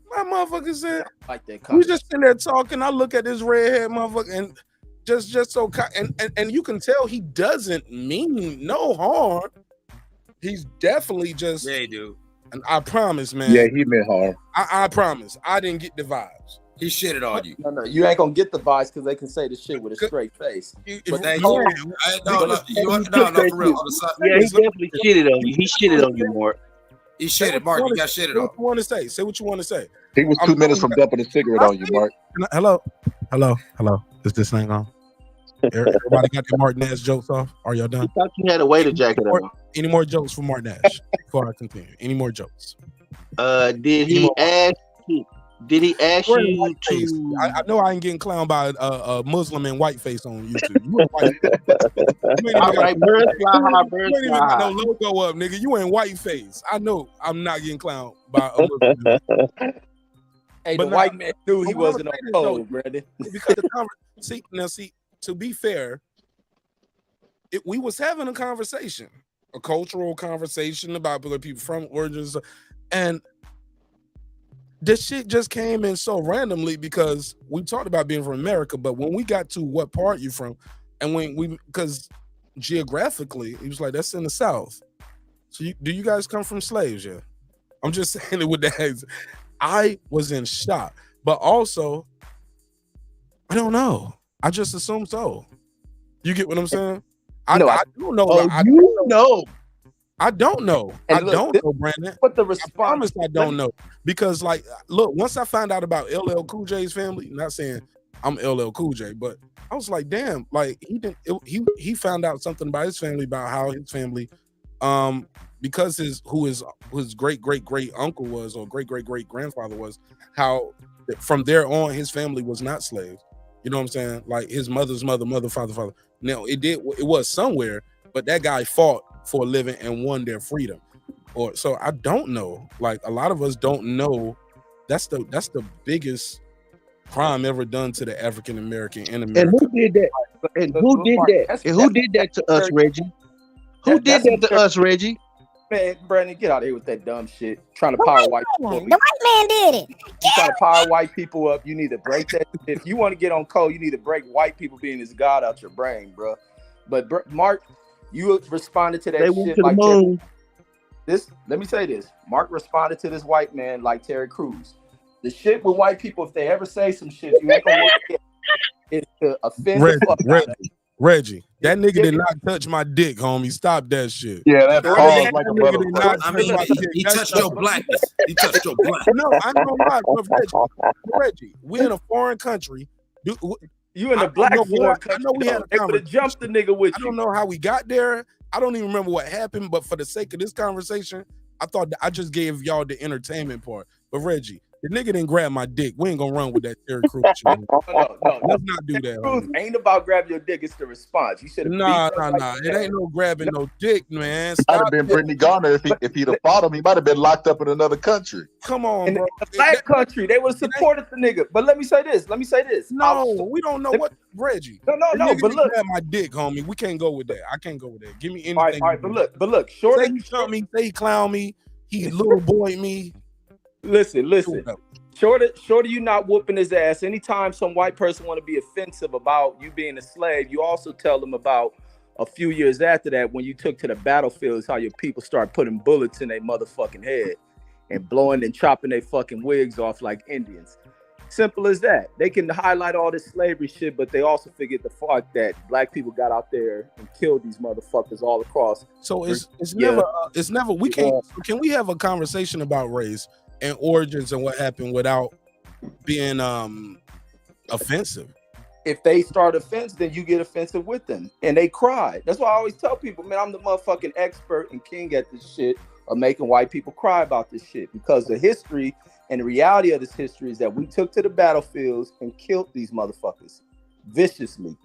My motherfucker said, like that we just sitting there talking. I look at this redhead motherfucker and just so and you can tell he doesn't mean no harm. He's definitely just dude. And I promise, man. Yeah, he meant harm. I promise. I didn't get the vibes. He shitted on you. No, you ain't gonna get the vibes because they can say the shit with a straight face. But no, for real. Yeah, he definitely shitted on you. He shitted on you, Mark. He shitted, Mark. You got shitted on. What you want to say? Say what you want to say. He was 2 minutes from dumping a cigarette on you, Mark. Hello. Is this thing on? Everybody got their Marq Nash jokes off? Are y'all done? I thought you had a waiter jacket on. Any more jokes for Marq Nash before I continue? Any more jokks? Did he ask you to? I know I ain't getting clowned by a Muslim and whiteface on YouTube. You ain't whiteface. All right, birds fly high, birds you ain't even fly got high. no logo up, nigga. You ain't whiteface. I know I'm not getting clowned by a Muslim. Hey, the white man knew he wasn't on code, Brandon. Because the conversation, to be fair, we was having a conversation, a cultural conversation about where people from origins, and this shit just came in so randomly because we talked about being from America, but when we got to what part you from, and because geographically, he was like, that's in the South. So do you guys come from slaves? Yeah. I'm just saying it with that. I was in shock, but also, I don't know. I just assume so. You get what I'm saying? I don't know. I don't know. I don't know, Brandon. But the I response, promise I don't know. Because, like, look, once I found out about LL Cool J's family, not saying I'm LL Cool J, but I was like, damn, like he found out something about his family, about how his family, because his great uncle was, or great grandfather was, how from there on his family was not slaves. You know what I'm saying? Like his mother's mother, father. Now it was somewhere, but that guy fought for a living and won their freedom. Or so I don't know. Like a lot of us don't know. That's the biggest crime ever done to the African American in America. And who did that? And who did that? And who did that to us, Reggie? Who did that to us, Reggie? Man, Brandon, get out of here with that dumb shit. Trying to power white people. The white man did it. You try to power white people up. You need to break that. If you want to get on code, you need to break white people being this god out your brain, bro. But Mark, you responded to that shit like this. Let me say this. Mark responded to this white man like Terry Crews. The shit with white people, if they ever say some shit, you ain't gonna look at it to offend the fuck out of them. Reggie, that nigga did not touch my dick, homie. Stop that shit. Yeah, that pause like a brother. I mean, he touched your blackness. He touched your blackness. No, I don't lie, Reggie. We're in a foreign country. You in I a don't black know foreign what. I country. know we had a They would have jumped the nigga with I you. don't know how we got there. I don't even remember what happened, but for the sake of this conversation, I thought I just gave y'all the entertainment part. But Reggie, the nigga didn't grab my dick. We ain't gonna run with that Terry Crews. No. Let's not do that. Cruz homie. ain't about grab your dick. It's the response. You should have Nah. beat up like It ain't no grabbing no dick, man. I'd Stop have been that. Brittany Garner if he'd have fought him. He might have been locked up in another country. Come on, in bro. a black country. They would have supported the nigga. But let me say this. No, we don't know what Reggie. No. The nigga But didn't look, grab my dick, homie. We can't go with that. I can't go with that. Give me anything. all right. But look. Shorty, say he chump me, say he clown me, he little boy me. Listen. Shorty, you not whooping his ass. Anytime some white person want to be offensive about you being a slave, you also tell them about a few years after that when you took to the battlefields, how your people start putting bullets in their motherfucking head and blowing and chopping their fucking wigs off like Indians. Simple as that. They can highlight all this slavery shit, but they also forget the fact that black people got out there and killed these motherfuckers all across. So it's never we can't. Can we have a conversation about race and origins and what happened without being offensive? If they start offense, then you get offensive with them. And they cry. That's why I always tell people, man, I'm the motherfucking expert and king at this shit of making white people cry about this shit. Because the history and the reality of this history is that we took to the battlefields and killed these motherfuckers viciously.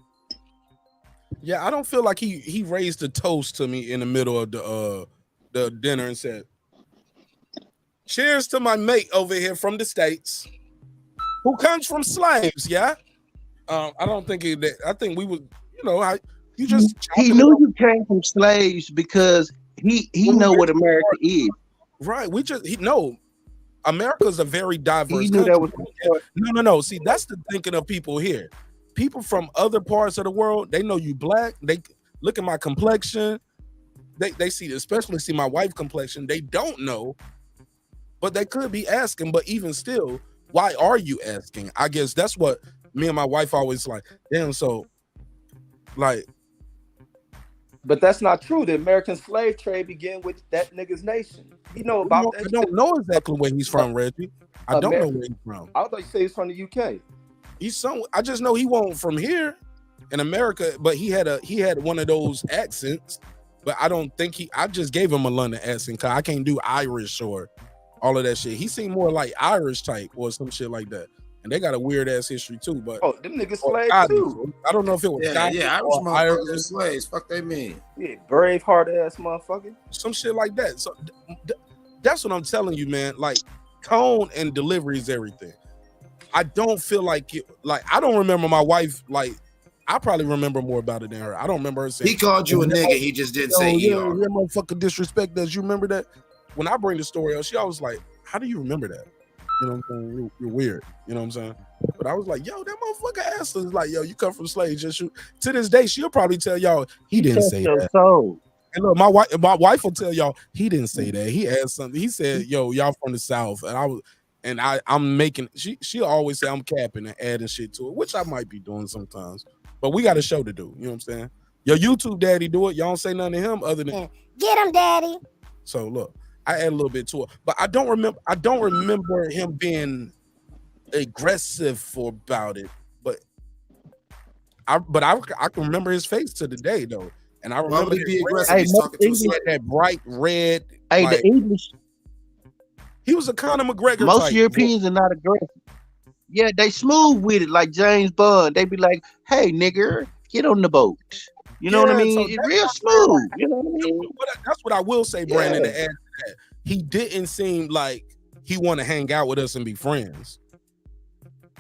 Yeah, I don't feel like he raised a toast to me in the middle of the dinner and said, "Cheers to my mate over here from the States who comes from slaves." Yeah. I don't think I think we would, you just he knew you came from slaves because he know what America is. Right. America's a very diverse He knew country. that was No. See, that's the thinking of people here. People from other parts of the world, they know you black. They look at my complexion. They especially see my wife's complexion. They don't know, but they could be asking. But even still, why are you asking? I guess that's what me and my wife always like. Damn, so like. But that's not true. The American slave trade began with that nigga's nation. You know about that. I don't know exactly where he's from, Reggie. I don't know where he's from. I thought you said he's from the UK. I just know he wasn't from here in America, but he had one of those accents. But I don't think I just gave him a London accent because I can't do Irish or all of that shit. He seemed more like Irish type or some shit like that. And they got a weird ass history too. But them niggas slaves too. I don't know if it was Irish motherfuckers are slaves. Fuck they mean. Yeah, Braveheart ass motherfucker. Some shit like that. So that's what I'm telling you, man. Like tone and delivery is everything. I don't feel like I don't remember my wife. Like I probably remember more about it than her. I don't remember her saying he called you a nigga. He just didn't say yeah, ER. Yeah, motherfucker disrespect us. You remember that? When I bring the story up, she always like, "How do you remember that?" You know what I'm saying? You're weird. You know what I'm saying? But I was like, yo, that motherfucker asked us like, yo, you come from slaves. Just shoot. To this day, she'll probably tell y'all he didn't say that. And look, my wife will tell y'all he didn't say that. He asked something. He said, yo, y'all from the South. And I'm making, she'll always say I'm capping and adding shit to it, which I might be doing sometimes. But we got a show to do. You know what I'm saying? Your YouTube daddy do it. Y'all don't say nothing to him other than get him, daddy. So look. I add a little bit to it, but I don't remember him being aggressive about it. But I can remember his face to the day though, and I remember that bright red. Hey, the English. He was a Conor McGregor. Most type. Europeans are not aggressive. Yeah, they smooth with it, like James Bond. They be like, "Hey, nigger, get on the boat." You know what I mean? So it's real smooth. You know what I mean? That's what I will say, Brandon. To add to that, he didn't seem like he want to hang out with us and be friends.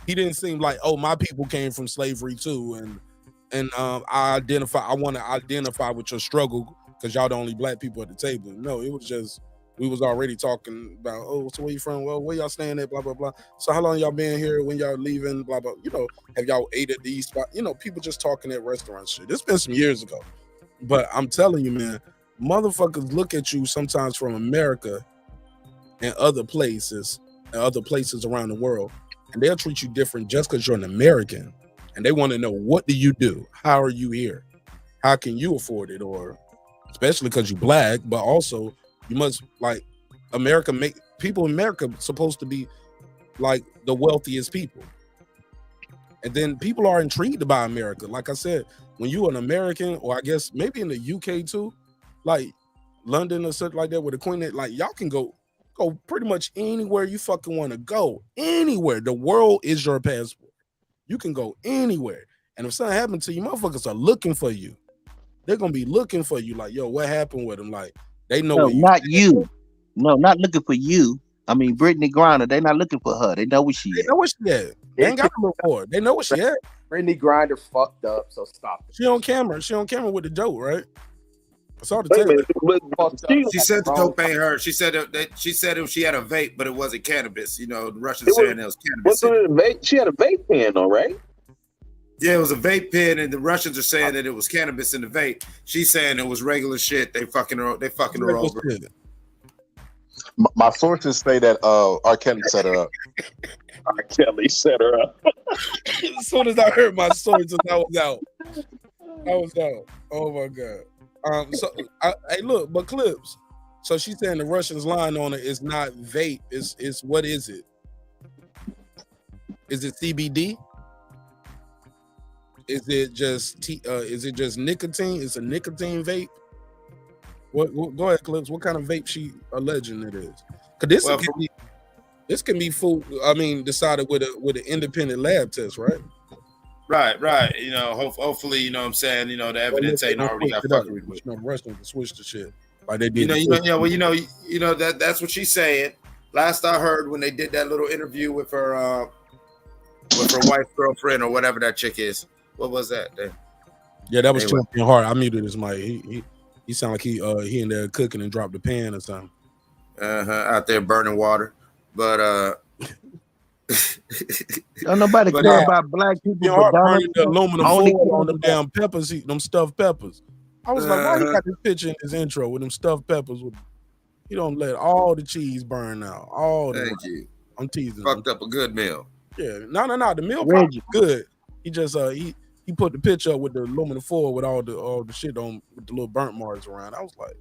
He didn't seem like, oh, my people came from slavery too, and I want to identify with your struggle because y'all the only black people at the table. No, it was just we was already talking about, oh, so where you from? Well, where y'all staying at? Blah blah blah. So how long y'all been here? When y'all leaving? Blah blah. You know, have y'all ate at these spots? You know, people just talking at restaurants. Shit. It's been some years ago, but I'm telling you, man, motherfuckers look at you sometimes from America and other places around the world, and they'll treat you different just because you're an American, and they want to know, what do you do? How are you here? How can you afford it? Or especially because you're black, but also you must, like, people in America supposed to be like the wealthiest people. And then people are intrigued by America. Like I said, when you're an American, or I guess maybe in the UK too, like London or something like that, with the Queen, like y'all can go pretty much anywhere you fucking want to go. Anywhere. The world is your passport. You can go anywhere. And if something happened to you, motherfuckers are looking for you. They're gonna be looking for you. Like, yo, what happened with them? Like, they know. No, where you not you. No, not looking for you. I mean, Brittany Griner. They not looking for her. They know where she They at. know where she at. They ain't got to look for her. They know where she at. Brittany Griner fucked up, so stop it. She on camera. She on camera with the dope, right? I saw the Wait a text. minute, She said the dope ain't her. She said that she had a vape, but it wasn't cannabis. You know, the Russians saying it was cannabis. Wasn't it a vape? She had a vape pen, though, right? Yeah, it was a vape pen, and the Russians are saying that it was cannabis in the vape. She's saying it was regular shit. They fucking her over. My sources say that R. Kelly set her up. R. Kelly set her up. As soon as I heard my sources, I was out. Oh my god. Hey, look, but Clips. So she's saying the Russians lying on it is not vape. It's what is it? Is it CBD? Is it just nicotine? It's a nicotine vape. What go ahead, Clips. What kind of vape she alleging it is? Because this can be full. I mean, decided with an independent lab test, right? Right. You know, hopefully, you know what I'm saying, you know, the evidence ain't already got fucking with. You know, the Russians can switch the shit like they did. That's what she's saying. Last I heard, when they did that little interview with her wife's girlfriend or whatever that chick is. What was that? Yeah, that was Champion Hart. I muted his mic. He sounded like he in there cooking and dropped the pan or something. Out there burning water, but don't nobody care about black people. Hart burning the aluminum foil on them damn peppers, them stuffed peppers. I was like, why you got this picture in his intro with them stuffed peppers? He don't let all the cheese burn out. Thank you. I'm teasing. Fucked up a good meal. Yeah, no. The meal probably good. He just he put the picture up with the aluminum foil with all the shit on with the little burnt marks around. I was like,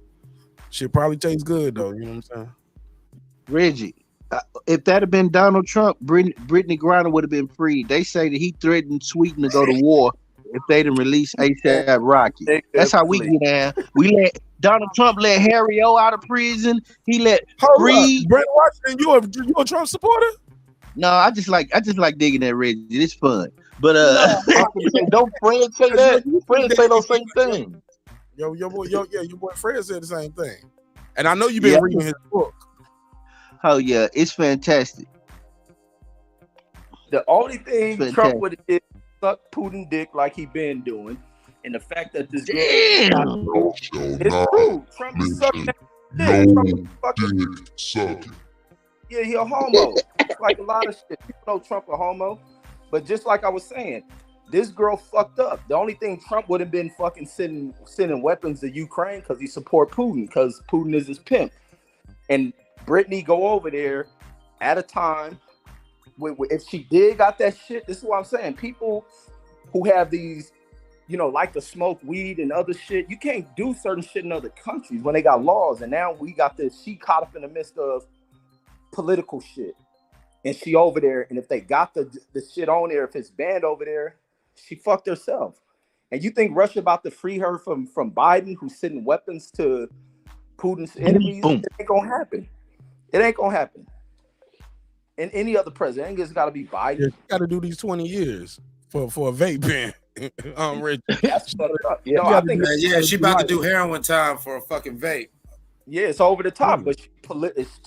shit probably tastes good though. You know what I'm saying? Reggie, if that had been Donald Trump, Brittany Griner would have been freed. They say that he threatened Sweden to go to war if they didn't release A$AP Rocky. That's how we get down. We let Donald Trump let Harry O out of prison. He let free Brent Washington. You a Trump supporter? No, I just like digging that Reggie. It's fun. But don't Fred say that? Fred say those same things. Your boy Fred said the same thing. And I know you've been reading his book. Oh yeah, it's fantastic. The only thing Trump would have did suck Putin dick like he been doing, and the fact that this it's true. Trump sucked. Yeah, he a homo. Like a lot of shit. People know Trump a homo, but just like I was saying, this girl fucked up. The only thing Trump would have been fucking sending weapons to Ukraine because he support Putin, because Putin is his pimp. And Brittany go over there at a time. If she did got that shit, this is what I'm saying. People who have these, like to smoke weed and other shit, you can't do certain shit in other countries when they got laws. And now we got this. She caught up in the midst of political shit, and she over there. And if they got the shit on there, if it's banned over there, she fucked herself. And you think Russia about to free her from Biden, who's sending weapons to Putin's enemies? Boom. It ain't gonna happen. It ain't gonna happen. And any other president, it's got to be Biden. You got to do these 20 years for a vape pen. Rich. That's fucked up. I think she about to do heroin time for a fucking vape. Yeah, it's over the top, but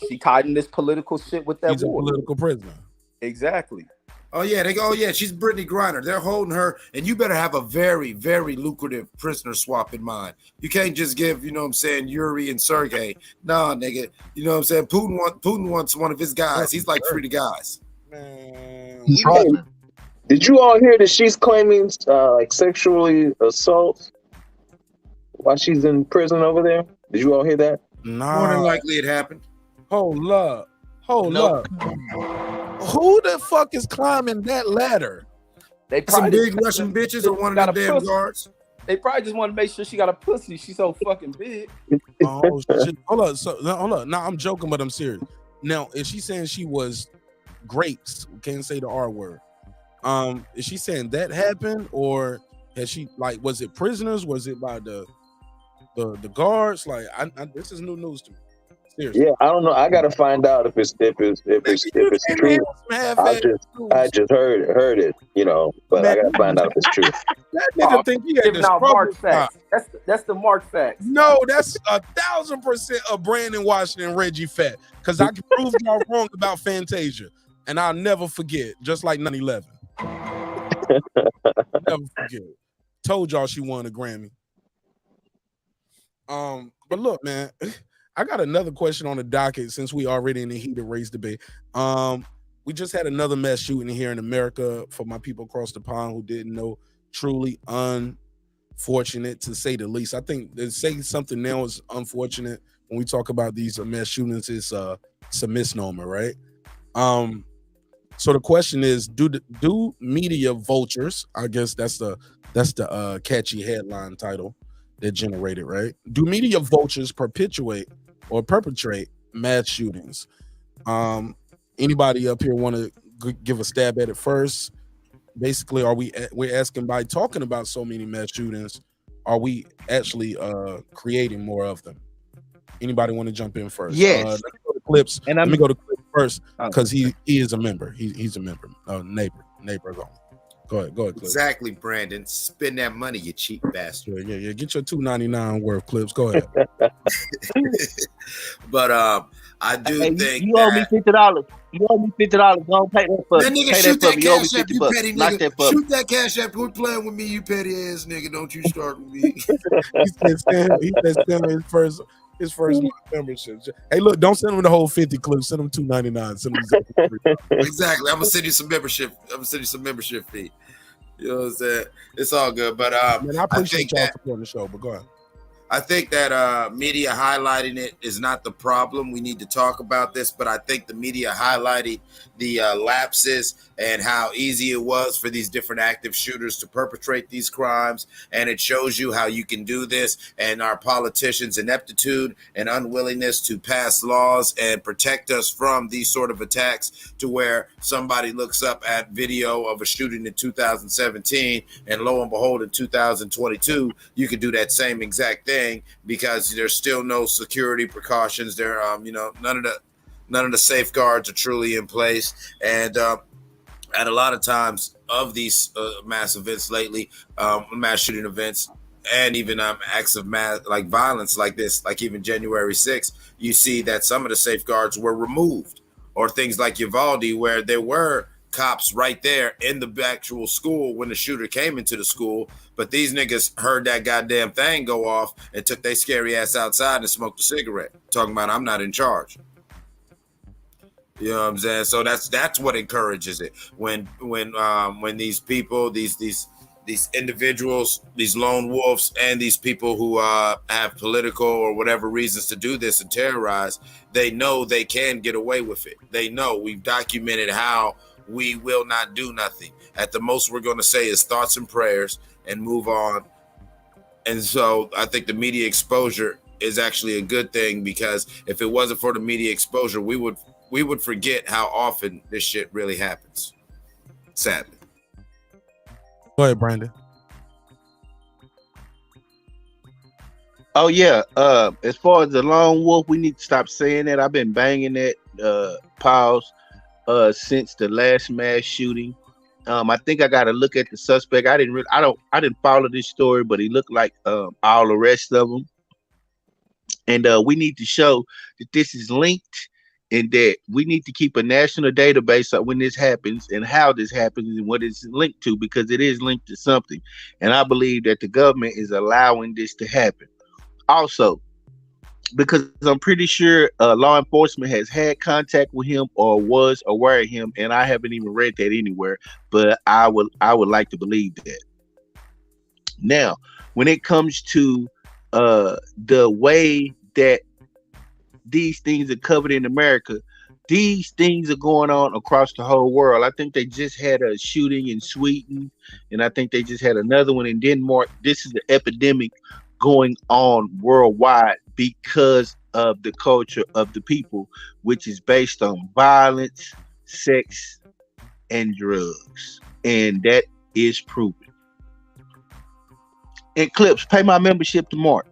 she tied in this political shit with that. She's war. A political prisoner. Exactly. Oh yeah, she's Brittany Griner. They're holding her, and you better have a very, very lucrative prisoner swap in mind. You can't just give, Yuri and Sergey. Nah, nigga. You know what I'm saying? Putin wants one of his guys. He's like free the guys. Man, did you all hear that she's claiming sexually assault while she's in prison over there? Did you all hear that? Nah. More than likely it happened. Hold up. Who the fuck is climbing that ladder? They some big Russian bitches or one of them damn guards. They probably just want to make sure she got a pussy. She's so fucking big. Oh shit! Hold up. Now I'm joking, but I'm serious. Now, if she's saying she was grapes, can't say the R word. Is she saying that happened, or has she was it prisoners? Was it by the guards? Like, this is new news to me. Seriously. Yeah, I don't know. I gotta find out if it's true. I just heard it, but I gotta find out if it's true. That nigga think he had Giving the out struggle Marq facts. That's the Marq facts. No, that's 1,000% of Brandon Washington and Reggie Fat. Because I can prove y'all wrong about Fantasia. And I'll never forget, just like 9/11. Never forget. Told y'all she won a Grammy. But look, man, I got another question on the docket since we already in the heat of race debate. We just had another mass shooting here in America for my people across the pond who didn't know. Truly unfortunate, to say the least. I think to say something now is unfortunate when we talk about these mass shootings. It's a misnomer, right? So the question is, do media vultures? I guess that's the catchy headline title that generated, right? Do media vultures perpetuate or perpetrate mass shootings? Anybody up here want to give a stab at it first? Basically, we're asking, by talking about so many mass shootings, are we actually creating more of them? Anybody want to jump in first? Yes. Let me go to clips. Let me go to clips first because he is a member. He's a member. Neighbor. Go ahead, Clips. Exactly, Brandon. Spend that money, you cheap bastard. Yeah. Get your $2.99 worth, Clips. Go ahead. But I do think you owe me $50. You owe me $50. Don't pay that for me. That nigga, pay shoot that me. You owe me cash app, you $50. petty Knock nigga. that for Shoot me. that cash app. Quit playing with me, you petty ass nigga. Don't you start with me. He said send him his first membership. Hey, look, don't send him the whole 50, Clips. Send him $2.99. Send him Exactly. I'm gonna send you some membership. Fee. You know what I'm saying? It's all good. But man, I appreciate y'all supporting the show, but go ahead. I think that media highlighting it is not the problem. We need to talk about this, but I think the media highlighting the lapses and how easy it was for these different active shooters to perpetrate these crimes. And it shows you how you can do this, and our politicians' ineptitude and unwillingness to pass laws and protect us from these sort of attacks, to where somebody looks up at video of a shooting in 2017 and lo and behold, in 2022, you could do that same exact thing, because there's still no security precautions. There, none of the safeguards are truly in place, and at a lot of times of these mass events lately, mass shooting events, and even acts of mass like violence like this, like even January 6th, you see that some of the safeguards were removed, or things like Uvalde, where there were cops right there in the actual school when the shooter came into the school, but these niggas heard that goddamn thing go off and took their scary ass outside and smoked a cigarette, talking about, I'm not in charge. You know what I'm saying? So that's what encourages it. When these people, these individuals, these lone wolves, and these people who have political or whatever reasons to do this and terrorize, they know they can get away with it. They know we've documented how we will not do nothing. At the most we're going to say is thoughts and prayers and move on. And so I think the media exposure is actually a good thing, because if it wasn't for the media exposure, we would forget how often this shit really happens. Sadly. Go ahead, Brandon. Oh yeah. As far as the lone wolf, we need to stop saying that. I've been banging that pause since the last mass shooting. I think I got to look at the suspect. I didn't follow this story, but he looked like all the rest of them. And we need to show that this is linked, and that we need to keep a national database of when this happens and how this happens and what it's linked to, because it is linked to something. And I believe that the government is allowing this to happen. Also, because I'm pretty sure law enforcement has had contact with him or was aware of him, and I haven't even read that anywhere, but I would like to believe that. Now, when it comes to the way that these things are covered in America, these things are going on across the whole world. I think they just had a shooting in Sweden, and I think they just had another one in Denmark. This is an epidemic going on worldwide because of the culture of the people, which is based on violence, sex, and drugs. and that is proven. And Clips, pay my membership to Mark.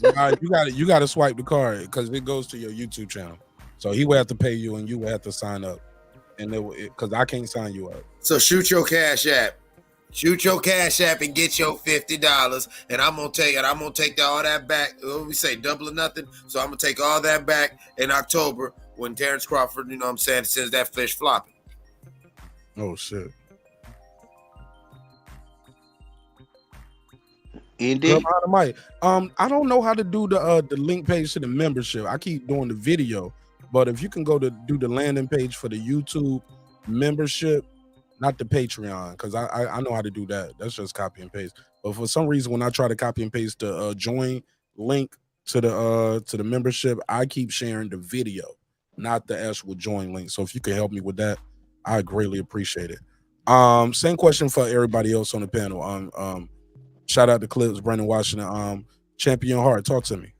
Nah, you got to swipe the card because it goes to your YouTube channel. So he will have to pay you, and you will have to sign up, and because I can't sign you up. So shoot your Cash App. Shoot your Cash App and get your $50, and I'm gonna take it. I'm gonna take all that back. What we say, double or nothing. So I'm gonna take all that back in October when Terence Crawford, you know what I'm saying, sends that fish flopping. Oh shit. Indeed. I don't know how to do the link page to the membership. I keep doing the video, but if you can go to do the landing page for the YouTube membership, not the Patreon, because I know how to do that. That's just copy and paste. But for some reason, when I try to copy and paste the join link to the membership, I keep sharing the video, not the actual join link. So if you can help me with that, I greatly appreciate it. Same question for everybody else on the panel. Shout out to Clips, Brandon Washington. Champion Heart, talk to me.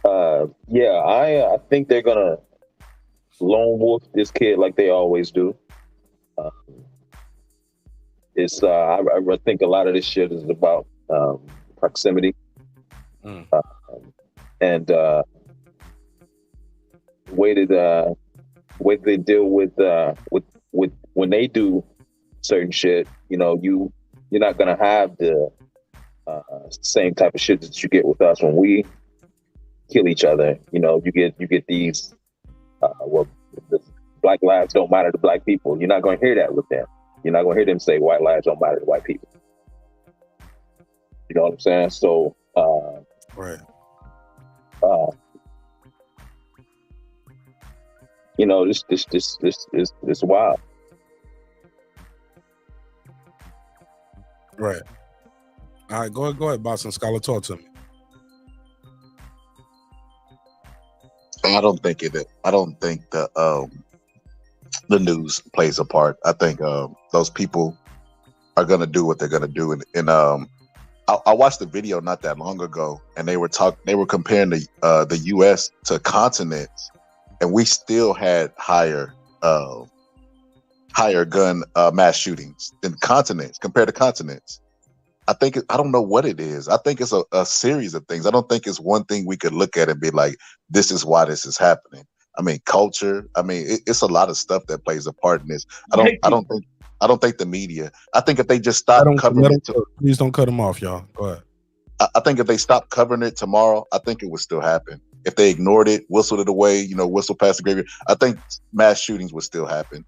I think they're gonna lone wolf this kid like they always do. I think a lot of this shit is about proximity, and way they deal with when they do certain shit. You know, you're not gonna have the same type of shit that you get with us when we kill each other. You know, you get these. The black lives don't matter to black people. You're not going to hear that with them. You're not going to hear them say white lives don't matter to white people. You know what I'm saying? So, right. You know, this is wild. Right. All right, go ahead, Boston Scholar, talk to me. I don't think the news plays a part. I think those people are gonna do what they're gonna do. And I watched the video not that long ago, and they were comparing the U.S. to continents, and we still had higher gun mass shootings than continents compared to continents. I don't know what it is. I think it's a series of things. I don't think it's one thing we could look at and be like, this is why this is happening. I mean, culture. I mean, it's a lot of stuff that plays a part in this. I don't think the media. I think if they just stop covering it. Please don't cut them off, y'all. Go ahead. I think if they stop covering it tomorrow, I think it would still happen. If they ignored it, whistled it away, whistle past the graveyard, I think mass shootings would still happen.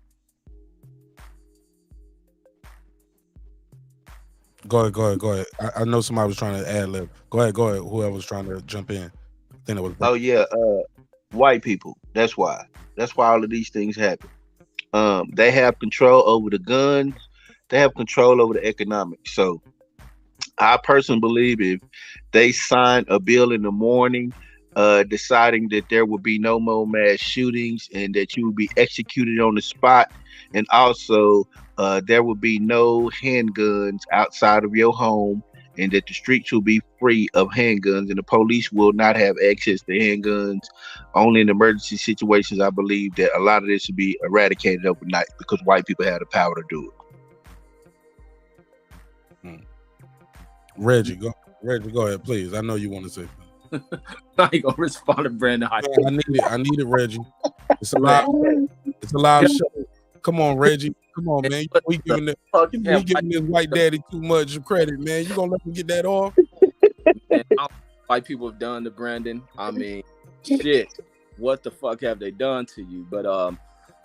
Go ahead. I know somebody was trying to ad lib. Go ahead. Whoever was trying to jump in. I think it was. Oh yeah, white people. That's why all of these things happen. They have control over the guns. They have control over the economics. So I personally believe if they sign a bill in the morning deciding that there will be no more mass shootings and that you will be executed on the spot, and also there will be no handguns outside of your home, and that the streets will be free of handguns, and the police will not have access to handguns only in emergency situations. I believe that a lot of this will be eradicated overnight because white people have the power to do it. Reggie, go ahead, please. I know you want to say something. I ain't gonna respond to Brandon. I need it, Reggie. It's a live show. Come on, Reggie. Come on, man. We giving this white daddy too much credit, man. You gonna let him get that off? Man, white people have done to Brandon. I mean, shit. What the fuck have they done to you? But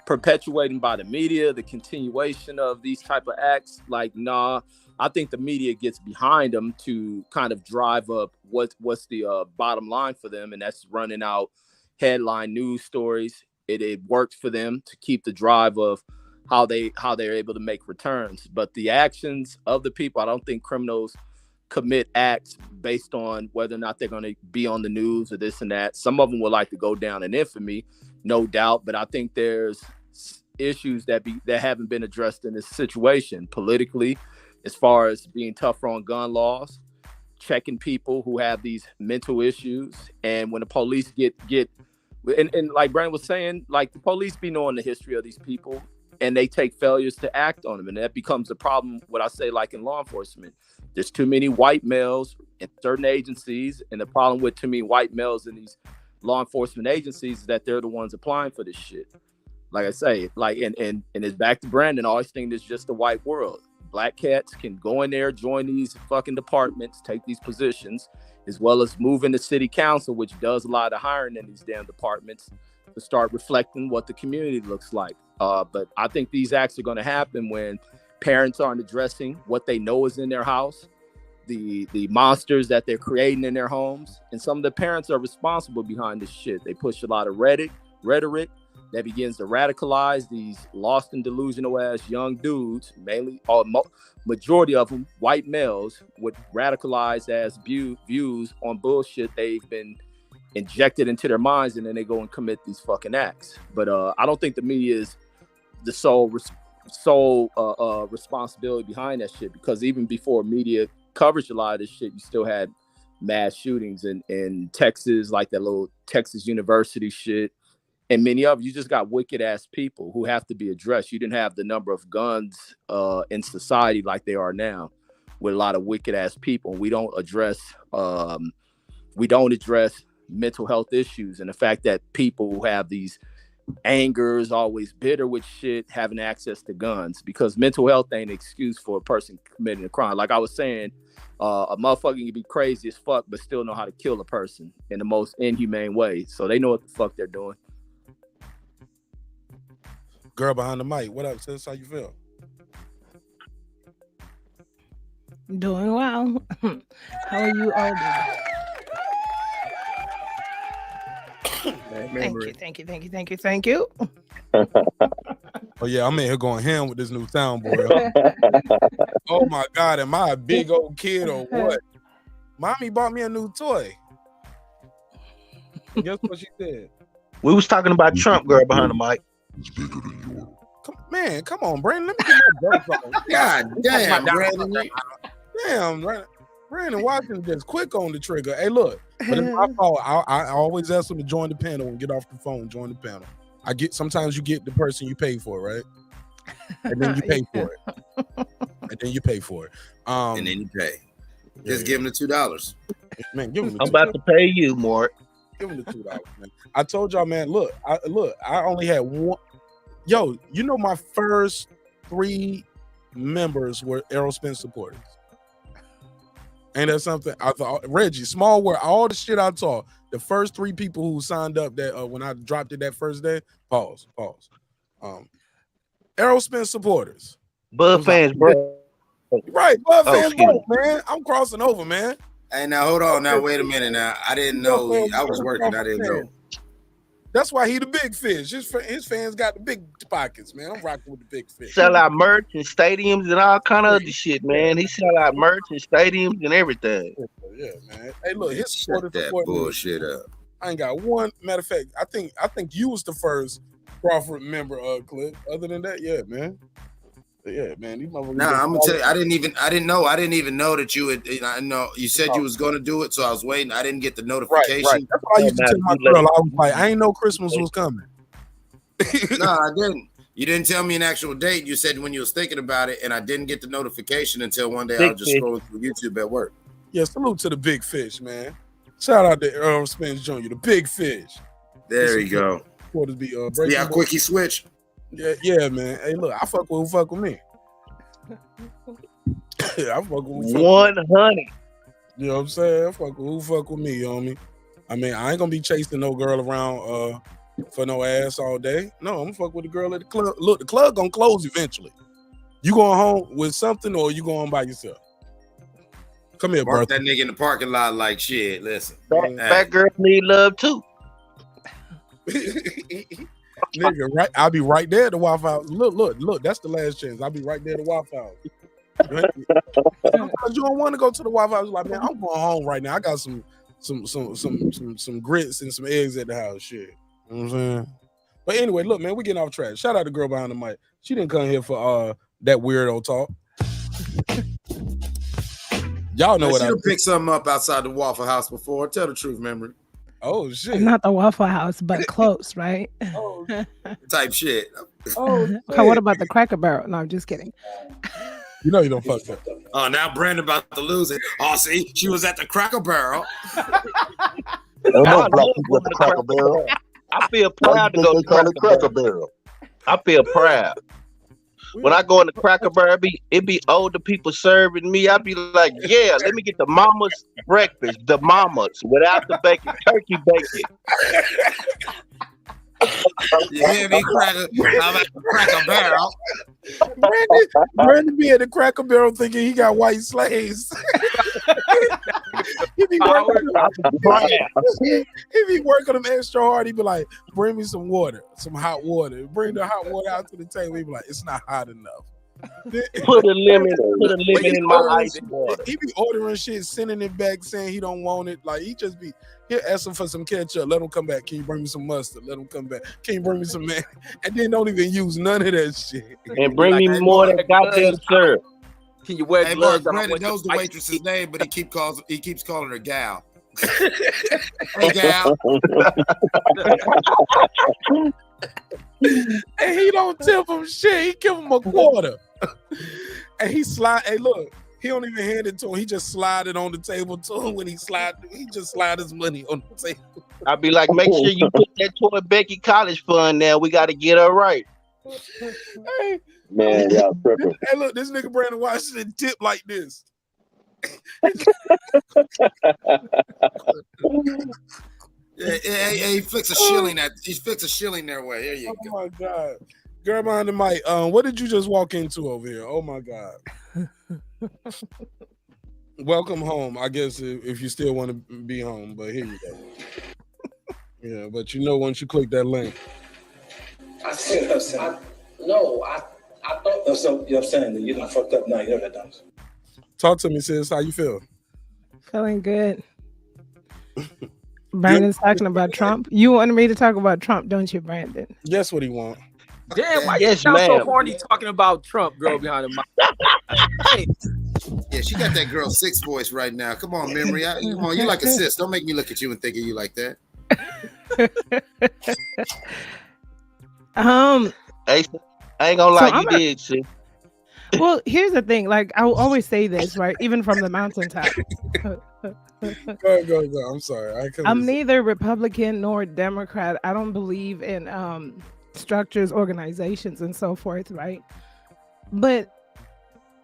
perpetuating by the media, the continuation of these type of acts, like, nah. I think the media gets behind them to kind of drive up what's the bottom line for them, and that's running out headline news stories. It works for them to keep the drive of how they're able to make returns. But the actions of the people, I don't think criminals commit acts based on whether or not they're going to be on the news or this and that. Some of them would like to go down in infamy, no doubt, but I think there's issues that haven't been addressed in this situation politically, as far as being tougher on gun laws, checking people who have these mental issues. And when the police get And like Brandon was saying, like the police be knowing the history of these people, and they take failures to act on them, and that becomes a problem. What I say, like in law enforcement, there's too many white males in certain agencies, and the problem with too many white males in these law enforcement agencies is that they're the ones applying for this shit. Like I say, like and it's back to Brandon. I always think it's just the white world. Black cats can go in there, join these fucking departments, take these positions, as well as move into city council, which does a lot of hiring in these damn departments, to start reflecting what the community looks like. But I think these acts are going to happen when parents aren't addressing what they know is in their house, the monsters that they're creating in their homes. And some of the parents are responsible behind this shit. They push a lot of rhetoric that begins to radicalize these lost and delusional ass young dudes, mainly, or majority of them, white males, with radicalized ass views on bullshit they've been injected into their minds, and then they go and commit these fucking acts. But I don't think the media is the sole responsibility behind that shit, because even before media coverage a lot of this shit, you still had mass shootings in Texas, like that little Texas University shit. And many of you just got wicked ass people who have to be addressed. You didn't have the number of guns in society like they are now, with a lot of wicked ass people. We don't address mental health issues, and the fact that people who have these angers, always bitter with shit, having access to guns, because mental health ain't an excuse for a person committing a crime. Like I was saying, a motherfucker can be crazy as fuck but still know how to kill a person in the most inhumane way. So they know what the fuck they're doing. Girl behind the mic, what up, sis? How you feel? Doing well. How are you all doing? Thank you. Oh yeah, I'm in here going ham with this new soundboard. Oh my God, am I a big old kid or what? Mommy bought me a new toy. Guess what she said? We was talking about Trump, girl behind the mic. Come on, Brandon. Let me get my jokes on. God damn, Brandon. Damn, Brandon Watson just quick on the trigger. Hey, look, but it's my fault. I always ask them to join the panel and get off the phone. Join the panel. Sometimes you get the person you pay for, right? And then you pay for it. And then you pay for it. And then you pay. Just give him the $2. Man, give him the I'm about to pay you, Mark. Give him the $2, man. I told y'all, man. Look, I only had one. Yo, you know my first 3 members were Errol Spence supporters. Ain't that something? I thought Reggie, small world, all the shit I taught. The first 3 people who signed up that when I dropped it that first day. Pause. Errol Spence supporters. Bud fans, bro. Right, Bud fans, bro, man. I'm crossing over, man. Hey, now hold on. Now wait a minute. Now I didn't know. I was working. I didn't know. That's why he the big fish. His fans got the big pockets, man. I'm rocking with the big fish. Sell out merch and stadiums and all kind of other shit, man. He sell out merch and stadiums and everything. Yeah, man. Hey, look, his Shut that bullshit up. I ain't got one. Matter of fact, I think you was the first Crawford member, Clip. Other than that, yeah, man. Yeah, man. These motherfuckers. Nah, I'm gonna tell you. I didn't even know that you had. I know you said you was gonna do it, so I was waiting. I didn't get the notification. Right. That's why I used to tell my girl. I was like, I ain't know Christmas was coming. No, I didn't. You didn't tell me an actual date. You said when you was thinking about it, and I didn't get the notification until one day I was just scrolling through YouTube at work. Yeah, salute to the big fish, man. Shout out to Errol Spence Jr., the big fish. There you go. See how quick he switched. Yeah, man. Hey, look, I fuck with who fuck with me. I fuck with who fuck 100. You know what I'm saying? I fuck with who fuck with me, you know what I mean? I mean, I ain't gonna be chasing no girl around for no ass all day. No, I'm gonna fuck with the girl at the club. Look, the club gonna close eventually. You going home with something or you going by yourself? Come here, bro. That nigga in the parking lot like shit. Listen, that girl need love too. Nigga, right? I'll be right there at the Waffle House. Look, that's the last chance. I'll be right there at the Waffle House. You don't want to go to the Waffle House, like, man, I'm going home right now. I got some grits and some eggs at the house. Shit. You know what I'm saying? But anyway, look, man, we getting off track. Shout out to girl behind the mic. She didn't come here for that weirdo talk. Y'all know what I picked something up outside the Waffle House before. Tell the truth, memory. Oh shit! Not the Waffle House, but close, right? Type shit. Oh, Okay, what about the Cracker Barrel? No, I'm just kidding. You know you don't fuck up. Oh, now Brandon about to lose it. Oh, see, she was at the Cracker Barrel. Ain't no black people at the Cracker Barrel. I feel Why proud to you go think to they call it Cracker Cracker Barrel. Barrel? I feel proud. When I go in the Cracker Barrel, it be older people serving me. I be like, yeah, let me get the mama's breakfast, the mama's without the bacon, turkey bacon. You hear me, Cracker? I'm at the Cracker Barrel. Brandon be at the Cracker Barrel thinking he got white slaves. he be working them extra hard. He be like, bring me some water, some hot water. Bring the hot water out to the table. He be like, it's not hot enough. Put a lemon in my ice water. He be ordering shit, sending it back, saying he don't want it. Like he just be ask him for some ketchup. Let him come back. Can you bring me some mustard? Let him come back. Can you bring me some man? And then don't even use none of that shit. And bring me more than goddamn syrup. Can you wear gloves? Brandon knows the waitress's name, but he keeps calling her gal. Hey, gal. And he don't tip him shit. He give him a quarter. And he slide. Hey, look, he don't even hand it to him. He just slide it on the table to him. When he just slide his money on the table. I'll be like, make sure you put that toward Becky College Fund now. We got to get her right. Hey, Man, y'all tripping. Hey, look, this nigga Brandon Washington tip like this. He flicks a shilling their way. Here you go. Oh my god. Girl behind the mic, what did you just walk into over here? Oh my god. Welcome home, I guess, if you still want to be home, but here you go. Yeah, but you know once you click that link. I said, I thought that's what you're saying, that you done fucked up now. You know that, don't you? Talk to me, sis. How you feel? Feeling good. Brandon's talking about Trump. You wanted me to talk about Trump, don't you, Brandon? Guess what he want. Damn, why you sound so horny talking about Trump, girl behind the mic? Hey. Yeah, she got that girl 6 voice right now. Come on, memory. Come on, you like a sis. Don't make me look at you and think of you like that. I ain't gonna lie, you did, sis. Well, here's the thing. Like I will always say this, right? Even from the mountaintop. Go. I'm sorry. I'm neither Republican nor Democrat. I don't believe in structures, organizations, and so forth, right? But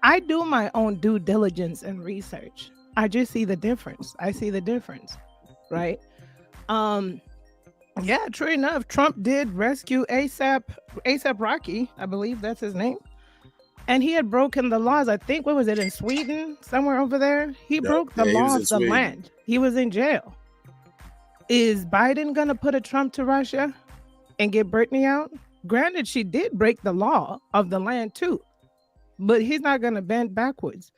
I do my own due diligence and research. I just see the difference. Right? Yeah, true enough. Trump did rescue ASAP Rocky, I believe that's his name. And he had broken the laws. I think, what was it, in Sweden? Somewhere over there? He broke the law of the land. He was in jail. Is Biden going to put a Trump to Russia and get Britney out? Granted, she did break the law of the land too. But he's not going to bend backwards.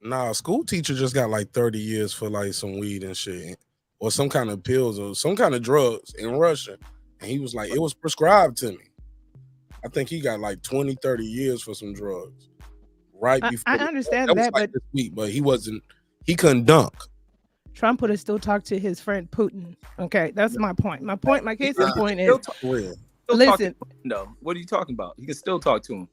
Nah, a school teacher just got like 30 years for like some weed and shit. Or some kind of pills or some kind of drugs in Russia. And he was like, it was prescribed to me. I think he got like 20, 30 years for some drugs. Right before. I understand that, that, like this week, but he couldn't dunk. Trump would have still talked to his friend Putin. Okay, that's my point. My case in point is, listen. No, what are you talking about? You can still talk to him.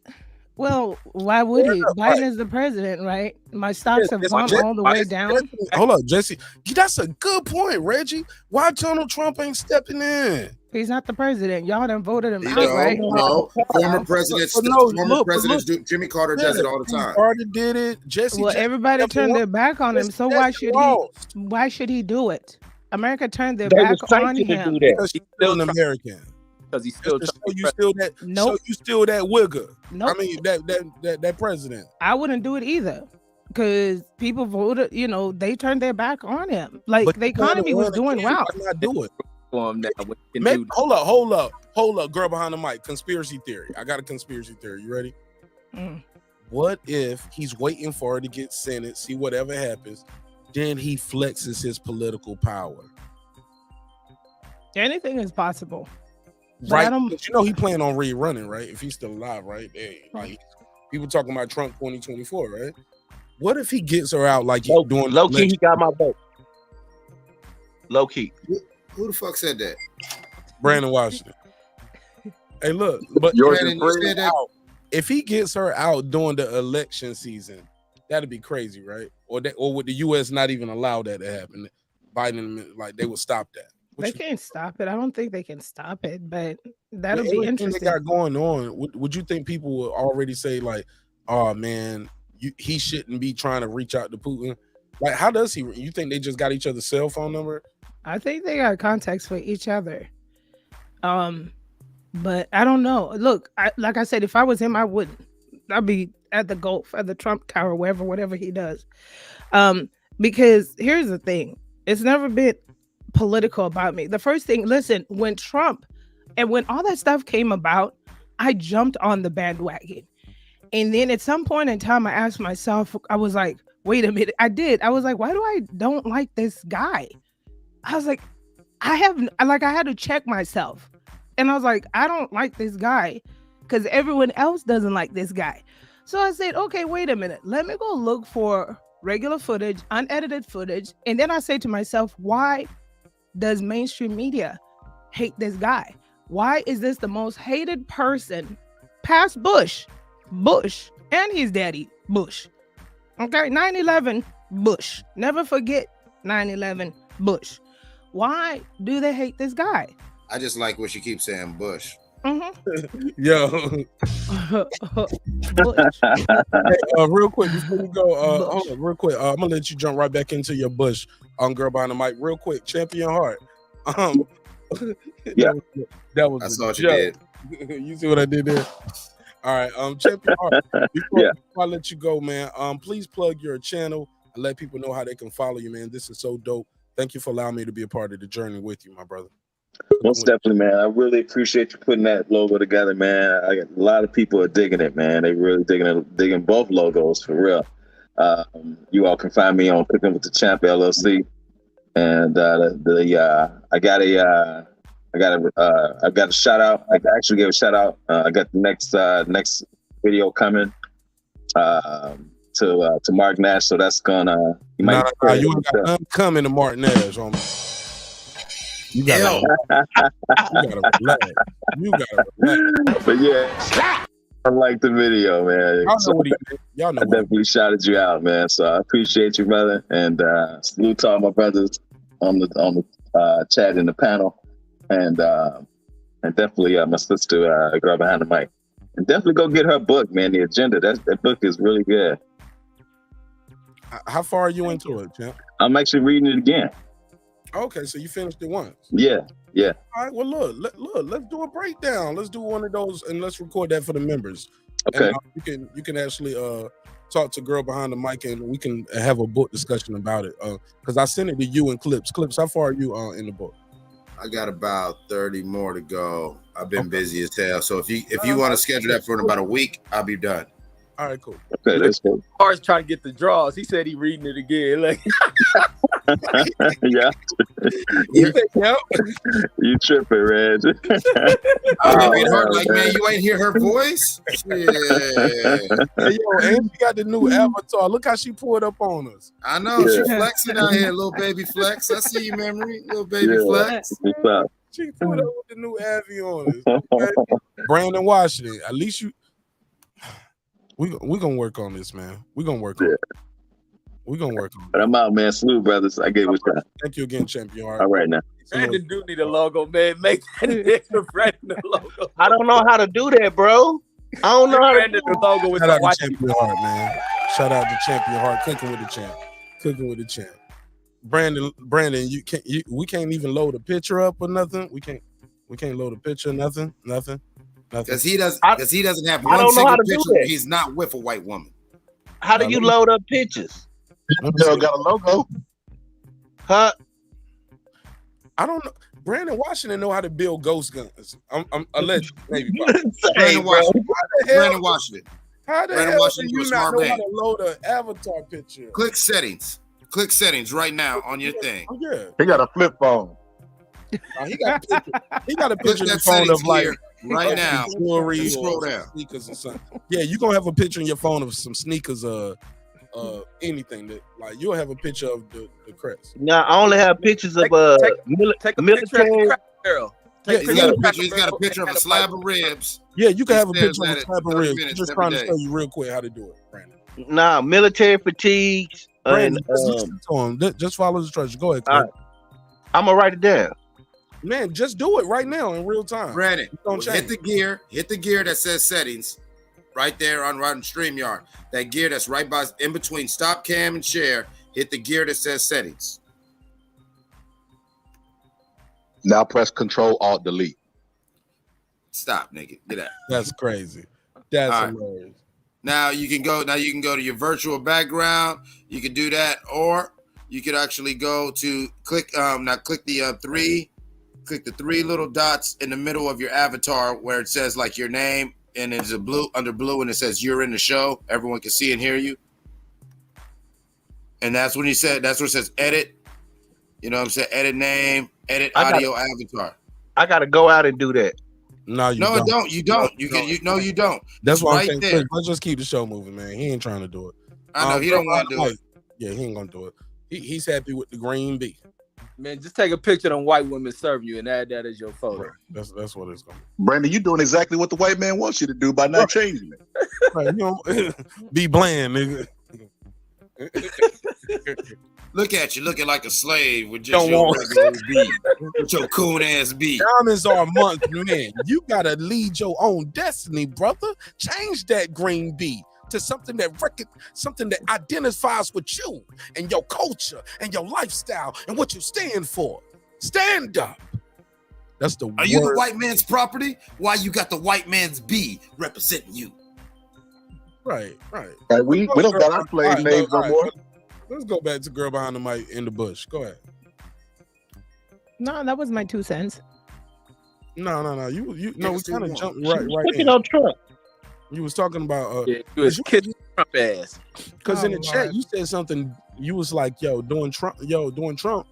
Well, why would he? Biden is the president, right? My stocks have gone all the way down. Hold up, Jesse. That's a good point, Reggie. Why Donald Trump ain't stepping in? He's not the president. Y'all done voted him out, right? No, former presidents. Jimmy Carter does it all the time. Carter did it. Jesse. Well, everybody turned their back on him. So why should he? Why should he do it? America turned their back on him. Because he's still an American. Because he's still. You still that wigger. Nope. I mean that president. I wouldn't do it either. Because people voted, they turned their back on him. Like the economy was doing well. Not do it. Maybe, hold up, girl behind the mic. Conspiracy theory. I got a conspiracy theory. You ready? What if he's waiting for her to get Senate, see whatever happens, then he flexes his political power? Anything is possible. Right? But he planned on rerunning, right? If he's still alive, right? Like people talking about Trump 2024, right? What if he gets her out like he's doing low key? He got my vote. Low key. Who the fuck said that? Brandon Washington. Hey, look, but Brandon, you said that. If he gets her out during the election season, that'd be crazy, right? Or would the U.S. not even allow that to happen? Biden, like, they would stop that. They can't stop it. I don't think they can stop it, but that'll With be everything interesting. they got going on, would you think people would already say, like, oh man, he shouldn't be trying to reach out to Putin? Like, how does he? You think they just got each other's cell phone number? I think they got contacts for each other. But I don't know. Look, like I said, if I was him, I wouldn't. I'd be at the Gulf, at the Trump Tower, whatever he does. Because here's the thing. It's never been political about me. The first thing, listen, when Trump and when all that stuff came about, I jumped on the bandwagon. And then at some point in time, I asked myself, I was like, wait a minute. I was like, why do I don't like this guy? I was like, I had to check myself. And I was like, I don't like this guy because everyone else doesn't like this guy. So I said, okay, wait a minute. Let me go look for regular footage, unedited footage. And then I say to myself, why does mainstream media hate this guy? Why is this the most hated person past Bush and his daddy, Bush? Okay, 9/11, Bush. Never forget 9/11, Bush. Why do they hate this guy? I just like what you keep saying, Bush. Yo. Real quick before we go, hold on, real quick. I'm gonna let you jump right back into your Bush on Girl Behind the Mic. Real quick, Champion Heart. Yeah, that was. I saw what joke. you did. You see what I did there? All right, Champion Heart. Before I let you go, man, please plug your channel and let people know how they can follow you, man. This is so dope. Thank you for allowing me to be a part of the journey with you, my brother. Most definitely, man. I really appreciate you putting that logo together, man. I got a lot of people are digging it, man. They really digging both logos for real. You all can find me on Cooking with the Champ LLC, and I got a shout out. I actually gave a shout out. I got the next video coming to Marq Nash, so that's gonna you might you ain't got none coming to Marq Nash on me. You gotta relax. You gotta relax. But yeah, I like the video, man. Y'all know I definitely shouted you out, man. So I appreciate you, brother, and salute to all my brothers on the chat in the panel, and definitely my sister Girl Behind the Mic, and definitely go get her book, man. The Agenda. That book is really good. How far are you into it, champ? I'm actually reading it again. Okay, so you finished it once. Yeah. All right. Well, look. Let's do a breakdown. Let's do one of those, and let's record that for the members. Okay. And, you can actually talk to Girl Behind the Mic, and we can have a book discussion about it. Because I sent it to you in clips. How far are you in the book? I got about 30 more to go. I've been busy as hell. So if you want to schedule that for in about a week, I'll be done. All right, cool. Okay, that's cool. Har's trying to get the draws. He said he reading it again. Like, yeah. You tripping, Reg. Like, man, you ain't hear her voice? Yeah. Hey, yo, and she got the new avatar. Look how she pulled up on us. I know. She flexing out here, little baby flex. I see you, Memory. Little baby flex. She pulled up with the new Avi on us. Okay? Brandon Washington. At least you... We're gonna work on this, man. We're gonna work on it. We're gonna work on it. But I'm out, man. Salute, brothers. I get with you. Thank you again, champion. All right now. Brandon do need a logo, man. Make that nigga Brandon a logo. I don't know how to do that, bro. I don't know how to do the logo with Shout out the to Champion Heart, man. Shout out to Champion Heart. Cooking with the champ. Brandon, we can't even load a picture up or nothing. We can't load a picture, nothing. Because he doesn't have one single picture. He's not with a white woman. How do you load up pictures? Still got a logo. Huh? I don't know. Brandon Washington know how to build ghost guns. I'm alleged, maybe. Brandon Washington. How the hell do you not know how to load an avatar picture? Click settings. Click settings right now on your thing. Oh, yeah. He got a flip phone. He got a picture in the phone of like right now. Jewelry, scroll down. Sneakers or something. Yeah, you gonna have a picture in your phone of some sneakers. anything that like you'll have a picture of the crest. Now I only have pictures of take a picture of military. the Cracker Barrel. Yeah, He's got a picture of a slab of ribs. Yeah, you can He have a stares picture of at a it slab of 30 ribs. minutes Just every trying to day. show you real quick how to do it, Brandon. Nah, military fatigues. Brandon, And just listen to him. Just follow the instructions. Go ahead, Clint. I'm gonna write it down. Man, just do it right now in real time. Brandon, Don't hit the gear that says settings right there on StreamYard. That gear that's right by in between stop cam and share. Hit the gear that says settings. Now press Control Alt Delete. Stop, nigga. Get out. That's crazy. That's All right. hilarious. Now you can go to your virtual background. You can do that, or you could actually go to click the three little dots in the middle of your avatar where it says like your name and it's a blue and it says you're in the show. Everyone can see and hear you. And that's where it says edit. You know what I'm saying? Edit name, edit audio avatar. I gotta go out and do that. No, you don't. don't. You don't. You don't. That's It's why I'm right saying, there. Chris, let's just keep the show moving, man. He ain't trying to do it. I know he don't want to do it. Yeah, he ain't gonna do it. He's happy with the green B. Man, just take a picture of them white women serving you and add that as your photo. That's what it's gonna be. Brandon, you doing exactly what the white man wants you to do by not changing it. Right, you know, be bland, nigga. Look at you looking like a slave with just Don't your want- regular B, with your coon ass B. Diamonds are a month, man. You gotta lead your own destiny, brother. Change that green B to something that identifies with you and your culture and your lifestyle and what you stand for. Stand up. That's the Are you the white man's property? Why you got the white man's B representing you? Right. Right, we don't got our slave names no more. Let's go back to girl behind the mic in the bush. Go ahead. No, that was my 2 cents. No. You no, we kind of jumped right Picking in. on Trump. You was talking about You was kissing Trump ass. because in the chat you said something. You was like, doing Trump.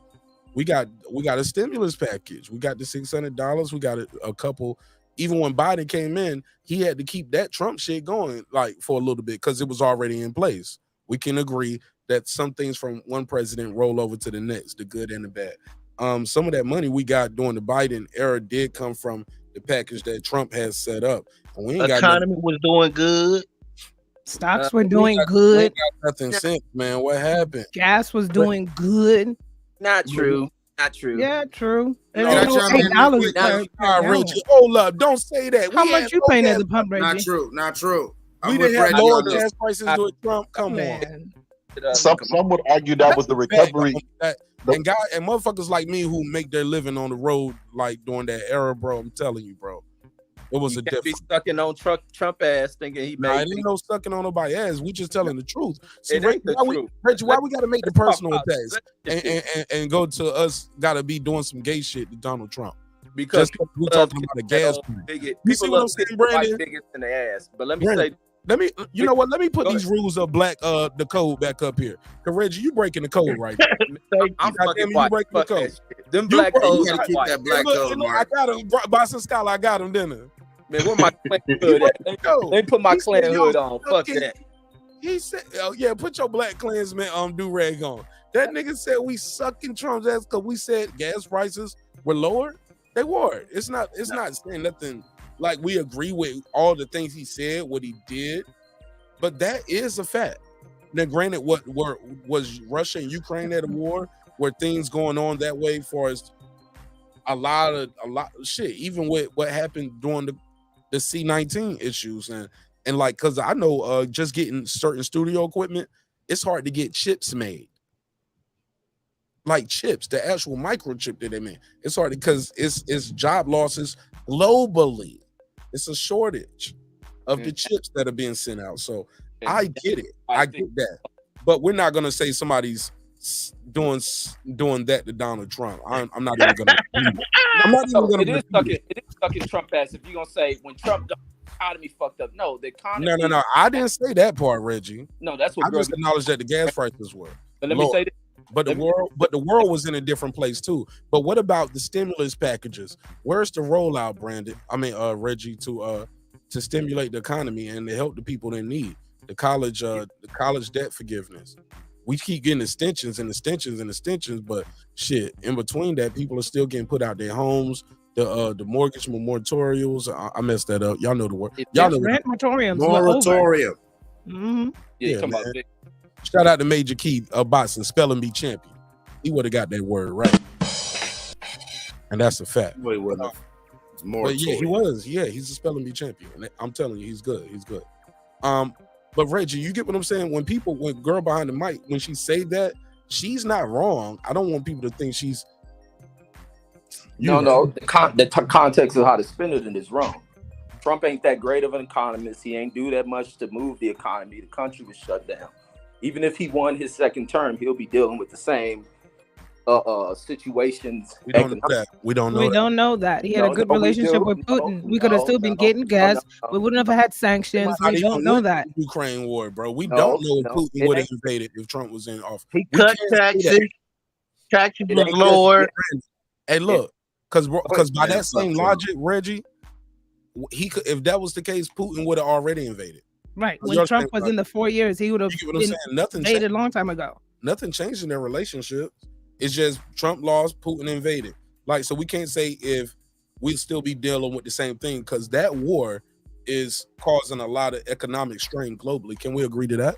We got a stimulus package. We got the $600. We got a couple. Even when Biden came in, he had to keep that Trump shit going like for a little bit because it was already in place. We can agree that some things from one president roll over to the next, the good and the bad. Some of that money we got during the Biden era did come from the package that Trump has set up. And we ain't got Economy was doing good. Stocks were doing good. nothing since, man. What happened? Gas was doing good. Not true. Not true. Yeah, true. Can I chime in real quick? Reggie, hold up. Don't say that. How We much had you low paying gas- at the pump, Reggie? Not true. We I'm didn't with have Reggie lower on this. gas prices with Trump. Come on. Some would argue that was the recovery. And motherfuckers like me who make their living on the road like during that era, bro. I'm telling you, bro. It was You a can't be different. sucking on Trump ass thinking he Nah, made it ain't no sucking on nobody's ass. We just telling the truth. See, It Reggie, ain't the why truth. why we gotta make the personal Let's attacks talk about and go to us gotta be doing some gay shit to Donald Trump? because Just we love talking about a kissing gas that price. old bigot. You People see what I'm love saying, kissing white Brandon? bigots in the ass. But let me Brandon, say, let me, you know what? Let me put Go these ahead. rules of the code back up here. Cause Reggie, you breaking the code right now. I'm Goddamn fucking it, white. you breaking the Fuck code. that shit. Them You black break- codes you are gotta keep white. that black code, I Mark. got him. Boston Scholar, I got him, didn't I? Man, where my clan hood at? Let me put my He clan said, hood yo, on. Fuck fucking- that. He said, "Oh yeah, put your Black Klansman do-rag on." That nigga said we sucking Trump's ass because we said gas prices were lower. They were. It's not saying nothing like we agree with all the things he said, what he did, but that is a fact. Now, granted, was Russia and Ukraine at a war? Were things going on that way for as a lot of shit, even with what happened during the C-19 issues and like, cause I know just getting certain studio equipment, it's hard to get chips made. Like chips, the actual microchip that they make. It's hard because it's job losses globally. It's a shortage of the chips that are being sent out. So I get it. I get that. But we're not gonna say somebody's doing that to Donald Trump. I'm not even gonna. I'm not even gonna. It is sucking Trump ass. If you're gonna say when Trump done, the economy fucked up. No, the economy. No. I didn't say that part, Reggie. No, that's what I just acknowledged that the gas prices were. But let me say this. But the world was in a different place too. But what about the stimulus packages? Where's the rollout, Brandon? I mean, Reggie, to stimulate the economy and to help the people in need. the college debt forgiveness. We keep getting extensions and extensions and extensions, but shit, in between that, people are still getting put out their homes. The mortgage moratoriums. I messed that up. Y'all know the word. Y'all know rent moratoriums. Moratorium. Mm-hmm. Yeah, man. Shout out to Major Key Botson, spelling bee champion. He would have got that word right, and that's a fact. Wait, what? But yeah, he was. Yeah, he's a spelling bee champion. I'm telling you, he's good. He's good. But Reggie, you get what I'm saying? When girl behind the mic, when she say that, she's not wrong. I don't want people to think she's. No. The context of how to spin it is wrong. Trump ain't that great of an economist. He ain't do that much to move the economy. The country was shut down. Even if he won his second term, he'll be dealing with the same situations. We don't know that. We don't know that. He had a good relationship with Putin. We could have still been getting gas. We wouldn't have had sanctions. We don't know that. Ukraine war, bro. We don't know if Putin would have invaded if Trump was in office. He cut taxes. Taxes was lower. Hey, look, because by that same logic, Reggie, he could, if that was the case, Putin would have already invaded. Right. When Trump was in the 4 years, he would have invaded a long time ago. Nothing changed in their relationship. It's just Trump lost, Putin invaded. Like, so we can't say if we'd still be dealing with the same thing, because that war is causing a lot of economic strain globally. Can we agree to that?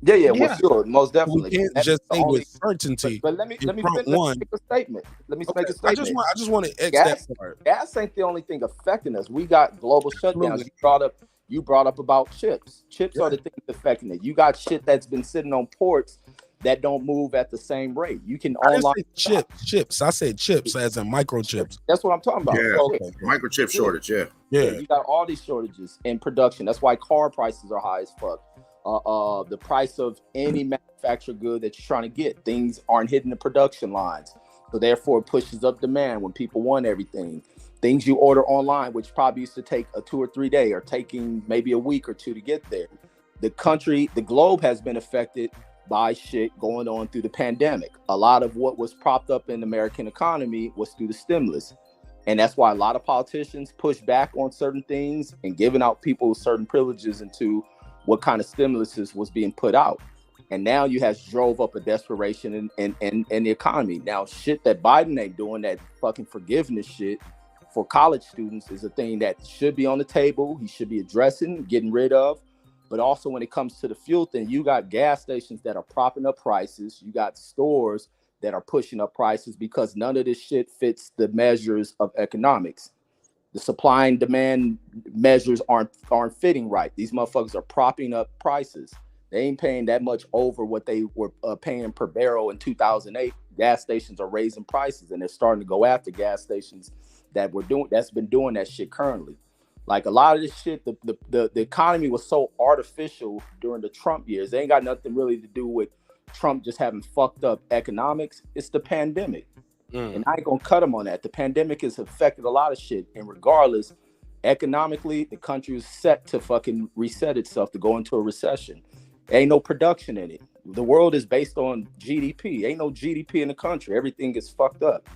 Yeah. Well, sure, most definitely. We can't just say with certainty. But let me make a statement. I just want to X that part. Gas ain't the only thing affecting us. We got global shutdowns. You brought up about chips. Chips are the thing affecting it. You got shit that's been sitting on ports that don't move at the same rate. You can online chips. I said chips as in microchips. That's what I'm talking about. Yeah, microchip shortage. Yeah. You got all these shortages in production. That's why car prices are high as fuck. The price of any manufactured good that you're trying to get, things aren't hitting the production lines, so therefore it pushes up demand when people want everything. Things you order online, which probably used to take a 2 or 3 day, are taking maybe a week or two to get there. The globe has been affected by shit going on through the pandemic. A lot of what was propped up in the American economy was through the stimulus. And that's why a lot of politicians push back on certain things and giving out people certain privileges into what kind of stimulus was being put out. And now you have drove up a desperation in the economy. Now, shit that Biden ain't doing, that fucking forgiveness shit for college students, is a thing that should be on the table. He should be addressing, getting rid of. But also when it comes to the fuel thing, you got gas stations that are propping up prices. You got stores that are pushing up prices because none of this shit fits the measures of economics. The supply and demand measures aren't fitting right. These motherfuckers are propping up prices. They ain't paying that much over what they were paying per barrel in 2008. Gas stations are raising prices, and they're starting to go after gas stations that's been doing that shit currently. Like a lot of this shit, the economy was so artificial during the Trump years. They ain't got nothing really to do with Trump just having fucked up economics. It's the pandemic. And I ain't gonna cut him on that. The pandemic has affected a lot of shit. And regardless, economically, the country is set to fucking reset itself to go into a recession. Ain't no production in it. The world is based on GDP. Ain't no GDP in the country. Everything gets fucked up.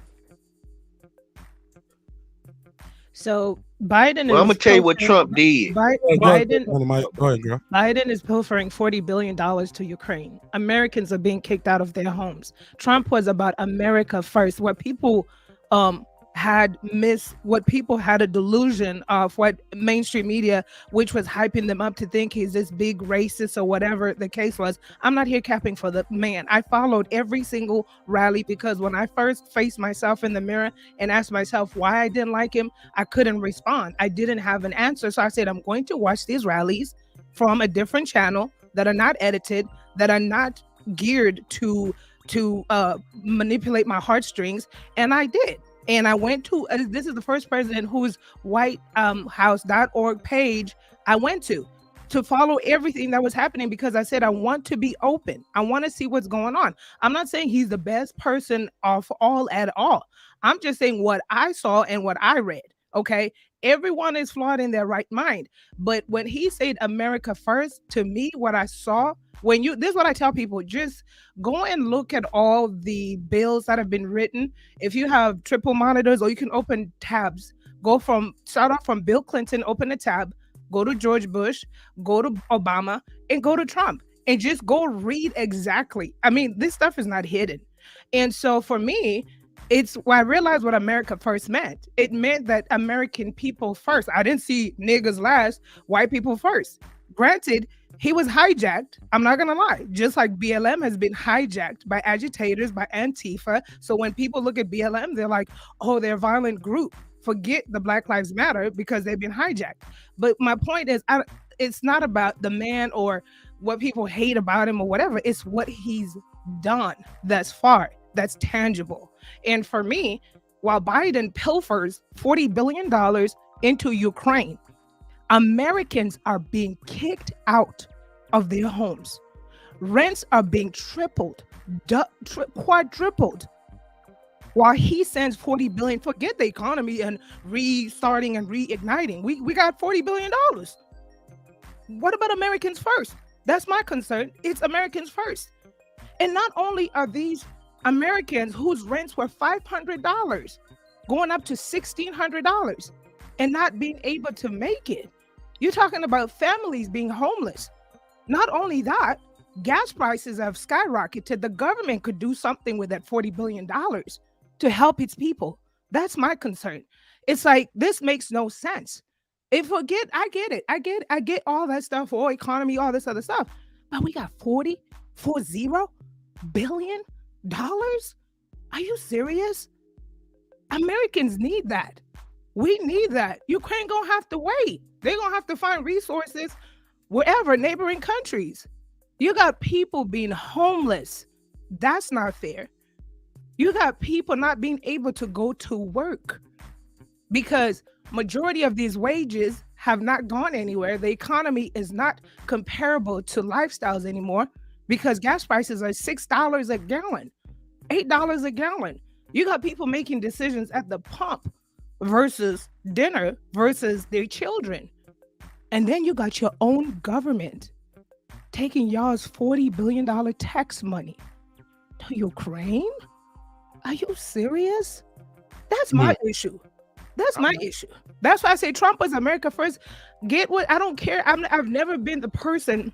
So Biden. Well, I'm gonna tell you what Trump did. Biden Go ahead, girl. Biden is pilfering $40 billion to Ukraine. Americans are being kicked out of their homes. Trump was about America first. What people had a delusion of, what mainstream media, which was hyping them up to think he's this big racist or whatever the case was. I'm not here capping for the man. I followed every single rally because when I first faced myself in the mirror and asked myself why I didn't like him, I couldn't respond. I didn't have an answer. So I said, I'm going to watch these rallies from a different channel that are not edited, that are not geared to manipulate my heartstrings. And I did. And I went to, this is the first president whose whitehouse.org page I went to follow everything that was happening, because I said, I want to be open. I want to see what's going on. I'm not saying he's the best person of all at all. I'm just saying what I saw and what I read. Okay. Everyone is flawed in their right mind. But when he said America first, to me, what I saw, this is what I tell people, just go and look at all the bills that have been written. If you have triple monitors, or you can open tabs, start off from Bill Clinton, open a tab, go to George Bush, go to Obama, and go to Trump, and just go read exactly. I mean, this stuff is not hidden. And so for me, it's when I realized what America first meant. It meant that American people first. I didn't see niggas last, white people first. Granted, he was hijacked. I'm not going to lie. Just like BLM has been hijacked by agitators, by Antifa. So when people look at BLM, they're like, oh, they're a violent group. Forget the Black Lives Matter because they've been hijacked. But my point is, it's not about the man or what people hate about him or whatever. It's what he's done thus far that's tangible. And for me, while Biden pilfers $40 billion into Ukraine, Americans are being kicked out of their homes. Rents are being tripled, quadrupled. While he sends $40 billion, forget the economy and restarting and reigniting. We got $40 billion. What about Americans first? That's my concern. It's Americans first. And not only are these Americans whose rents were $500 going up to $1,600 and not being able to make it. You're talking about families being homeless. Not only that, gas prices have skyrocketed. The government could do something with that $40 billion to help its people. That's my concern. It's like, this makes no sense. I get it. I get all that stuff, all economy, all this other stuff. But we got $40 billion? Are you serious? Americans need that. We need that. Ukraine gonna have to wait. They're gonna have to find resources wherever, neighboring countries. You got people being homeless. That's not fair. You got people not being able to go to work because majority of these wages have not gone anywhere. The economy is not comparable to lifestyles anymore because gas prices are $6 a gallon, $8 a gallon. You got people making decisions at the pump versus dinner versus their children. And then you got your own government taking y'all's $40 billion tax money to Ukraine? Are you serious? That's my issue. That's my issue. That's why I say Trump was America first. Get what? I don't care. I've never been the person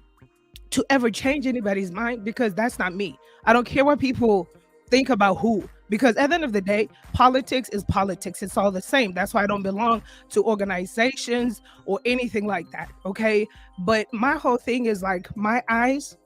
to ever change anybody's mind because that's not me. I don't care what people think about who, because at the end of the day, politics is politics. It's all the same. That's why I don't belong to organizations or anything like that. Okay. But my whole thing is like, my eyes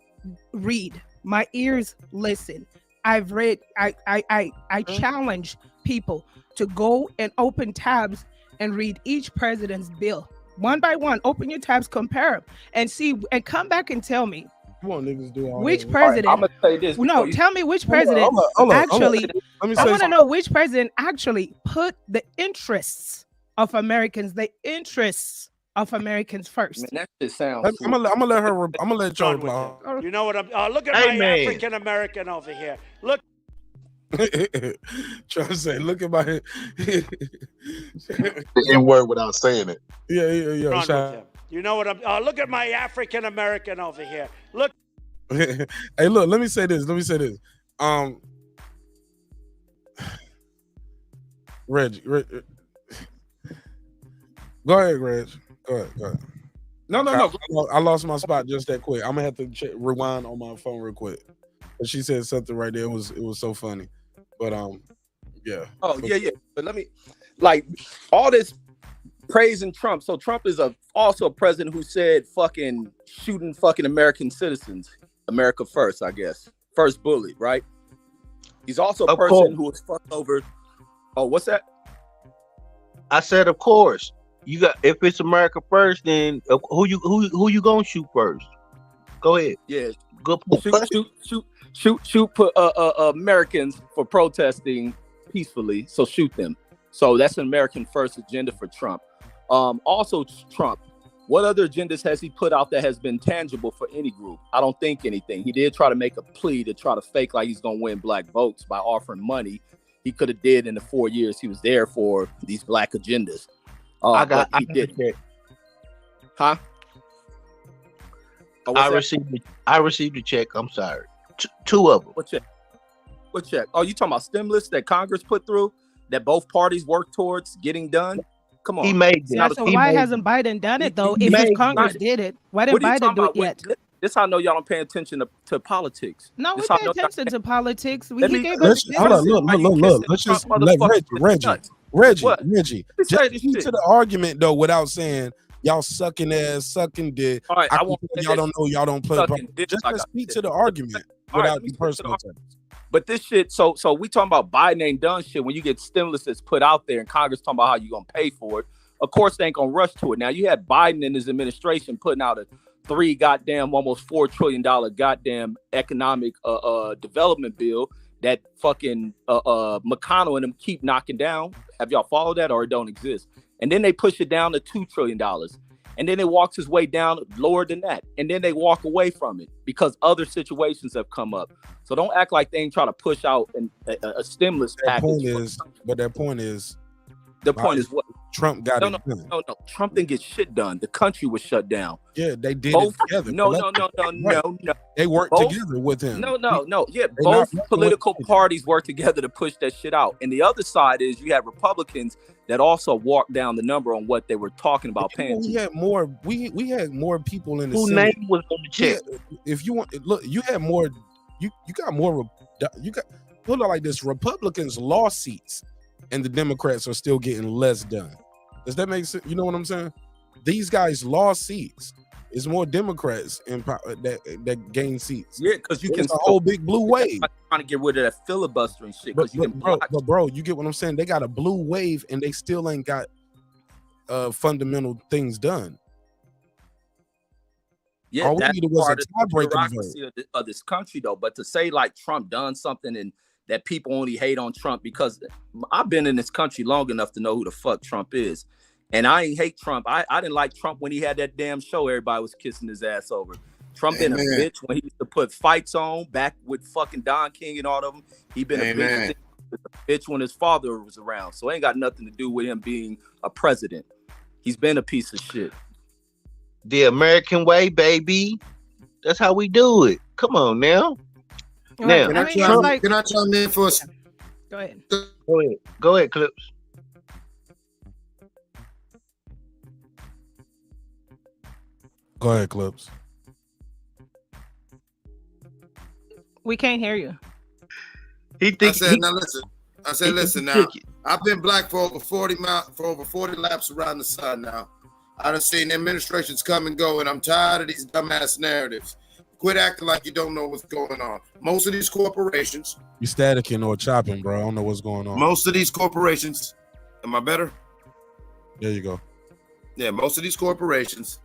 read, my ears listen. I've read, I challenge people to go and open tabs and read each president's bill one by one. Open your tabs, compare them, and see, and come back and tell me which president. I'm gonna say this. No, tell me which president actually. I want to know which president actually put the interests of Americans, first. Man, that shit sounds. I'm gonna let her. I'm gonna let y'all reply. You know what? Look at my African American over here. Look. Trying to say, look at my the N-word without saying it. Yeah. You know what? Look at my African American over here. Look. Hey, look. Let me say this. Reggie. Go ahead, Reg. Go ahead. No. I lost my spot just that quick. I'm gonna have to rewind on my phone real quick. But she said something right there. It was so funny. But yeah. Oh yeah. But let me, like, all this praising Trump. So Trump is also a president who said fucking shooting fucking American citizens. America first, I guess. First bullet, right? He's also a person who was fucked over. Oh, what's that? I said, of course. You got, if it's America first, then who you gonna shoot first? Go ahead. Yeah. Good. Shoot Americans for protesting peacefully. So shoot them. So that's an American first agenda for Trump. Also Trump, what other agendas has he put out that has been tangible for any group? I don't think anything. He did try to make a plea to try to fake like he's gonna win black votes by offering money. He could have did in the 4 years he was there for these black agendas. He did. Huh? Oh, I received a check. I'm sorry. Two of them. What check? Oh, you talking about stimulus that Congress put through that both parties worked towards getting done? Come on. He made Yeah, them. so He why made hasn't Biden done it though? he If his made Congress them. did it, why What didn't are you talking Biden do it about? yet? This how I know y'all don't pay attention to politics. No, we This how I pay know y'all attention to politics. Let He me gave let us me Hold on, say look. why you Let's kissing just Trump let motherfuckers in the nuts. Reggie. What? Just Let me say speak this to shit. the argument though, without saying y'all sucking ass, sucking dick. All right, I I can won't tell say y'all this. don't know, y'all don't play. Sucking dick, Just like I speak said. to the argument All right, without let me the speak to the personal argument. terms. But this shit, so we talking about Biden ain't done shit. When you get stimulus that's put out there and Congress talking about how you gonna pay for it, of course they ain't gonna rush to it. Now you had Biden and his administration putting out a almost $4 trillion goddamn economic development bill that fucking McConnell and them keep knocking down. Have y'all followed that, or it don't exist? And then they push it down to $2 trillion. And then it walks his way down lower than that. And then they walk away from it because other situations have come up. So don't act like they ain't trying to push out a stimulus package. Their point is the point is what? Trump got it done. No. Trump didn't get shit done. The country was shut down. Yeah, they did both, it together. No. They worked both, together with him. No. Yeah, They both not political parties work together to push that shit out. And the other side is you have Republicans that also walked down the number on what they were talking about paying. We had more. We had more people in the Who Senate. name was on the check? If you want, look, you had more. You got more. You got put it like this: Republicans lost seats, and the Democrats are still getting less done. Does that make sense? You know what I'm saying? These guys lost seats. It's more Democrats in that gain seats. Yeah, because you can a whole big blue wave. Trying to get rid of that filibustering shit. But bro, you get what I'm saying? They got a blue wave, and they still ain't got fundamental things done. Yeah, all we that's needed was part a of the tiebreaking bureaucracy vote. of this country, though. But to say like Trump done something and that people only hate on Trump because I've been in this country long enough to know who the fuck Trump is. And I ain't hate Trump. I didn't like Trump when he had that damn show everybody was kissing his ass over. Trump been a bitch when he used to put fights on back with fucking Don King and all of them. He been a bitch when his father was around. So it ain't got nothing to do with him being a president. He's been a piece of shit. The American way, baby. That's how we do it. Come on now. Now, can I chime in for a second? Go ahead. Go ahead, Clips. Go ahead, Clips. We can't hear you. I said, listen now. I've been black for over 40 laps around the sun now. I done seen administrations come and go, and I'm tired of these dumbass narratives. Quit acting like you don't know what's going on. Most of these corporations. You staticking or chopping, bro. I don't know what's going on. Most of these corporations. Am I better? There you go. Yeah, most of these corporations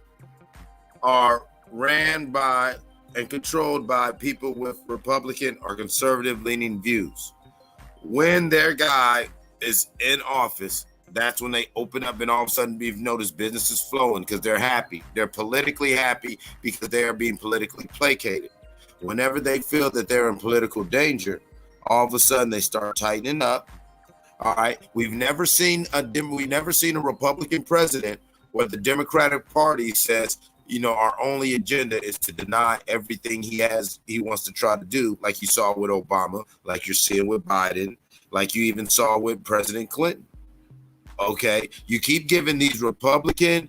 are ran by and controlled by people with Republican or conservative leaning views. When their guy is in office, that's when they open up, and all of a sudden you've noticed business is flowing because they're happy. They're politically happy because they are being politically placated. Whenever they feel that they're in political danger, all of a sudden they start tightening up. All right, we've never seen a Republican president where the Democratic Party says, you know, our only agenda is to deny everything he wants to try to do, like you saw with Obama, like you're seeing with Biden, like you even saw with President Clinton. Okay, you keep giving these Republican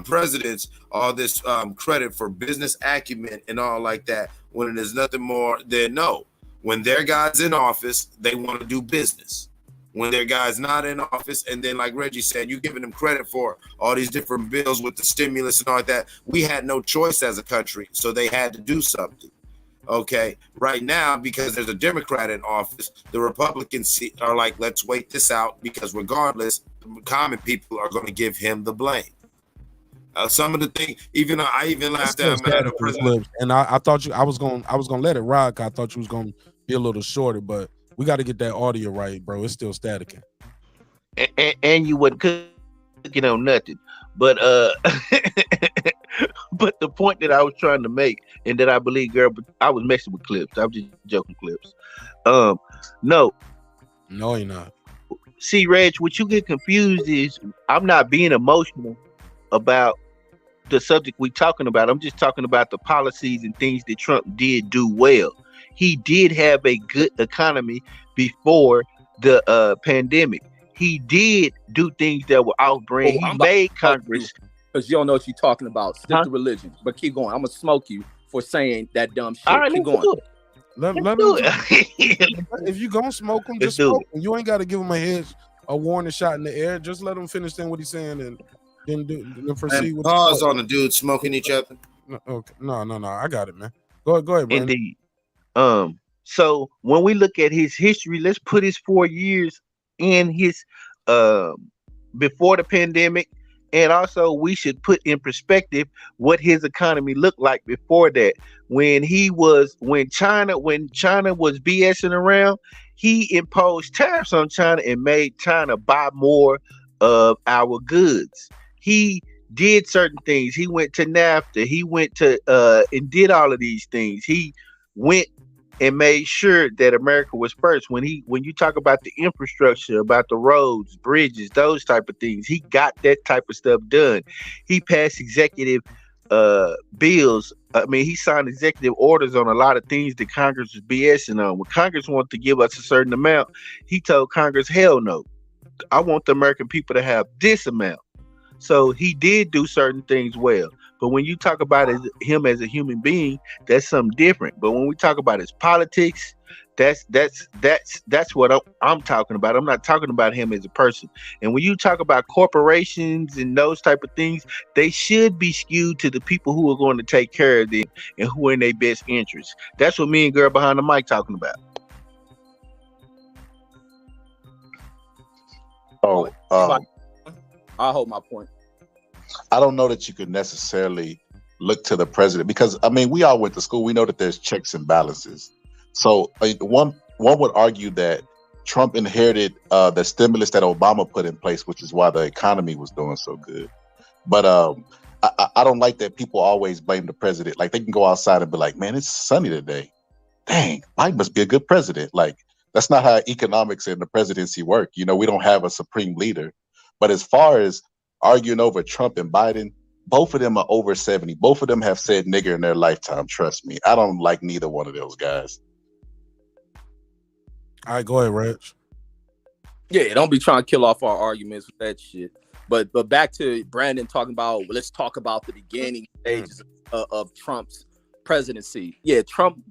presidents all this credit for business acumen and all like that, when it is nothing more than no. When their guy's in office, they want to do business. When their guy's not in office, and then like Reggie said, you're giving them credit for all these different bills with the stimulus and all like that. We had no choice as a country, so they had to do something. Okay, right now, because there's a Democrat in office, the Republicans are like, let's wait this out, because regardless, common people are going to give him the blame. Some of the things, I even laughed at the president. And I thought I was gonna let it rock. I thought you was gonna be a little shorter, but we got to get that audio right, bro. It's still staticking. And you wasn't cooking on nothing. But but the point that I was trying to make, and that I believe, girl, but I was messing with Clips. I was just joking, Clips. No, you're not. See, Reg, what you get confused is I'm not being emotional about the subject we're talking about. I'm just talking about the policies and things that Trump did do well. He did have a good economy before the pandemic. he did do things that were off brand. He made Congress. Because you don't know what you're talking about. Stick Huh? to religion. But keep going. I'm going to smoke you for saying that dumb shit. All right, keep let's going. do it. Let Let's him do if you gonna smoke him, Let's just do smoke him. You ain't got to give him a warning shot in the air. Just let him finish saying what he's saying and then proceed And with pause on the dudes smoking each other. No, okay. No. I got it, man. Go ahead, Brandon. Indeed. So when we look at his history, let's put his 4 years in his before the pandemic, and also we should put in perspective what his economy looked like before that. When China was BSing around, he imposed tariffs on China and made China buy more of our goods. He did certain things. He went to NAFTA. He went to and did all of these things. He went and made sure that America was first. When you talk about the infrastructure, about the roads, bridges, those type of things, he got that type of stuff done. He passed executive bills. I mean, he signed executive orders on a lot of things that Congress was BSing on. When Congress wanted to give us a certain amount, he told Congress, hell no. I want the American people to have this amount. So he did do certain things well. But when you talk about him as a human being, that's something different. But when we talk about his politics, that's what I'm talking about. I'm not talking about him as a person. And when you talk about corporations and those type of things, they should be skewed to the people who are going to take care of them and who are in their best interest. That's what me and girl behind the mic talking about. I'll hold my point. I don't know that you could necessarily look to the president because, I mean, we all went to school. We know that there's checks and balances. So one would argue that Trump inherited the stimulus that Obama put in place, which is why the economy was doing so good. But I don't like that people always blame the president. Like, they can go outside and be like, man, it's sunny today. Dang, Biden must be a good president. Like, that's not how economics and the presidency work. You know, we don't have a supreme leader. But as far as arguing over Trump and Biden, both of them are over 70. Both of them have said nigger in their lifetime. Trust me. I don't like neither one of those guys. All right, go ahead, Reg. Yeah, don't be trying to kill off our arguments with that shit. But back to Brandon talking about, let's talk about the beginning stages of Trump's presidency. Yeah, Trump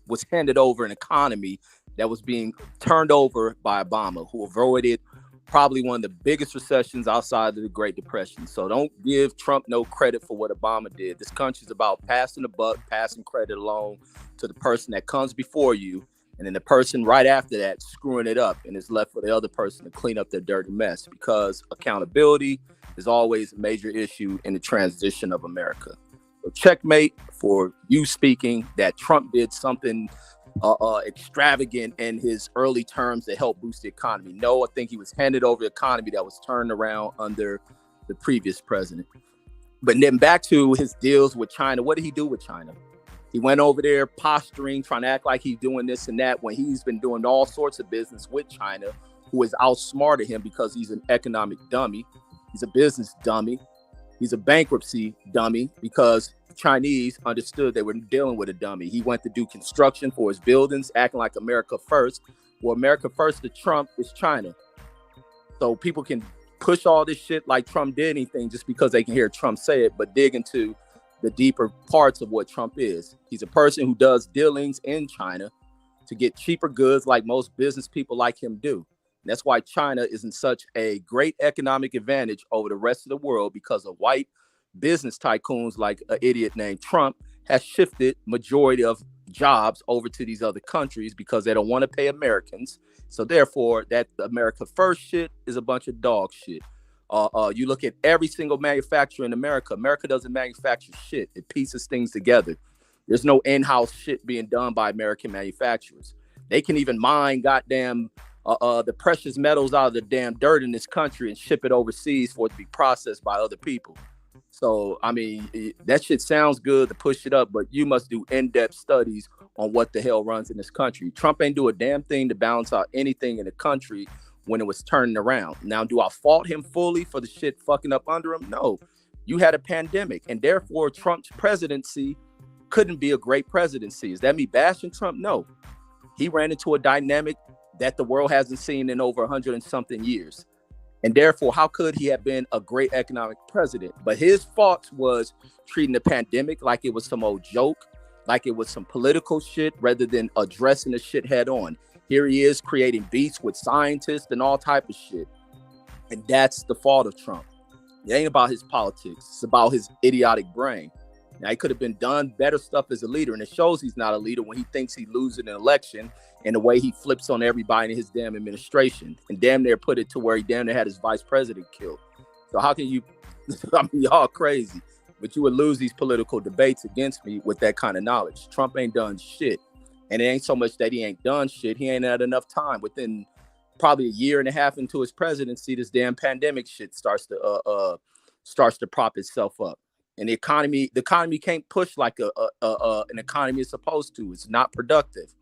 was handed over an economy that was being turned over by Obama, who avoided probably one of the biggest recessions outside of the Great Depression. So don't give Trump no credit for what Obama did. This country's about passing the buck, passing credit along to the person that comes before you, and then the person right after that screwing it up, and it's left for the other person to clean up their dirty mess, because accountability is always a major issue in the transition of America. So checkmate for you speaking that Trump did something extravagant in his early terms to help boost the economy. No, I think he was handed over the economy that was turned around under the previous president. But then back to his deals with China. What did he do with China? He went over there posturing, trying to act like he's doing this and that, when he's been doing all sorts of business with China, who has outsmarted him because he's an economic dummy. He's a business dummy. He's a bankruptcy dummy because Chinese understood they were dealing with a dummy. He went to do construction for his buildings, acting like America first. Well, America first to Trump is China. So people can push all this shit like Trump did anything just because they can hear Trump say it, but dig into the deeper parts of what Trump is. He's a person who does dealings in China to get cheaper goods like most business people like him do. And that's why China is in such a great economic advantage over the rest of the world, because of white business tycoons like an idiot named Trump has shifted majority of jobs over to these other countries because they don't want to pay Americans. So therefore, that America first shit is a bunch of dog shit. You look at every single manufacturer in America. America doesn't manufacture shit. It pieces things together. There's no in-house shit being done by American manufacturers. They can even mine goddamn the precious metals out of the damn dirt in this country and ship it overseas for it to be processed by other people. So, I mean, that shit sounds good to push it up, but you must do in-depth studies on what the hell runs in this country. Trump ain't do a damn thing to balance out anything in the country when it was turning around. Now, do I fault him fully for the shit fucking up under him? No. You had a pandemic, and therefore Trump's presidency couldn't be a great presidency. Is that me bashing Trump? No. He ran into a dynamic that the world hasn't seen in over 100 and something years. And therefore, how could he have been a great economic president? But his fault was treating the pandemic like it was some old joke, like it was some political shit, rather than addressing the shit head on. Here he is creating beats with scientists and all type of shit. And that's the fault of Trump. It ain't about his politics. It's about his idiotic brain. Now, he could have been done better stuff as a leader, and it shows he's not a leader when he thinks he's losing an election and the way he flips on everybody in his damn administration and damn near put it to where he damn near had his vice president killed. So how can you, I mean, y'all crazy, but you would lose these political debates against me with that kind of knowledge. Trump ain't done shit. And it ain't so much that he ain't done shit. He ain't had enough time. Within probably a year and a half into his presidency, this damn pandemic shit starts to prop itself up. And the economy can't push like an economy is supposed to. It's not productive.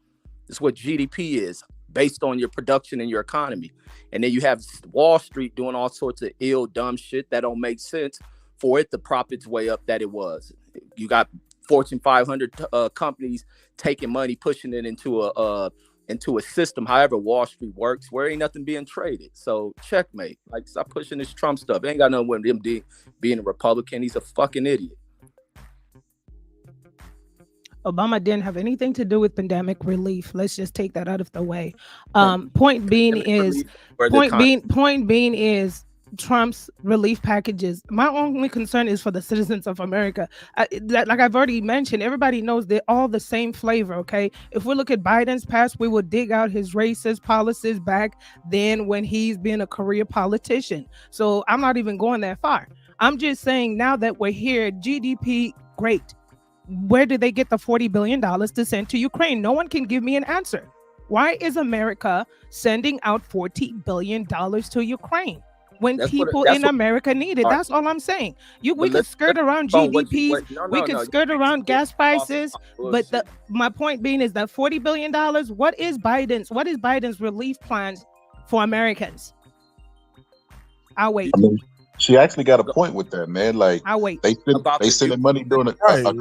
It's what GDP is, based on your production and your economy. And then you have Wall Street doing all sorts of ill, dumb shit that don't make sense for it to prop its way up that it was. You got Fortune 500 companies taking money, pushing it into a system, however Wall Street works, where ain't nothing being traded. So checkmate. Like, stop pushing this Trump stuff. It ain't got nothing with him being a Republican. He's a fucking idiot. Obama didn't have anything to do with pandemic relief. Let's just take that out of the way. Point being is Trump's relief packages. My only concern is for the citizens of America. Like I've already mentioned, everybody knows they're all the same flavor, okay? If we look at Biden's past, we will dig out his racist policies back then when he's been a career politician. So I'm not even going that far. I'm just saying now that we're here, GDP, great. Where did they get the $40 billion to send to Ukraine? No one can give me an answer. Why is America sending out $40 billion to Ukraine when people in America need it? That's all I'm saying. We could skirt around GDPs, we could skirt around gas prices, but my point being is that $40 billion, what is Biden's relief plans for Americans? I'll wait. I mean, she actually got a point with that, man. Like, I'll wait. They sending money during a crisis.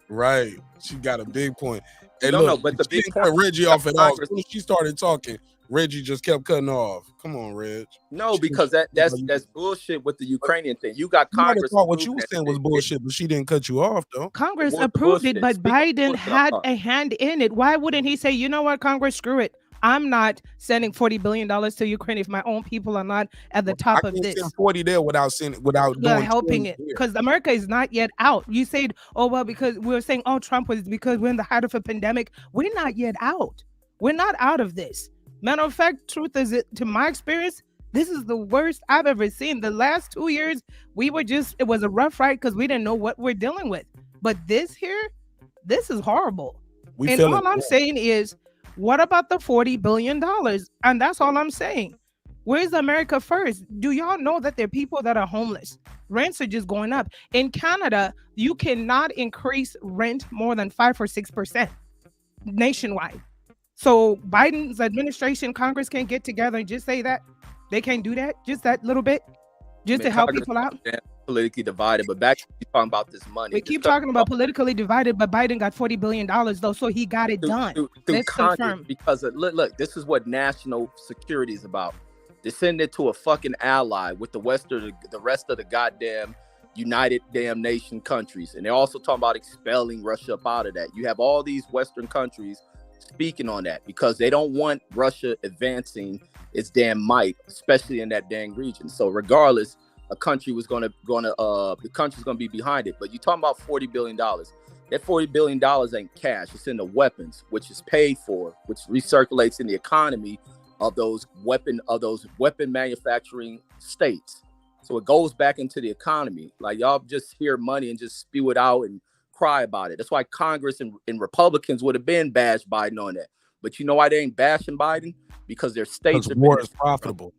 Right. She got a big point. Hey, but the big point Reggie off at all. As soon as she started talking, Reggie just kept cutting off. Come on, Reg. No, because that's bullshit with the Ukrainian thing. You got Congress. I thought what you were saying was bullshit, but she didn't cut you off, though. Congress approved it, but Biden had a hand in it. Why wouldn't he say, you know what, Congress, screw it. I'm not sending $40 billion to Ukraine if my own people are not at the top of this. Send 40 there without doing helping it, because America is not yet out. You said, oh well, because we were saying, oh, Trump was because we're in the height of a pandemic. We're not yet out. We're not out of this. Matter of fact, truth is, to my experience, this is the worst I've ever seen. The last 2 years, it was a rough ride because we didn't know what we're dealing with. But this is horrible. And all I'm saying is, what about the $40 billion? And that's all I'm saying. Where's America first? Do y'all know that there are people that are homeless? Rents are just going up. In Canada, you cannot increase rent more than 5 or 6% nationwide. So Biden's administration, Congress can't get together and just say that. They can't do that, just that little bit, just to help people out. Politically divided, but back to talking about this money. We keep talking about politically divided, but Biden got $40 billion though, so he got it done. Through Congress, because look, this is what national security is about. They send it to a fucking ally with the rest of the goddamn United damn nation countries, and they're also talking about expelling Russia up out of that. You have all these Western countries speaking on that because they don't want Russia advancing its damn might, especially in that dang region. So regardless, the country's gonna be behind it. But you talking about $40 billion. That $40 billion ain't cash. It's in the weapons, which is paid for, which recirculates in the economy of those weapon manufacturing states. So it goes back into the economy. Like, y'all just hear money and just spew it out and cry about it. That's why Congress and Republicans would have been bashed Biden on that. But you know why they ain't bashing Biden? Because their states are war is profitable.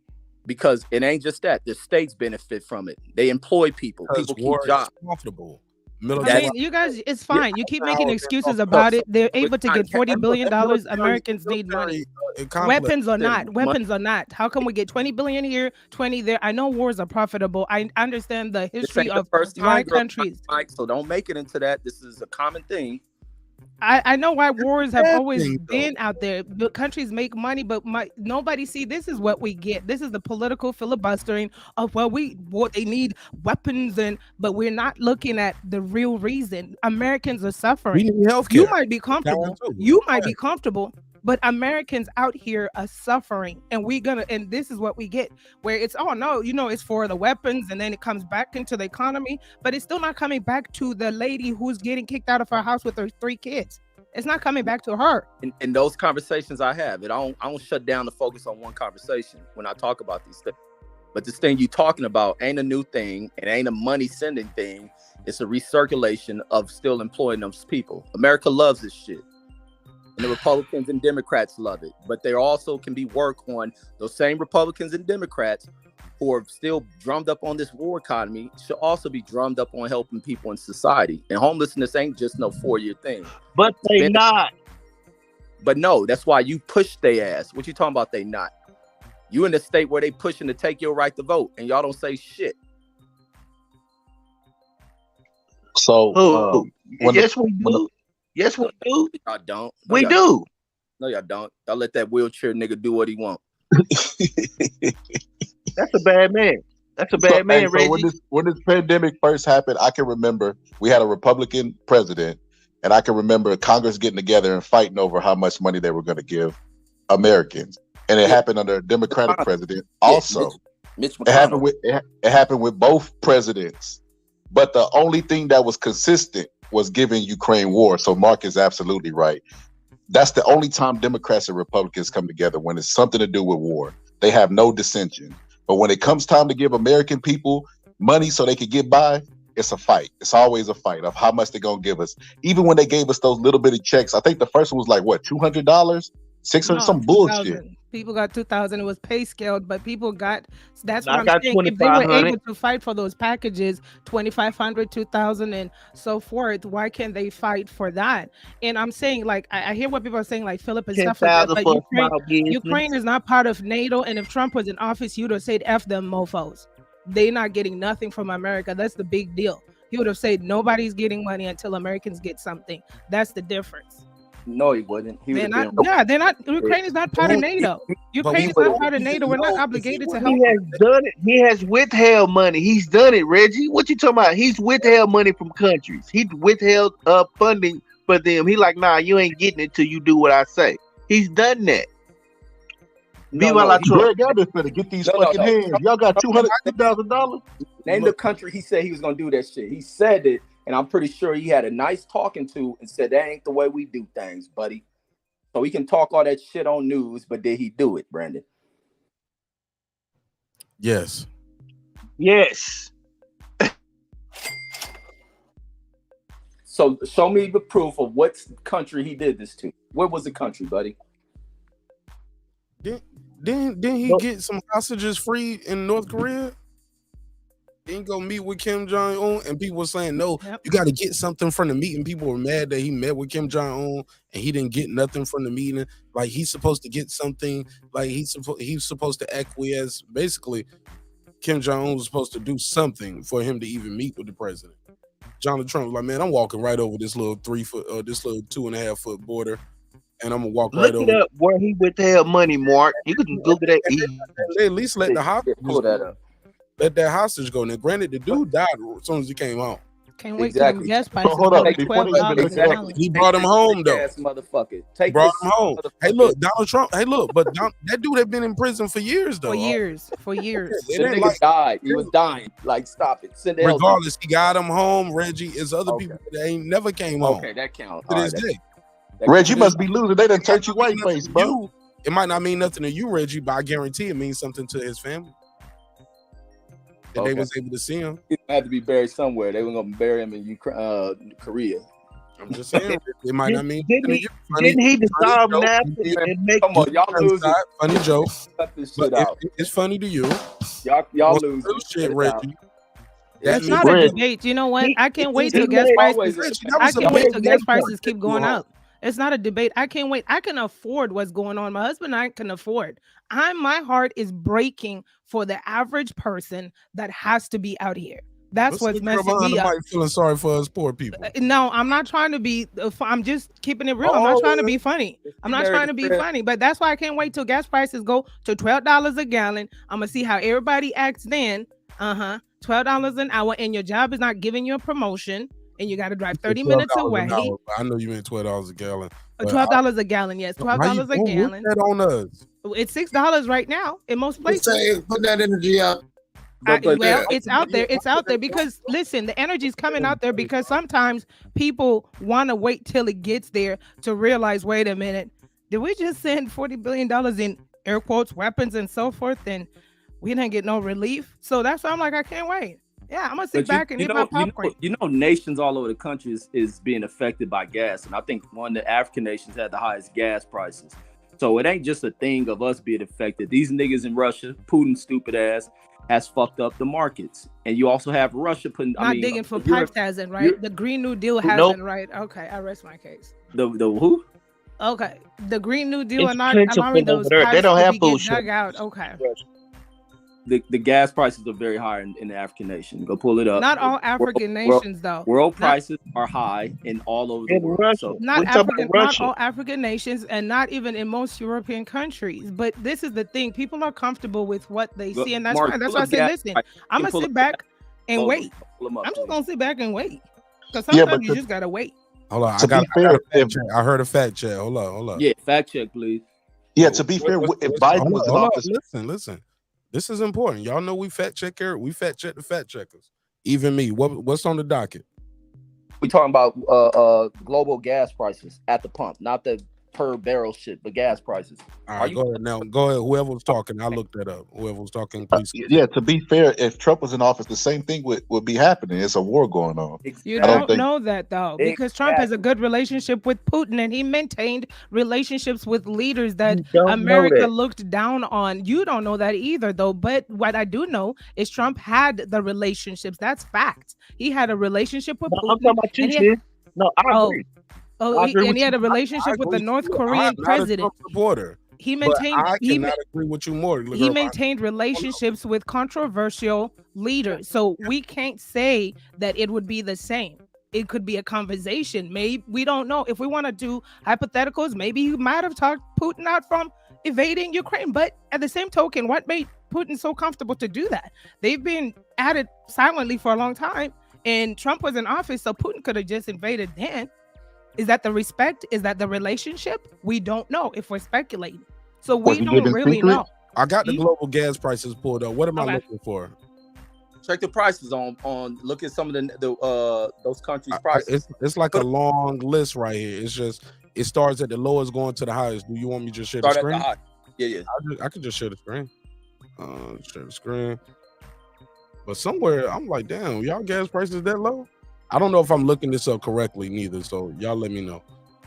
Because it ain't just that. The states benefit from it. They employ people. People keep jobs. Profitable. I mean, you guys, it's fine. You keep making excuses about it. They're able to get $40 billion. Americans need money. Weapons or not. How come we get $20 billion here, 20 there? I know wars are profitable. I understand the history of my countries. Mike, so don't make it into that. This is a common thing. I know why wars have Bad always thing, been out there. The countries make money, but nobody see this is what we get. This is the political filibustering of what they need weapons but we're not looking at the real reason. Americans are We suffering. need healthcare. You might be That's down comfortable. too. You might be comfortable, but Americans out here are suffering, and and this is what we get, where it's no, it's for the weapons, and then it comes back into the economy, but it's still not coming back to the lady who's getting kicked out of her house with her 3 kids. It's not coming back to her. In those conversations I have, I don't shut down to focus on one conversation when I talk about these things. But this thing you talking about ain't a new thing. It ain't a money sending thing. It's a recirculation of still employing those people. America loves this shit. And the Republicans and Democrats love it. But there also can be work on those same Republicans and Democrats who are still drummed up on this war economy should also be drummed up on helping people in society. And homelessness ain't just no 4-year thing. But they not. But no, that's why you push their ass. What you talking about? They not. You in the state where they pushing to take your right to vote, and y'all don't say shit. So yes, we do. Yes, we do. Y'all don't. No, We y'all do. don't. No, y'all don't. Y'all let that wheelchair nigga do what he want. That's a bad man. That's a bad man, so Reggie. when this pandemic first happened, I can remember we had a Republican president, and I can remember Congress getting together and fighting over how much money they were going to give Americans. And it happened under a Democratic president also. Mitch It happened with both presidents. But the only thing that was consistent was giving Ukraine war. So Mark is absolutely right. That's the only time Democrats and Republicans come together, when it's something to do with war. They have no dissension. But when it comes time to give American people money so they can get by, it's a fight. It's always a fight of how much they're going to give us. Even when they gave us those little bitty checks, I think the first one was like, what, $200? $600? Some bullshit. People got 2,000. It was pay scaled, but people got. That's I what I'm got saying. If they were 2,500. able to fight for those packages, 2,500, 2,000, and so forth, why can't they fight for that? And I'm saying, like, I hear what people are saying, like Philip and stuff like that, 10,000 but for a small business. Ukraine is not part of NATO, and if Trump was in office, you'd have said F them mofos. They're not getting nothing from America. That's the big deal. He would have said nobody's getting money until Americans get something. That's the difference. No, he wouldn't. They're not. Ukraine is not part of NATO. Ukraine is not part of NATO. We're not obligated to help. He has done it. He has withheld money. He's done it, Reggie. What you talking about? He's withheld money from countries. He withheld funding for them. He like, nah, you ain't getting it till you do what I say. He's done that. Greg, y'all just better get these fucking hands. Y'all got $200,000. Name the country he said he was gonna do that shit. He said it, and I'm pretty sure he had a nice talking to and said that ain't the way we do things, buddy. So he can talk all that shit on news, but did he do it, Brandon? Yes. Yes. So show me the proof of what country he did this to. Where was the country, buddy? Didn't he get some hostages freed in North Korea? Didn't go meet with Kim Jong-un, and people were saying, no, you got to get something from the meeting. People were mad that he met with Kim Jong-un and he didn't get nothing from the meeting. Like, he's supposed to get something. Like, he's supposed to acquiesce. Basically, Kim Jong-un was supposed to do something for him to even meet with the president. Donald Trump was like, man, I'm walking right over this little 3 foot, this little 2.5 foot border, and I'm gonna walk right over. Look it up where he withheld money, Mark. You can Google that. They at least let the hostage pull that up. Let that hostage go. Now, granted, the dude died as soon as he came home. Can't wait till gas prices. Hold up. He brought him home though. Ass motherfucker. Brought him home. Hey, look, Donald Trump. Hey, look, but that dude had been in prison for years though. For years. The nigga died. He was dying. Like, stop it. Send the regardless, he got him home. Reggie, is other people that ain't never came home. Okay, that counts. To this day. Reggie, you must be losing. They done turned you white face, bro. It might not mean nothing to you, Reggie, but I guarantee it means something to his family. That they was able to see him. He had to be buried somewhere. They were gonna bury him in Korea. I'm just saying, it might not mean. Didn't he dissolve NAFTA and make? Come on, y'all losing. Funny joke. Cut this But shit out. it's funny to you. Y'all losing. Shit, Reggie. That's not a debate. You know what? I can't wait till gas prices. I can't wait till gas prices keep going up. It's not a debate. I can't wait. I can afford what's going on. My husband and I can afford. My heart is breaking for the average person that has to be out here. That's what's messing me up. Feeling sorry for us poor people. No, I'm not trying to be. I'm just keeping it real. I'm not trying to be funny. I'm not trying to be funny. But that's why I can't wait till gas prices go to $12 a gallon. I'm gonna see how everybody acts then. $12 an hour, and your job is not giving you a promotion, and you got to drive 30 minutes away. I know you meant $12 a gallon. $12 a gallon, yes, $12 a gallon. That on us? It's $6 right now in most places. Put that energy out. It's out there. It's out there because listen, the energy is coming out there because sometimes people want to wait till it gets there to realize, wait a minute, did we just send $40 billion in air quotes weapons and so forth, and we didn't get no relief? So that's why I'm like, I can't wait. Yeah, I'm gonna sit back and eat my popcorn. Nations all over the country is being affected by gas, and I think one of the African nations had the highest gas prices. So it ain't just a thing of us being affected. These niggas in Russia, Putin's stupid ass, has fucked up the markets, and you also have Russia putting. Digging for pipes hasn't, right? The Green New Deal hasn't, right? Okay, I rest my case. The who? Okay, the Green New Deal It's are not plentiful allowing those over there. pipes They don't to have be bullshit. dug out. Okay. The gas prices are very high in the African nation. Go pull it up. Not all African nations, though. World prices are high in all over the world. So not all African nations, and not even in most European countries. But this is the thing: people are comfortable with what they see, and that's Mark, fine. That's why I said, listen, I'm gonna sit back and wait. I'm just gonna sit back and wait because sometimes you just gotta wait. Hold on, I heard a fact check. Hold on. Yeah, fact check, please. Yeah, to be fair, if Biden was in office, listen. This is important. Y'all know we fact check here. We fact check the fact checkers. Even me. What's on the docket? We talking about global gas prices at the pump, not the per barrel shit, but gas prices. All right, go ahead now. Go ahead. Whoever was talking, I looked that up. Whoever was talking, please. Yeah, to be fair, if Trump was in office, the same thing would be happening. It's a war going on. You don't know that though, because Trump has a good relationship with Putin, and he maintained relationships with leaders that America looked down on. You don't know that either, though. But what I do know is Trump had the relationships. That's fact. He had a relationship with Putin. I'm talking about you, sis. No, I agree. And he had a relationship with the North Korean president. He maintained. I cannot agree with you more. He maintained relationships with controversial leaders, so we can't say that it would be the same. It could be a conversation. Maybe we don't know. If we want to do hypotheticals, maybe he might have talked Putin out from invading Ukraine. But at the same token, what made Putin so comfortable to do that? They've been at it silently for a long time, and Trump was in office, so Putin could have just invaded then. Is that the respect? Is that the relationship? We don't know if we're speculating. So we don't really know. I got the global gas prices pulled up. What am I looking for? Check the prices on. Look at some of those countries' prices. It's like a long list right here. It's just it starts at the lowest going to the highest. Do you want me to just share the screen? Yeah. I can just share the screen. Share the screen. But somewhere I'm like, damn, y'all gas prices that low? I don't know if I'm looking this up correctly neither, so y'all let me know.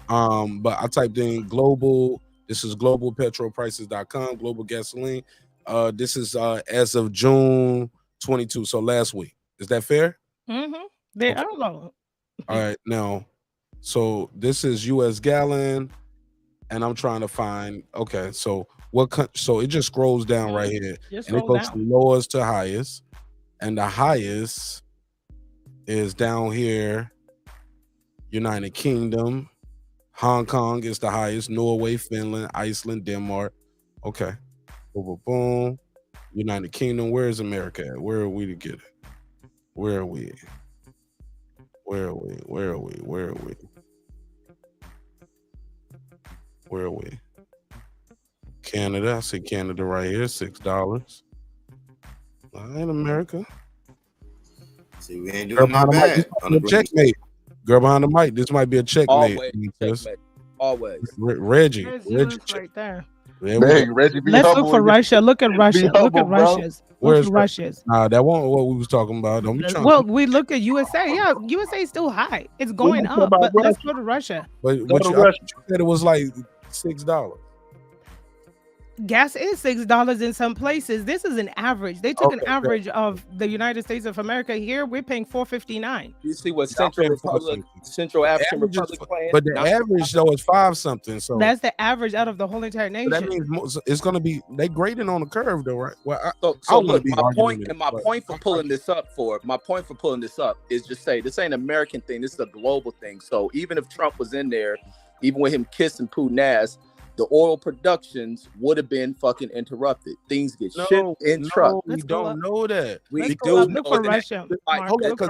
But I typed in global. This is globalpetrolprices.com, global gasoline. This is as of June 22, so last week. Is that fair? Mm-hmm. They are low. All right, now, so this is U.S. gallon, and I'm trying to find. Okay, so so it just scrolls down right here, and it goes from lowest to highest, and the highest is down here. United Kingdom, Hong Kong is the highest. Norway, Finland, Iceland, Denmark. Okay, boom. United Kingdom. Where is America at? Where are we to get it? Where are we? Canada. I see Canada right here. $6. All right, America. See, we ain't doing no bad. Checkmate. Girl behind the mic. This might be a checkmate. Always. Reggie right there. Reggie, let's look for Russia. Look at Russia. Look at Russia's. Where's Russia's? Nah, that wasn't what we was talking about. Don't be trying. Well, we look at USA. Yeah, USA is still high. It's going up, but let's go to Russia. But you said it was like $6. gas is $6 in some places. This is an average. They took an average of the United States of America. Here, we're paying $4.59. You see what Central African Republic playing? But the average though is 5 something. So that's the average out of the whole entire nation. that means it's going to be they grading on the curve though, right? Well, so look, my point for pulling this up is just say this ain't an American thing. This is a global thing. So even if Trump was in there, even with him kissing Putin ass, the oil productions would have been fucking interrupted. Things get shipped in trucks. We don't know that. We do know for that.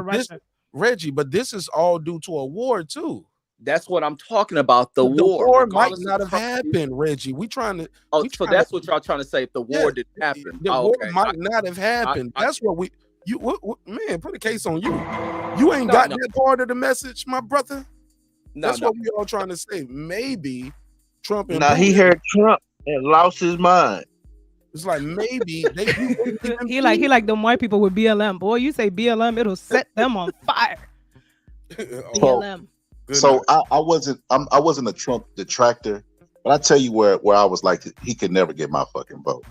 Russia. Reggie, but this is all due to a war too. That's what I'm talking about. The war. War might not have happened, Reggie. That's what y'all trying to say. If the war didn't happen, the war might not have happened. That's what we. Man, put a case on you. You ain't got that part of the message, my brother. That's what we all trying to say. Maybe Trump and he heard Trump and lost his mind. It's like maybe he like them white people with BLM. Boy, you say BLM, it'll set them on fire. BLM. So I wasn't a Trump detractor, but I tell you where I was like, he could never get my fucking vote.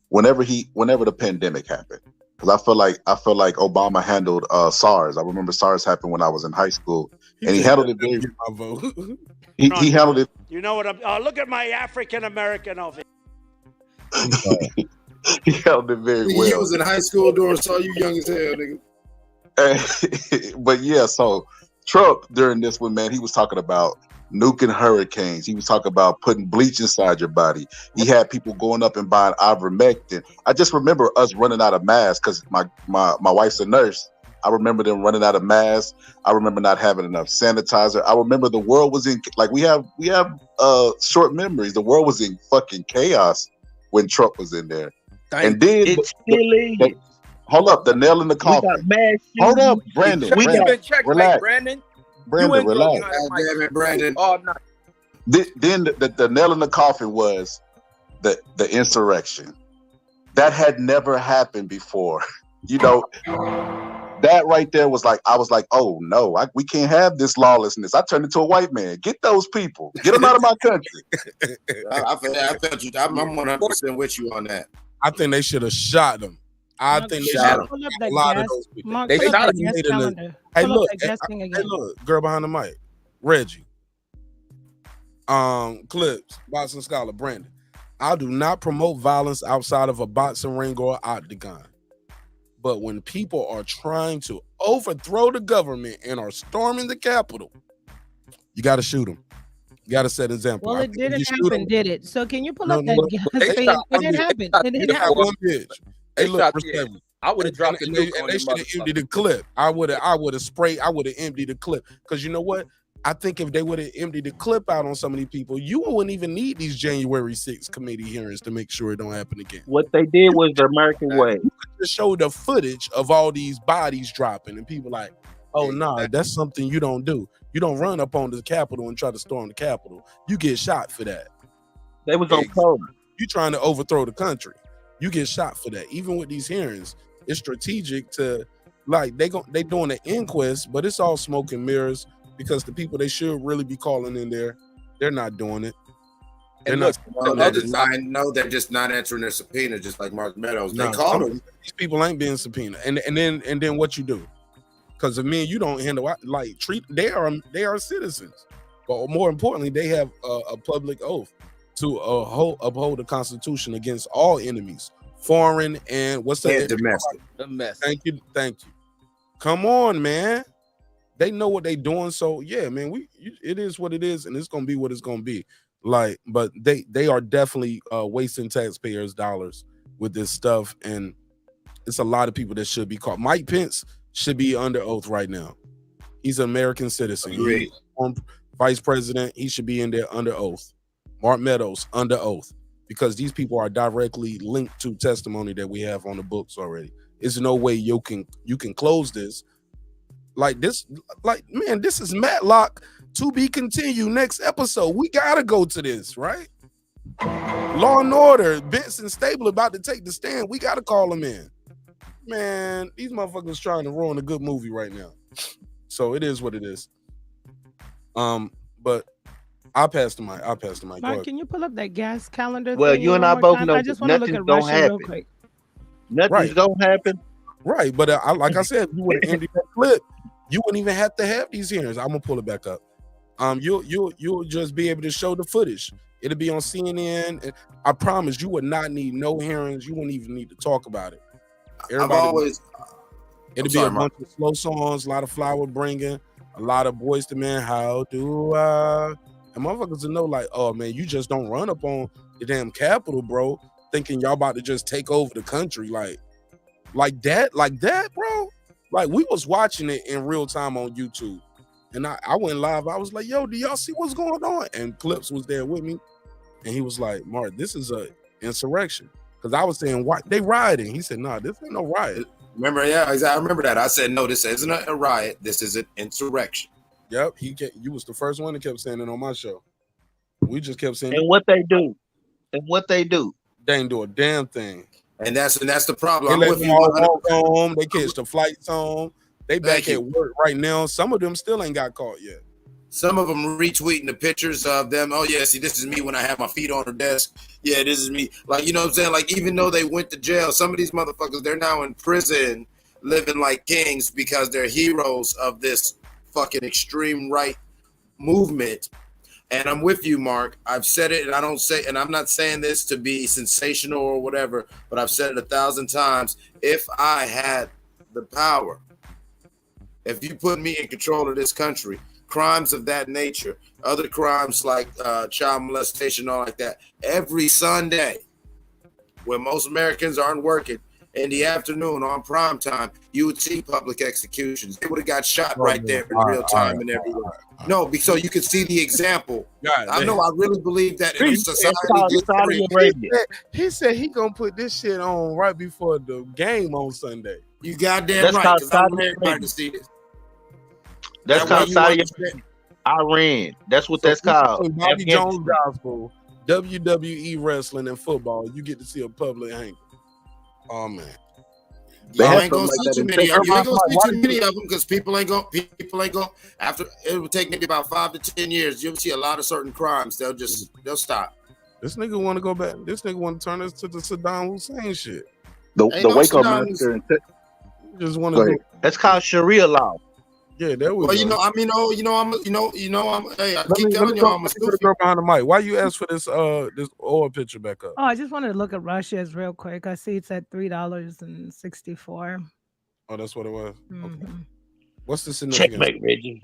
Whenever the pandemic happened, because I feel like Obama handled SARS. I remember SARS happened when I was in high school, and he handled it very. He handled it. You know what? Look at my African American over here. He handled it very well. He was in high school during so you young as hell, nigga. But yeah, so Trump during this one, man, he was talking about nuking hurricanes. He was talking about putting bleach inside your body. He had people going up and buying ivermectin. I just remember us running out of masks because my wife's a nurse. I remember them running out of masks. I remember not having enough sanitizer. I remember the world was in we have short memories. The world was in fucking chaos when Trump was in there. And then hold up, the nail in the coffin. Hold up, Brandon. Relax. Brandon, relax. Brandon. Oh, no. Then the nail in the coffin was the insurrection. That had never happened before. You know, that right there was like, I was like, oh no, we can't have this lawlessness. I turned into a white man. Get those people. Get them out of my country. I felt you. I'm 100% with you on that. I think they should have shot them. I think they shot a lot of those people. They shot them. Hey, look, girl behind the mic, Reggie. Clips, boxing scholar, Brandon. I do not promote violence outside of a boxing ring or octagon. But when people are trying to overthrow the government and are storming the Capitol, you got to shoot them. You got to set an example. Well, it didn't happen, did it? So can you pull up that? It didn't happen. It didn't happen. Hey, look, I would have dropped the nuke on they should have emptied the clip. I would have sprayed. I would have emptied the clip. Because you know what? I think if they would have emptied the clip out on some of these people, you wouldn't even need these January 6th committee hearings to make sure it don't happen again. What they did was the American way. You could just show the footage of all these bodies dropping, and people like, oh no, that's something you don't do. You don't run up on the Capitol and try to storm the Capitol. You get shot for that. They was on code. You trying to overthrow the country. You get shot for that. Even with these hearings, it's strategic to like they doing an inquest, but it's all smoke and mirrors. Because the people they should really be calling in there, they're not doing it. They're they're just not answering their subpoena, just like Mark Meadows. They called them. These people ain't being subpoenaed, and then what you do? Because if me and you don't handle they are citizens, but more importantly, they have a public oath to uphold the Constitution against all enemies, foreign and domestic. Thank you. Come on, man. They know what they doing, so yeah, man. It is what it is, and it's gonna be what it's gonna be. Like, but they are definitely wasting taxpayers' dollars with this stuff, and it's a lot of people that should be caught. Mike Pence should be under oath right now. He's an American citizen. He's vice president. He should be in there under oath. Mark Meadows under oath, because these people are directly linked to testimony that we have on the books already. There's no way you can close this. Like this, man, this is Matlock to be continued next episode. We gotta go to this, right? Law and Order, Benson Stable about to take the stand. We gotta call them in. Man, these motherfuckers trying to ruin a good movie right now. So it is what it is. But I'll pass the mic. Go Mark, ahead. can you pull up that gas calendar? Well, thingy you and one I more both time? know I that just want to look nothing's at gonna Russia real happen. quick. Nothing's gonna happen. Right, but like I said, if you would have ended that clip, you wouldn't even have to have these hearings. I'm gonna pull it back up. You'll just be able to show the footage. It'll be on CNN. And I promise you would not need no hearings. You wouldn't even need to talk about it. It'll be a bunch of slow songs, a lot of flower bringing, a lot of Boys to Men. How do I? And motherfuckers will know, like, oh man, you just don't run up on the damn Capitol, bro, thinking y'all about to just take over the country, like that, bro. Like we was watching it in real time on YouTube, and I went live. I was like, yo, do y'all see what's going on? And Clips was there with me, and he was like, Mark, this is a insurrection. Because I was saying, why they rioting? He said, nah, this ain't no riot. Remember, yeah, exactly. I remember that. I said, no, this isn't a riot. This is an insurrection. Yep, you was the first one that kept saying it on my show. We just kept saying. And what they do, they ain't do a damn thing. And that's the problem. They let them all walk home. They catch the flights home. They back at work right now. Some of them still ain't got caught yet. Some of them retweeting the pictures of them. Oh yeah, see, this is me when I have my feet on the desk. Yeah, this is me. Like, you know what I'm saying? Like, even though they went to jail, some of these motherfuckers, they're now in prison living like kings because they're heroes of this fucking extreme right movement. And I'm with you, Mark. I've said it, and I'm not saying this to be sensational or whatever, but I've said it 1,000 times. If I had the power, if you put me in control of this country, crimes of that nature, other crimes like child molestation, all like that, every Sunday, when most Americans aren't working, in the afternoon on prime time, you would see public executions. They would have got shot right there in real time and everywhere. No, so you can see the example. I know. I really believe that in society. He said he gonna put this shit on right before the game on Sunday. You goddamn right. Because I want everybody to see this. That's called Saudi Iran. That's what that's called. Bobby Jones Gospel, WWE wrestling and football. You get to see a public hang. Oh man, you ain't gonna see too many of them. You ain't gonna see too many of them because people ain't gonna. After it will take maybe about 5 to 10 years. You'll see a lot of certain crimes. They'll stop. This nigga want to go back. This nigga want to turn us to the Saddam Hussein shit. The Waco massacre. Just want to. That's called Sharia law. Yeah, there we go. Hey, I keep telling you, I'm a stupid girl behind the mic. Why you ask for this this oil picture back up? Oh, I just wanted to look at Russia's real quick. I see it's at $3.64. Oh, that's what it was. Mm-hmm. Okay. What's the significance? Checkmate, Reggie.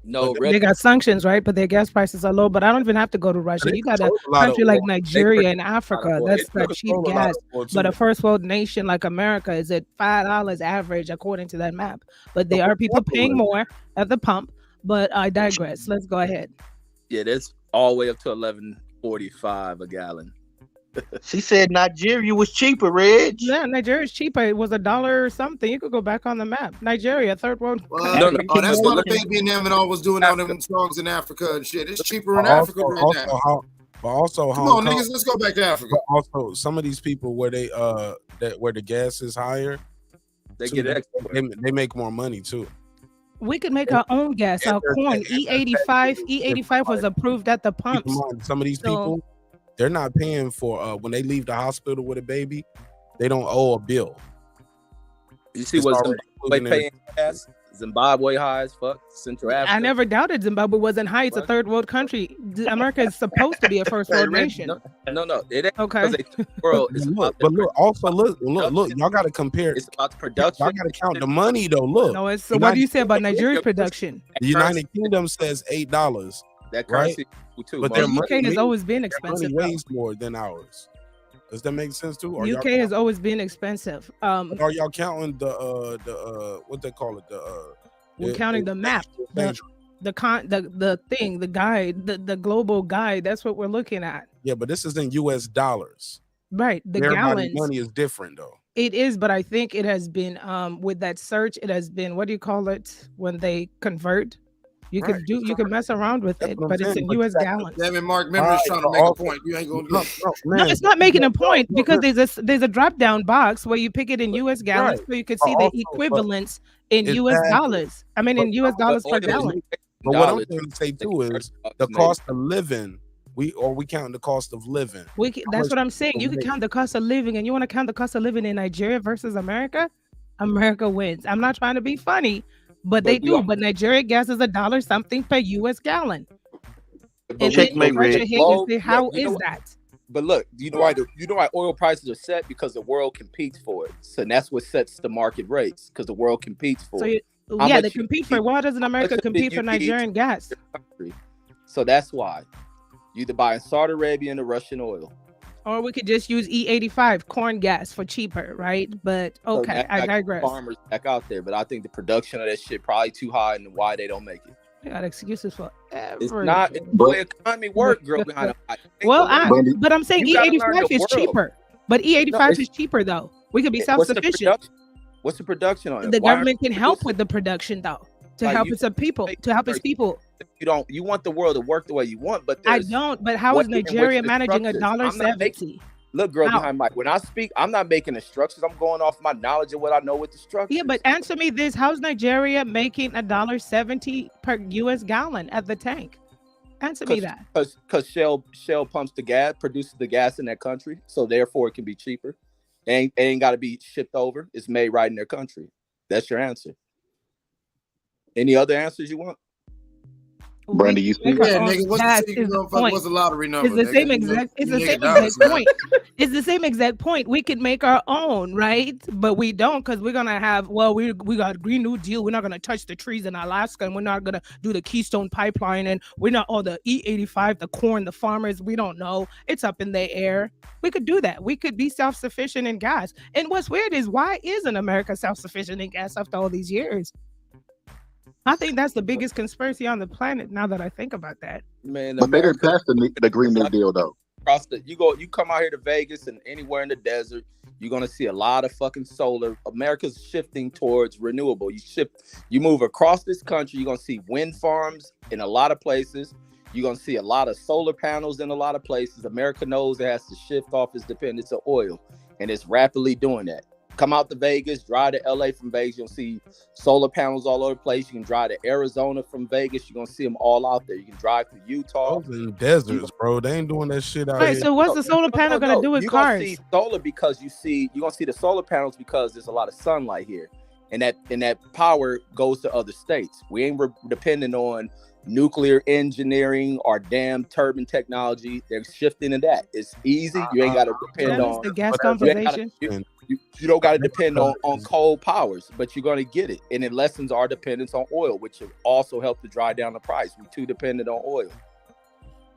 No, they got sanctions, right? But their gas prices are low. But I don't even have to go to Russia. You got a country like Nigeria and Africa that's got cheap gas. But a first world nation like America is at $5 average according to that map. But there are people paying more at the pump. But I digress. Let's go ahead. Yeah, that's all the way up to $11.45 a gallon. She said Nigeria was cheaper, Reg. Yeah, Nigeria's cheaper. It was $1 or something. You could go back on the map. Nigeria, third world. Oh, that's why the baby and them and all was doing all them songs in Africa and shit. It's cheaper in Africa right now. But also, come on, niggas, let's go back to Africa. But also, some of these people where they where the gas is higher, they get extra. They make more money too. We could make our own gas. Our corn E85 was approved at the pumps. Some of these people, they're not paying for when they leave the hospital with a baby, they don't owe a bill. You see what Zimbabwe paying gas? Zimbabwe high as fuck. Central Africa. I never doubted Zimbabwe wasn't high. It's a third world country. America is supposed to be a first world nation. No. It ain't okay. World. Look, y'all got to compare. It's about the production. Y'all got to count the money though. Look. No, it's so. What do you say about Nigeria's production? The United Kingdom says $8. That currency too. But the UK has always been expensive. Weighs more than ours. Does that make sense too? UK has always been expensive. Are y'all counting the what they call it? We're counting the map, the guide, the global guide. That's what we're looking at. Yeah, but this is in US dollars. Right. The gallons. Money is different though. It is, but I think it has been with that search, it has been, what do you call it when they convert? You could mess around with it, but it's in US gallons. Damn it, Mark, remember trying to make a point. You ain't gonna do No, it's not making a point because there's a drop down box where you pick it in US gallons so you can see the equivalents in US dollars. I mean in US dollars per gallon. But what I'm trying to say too is the cost of living. We count the cost of living. That's what I'm saying. You can count the cost of living, and you want to count the cost of living in Nigeria versus America. America wins. I'm not trying to be funny, but they do. But Nigeria gas is $1 something per U.S. gallon. And checkmate, Red. How is that? But look, you know why oil prices are set? Because the world competes for it. So that's what sets the market rates, because the world competes for it. They compete for it. Why doesn't America compete for Nigerian gas? So that's why. You either buy Saudi Arabian or Russian oil. Or we could just use E85 corn gas for cheaper, right? But okay, I digress. Farmers back out there, but I think the production of that shit probably too high, and why they don't make it. They got excuses for everything. It's not the way economy work, girl. Behind but I'm saying E85 is cheaper. But E85 is cheaper though. We could be self-sufficient. What's the production on it? The government can help with the production though, to help its people, to help its people. You want the world to work the way you want, but I don't. But how is Nigeria managing $1.70? Look, girl, behind Mike. When I speak, I'm not making instructions. I'm going off my knowledge of what I know with the structure. Yeah, but answer me this: how's Nigeria making $1.70 per U.S. gallon at the tank? Answer me that. Because Shell pumps the gas, produces the gas in that country, so therefore it can be cheaper. It ain't got to be shipped over. It's made right in their country. That's your answer. Any other answers you want? Brandy, you see? Yeah, nigga, what's the lottery number? It's the same exact point. It's the same exact point. We could make our own, right? But we don't, because we're gonna have, we got Green New Deal. We're not gonna touch the trees in Alaska, and we're not gonna do the Keystone Pipeline, and we're not all the E85, the corn, the farmers. We don't know. It's up in the air. We could do that. We could be self-sufficient in gas. And what's weird is, why isn't America self-sufficient in gas after all these years? I think that's the biggest conspiracy on the planet. Now that I think about that, man, but they didn't pass the Green New Deal though. You come out here to Vegas and anywhere in the desert, you're gonna see a lot of fucking solar. America's shifting towards renewable. You move across this country, you're gonna see wind farms in a lot of places. You're gonna see a lot of solar panels in a lot of places. America knows it has to shift off its dependence on oil, and it's rapidly doing that. Come out to Vegas, drive to LA from Vegas, you'll see solar panels all over the place. You can drive to Arizona from Vegas, you're gonna see them all out there. You can drive to Utah. Those in deserts, bro. They ain't doing that shit out here. So what's the solar panel gonna do with you're cars? Gonna see solar because you're gonna see the solar panels because there's a lot of sunlight here, and that power goes to other states. We ain't dependent on nuclear engineering or damn turbine technology. They're shifting to that. It's easy. You ain't got to depend on the gas conversation. You don't got to depend on coal powers, but you're going to get it. And it lessens our dependence on oil, which will also help to drive down the price. We're too dependent on oil.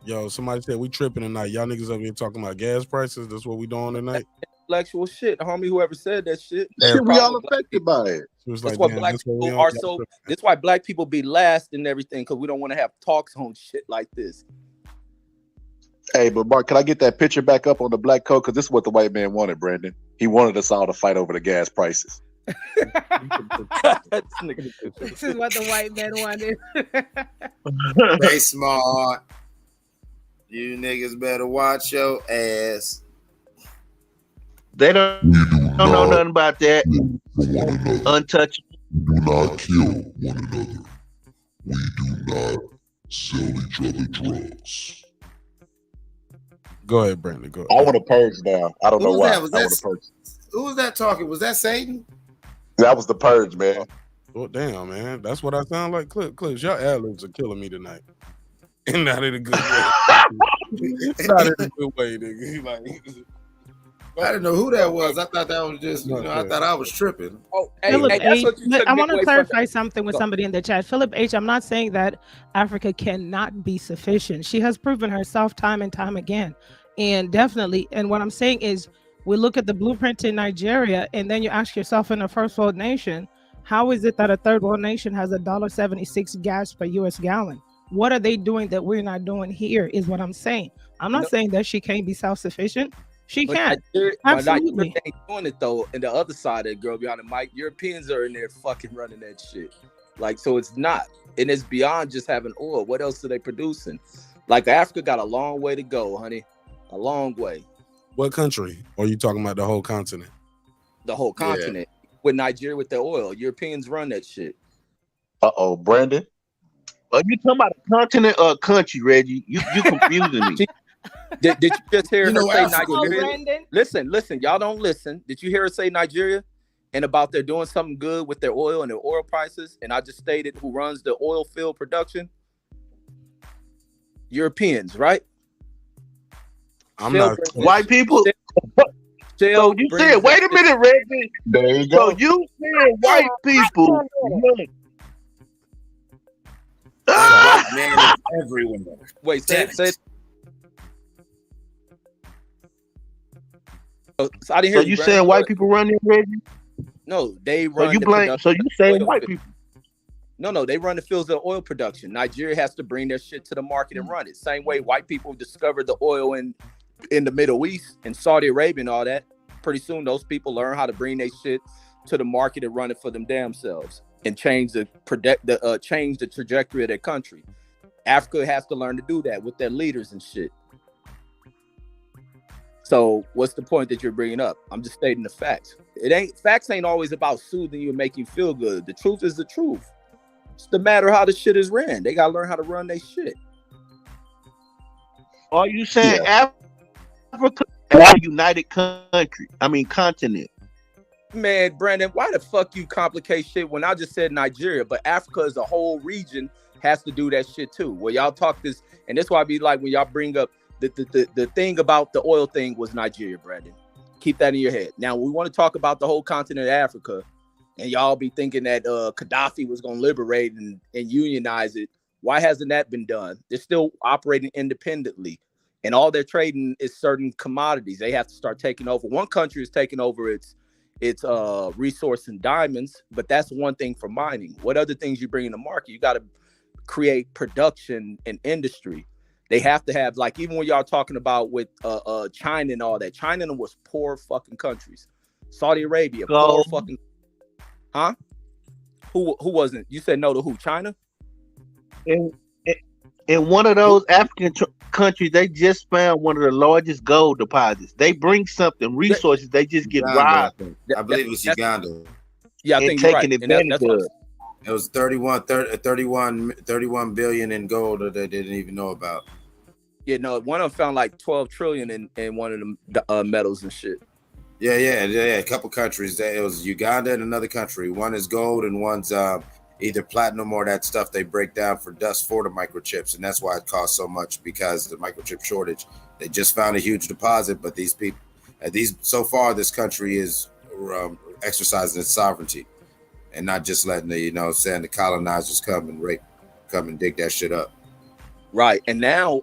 Yo, somebody said we tripping tonight. Y'all niggas up here talking about gas prices. That's what we doing tonight. Intellectual shit, homie. Whoever said that shit. We all affected by it. That's why black people are so. That's why black people be last in everything, because we don't want to have talks on shit like this. Hey, but Mark, can I get that picture back up on the black coat? Because this is what the white man wanted, Brandon. He wanted us all to fight over the gas prices. This is what the white man wanted. Stay smart. You niggas better watch your ass. They don't know nothing about that. Untouchable. We do not kill one another. We do not sell each other drugs. Go ahead, Brandon. Go ahead. I want to purge now. I don't know why. Who was that talking? Was that Satan? That was the purge, man. Oh, damn, man. That's what I sound like. Clips, your ad-libs are killing me tonight. And not in a good way. Not in a good way, nigga. I didn't know who that was. I thought that was just, I thought I was tripping. Oh, Philip that's what you I want to clarify something with somebody in the chat. Philip H, I'm not saying that Africa cannot be sufficient. She has proven herself time and time again. And definitely, and what I'm saying is, we look at the blueprint in Nigeria, and then you ask yourself, in a first world nation, how is it that a third world nation has $1.76 gas per U.S. gallon? What are they doing that we're not doing here is what I'm saying. I'm not saying that she can't be self-sufficient. She can. Absolutely. They ain't doing it though. And the other side of it, girl, behind the mic, Europeans are in there fucking running that shit. So it's not. And it's beyond just having oil. What else are they producing? Africa got a long way to go, honey. A long way. What country? Or are you talking about the whole continent? The whole continent. Yeah. With Nigeria with the oil. Europeans run that shit. Brandon. Are you talking about a continent or a country, Reggie? You confusing me. Did you just hear her say Come on, Nigeria? Brandon. Listen, y'all don't listen. Did you hear her say Nigeria? And about they're doing something good with their oil and their oil prices? And I just stated who runs the oil field production? Europeans, right? I'm not white people. So you said, wait a minute, Reggie. There you go. So you said white people. White man is everywhere. Wait, say it. So I didn't hear So you saying white people run it, Reggie? No, they run. So you the blame. production So you of saying oil white field. people? No, they run the fields of oil production. Nigeria has to bring their shit to the market and run it. Same way white people discovered the oil in the Middle East and Saudi Arabia and all that. Pretty soon, those people learn how to bring their shit to the market and run it for them damn selves and change the trajectory of their country. Africa has to learn to do that with their leaders and shit. So what's the point that you're bringing up? I'm just stating the facts. Facts ain't always about soothing you and making you feel good. The truth is the truth. It's the matter how the shit is ran. They gotta learn how to run their shit. Are you saying Africa is a united country? I mean continent. Man, Brandon, why the fuck you complicate shit when I just said Nigeria? But Africa as a whole region has to do that shit too. Well, y'all talk this, and that's why I be like when y'all bring up the thing about the oil thing was Nigeria, Brandon. Keep that in your head. Now we want to talk about the whole continent of Africa. And y'all be thinking that Gaddafi was going to liberate and unionize it. Why hasn't that been done? They're still operating independently. And all they're trading is certain commodities. They have to start taking over. One country is taking over its resource in diamonds, but that's one thing for mining. What other things you bring in the market? You got to create production and industry. They have to have, like, even when y'all talking about with China and all that, China was poor fucking countries. Saudi Arabia, poor fucking. Huh? Who wasn't? You said no to who? China? In one of those African countries, they just found one of the largest gold deposits. They bring something, resources. They just get robbed. I believe it was Uganda. Yeah, I think you're right. Advantage of. It was 31 billion in gold that they didn't even know about. Yeah, no, one of them found like 12 trillion in one of the metals and shit. Yeah. A couple countries. It was Uganda and another country. One is gold and one's either platinum or that stuff they break down for dust for the microchips, and that's why it costs so much because the microchip shortage. They just found a huge deposit, but these people, so far, this country is exercising its sovereignty and not just letting the colonizers come and dig that shit up. Right, and now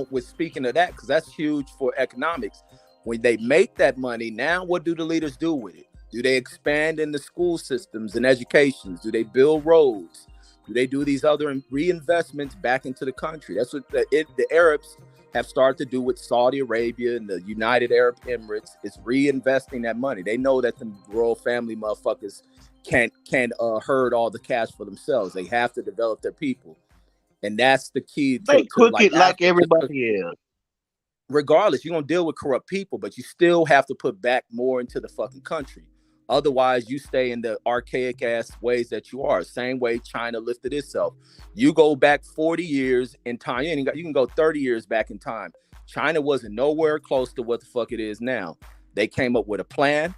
with speaking of that, because that's huge for economics. When they make that money, now what do the leaders do with it? Do they expand in the school systems and educations? Do they build roads? Do they do these other reinvestments back into the country? That's what the Arabs have started to do with Saudi Arabia and the United Arab Emirates. Is reinvesting that money. They know that the royal family motherfuckers can't herd all the cash for themselves. They have to develop their people, and that's the key. They cook it like everybody else. Regardless, you're gonna deal with corrupt people, but you still have to put back more into the fucking country. Otherwise, you stay in the archaic ass ways that you are. Same way China lifted itself. You go back 40 years in time. You can go 30 years back in time. China wasn't nowhere close to what the fuck it is now. They came up with a plan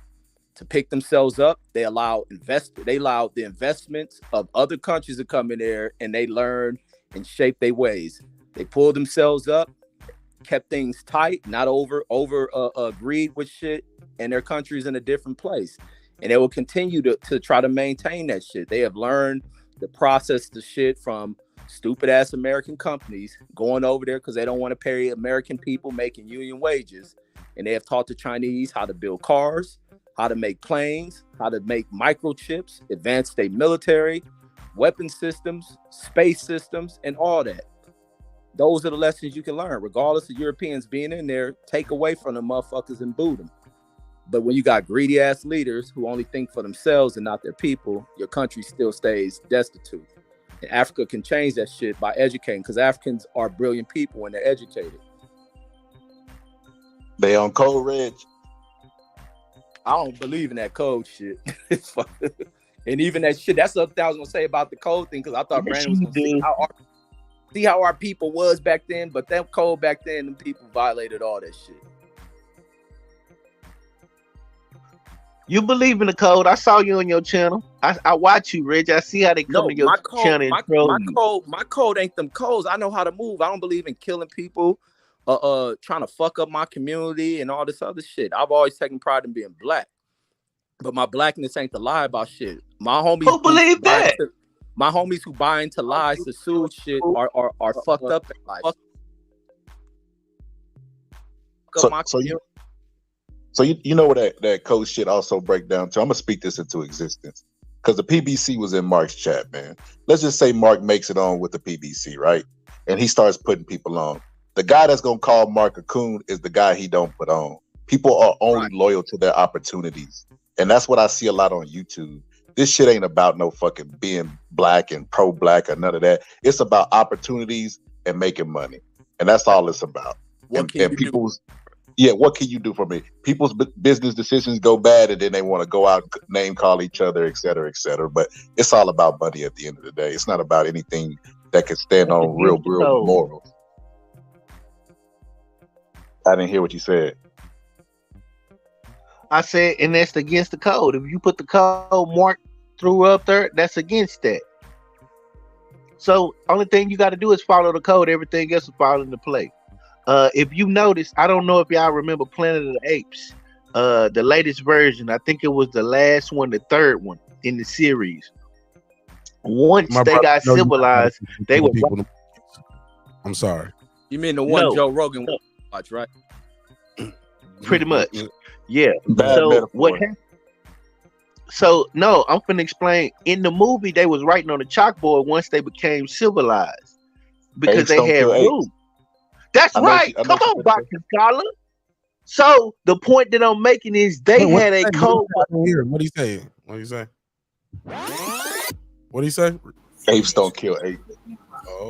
to pick themselves up. They allowed the investments of other countries to come in there, and they learn and shape their ways. They pulled themselves up, kept things tight, not over agreed with shit, and their country's in a different place. And they will continue to try to maintain that shit. They have learned to process the shit from stupid ass American companies going over there because they don't want to pay American people making union wages. And they have taught the Chinese how to build cars, how to make planes, how to make microchips, advance their military, weapon systems, space systems, and all that. Those are the lessons you can learn, regardless of Europeans being in there. Take away from the motherfuckers and boot them. But when you got greedy ass leaders who only think for themselves and not their people, your country still stays destitute. And Africa can change that shit by educating, because Africans are brilliant people when they're educated. They on code red. I don't believe in that code shit. And even that shit, that's the other thing I was gonna say about the code thing, because I thought Brandon was gonna see how our people was back then, but that code back then, them people violated all that shit. You believe in the code? I saw you on your channel. I watch you, Reggie. I see how they come to your channel and troll you. My code ain't them codes. I know how to move. I don't believe in killing people, trying to fuck up my community and all this other shit. I've always taken pride in being black, but my blackness ain't to lie about shit. My homies who believe that. My homies who buy into lies to soothe shit are fucked up in life. So you know what that code shit also break down to? I'm gonna speak this into existence because the PBC was in Mark's chat, man. Let's just say Mark makes it on with the PBC, right? And he starts putting people on. The guy that's gonna call Mark a coon is the guy he don't put on. People are only loyal to their opportunities, and that's what I see a lot on YouTube. This shit ain't about no fucking being black and pro-black or none of that. It's about opportunities and making money, and that's all it's about. What can you do for me? People's business decisions go bad, and then they want to go out and name call each other, et cetera, et cetera. But it's all about money at the end of the day. It's not about anything that can stand on real morals. I didn't hear what you said. I said, and that's against the code. If you put the code Mark threw up there, that's against that. So only thing you got to do is follow the code. Everything else will fall into play. If you notice, I don't know if y'all remember Planet of the Apes, the latest version. I think it was the last one, the third one in the series. Once they got civilized, they were. I'm sorry. You mean the one Joe Rogan watch, right? Pretty much. Yeah. Bad so metaphor. what happened? So no, I'm finna explain. In the movie, they was writing on the chalkboard once they became civilized because they had rules. That's right. Come on, Dr. Scholar. So the point that I'm making is they had a code. What do you say? What do you say? What do you say? Apes don't kill apes.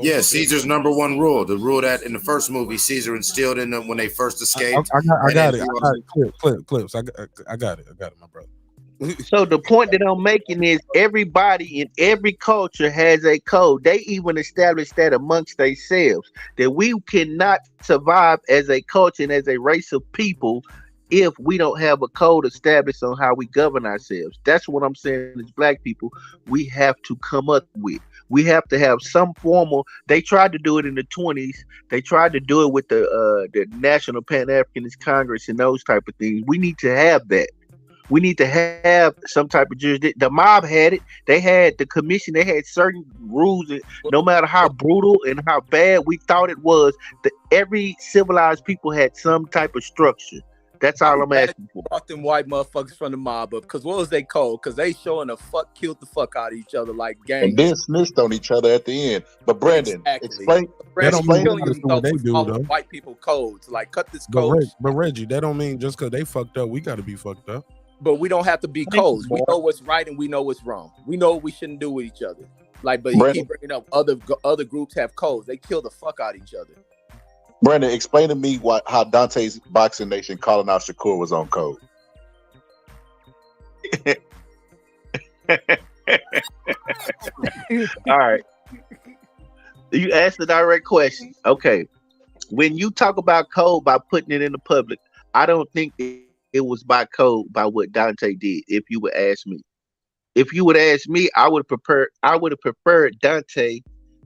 Yeah, Caesar's number one rule. The rule that in the first movie Caesar instilled in them when they first escaped. I got it. Clips. I got it, my brother. So the point that I'm making is everybody in every culture has a code. They even established that amongst themselves, that we cannot survive as a culture and as a race of people if we don't have a code established on how we govern ourselves. That's what I'm saying as black people, we have to come up with. We have to have some formal. They tried to do it in the 20s. They tried to do it with the National Pan-Africanist Congress and those type of things. We need to have that. We need to have some type of jurisdiction. The mob had it. They had the commission. They had certain rules. And no matter how brutal and how bad we thought it was, every civilized people had some type of structure. That's all I'm asking for. Brought them white motherfuckers from the mob up, because what was they called? Because they showing killed the fuck out of each other like gangs. And then snitched on each other at the end. But Brandon, explain what they do, though. White people codes, like cut this code. But Reggie, that don't mean just because they fucked up, we got to be fucked up. But we don't have to be codes. We know what's right and we know what's wrong. We know what we shouldn't do with each other. But you keep bringing up other groups have codes. They kill the fuck out of each other. Brandon, explain to me how Dante's Boxing Nation calling out Shakur was on code. All right. You asked the direct question. Okay. When you talk about code by putting it in the public, I don't think it was by code by what Dante did. If you would ask me, I would have preferred Dante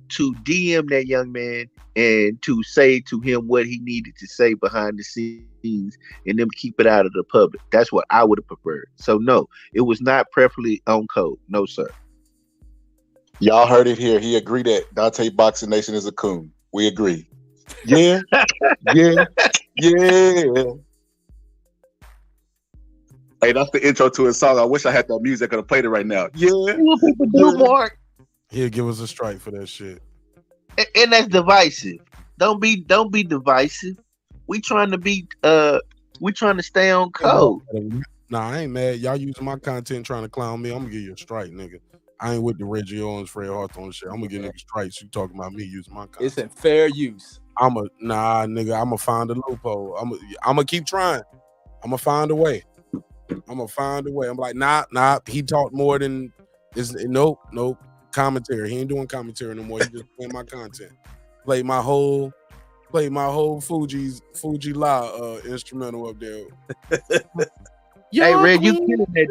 to DM that young man and to say to him what he needed to say behind the scenes and them keep it out of the public. That's what I would have preferred. So no, it was not preferably on code. No, sir. Y'all heard it here. He agreed that Dante Boxing Nation is a coon. We agree. Yeah. Yeah. Hey, that's the intro to his song. I wish I had that music. I could have played it right now. Yeah. What people do, Mark? He'll give us a strike for that shit. And that's divisive. Don't be divisive. We trying to stay on code. Nah, I ain't mad. Y'all using my content trying to clown me. I'm gonna give you a strike, nigga. I ain't with the Reggie Owens, Fred Hawthorne shit. I'm gonna give niggas strikes. You talking about me using my content. It's in fair use. Nigga, I'm gonna find a loophole. I'm gonna keep trying. I'm gonna find a way. I'm like, nah, he talked more than Nope. Commentary. He ain't doing commentary no more. He just playing my content. Played my whole Fuji La instrumental up there. Hey, Red, you killing that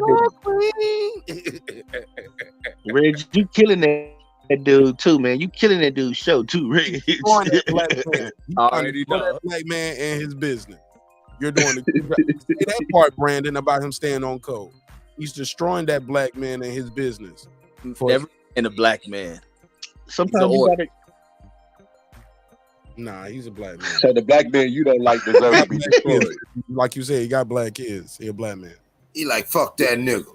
dude. Red, you killing that dude too, man. You killing that dude's show too, Red. That black man. Already know. That black man and his business. You're doing that part, Brandon, about him staying on code. He's destroying that black man and his business. Never in a black man. Sometimes you gotta. Nah, he's a black man. So the black man you don't like deserves to be destroyed. Like you said, he got black kids. He a black man. He like, fuck that nigga.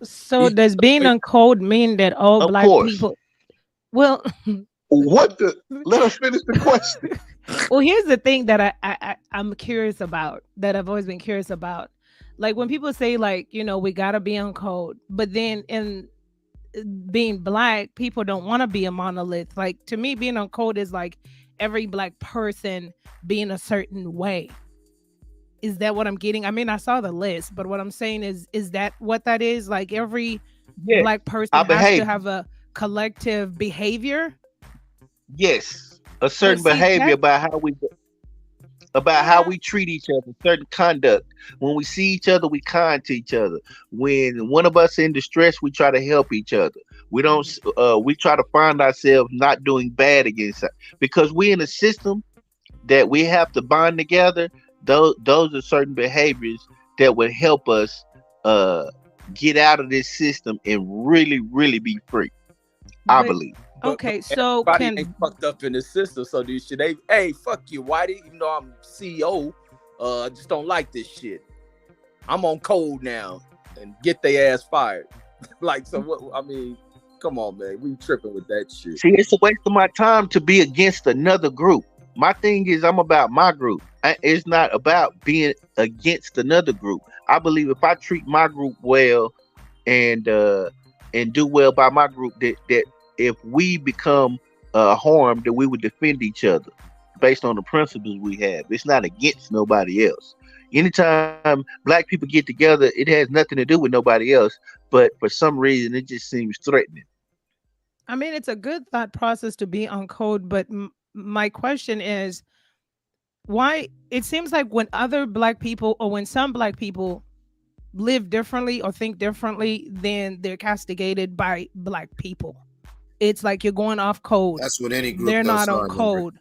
So does being on code mean that all black people? Well, what the? Let us finish the question. Well, here's the thing that I'm curious about, that I've always been curious about. Like when people say, like, you know, we gotta be on code, but then in being black, people don't want to be a monolith. Like to me, being on code is like every black person being a certain way. Is that what I'm getting? I mean, I saw the list, but what I'm saying is that what that is? Like every black person has to have a collective behavior? Yes, a certain behavior about how we treat each other, certain conduct. When we see each other, we kind to each other. When one of us in distress, we try to help each other. We don't. We try to find ourselves not doing bad against it, because we in a system that we have to bond together. Those are certain behaviors that would help us get out of this system and really, really be free. I believe. Okay, so everybody ain't fucked up in the system, so should they? Hey, fuck you, Whitey. Even though I'm CEO, I just don't like this shit. I'm on code now, and get their ass fired. Like, so what? I mean, come on, man. We tripping with that shit. See, it's a waste of my time to be against another group. My thing is, I'm about my group. It's not about being against another group. I believe if I treat my group well and do well by my group, that if we become harmed, that we would defend each other based on the principles we have. It's not against nobody else. Anytime black people get together, it has nothing to do with nobody else, but for some reason, it just seems threatening. I mean, it's a good thought process to be on code, but my question is, why it seems like when other black people, or when some black people live differently or think differently, then they're castigated by black people. It's like you're going off code. That's what any group They're does, not on code.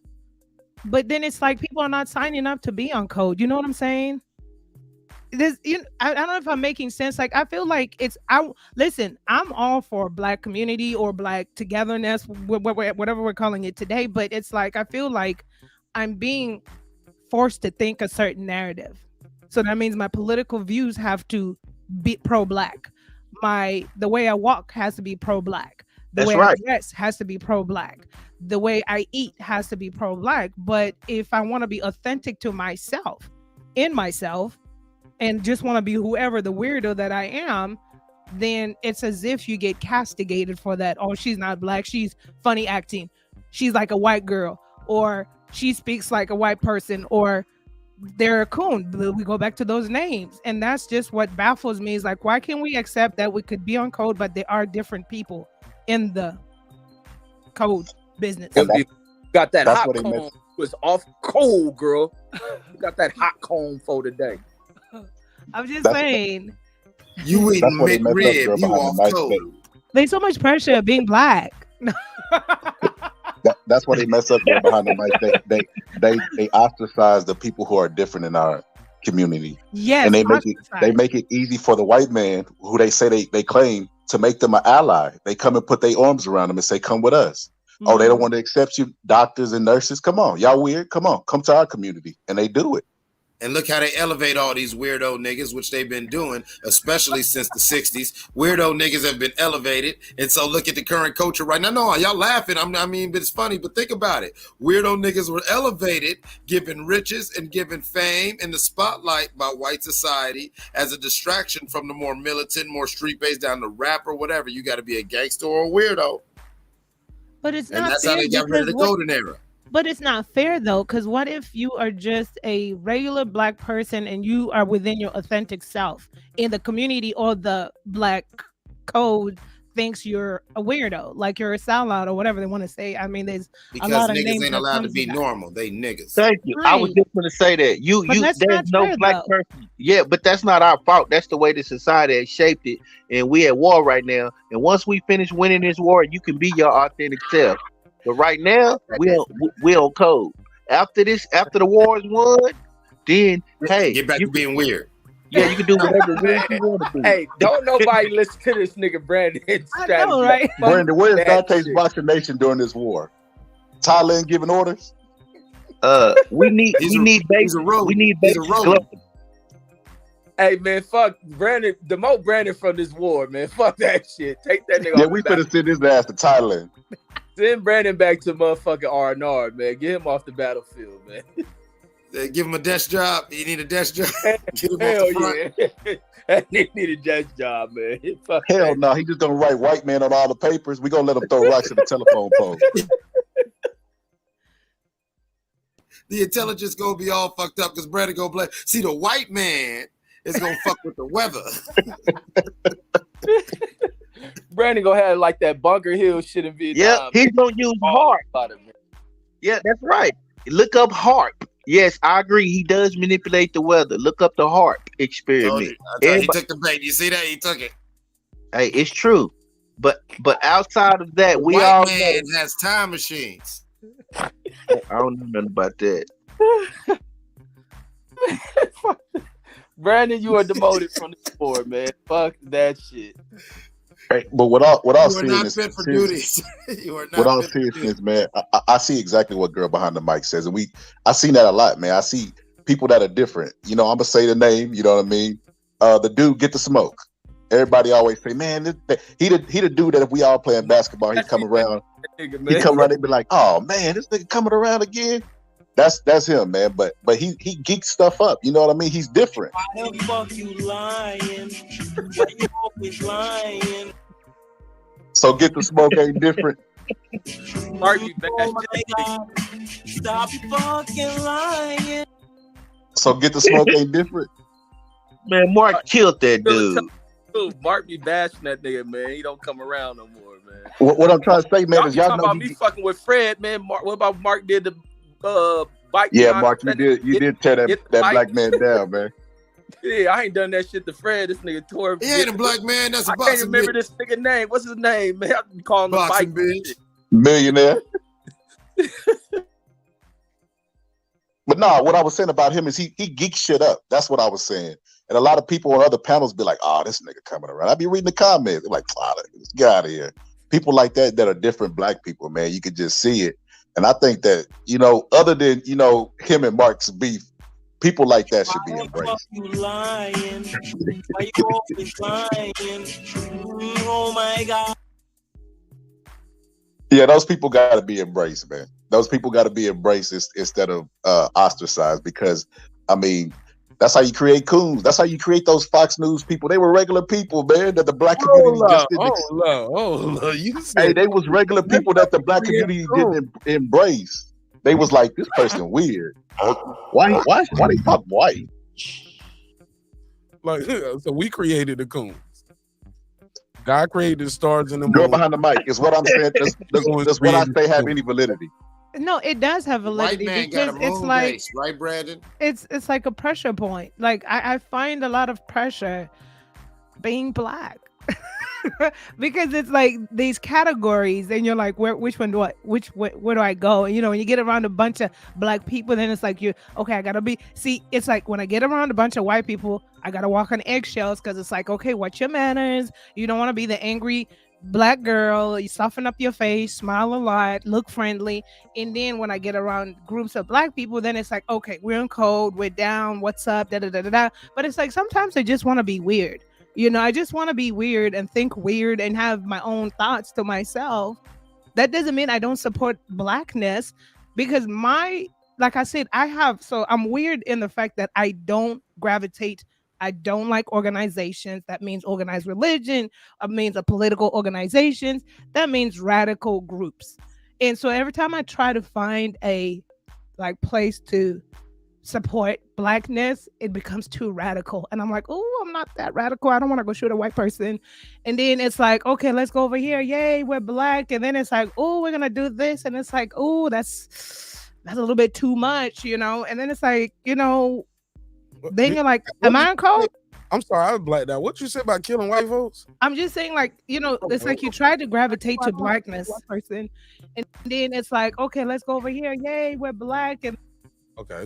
But then it's like people are not signing up to be on code. You know what I'm saying? I don't know if I'm making sense. Like, I feel like listen, I'm all for black community or black togetherness, whatever we're calling it today. But it's like, I feel like I'm being forced to think a certain narrative. So that means my political views have to be pro-black. The way I walk has to be pro-black. The way I dress has to be pro-black. The way I eat has to be pro-black. But if I want to be authentic to myself, and just want to be whoever the weirdo that I am, then it's as if you get castigated for that. Oh, she's not black. She's funny acting. She's like a white girl, or she speaks like a white person, or they're a coon. We go back to those names. And that's just what baffles me, is like, why can't we accept that we could be on code, but there are different people in the code business? Got that hot comb. Was off cold, girl. Got that hot comb for today. I'm just saying. You eating McRib, you off code. There's so much pressure of being black. That's why they mess up there behind the mic. They ostracize the people who are different in our community. Yes, and they make it easy for the white man, who they say they claim, to make them an ally. They come and put their arms around them and say, "Come with us." Mm-hmm. Oh, they don't want to accept you, doctors and nurses. Come on, y'all weird. Come to our community, and they do it. And look how they elevate all these weirdo niggas, which they've been doing, especially since the 60s. Weirdo niggas have been elevated. And so look at the current culture right now. No, y'all laughing. I mean, but it's funny, but think about it. Weirdo niggas were elevated, given riches and given fame in the spotlight by white society as a distraction from the more militant, more street-based, down to rap or whatever. You got to be a gangster or a weirdo. But it's not And that's fair, how they got rid of the golden era. But it's not fair, though, because what if you are just a regular black person and you are within your authentic self in the community or the black code thinks you're a weirdo, like you're a sellout or whatever they want to say. I mean, there's Because a lot of niggas names ain't that allowed to comes be with that. normal. They niggas. Thank you. I was Right. just going to say that But that's there's not no true, black though. person. Yeah, but that's not our fault. That's the way the society has shaped it, and we at war right now. And once we finish winning this war, you can be your authentic self. But right now, we on code. After the war is won, then hey, Get back to being weird. Yeah, you can do whatever weird you want to be. Hey, don't nobody listen to this nigga Brandon strategy. know, right? Fuck Brandon, where's that Dante's shit. Boxer Nation during this war? Thailand giving orders? We need babies. We need babies global. Hey man, fuck Brandon. Demote Brandon from this war, man. Fuck that shit. Take that nigga. Yeah, off we the finna send his ass to Thailand. Send Brandon back to motherfucking R&R, man. Get him off the battlefield, man. Give him a desk job. You need a desk job. Get him Hell off the front. yeah. That nigga need a desk job, man. Fuck Hell that. no, he just gonna write white man on all the papers. We gonna let him throw rocks at the telephone pole. The intelligence gonna be all fucked up because Brandon gonna play. See, the white man is gonna fuck with the weather. Brandon gonna have like that Bunker Hill shit in Vietnam. Yeah, he's gonna use HARP. Yeah, that's right. Look up HARP. Yes, I agree. He does manipulate the weather. Look up the HARP experiment. He took the bait. You see that? He took it. Hey, it's true. But outside of that, we White all man has time machines. I don't know nothing about that. Brandon, you are demoted from the sport, man. Fuck that shit. Hey, but what all You are not seriousness, fit for duties. You are not with all fit for duties. seriousness, man, I see exactly what Girl Behind the Mic says, and I seen that a lot, man. I see people that are different. You know, I'm gonna say the name. You know what I mean? The dude Get the Smoke. Everybody always say, man, he the dude that if we all playing basketball, he come around. He come around, they be like, oh man, this nigga coming around again. That's him, man. But he geeks stuff up. You know what I mean? He's different. Why the fuck you lying? Why you always lying? So Get the Smoke ain't different. Mark, you Oh my God. Stop fucking lying. So Get the Smoke ain't different. Man, Mark killed that dude. Mark be bashing that nigga, man. He don't come around no more, man. What I'm trying to say, man, is y'all talking know about me fucking with Fred, man. Mark, what about Mark did the bike? Yeah, behind Mark, the- you did tear that get the bike. black man down, man. Yeah, I ain't done that shit to Fred. This nigga tore. He ain't a black man. That's a I can't boxing remember bitch. this nigga name. What's his name, man? I be calling him Boxing bike bitch. Millionaire. But no, what I was saying about him is he geeks shit up. That's what I was saying. And a lot of people on other panels be like, oh, this nigga coming around. I be reading the comments. They're like, oh, this guy out of here. People like that are different black people, man. You could just see it. And I think that, you know, other than, you know, him and Mark's beef, people like that should be embraced. You lying? Why you always lying? Oh my God. Yeah, those people got to be embraced, man. Those people got to be embraced instead of ostracized, because, I mean, that's how you create coons. That's how you create those Fox News people. They were regular people, man, that the black community just didn't. You said hey, they was regular people that the black community didn't embrace. They was like, this person weird. Why they talk white? Like, so we created the coons. God created the stars and the Girl moon. Behind the Mic is what I'm saying. That's what I say have any validity. No, it does have validity White man got because a it's moon like base, right, Brandon? it's like a pressure point. Like I find a lot of pressure being black. Because it's like these categories and you're like, where do I go? And, you know, when you get around a bunch of black people, then it's like I gotta be, it's like when I get around a bunch of white people, I gotta walk on eggshells, because it's like, okay, what's your manners? You don't want to be the angry black girl. You soften up your face, smile a lot, look friendly. And then when I get around groups of black people, then it's like, okay, we're in code, we're down, what's up, da da da da da. But it's like sometimes I just want to be weird. You know, I just want to be weird and think weird and have my own thoughts to myself. That doesn't mean I don't support blackness, because like I said, I'm weird in the fact that I don't like organizations. That means organized religion. That means political organizations. That means radical groups. And so every time I try to find a place to support blackness, it becomes too radical. And I'm like, oh, I'm not that radical. I don't want to go shoot a white person. And then it's like, okay, let's go over here. Yay, we're black. And then it's like, oh, we're gonna do this. And it's like, oh, that's a little bit too much, you know. And then it's like, you know, then you're like, am I on code? I'm sorry, I was blacked out. What you said about killing white folks? I'm just saying, like, you know, it's like you try to gravitate to blackness person, and then it's like, okay, let's go over here. Yay, we're black. And okay,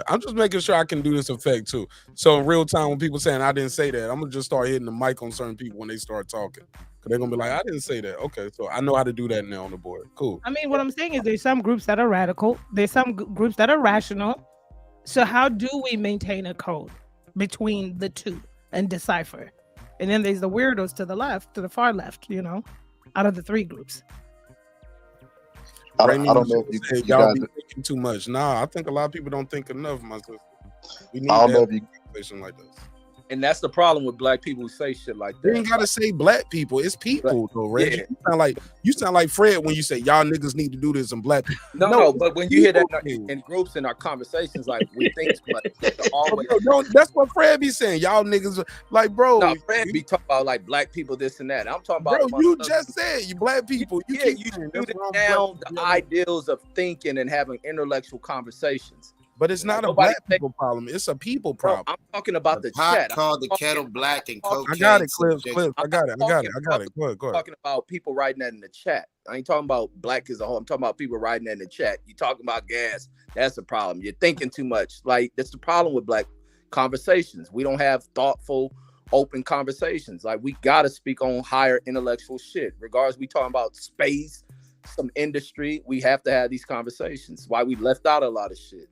I'm just making sure I can do this effect too. So in real time, when people saying I didn't say that, I'm gonna just start hitting the mic on certain people when they start talking. Cause they're gonna be like, I didn't say that. Okay, so I know how to do that now on the board. Cool. I mean, what I'm saying is there's some groups that are radical. There's some groups that are rational. So how do we maintain a code between the two and decipher? And then there's the weirdos to the left, to the far left, you know, out of the three groups. I don't know if you y'all guys be thinking too much. Nah, I think a lot of people don't think enough, my sister. We need I don't know that if you conversation like this. And that's the problem with black people who say shit like that. You ain't gotta say black people. It's people though, Reggie. Yeah. You sound like Fred when you say y'all niggas need to do this and black people. No, but when you hear that in groups in our conversations, like we think like always. No, that's what Fred be saying. Y'all niggas like, bro. No, Fred be talking about like black people, this and that. I'm talking about. Bro, you just said you black people. You keep you saying shoot that's wrong, down black the people. ideals of thinking and having intellectual conversations. But it's not a black people problem. It's a people problem. I'm talking about the Pot chat. called the kettle black and cocaine. I got it, Cliff. I got it. Go ahead. I'm talking about people writing that in the chat. I ain't talking about black as a whole. I'm talking about people writing that in the chat. You talking about gas. That's the problem. You're thinking too much. Like, that's the problem with black conversations. We don't have thoughtful, open conversations. Like, we got to speak on higher intellectual shit. Regardless, we talking about space, some industry. We have to have these conversations. Why we left out a lot of shit.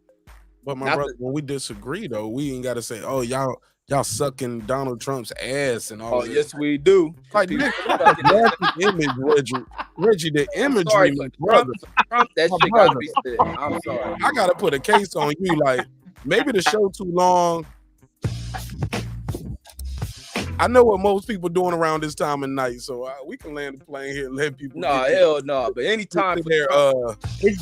But my brother, when we disagree though, we ain't gotta say, "Oh, y'all sucking Donald Trump's ass and all." Oh, yes, we do. Like, nigga, the image, Reggie, the imagery, my brother. Trump, that shit gotta be said. I'm sorry. I gotta put a case on you. Like, maybe the show too long. I know what most people doing around this time of night, so we can land the plane here and let people. No, hell no. But anytime there, it's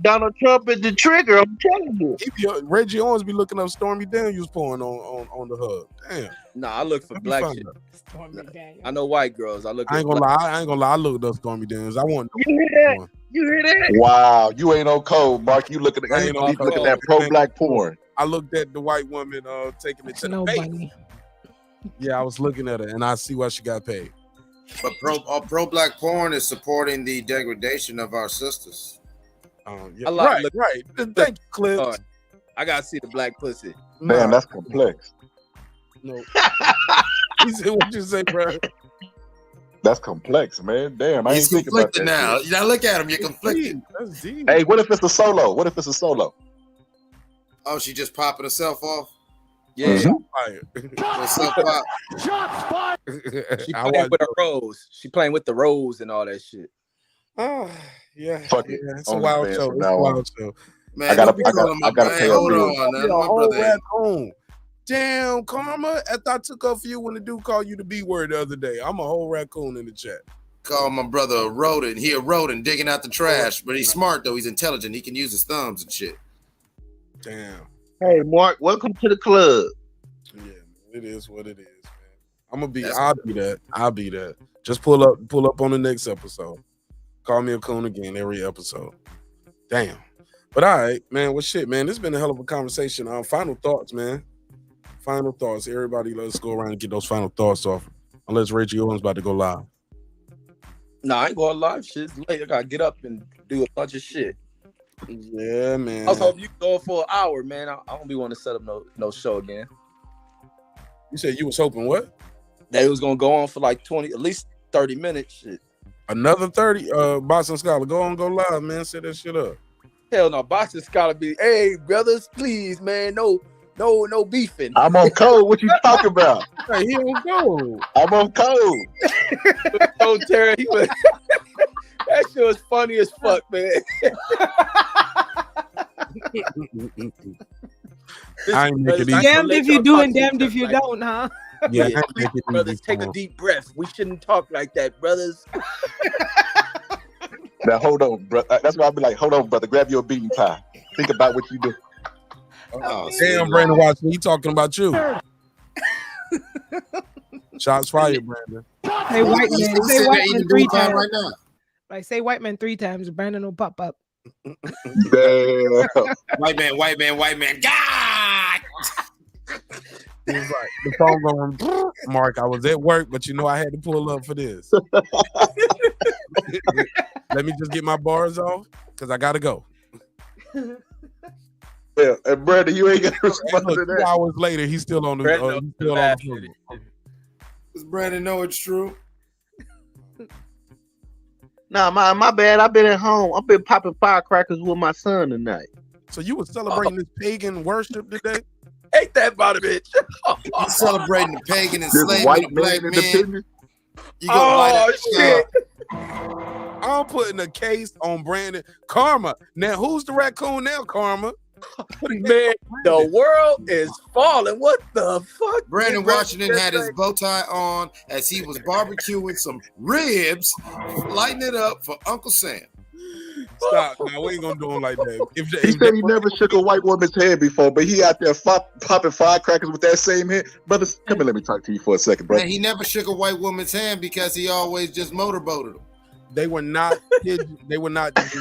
Donald Trump is the trigger. I'm telling you. Reggie Owens be looking up Stormy Daniels porn on the hub. Damn. Nah, I look for black shit. I know white girls. I ain't gonna lie. I looked up Stormy Daniels. I want. You hear that? You hear that? Wow, you ain't on code, Mark. You looking at that pro-black porn. I looked at the white woman taking it to the face. Yeah, I was looking at her, and I see why she got paid. But pro-black porn is supporting the degradation of our sisters. Yeah. Right. Thank you, Cliff. I gotta see the black pussy. Man, that's complex. No. He said, "What you say, bro?" That's complex, man. Damn, I ain't thinking about that. Now, now look at him. You're conflicted. That's deep. Hey, what if it's a solo? Oh, she just popping herself off. Yeah. What's up, Pop? She playing with a rose. She playing with the rose and all that shit. Oh, yeah. Fuck it. It's a wild show. It's a wild show. Man, I gotta pay hold on. Home. Damn, Karma. After I took up for you when the dude called you the B word the other day. I'm a whole raccoon in the chat. Call my brother a rodent. He a rodent digging out the trash, but he's smart though. He's intelligent. He can use his thumbs and shit. Damn. Hey, Mark, welcome to the club. Yeah, it is what it is, man. I'll be that. Just pull up on the next episode. Call me a coon again every episode. Damn. But all right, man. Well, shit, man. This has been a hell of a conversation. Final thoughts, man. Final thoughts. Everybody, let's go around and get those final thoughts off. Unless Reggie Owens about to go live. Nah, I ain't going live. Shit's late. I gotta get up and do a bunch of shit. Yeah, man. I was hoping you go for an hour, man. I don't be wanting to set up no show again. You said you was hoping what? That it was gonna go on for like 20, at least 30 minutes. Shit. Another 30. Boxing Scholar, go live, man. Set that shit up. Hell no, Boxing Scholar be, hey brothers, please, man, no beefing. I'm on code. What you talking about? Hey, he on code. I'm on code. Oh, Terry, that shit was funny as fuck, man. I ain't make it easy. Damned if you do and damned if you don't, huh? Yeah, brothers, take a deep breath. We shouldn't talk like that, brothers. Now hold on, bro. That's why I'll be like, hold on, brother. Grab your beating pie. Think about what you do. Damn, Brandon Watson, he talking about you. Shots fired, Brandon. Say white man. Say white man 3 times. Right now. Like say white man 3 times. Brandon will pop up. Damn. White man. God. He was like, the phone going, Mark, I was at work, but you know I had to pull up for this. Let me just get my bars off because I gotta go. Yeah, and Brandon, you ain't got to respond to 2 that. hours later, he's still on the phone. Does Brandon know it's true? Nah, my bad. I've been at home. I've been popping firecrackers with my son tonight. So you were celebrating this pagan worship today? Ain't that about a bitch? You celebrating the pagan This enslavement white of black man men. independent. You gonna light up the shit. I'm putting a case on Brandon. Karma. Now, who's the raccoon now, Karma? Man, the world is falling. What the fuck? Brandon Washington had his bow tie on as he was barbecuing some ribs, lighting it up for Uncle Sam. Stop. Now, we ain't gonna do him like that. He said he never shook a white woman's hand before, but he out there popping firecrackers with that same hand. Brothers, come here, let me talk to you for a second, bro. Man, he never shook a white woman's hand because he always just motorboated them. They were not pigeon. They were not ribs.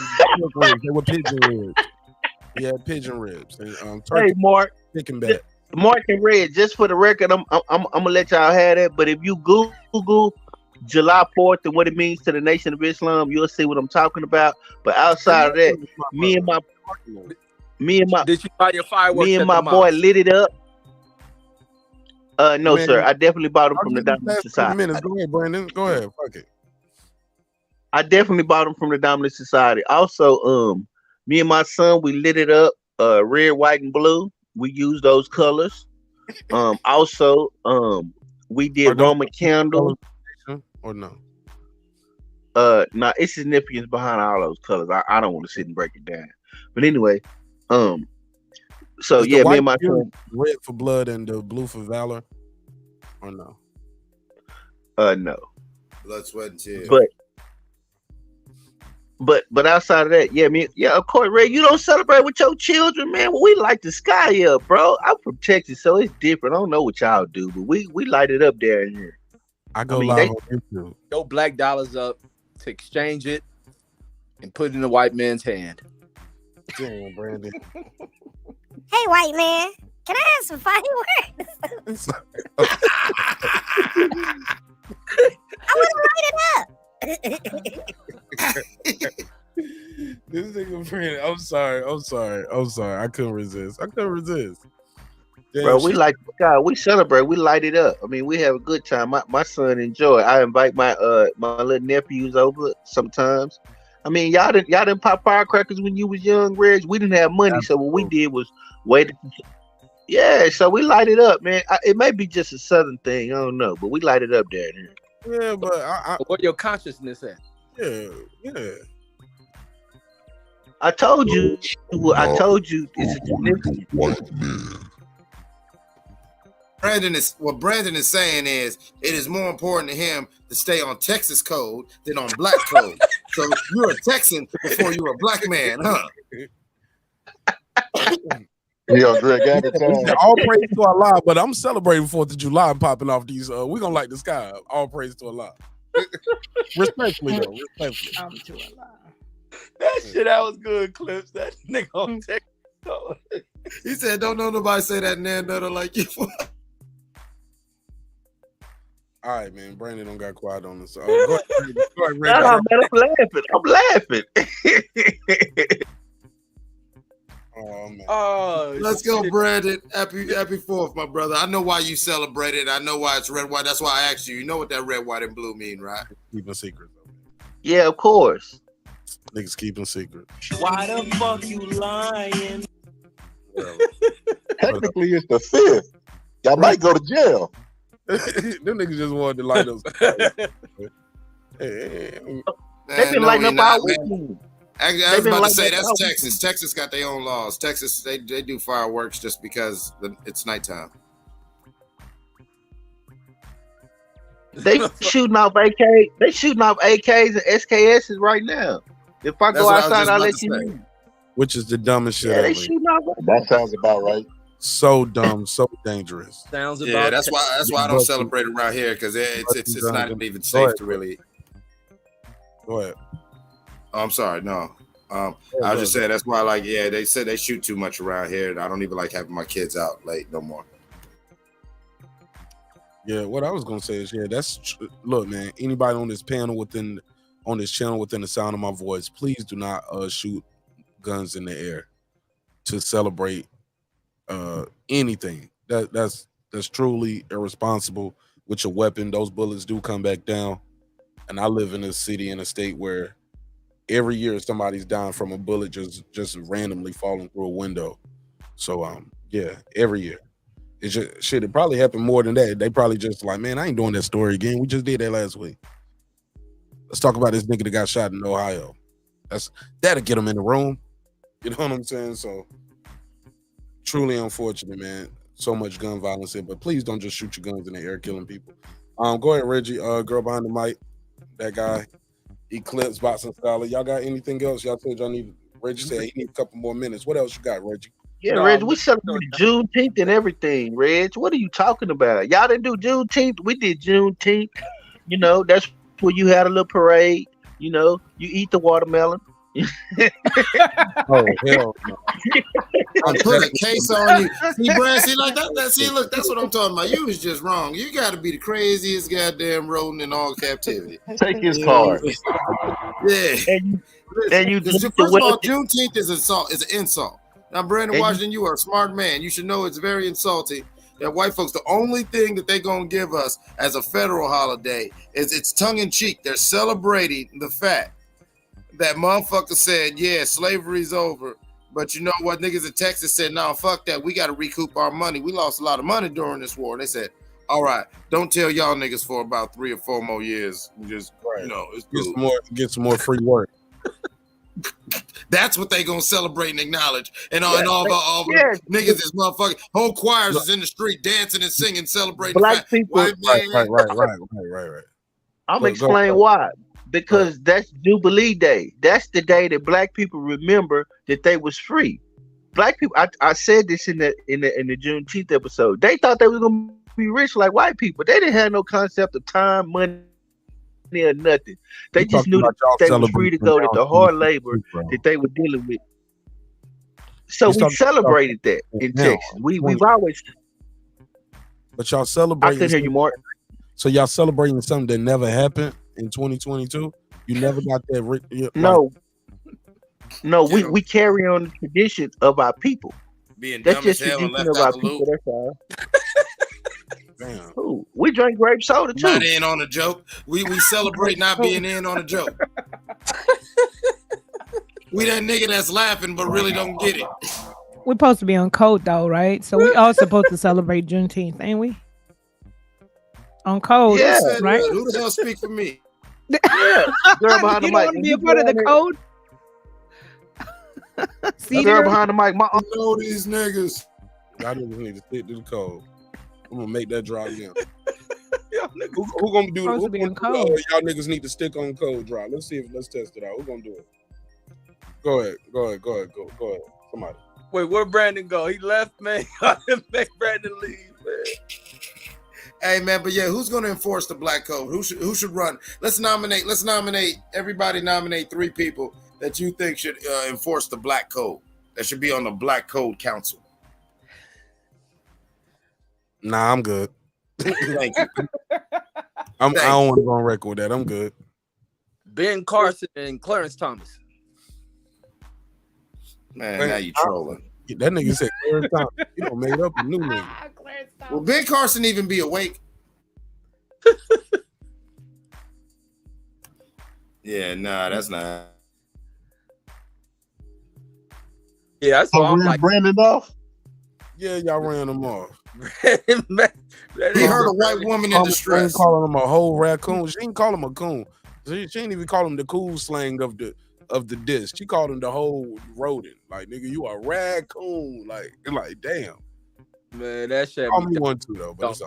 They were pigeon ribs. He had pigeon ribs. And, Hey, Mark. Chicken back. Mark and Red, just for the record, I'm gonna let y'all have that. But if you Google July 4th and what it means to the Nation of Islam, you'll see what I'm talking about. But outside of that, me and my Did you buy your fireworks? me and at my the boy mosque? lit it up. No, Man, sir. I definitely bought them I'll from the give you Dominant last 20 Society. minutes. Go ahead, Brandon. Go ahead. Fuck it. I definitely bought them from the Dominant Society. Also, me and my son, we lit it up, red, white, and blue. We used those colors. Also, we did Roman candles. Or no? Nah, it's significance behind all those colors. I don't want to sit and break it down. But anyway, so Is the yeah, me white and my blue son. red for blood and the blue for valor, or no? No. Blood, sweat, and tears. But outside of that, yeah, of course, Ray, you don't celebrate with your children, man. Well, we light the sky up, bro. I'm from Texas, so it's different. I don't know what y'all do, but we light it up there in here. I go live on YouTube. Throw black dollars up to exchange it and put it in the white man's hand. Damn, Brandon. Hey, white man, can I have some fireworks? I want to light it up. This nigga Brandon. I'm sorry. I couldn't resist. Damn, Bro, we like the sky. We celebrate. We light it up. I mean, we have a good time. My son enjoy. I invite my little nephews over sometimes. I mean, y'all didn't pop firecrackers when you was young, Reg. We didn't have money, so what we did was wait. Yeah, so we light it up, man. It may be just a southern thing, I don't know, but we light it up there. Yeah, but where your consciousness at? Yeah. I told you. It's a significant. Brandon is saying is it is more important to him to stay on Texas code than on black code. So you're a Texan before you're a black man, huh? Yo, Greg, all praise to Allah, but I'm celebrating 4th of July and popping off these. We're gonna light the sky up. All praise to Allah. Respectfully, though. Respectfully. That shit, that was good clips. That nigga on TikTok. He said, "Don't know nobody say that nan nutter like you." All right, man. Brandon don't got quiet on this. Go ahead, Ray. Nah, man, I'm laughing. Oh man. Oh, let's go, Brandon. Happy 4th, my brother. I know why you celebrate it. I know why it's red, white. That's why I asked you. You know what that red, white, and blue mean, right? Keeping secrets. Yeah, of course. Niggas keeping secrets. Why the fuck you lying? Technically, it's the 5th. Y'all might go to jail. Them niggas just wanted to light us. They've been lighting up our weekend. Actually, I was about to say that's Texas. Texas got their own laws. Texas, they do fireworks just because it's nighttime. They shooting off AKs. They shooting off AKs and SKSs right now. If I go outside, I'll let you know. which is the dumbest shit Yeah, they ever. shooting out. That sounds about right. So dumb, so dangerous. Sounds Yeah, about that's why I don't celebrate around here because it's not even safe to really. Go ahead. Oh, I'm sorry. No. I was just saying that's why, like, yeah, they said they shoot too much around here, and I don't even like having my kids out late no more. Yeah, what I was gonna say is, look, man. Anybody on this panel on this channel within the sound of my voice, please do not shoot guns in the air to celebrate anything. That's truly irresponsible with your weapon. Those bullets do come back down, and I live in a city in a state where every year somebody's dying from a bullet just randomly falling through a window. So yeah, every year. It's just shit. It probably happened more than that. They probably just like, man, I ain't doing that story again. We just did that last week. Let's talk about this nigga that got shot in Ohio. That'll get him in the room. You know what I'm saying? So truly unfortunate, man. So much gun violence here, but please don't just shoot your guns in the air, killing people. Go ahead, Reggie. Girl behind the mic, that guy. Eclipse, Boxing Scholar. Y'all got anything else? Y'all told y'all need. Reggie said he need a couple more minutes. What else you got, Reggie? Yeah, Reg, we celebrated Juneteenth and everything, Reg. What are you talking about? Y'all didn't do Juneteenth. We did Juneteenth. You know, that's where you had a little parade. You know, you eat the watermelon. Oh, hell no. I put a case on you. See, Brad, see, like that. See, look, that's what I'm talking about. You was just wrong. You got to be the craziest goddamn rodent in all captivity. Take his card. Yeah. And you first of all, Juneteenth is an insult. Now, Brandon Washington, you are a smart man. You should know it's very insulting that white folks, the only thing that they're going to give us as a federal holiday is it's tongue-in-cheek. They're celebrating the fact that motherfucker said, yeah, slavery's over. But you know what? Niggas in Texas said, no, fuck that. We got to recoup our money. We lost a lot of money during this war. They said, all right, don't tell y'all niggas for about 3 or 4 more years. Just, you know, it's get some more free work. That's what they gonna celebrate and acknowledge, and all the niggas is motherfucking whole choirs is in the street dancing and singing, celebrating. Black people, right. I'm explaining why. Because that's Jubilee Day. That's the day that black people remember that they was free. Black people, I said this in the Juneteenth episode. They thought they was gonna be rich like white people. They didn't have no concept of time, money, or nothing. They just knew that they was free to go, that the hard labor that they were dealing with. So we celebrated that in Texas. We've always. But y'all celebrating. I couldn't hear you, Mark. So y'all celebrating something that never happened in 2022. You never got that. No, we carry on the tradition of our people. Being that's dumb just as hell and tradition left of our out the people. loop. That's all. Damn. Ooh, we drink grape soda too. Not in on a joke. We celebrate not being in on a joke. We that nigga that's laughing but really don't get it. We're supposed to be on code though, right? So we all supposed to celebrate Juneteenth, ain't we? On code, right? Who the hell speak for me? Yeah, girl behind the you mic. don't want to be a part of the code. See, girl behind the mic. I know these niggas. Y'all niggas need to stick to the code. I'm gonna make that drop again. Who gonna do it? Y'all niggas need to stick on code drop. Let's test it out. Who gonna do it? Go ahead. Somebody. Wait, where Brandon go? He left, man. I didn't make Brandon leave, man. Hey man, but yeah, who's gonna enforce the black code? Who should run? Let's nominate. Everybody nominate 3 people that you think should enforce the black code. That should be on the Black Code Council. Nah, I'm good. Thank you. I don't want to go on record with that. I'm good. Ben Carson and Clarence Thomas. Man, now you trolling. That nigga said Clarence Thomas. You don't made up a new name. Will Ben Carson even be awake? Yeah, nah, that's not. Yeah, that's all. Like Brandon off. Yeah, y'all ran him off. He heard a white woman in distress. Calling him a whole raccoon. She didn't call him a coon. She didn't even call him the cool slang of the disc. She called him the whole rodent. Like, nigga, you a raccoon. Like damn. Man, that shit. Call me one too though. But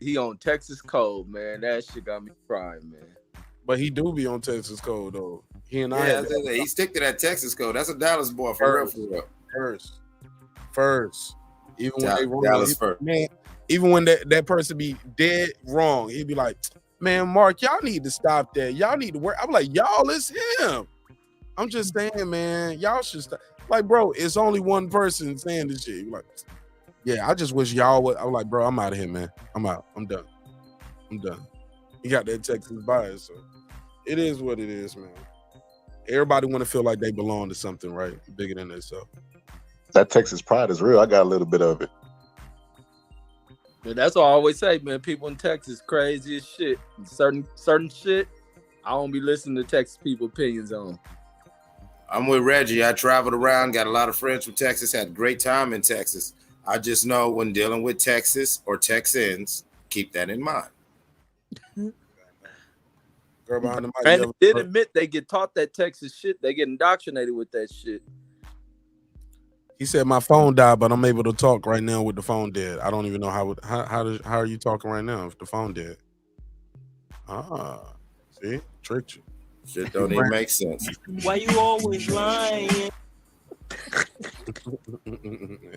he on Texas Code, man. That shit got me crying, man. But he do be on Texas Code though. He and I Yeah, had that. he stick to that Texas code. That's a Dallas boy for real. First. Even when they wrong, Dallas first. Man, even when that person be dead wrong, he'd be like, man, Mark, y'all need to stop that. Y'all need to work. I'm like, y'all, it's him. I'm just saying, man, y'all should stop. Like, bro, it's only one person saying this shit. You're like, yeah, I just wish y'all would. I'm like, bro, I'm out of here, man. I'm out. I'm done. You got that Texas bias, so it is what it is, man. Everybody want to feel like they belong to something, right? Bigger than themselves. That Texas pride is real. I got a little bit of it. But that's what I always say, man. People in Texas crazy as shit. Certain shit, I don't be listening to Texas people opinions on. I'm with Reggie. I traveled around, got a lot of friends from Texas, had a great time in Texas. I just know when dealing with Texas or Texans, keep that in mind. Girl behind the mic. And they did admit they get taught that Texas shit. They get indoctrinated with that shit. He said my phone died, but I'm able to talk right now with the phone dead. I don't even know how are you talking right now if the phone dead? See, tricked you. Shit don't even make sense. Why you always lying?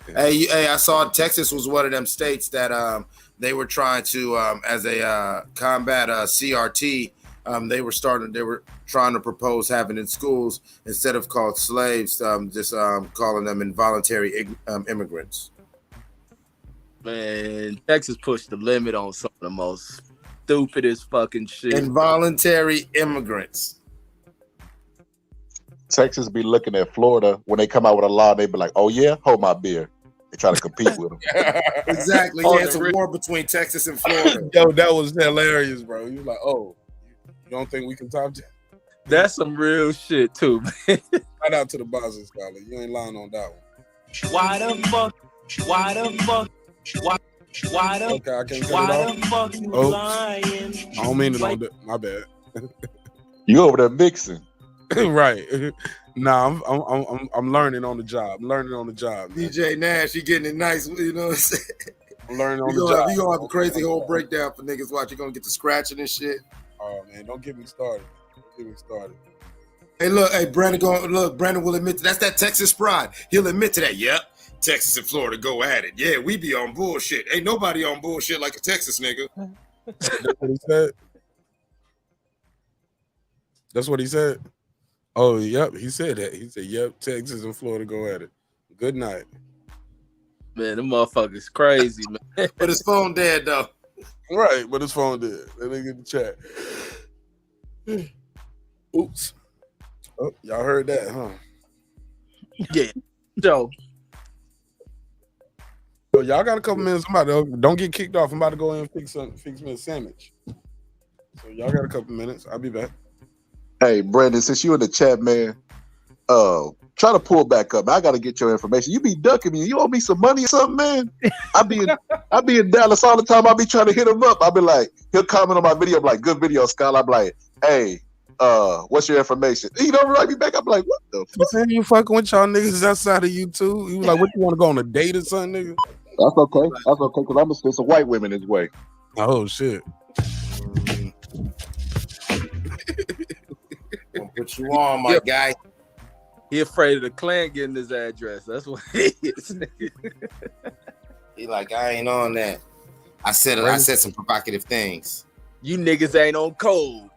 Hey, I saw Texas was one of them states that they were trying to as a combat CRT. They were trying to propose having in schools instead of called slaves, just calling them involuntary immigrants. Man, Texas pushed the limit on some of the most stupidest fucking shit. Involuntary immigrants. Texas be looking at Florida when they come out with a law. They be like, "Oh yeah, hold my beer." They try to compete with them. Exactly. Yeah, it's a war between Texas and Florida. Yo, that was hilarious, bro. You was like, "Oh, you don't think we can talk to?" That's some real shit too, man. Shout out to the Boston scholar. You ain't lying on that one. Why the fuck? Why the fuck? Why the? Okay, I can't cut Why it off. the fuck you Oops. lying? I don't mean it on that. My bad. You over there mixing? Right. Nah, I'm learning on the job. Man. DJ Nash, he getting it nice. You know what I'm saying? I'm learning on the job. You gonna have a crazy whole breakdown for niggas watching. You're gonna get to scratching and shit. Oh man, don't get me started. Hey, look, Brandon will admit that's that Texas pride. He'll admit to that. Yep. Texas and Florida go at it. Yeah, we be on bullshit. Ain't nobody on bullshit like a Texas nigga. That's what he said. That's what he said. Oh, yep. He said that. He said, yep, Texas and Florida go at it. Good night. Man, them motherfuckers crazy, man. But his phone dead, though. Right, but his phone dead. Let me get the chat. Oops. Oh, y'all heard that, huh? Yeah. So y'all got a couple minutes. Don't get kicked off. I'm about to go in and fix me a sandwich. So y'all got a couple minutes. I'll be back. Hey, Brandon, since you in the chat, man, try to pull back up. I got to get your information. You be ducking me. You owe me some money or something, man? I be in Dallas all the time. I be trying to hit him up. I be like, he'll comment on my video, like, good video, Scott. I be like, hey, what's your information? He don't write me back. I'm like, what the fuck? Saying you fucking with y'all niggas outside of YouTube? You like, what, you want to go on a date or something, nigga? That's okay. That's okay, because I'm going to send some white women his way. Oh, shit. Gonna put you on, my guy. He afraid of the Klan getting his address. That's what he is. He like, I ain't on that. I said some provocative things. You niggas ain't on code.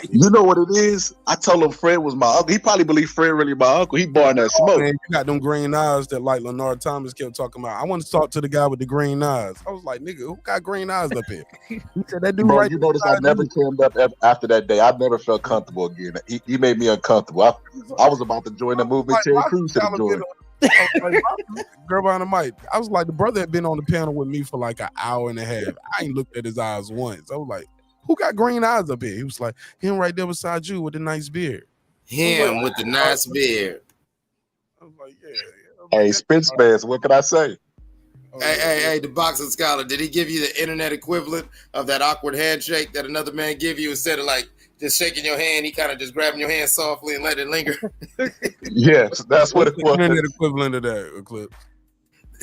You know what it is? I told him Fred was my uncle. He probably believed Fred really my uncle. He born that smoke. Man, you got them green eyes that like Leonard Thomas kept talking about. I want to talk to the guy with the green eyes. I was like, nigga, who got green eyes up here? He said that dude. Bro, right. You notice I never came up after that day. I never felt comfortable again. He made me uncomfortable. I was about to join the movement. Terry Crews should have joined. Girl behind the mic. I was like, the brother had been on the panel with me for like an hour and a half. I ain't looked at his eyes once. I was like, who got green eyes up here? He was like, him right there beside you with the nice beard. Him with the nice beard. I was like, yeah. Hey, Spence fans, what can I say? Hey, the boxing scholar, did he give you the internet equivalent of that awkward handshake that another man give you instead of like just shaking your hand? He kind of just grabbing your hand softly and let it linger. Yes, that's what it was. Internet equivalent of that, Eclipse.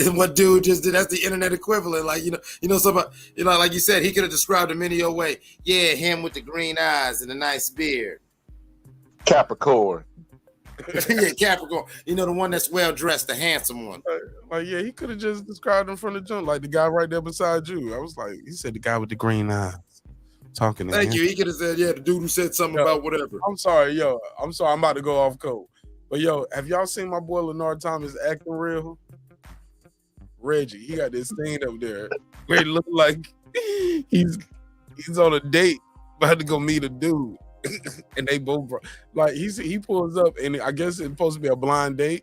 What dude just did? That's the internet equivalent. Like, somebody, like you said, he could have described him any old way. Yeah, him with the green eyes and the nice beard. Capricorn. Yeah, Capricorn. You know, the one that's well dressed, the handsome one. Like, yeah, he could have just described him from the jump, like the guy right there beside you. I was like, he said the guy with the green eyes talking to Thank him. you. He could have said, yeah, the dude who said something about whatever. I'm sorry, I'm about to go off code. But have y'all seen my boy Leonard Thomas acting real? Reggie, he got this thing up there where he look like he's on a date, about to go meet a dude. And they both like he pulls up, and I guess it's supposed to be a blind date.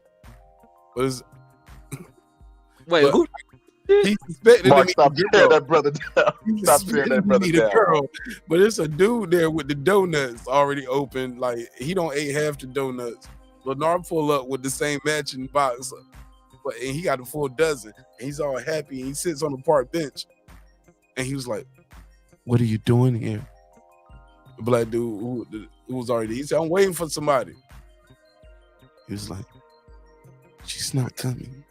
But it's, who? He suspected Mark, stop tearing that brother down. Stop tearing that brother down. Girl, but it's a dude there with the donuts already open. Like he don't ate half the donuts. Leonard pull up with the same matching box, and he got a full dozen. And he's all happy. And he sits on the park bench, and he was like, "What are you doing here?" The black dude who was already. He said, "I'm waiting for somebody." He was like, "She's not coming."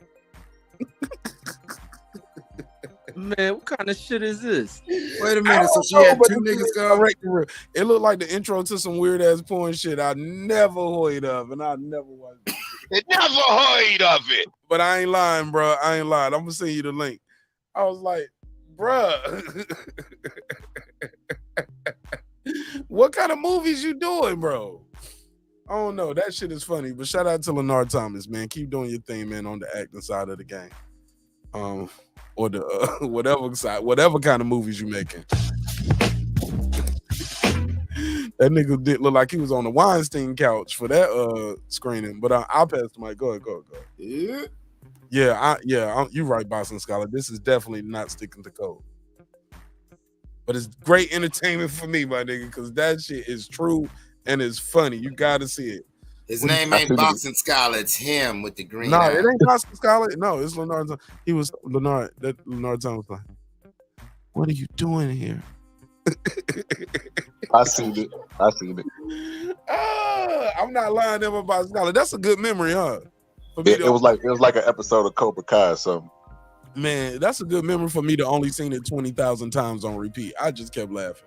Man, what kind of shit is this? Wait a minute. So she had two niggas come. It looked like the intro to some weird ass porn shit I never heard of, and I never watched it. Never heard of it. But I ain't lying, bro. I ain't lying. I'm gonna send you the link. I was like, bruh, what kind of movies you doing, bro? I don't know. That shit is funny. But shout out to Leonard Thomas, man. Keep doing your thing, man, on the acting side of the game. Or the whatever kind of movies you making. That nigga did look like he was on the Weinstein couch for that screening. But I'll pass the mic. Go ahead. Yeah. You're right, Boston Scholar. This is definitely not sticking to code. But it's great entertainment for me, my nigga, because that shit is true and it's funny. You gotta see it. His name ain't Boxing Scholar. It's him with the green. No, it ain't Boxing Scholar. No, it's Leonard. He was Leonard. That Leonard Thomas was like, "What are you doing here?" I seen it. I'm not lying to about Scholar. That's a good memory, huh? It was like an episode of Cobra Kai or something. Man, that's a good memory for me to only seen it 20,000 times on repeat. I just kept laughing.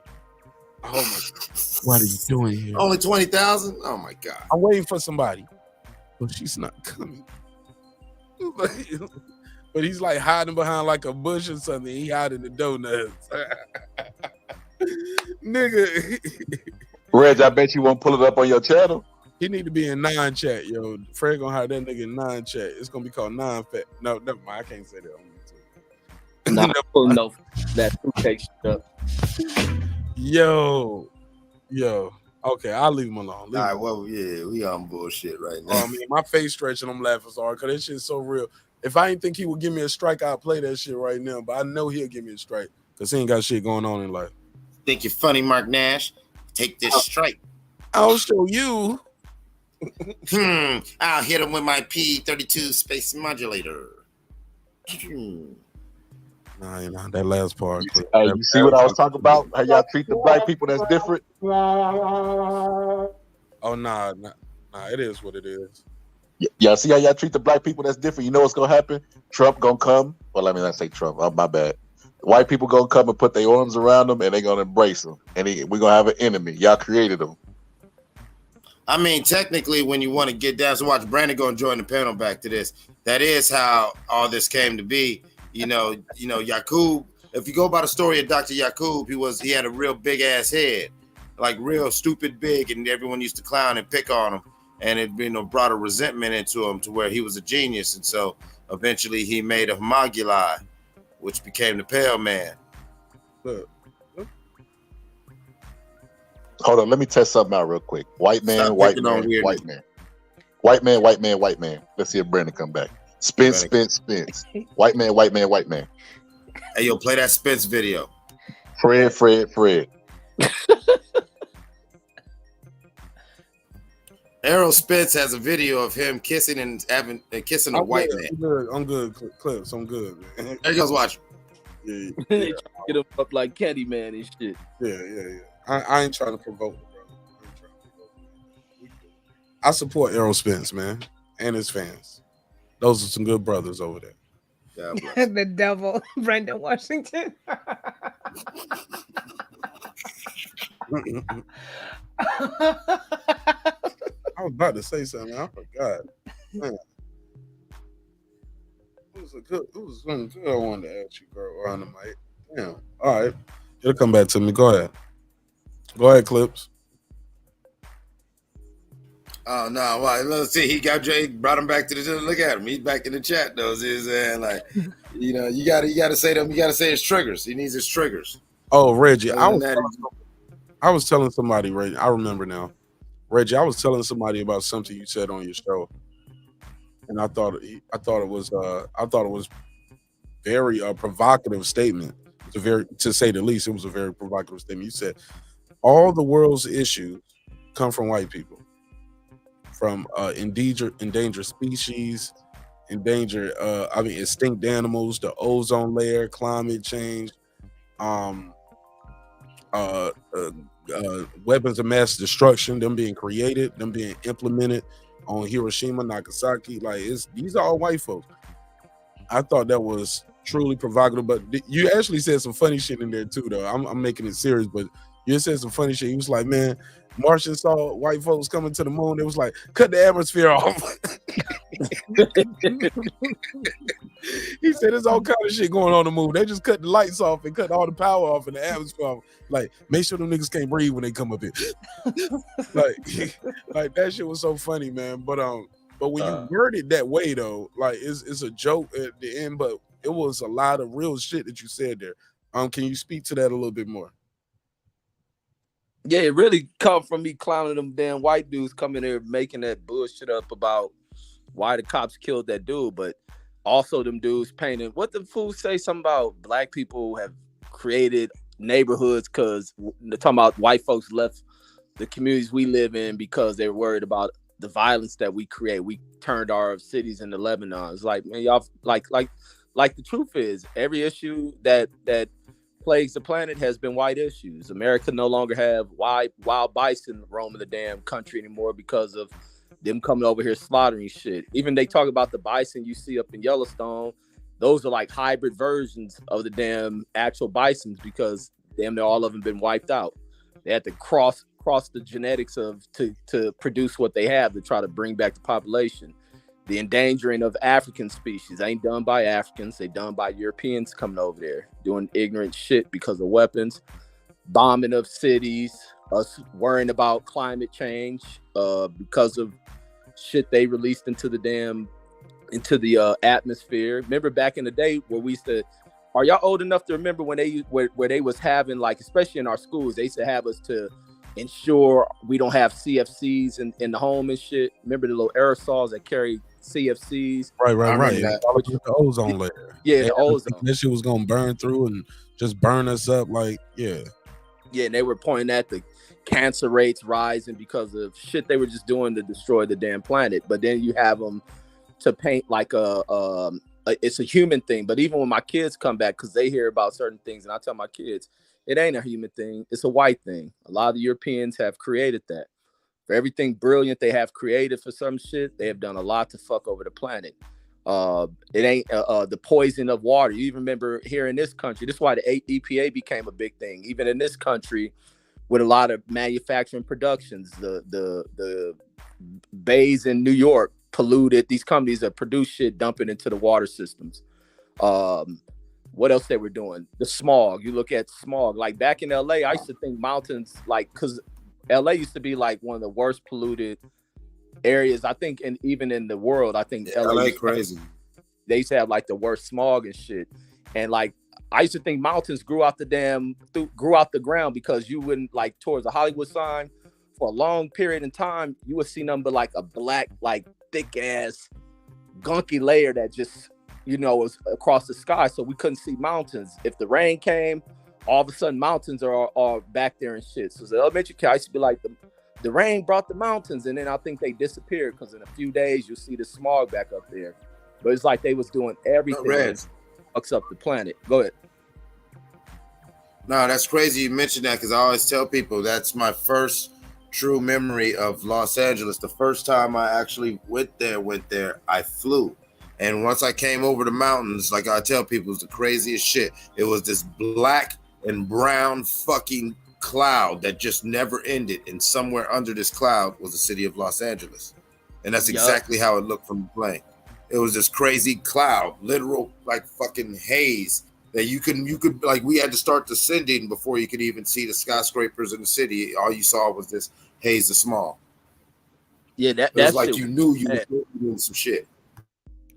Oh my God. What are you doing here? Only 20,000? Oh my God. I'm waiting for somebody. But she's not coming. But he's like hiding behind like a bush or something. He hiding the donuts. Nigga. Reg, I bet you won't pull it up on your channel. He need to be in 9 chat, yo. Fred gonna hire that nigga in 9 chat. It's gonna be called 9 fat. No, never mind. I can't say that on YouTube. Not pulling no that fruitcake shit up. Yo. Okay, I'll leave him alone. All right, well, yeah, we on bullshit right now. I mean, my face stretching, I'm laughing so hard because that shit's so real. If I didn't think he would give me a strike, I'd play that shit right now. But I know he'll give me a strike because he ain't got shit going on in life. Think you're funny, Marq Nash? Take this strike. I'll show you. I'll hit him with my P32 space modulator. Nah, you know, that last part. Hey, you see what I was talking about? How y'all treat the black people that's different? Oh, nah, it is what it is. Y'all see how y'all treat the black people that's different? You know what's gonna happen? Trump gonna come. Well, I mean, I say Trump. Oh, my bad. White people gonna come and put their arms around them, and they gonna embrace them. And we're gonna have an enemy. Y'all created them. I mean, technically, when you want to get down, so watch Brandon go and join the panel back to this. That is how all this came to be. You know, Yaqub. If you go by the story of Dr. Yaqub, he had a real big ass head, like real stupid big, and everyone used to clown and pick on him, and it brought a resentment into him to where he was a genius, and so eventually he made a homoguli, which became the Pale Man. Hold on, let me test something out real quick. White man, white man, white man. White man, white man, white man. Let's see if Brandon come back. Spence. White man, white man, white man. Hey, yo, play that Spence video. Fred. Errol Spence has a video of him kissing kissing a white man. I'm good. Clips. I'm good, man. There you goes, watch. Yeah. Get him up like Candyman and shit. Yeah. I ain't trying to provoke, bro. I support Errol Spence, man, and his fans. Those are some good brothers over there. The devil, Brendan Washington. I was about to say something. I forgot. Man. It was something good I wanted to ask you, girl, on the mic. Damn. All right. It'll come back to me. Go ahead. Go ahead, Clips. Oh no! Well, let's see. He brought him back to the. Look at him. He's back in the chat though. Like, you know, you gotta say them. You gotta say his triggers. He needs his triggers. Oh, Reggie, I Other was telling somebody, Reggie. I remember now, Reggie. I was telling somebody about something you said on your show, and I thought it was very provocative statement. To say the least, it was a very provocative statement. You said all the world's issues come from white people. From endangered species, extinct animals, the ozone layer, climate change, weapons of mass destruction, them being created, them being implemented on Hiroshima, Nagasaki. Like these are all white folks. I thought that was truly provocative, but you actually said some funny shit in there too, though. I'm making it serious, but you said some funny shit. He was like, man, Martians saw white folks coming to the moon. It was like, cut the atmosphere off. He said there's all kind of shit going on the moon. They just cut the lights off and cut all the power off and the atmosphere off. Like, make sure them niggas can't breathe when they come up here. like that shit was so funny, man. But when you word it that way though, like it's a joke at the end, but it was a lot of real shit that you said there. Can you speak to that a little bit more? Yeah, it really come from me clowning them damn white dudes coming there making that bullshit up about why the cops killed that dude, but also them dudes painting what the fools say something about black people have created neighborhoods because they're talking about white folks left the communities we live in because they're worried about the violence that we create. We turned our cities into Lebanon. It's like, man, y'all like the truth is every issue that plagues the planet has been white issues. America no longer have wild bison roaming the damn country anymore because of them coming over here slaughtering shit. Even they talk about the bison you see up in Yellowstone. Those are like hybrid versions of the damn actual bisons because damn near all of them been wiped out. They had to cross the genetics to produce what they have to try to bring back the population. The endangering of African species ain't done by Africans. They done by Europeans coming over there doing ignorant shit because of weapons, bombing of cities, us worrying about climate change because of shit they released into the atmosphere. Remember back in the day where we used to, are y'all old enough to remember when where they was having, like, especially in our schools, they used to have us to ensure we don't have CFCs in the home and shit. Remember the little aerosols that carry CFCs? Right. The ozone layer. Yeah, the ozone. That shit was gonna burn through and just burn us up. Like, yeah. Yeah, and they were pointing at the cancer rates rising because of shit they were just doing to destroy the damn planet. But then you have them to paint like it's a human thing. But even when my kids come back, because they hear about certain things, and I tell my kids, it ain't a human thing. It's a white thing. A lot of the Europeans have created that. For everything brilliant they have created for some shit, they have done a lot to fuck over the planet. It ain't the poison of water. You even remember here in this country, this is why the EPA became a big thing. Even in this country, with a lot of manufacturing productions, the bays in New York polluted. These companies that produce shit, dump it into the water systems. What else they were doing? The smog. You look at smog. Like back in LA, I used to think mountains, like, because LA used to be like one of the worst polluted areas, I think, and even in the world. I think LA crazy. They used to have like the worst smog and shit. And like I used to think mountains grew out the ground because you wouldn't, like, towards the Hollywood sign for a long period in time, you would see nothing but like a black, like thick ass gunky layer that just, you know, was across the sky. So we couldn't see mountains. If the rain came, all of a sudden mountains are back there and shit. So the elementary kid, I used to be like, the rain brought the mountains, and then I think they disappeared because in a few days you'll see the smog back up there. But it's like they was doing everything that fucks up the planet. Go ahead. No, that's crazy you mentioned that, because I always tell people that's my first true memory of Los Angeles. The first time I actually went there, I flew. And once I came over the mountains, like I tell people, it was the craziest shit. It was this black and brown fucking cloud that just never ended, and somewhere under this cloud was the city of Los Angeles. And that's exactly how it looked from the plane. It was this crazy cloud, literal like fucking haze that you could like, we had to start descending before you could even see the skyscrapers in the city. All you saw was this haze of smog. Yeah, It was like you knew you were doing some shit.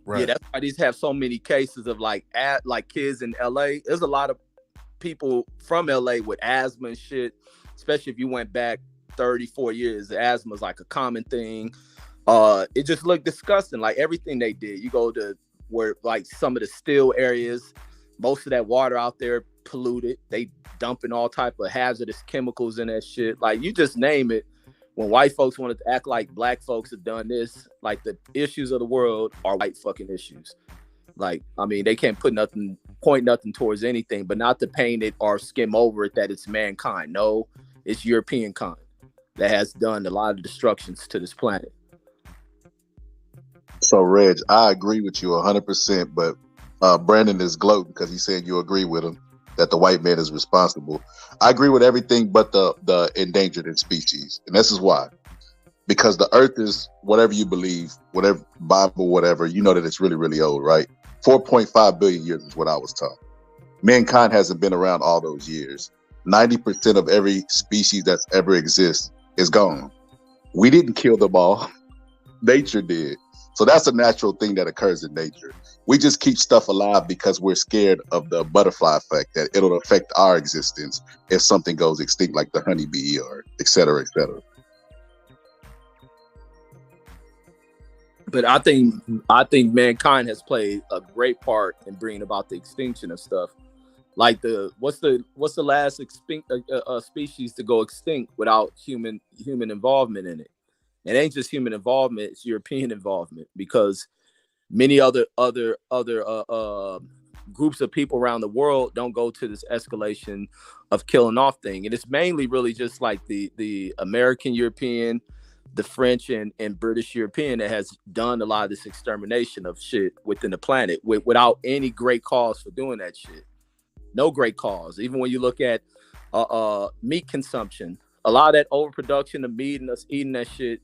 Right. Yeah, that's why these have so many cases of like kids in LA. There's a lot of people from LA with asthma and shit, especially if you went back 34 years. Asthma is like a common thing. It just looked disgusting. Like everything they did. You go to where like some of the still areas, most of that water out there polluted. They dumping all type of hazardous chemicals in that shit. Like you just name it. When white folks wanted to act like black folks have done this, like the issues of the world are white fucking issues. Like, I mean, they can't point nothing towards anything, but not to paint it or skim over it that it's mankind. No, it's European kind that has done a lot of destructions to this planet. So, Reg, I agree with you 100%, but Brandon is gloating because he said you agree with him that the white man is responsible. I agree with everything but the endangered species. And this is why. Because the earth is, whatever you believe, whatever Bible, whatever, you know that it's really, really old, right? 4.5 billion years is what I was taught. Mankind hasn't been around all those years. 90% of every species that's ever exists is gone. We didn't kill them all. Nature did. So that's a natural thing that occurs in nature. We just keep stuff alive because we're scared of the butterfly effect, that it'll affect our existence if something goes extinct, like the honeybee or et cetera, et cetera. But I think mankind has played a great part in bringing about the extinction of stuff. Like what's the last species to go extinct without human involvement in it? It ain't just human involvement; it's European involvement, because many other groups of people around the world don't go to this escalation of killing off thing. And it's mainly really just like the American European, the French and British European that has done a lot of this extermination of shit within the planet without any great cause for doing that shit. No great cause. Even when you look at meat consumption, a lot of that overproduction of meat and us eating that shit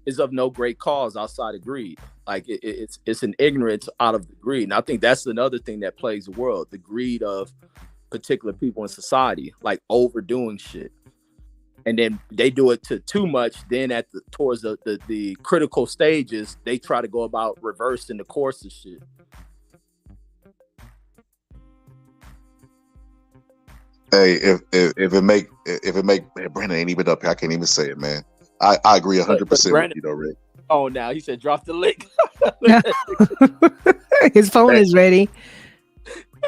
is of no great cause outside of greed. Like it's an ignorance out of the greed. And I think that's another thing that plagues the world, the greed of particular people in society, like overdoing shit. And then they do it to too much. Then towards the critical stages, they try to go about reversing the course of shit. Hey, if it make man, Brandon ain't even up here. I can't even say it, man. I agree 100% with you though, Rick. Oh, now he said drop the link. His phone is ready.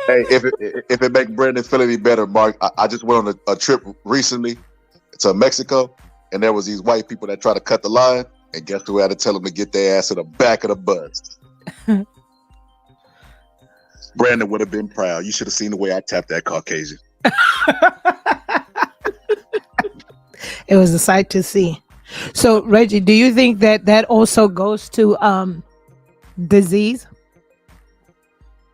Hey, if it make Brandon feel any better, Mark, I just went on a trip recently to Mexico, and there was these white people that tried to cut the line, and guess who had to tell them to get their ass in the back of the bus? Brandon would have been proud. You should have seen the way I tapped that Caucasian. It was a sight to see. So, Reggie, do you think that also goes to disease?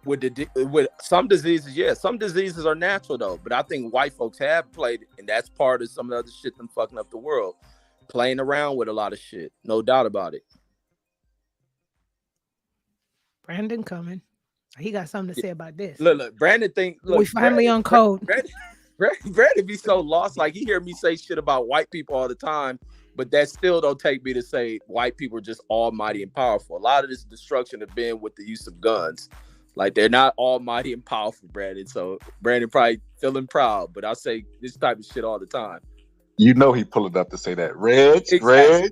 With some diseases, yeah. Some diseases are natural though, but I think white folks have played, and that's part of some of the other shit them fucking up the world, playing around with a lot of shit, no doubt about it. Brandon coming, he got something to say about this. Look, Brandon we finally on code. Brandon be so lost, like he hear me say shit about white people all the time, but that still don't take me to say white people are just almighty and powerful. A lot of this destruction has been with the use of guns. Like, they're not almighty and powerful, Brandon. So Brandon probably feeling proud, but I say this type of shit all the time. You know he pulling up to say that. Reg. Exactly.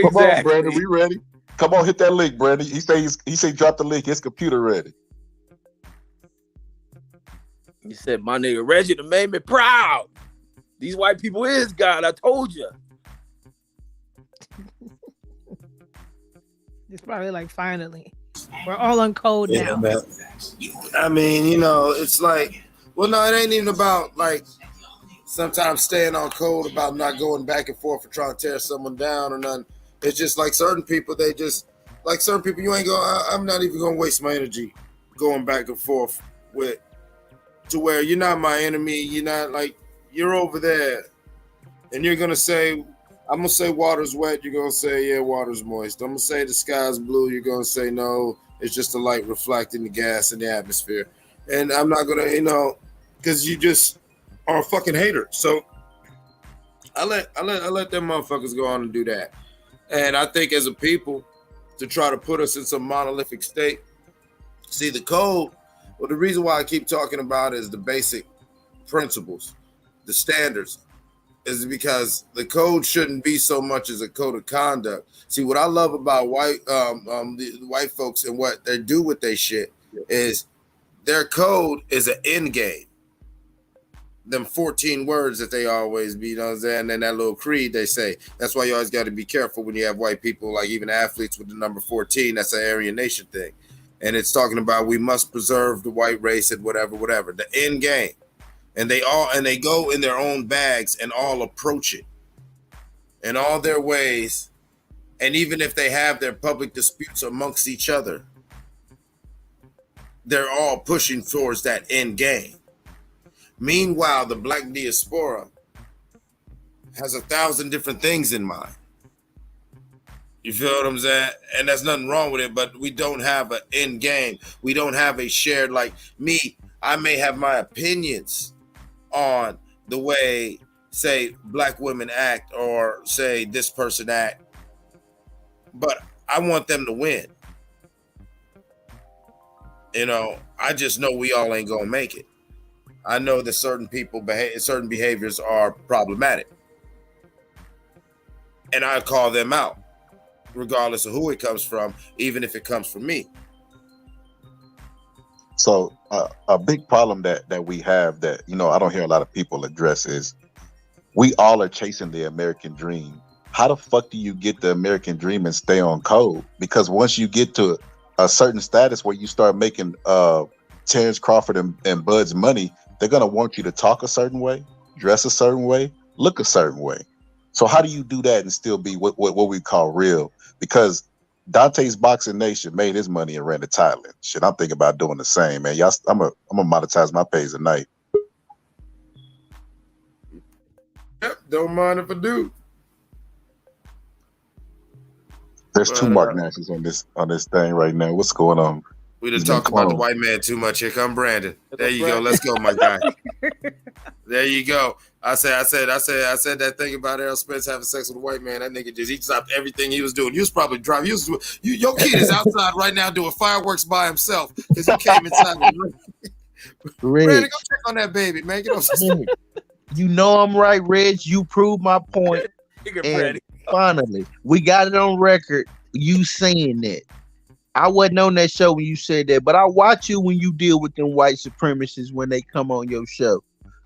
Come on, Brandon, we ready? Come on, hit that link, Brandon. He say drop the link. His computer ready. He said, my nigga Reggie done made me proud. These white people is God, I told you. It's probably like, finally. We're all on code now. Man. I mean, you know, it's like, well, no, it ain't even about like sometimes staying on code about not going back and forth or trying to tear someone down or nothing. It's just like certain people, you ain't going, I'm not even going to waste my energy going back and forth with to where you're not my enemy. You're not like, you're over there, and you're gonna say, I'm gonna say water's wet. You're gonna say, yeah, water's moist. I'm gonna say the sky's blue. You're gonna say, no, it's just the light reflecting the gas in the atmosphere. And I'm not gonna, because you just are a fucking hater. So I let them motherfuckers go on and do that. And I think as a people, to try to put us in some monolithic state. See, the code, well, the reason why I keep talking about is the basic principles, the standards, is because the code shouldn't be so much as a code of conduct. See, what I love about the white folks and what they do with their shit is their code is an end game. Them 14 words that they always be, and then that little creed they say. That's why you always got to be careful when you have white people, like even athletes with the number 14. That's an Aryan Nation thing. And it's talking about we must preserve the white race and whatever, the end game. And they go in their own bags and all approach it in all their ways. And even if they have their public disputes amongst each other, they're all pushing towards that end game. Meanwhile, the black diaspora has 1,000 different things in mind. You feel what I'm saying? And there's nothing wrong with it, but we don't have an end game. We don't have a shared, like me, I may have my opinions on the way, say, black women act or say this person act, but I want them to win. I just know we all ain't gonna make it. I know that certain people certain behaviors are problematic, and I call them out, regardless of who it comes from, even if it comes from me. So a big problem that we have that I don't hear a lot of people address is we all are chasing the American dream. How the fuck do you get the American dream and stay on code? Because once you get to a certain status where you start making Terence Crawford and Bud's money, they're going to want you to talk a certain way, dress a certain way, look a certain way. So how do you do that and still be what we call real? Because Dante's Boxing Nation made his money and ran to Thailand. Shit, I'm thinking about doing the same, man. Y'all, I'm gonna monetize my page tonight. Yep, don't mind if I do. There's two Marq Nashes on this thing right now. What's going on? We done talked about the white man too much. Here come Brandon. There you go. Let's go, my guy. There you go. I said that thing about Errol Spence having sex with a white man. That nigga he stopped everything he was doing. You was probably driving. Your kid is outside right now doing fireworks by himself because he came inside. Brandon, go check on that baby, man. Get on. You know I'm right, Reg. You proved my point. And finally, we got it on record. You saying that. I wasn't on that show when you said that, but I watch you when you deal with them white supremacists when they come on your show.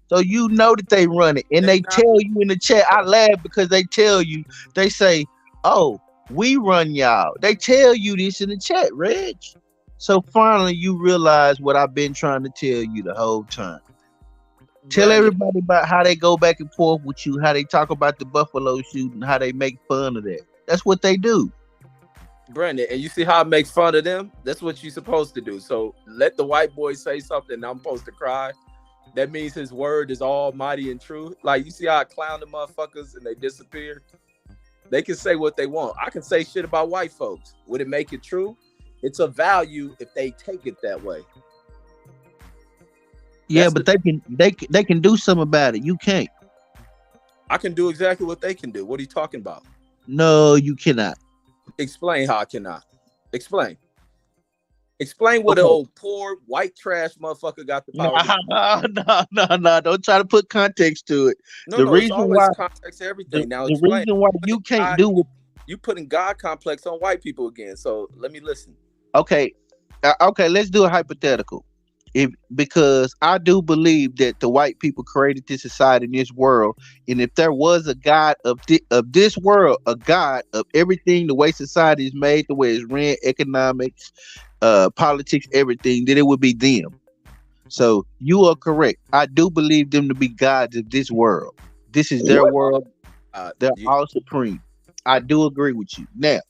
So you know that they run it. And they tell you in the chat, I laugh because they tell you, they say, oh, we run y'all. They tell you this in the chat, Reg. So finally you realize what I've been trying to tell you the whole time. Tell everybody about how they go back and forth with you, how they talk about the Buffalo shooting, how they make fun of that. That's what they do. Brandon, and you see how I make fun of them? That's what you're supposed to do. So let the white boy say something and I'm supposed to cry. That means his word is almighty and true. Like, you see how I clown the motherfuckers and they disappear? They can say what they want. I can say shit about white folks. Would it make it true? It's a value if they take it that way. Yeah, but they can do something about it. You can't. I can do exactly what they can do. What are you talking about? No, you cannot. Explain how I cannot. Explain what an old poor white trash motherfucker got the power. No. Don't try to put context to it. The reason why context to everything. Now the reason why you can't do it. You putting God complex on white people again. So let me listen. Okay, let's do a hypothetical. Because I do believe that the white people created this society in this world, and if there was a God of this world, a God of everything, the way society is made, the way it's ran, economics, politics, everything, then it would be them. So you are correct. I do believe them to be gods of this world. This is their world. They're all supreme. I do agree with you. Now,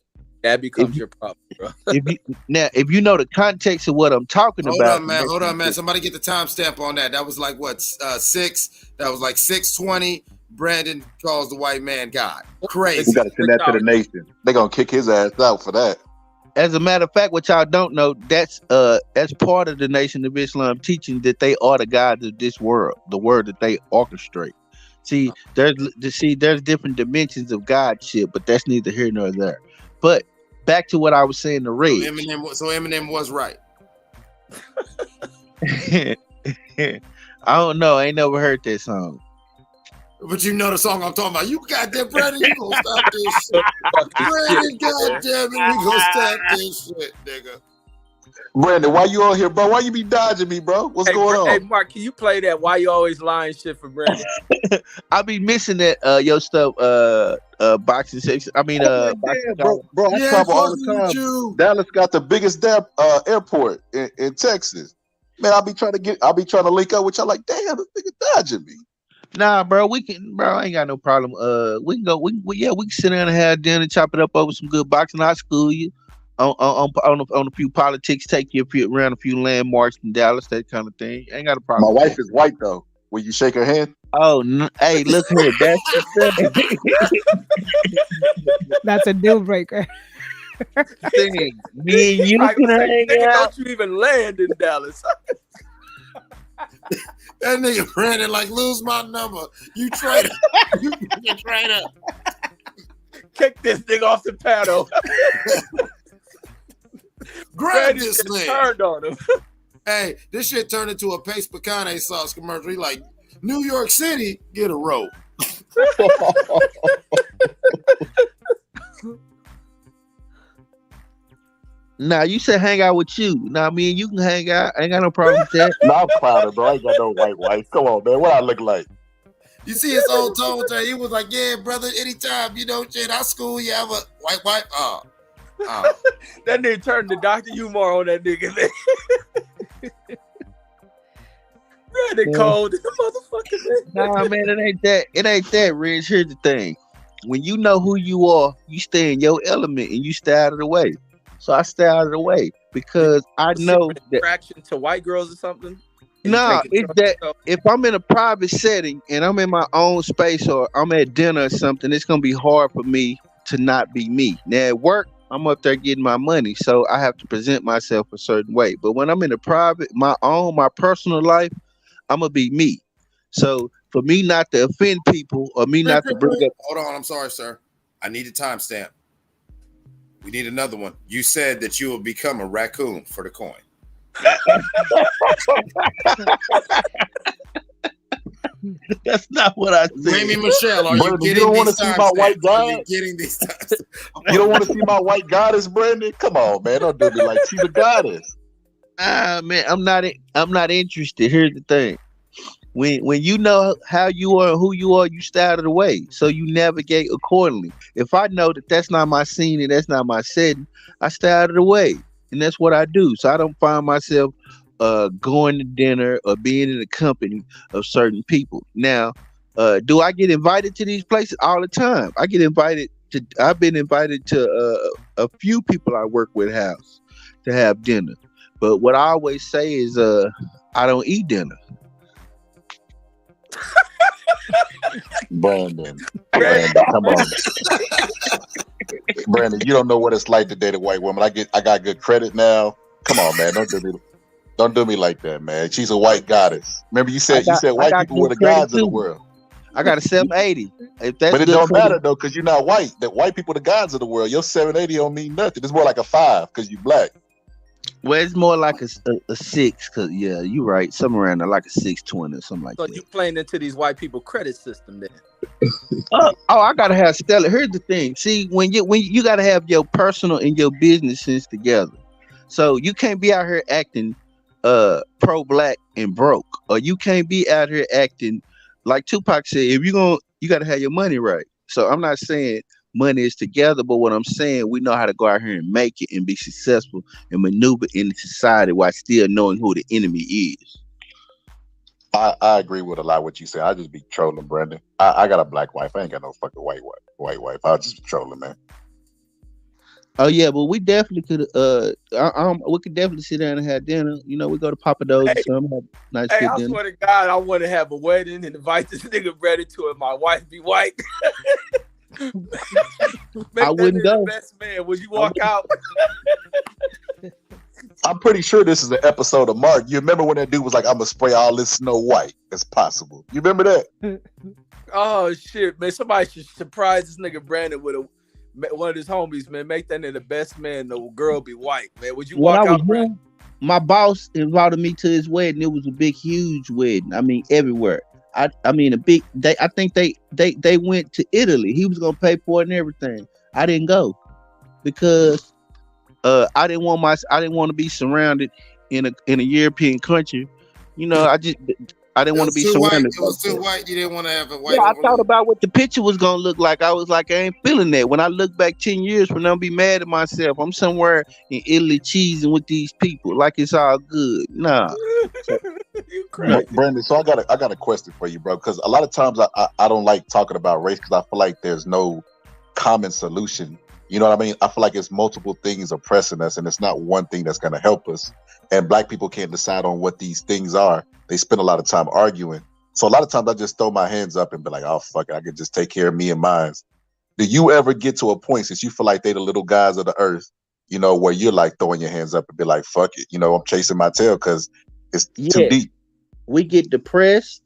That becomes your problem, bro. If you know the context of what I'm talking Hold about, on, man. Hold on, man. Somebody get the timestamp on that. That was like what 6. That was like 6:20. Brandon calls the white man God. Crazy. We got to send that to the nation. They're gonna kick his ass out for that. As a matter of fact, what y'all don't know, that's part of the Nation of Islam teaching that they are the gods of this world, the word that they orchestrate. See, there's different dimensions of godship, but that's neither here nor there. But back to what I was saying to Red. So Eminem was right. I don't know. I ain't never heard that song. But you know the song I'm talking about. You goddamn Brandon, you gonna stop this shit. Brandon, goddamn it, we gonna stop this shit, nigga. Brandon, why you on here, bro? Why you be dodging me, bro? What's going on? Hey, Mark, can you play that? Why you always lying shit for Brandon? I be missing that your stuff, boxing section. I mean, damn, bro, I travel all the time. Dallas got the biggest airport in Texas. Man, I'll be trying to link up with y'all. Like, damn, this nigga dodging me. Nah, bro, I ain't got no problem. We can go. We can sit down and have dinner, chop it up over some good boxing. I'll school you on a few politics, take you around a few landmarks in Dallas, that kind of thing. Ain't got a problem. My wife is white though. Will you shake her hand? Oh, no. Hey, look here. That's the thing. That's a deal breaker. Thing. Me and you can hang out. Don't you even land in Dallas? That nigga Brandon like lose my number. You traitor. You traitor. Kick this nigga off the paddle. Grab this nigga thing. Turned on him. Hey, this shit turned into a paste picante sauce commercial. He like, New York City, get a rope. Nah, you said hang out with you. Nah, me and you can hang out. I ain't got no problem with that. Nah, I'm proud, bro. I ain't got no white wife. Come on, man. What I look like? You see his old tone there. He was like, yeah, brother, anytime, shit, I school you have a white wife. Oh. That nigga turned to Dr. Umar on that nigga. Brandon cold, motherfucker. Nah, man, it ain't that, Rich. Here's the thing. When you know who you are, you stay in your element and you stay out of the way. So I stay out of the way because I know that attraction to white girls or something. No, it's that if I'm in a private setting and I'm in my own space or I'm at dinner or something, it's gonna be hard for me to not be me. Now at work, I'm up there getting my money, so I have to present myself a certain way. But when I'm in a private, my personal life, I'm gonna be me. So for me not to offend people or me not to bring up. Hold on, I'm sorry, sir. I need a timestamp. We need another one. You said that you will become a raccoon for the coin. That's not what I said. Amy Michelle, are you getting don't want to these see my white timestamps? Are you god? getting these timestamps? You don't want to see my white goddess, Brandon? Come on, man. Don't do me like she's a goddess. Man, I'm not interested. Here's the thing. When you know how you are and who you are, you stay out of the way. So you navigate accordingly. If I know that that's not my scene and that's not my setting, I stay out of the way. And that's what I do. So I don't find myself going to dinner or being in the company of certain people. Now, do I get invited to these places all the time? I've been invited to a few people I work with house to have dinner. But what I always say is I don't eat dinner. Brandon, come on. Brandon, you don't know what it's like to date a white woman. I got good credit now. Come on, man. Don't do me like that, man. She's a white goddess. Remember you said white people were the gods of the world. I got a 780. But it don't matter though, because you're not white. That white people are the gods of the world. Your 780 don't mean nothing. It's more like a 5 because you black. Well, it's more like a 6, because yeah, you're right. Somewhere around there, like a 620 or something like that. So you playing into these white people credit system then? I gotta have stellar. Here's the thing. See, when you gotta have your personal and your business sense together. So you can't be out here acting pro-black and broke, or you can't be out here acting like Tupac said. If you gotta have your money right. So I'm not saying money is together, but what I'm saying, we know how to go out here and make it and be successful and maneuver in society while still knowing who the enemy is. I agree with a lot of what you said. I just be trolling, Brandon. I got a black wife. I ain't got no fucking white wife. I'll just be trolling, man. Oh yeah, but we definitely could. We could definitely sit down and have dinner. You know, we go to Papa Do's or something. Have a nice Hey, good I dinner. swear to God, I want to have a wedding and invite this nigga Brandon to it. My wife be white. Make I wouldn't that nigga go. the best man. Would you walk out? I'm pretty sure this is an episode of Mark. You remember when that dude was like, "I'm gonna spray all this Snow White as possible." You remember that? Oh shit, man! Somebody should surprise this nigga Brandon with one of his homies, man. Make that nigga the best man. The girl be white, man. Would you When walk I was out, Brandon? young, my boss invited me to his wedding. It was a big, huge wedding. I mean, everywhere. I mean, a big. I think they went to Italy. He was gonna pay for it and everything. I didn't go because I didn't want to be surrounded in a European country. You know, I didn't want to be surrounded. It was too white. You didn't want to have a white. Yeah, I thought about what the picture was gonna look like. I was like, I ain't feeling that. When I look back 10 years from now, I'll be mad at myself. I'm somewhere in Italy cheesing with these people, like it's all good. Nah. You crazy. Brandon, so I got a question for you, bro. Because a lot of times I don't like talking about race because I feel like there's no common solution. You know what I mean? I feel like it's multiple things oppressing us, and it's not one thing that's gonna help us. And black people can't decide on what these things are. They spend a lot of time arguing. So a lot of times I just throw my hands up and be like, oh, fuck it, I could just take care of me and mine. Do you ever get to a point, since you feel like they the little guys of the earth, you know, where you're like throwing your hands up and be like, fuck it, you know, I'm chasing my tail because it's too deep? We get depressed.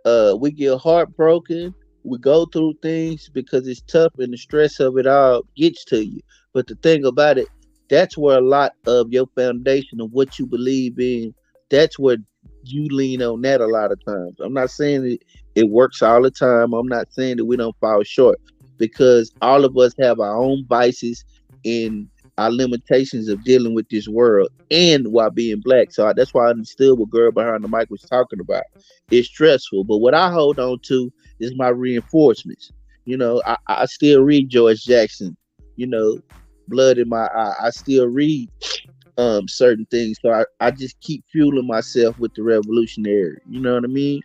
We get heartbroken. We go through things because it's tough and the stress of it all gets to you. But the thing about it, that's where a lot of your foundation of what you believe in, that's where you lean on that a lot of times. I'm not saying it works all the time. I'm not saying that we don't fall short, because all of us have our own vices and our limitations of dealing with this world and while being black. So that's why I understood what Girl Behind the Mic was talking about. It's stressful, but what I hold on to is my reinforcements. You know, I still read George Jackson, you know, Blood in My Eye. I still read certain things. So I just keep fueling myself with the revolutionary. You know what I mean?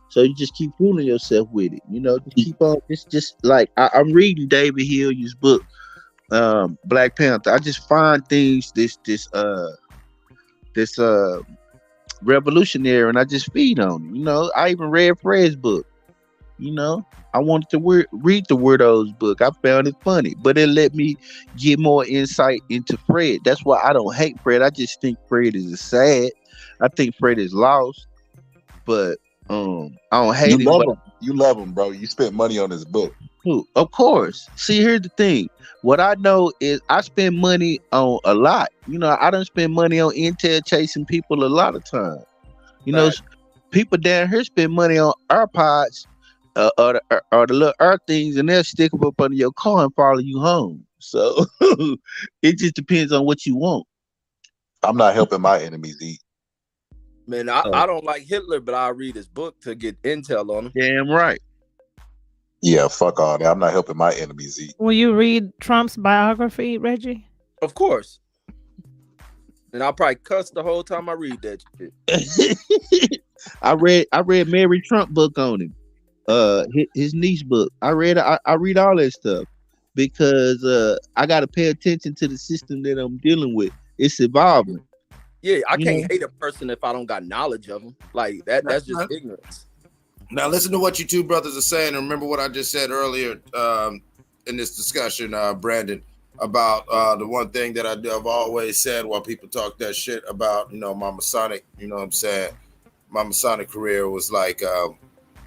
So you just keep fooling yourself with it. You know, just keep on. It's just like I'm reading David Hilliard's book, Black Panther. I just find things this revolutionary, and I just feed on it. You know, I even read Fred's book. You know, I wanted to read the Weirdos book. I found it funny, but it let me get more insight into Fred. That's why I don't hate Fred. I just think Fred is sad. I think Fred is lost, but I don't hate him. You love him, bro. You spent money on his book. Of course. See, here's the thing. What I know is I spend money on a lot. You know, I don't spend money on intel chasing people a lot of time. You know, people down here spend money on AirPods or the little earth things, and they'll stick them up under your car and follow you home. So it just depends on what you want. I'm not helping my enemies eat. Man, I don't like Hitler, but I read his book to get intel on him. Damn right. Yeah, fuck all that. I'm not helping my enemies eat. Will you read Trump's biography, Reggie? Of course. And I'll probably cuss the whole time I read that shit. I read Mary Trump book on him. His niece book. I read all that stuff because I gotta pay attention to the system that I'm dealing with. It's evolving. Yeah, I can't hate a person if I don't got knowledge of them. Like that's just ignorance. Now listen to what you two brothers are saying, and remember what I just said earlier in this discussion, Brandon, about the one thing that I've always said while people talk that shit about, you know, my Masonic, you know what I'm saying, my Masonic career was like,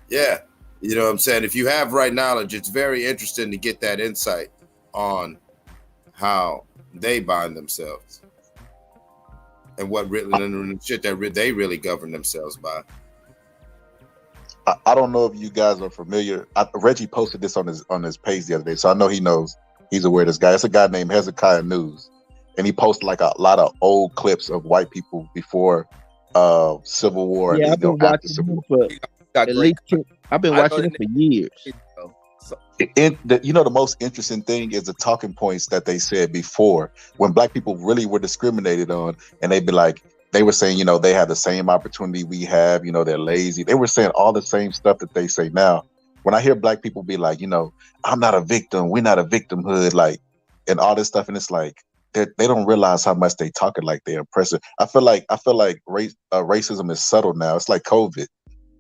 yeah, you know what I'm saying, if you have right knowledge, it's very interesting to get that insight on how they bind themselves and what really and shit that they really govern themselves by. I don't know if you guys are familiar. Reggie posted this on his page the other day, so I know he knows. He's aware of this guy. It's a guy named Hezekiah News, and he posted like a lot of old clips of white people before Civil War. Yeah, and, I've been watching him for at least. I've been watching him for years. The most interesting thing is the talking points that they said before, when black people really were discriminated on, and they'd be like, they were saying, you know, they have the same opportunity we have, you know, they're lazy. They were saying all the same stuff that they say now. When I hear black people be like, you know, I'm not a victim, we're not a victimhood, like and all this stuff, and it's like they don't realize how much they talking like they're impressive. I feel like racism is subtle now. It's like COVID.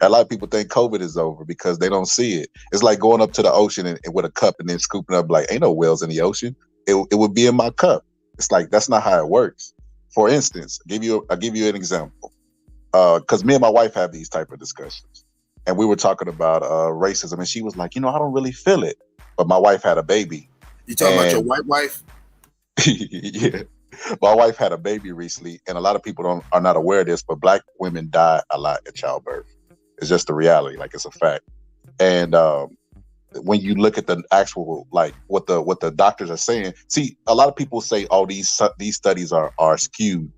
A lot of people think COVID is over because they don't see it. It's like going up to the ocean and with a cup and then scooping up like, ain't no whales in the ocean. It would be in my cup. It's like, that's not how it works. For instance, I'll give you an example. Because me and my wife have these type of discussions. And we were talking about racism, and she was like, I don't really feel it. But my wife had a baby. You talking about your white wife? Yeah. My wife had a baby recently, and a lot of people are not aware of this, but Black women die a lot at childbirth. It's just the reality, like it's a fact. And when you look at the actual, like what the doctors are saying, see, a lot of people say, oh, these studies are skewed,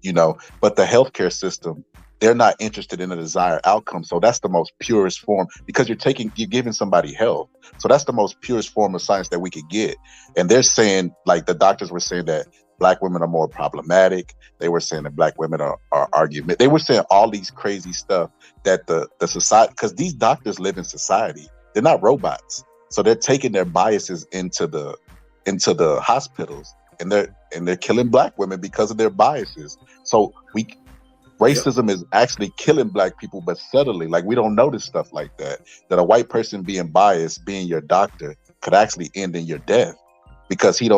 but the healthcare system, they're not interested in a desired outcome. So that's the most purest form, because you're giving somebody health. So that's the most purest form of science that we could get. And they're saying, like the doctors were saying that Black women are more problematic. They were saying that Black women are argument. They were saying all these crazy stuff that the society, because these doctors live in society. They're not robots. So they're taking their biases into the hospitals, and they're killing Black women because of their biases. So racism is actually killing Black people, but subtly. Like, we don't notice stuff like that. That a white person being biased, being your doctor, could actually end in your death, because he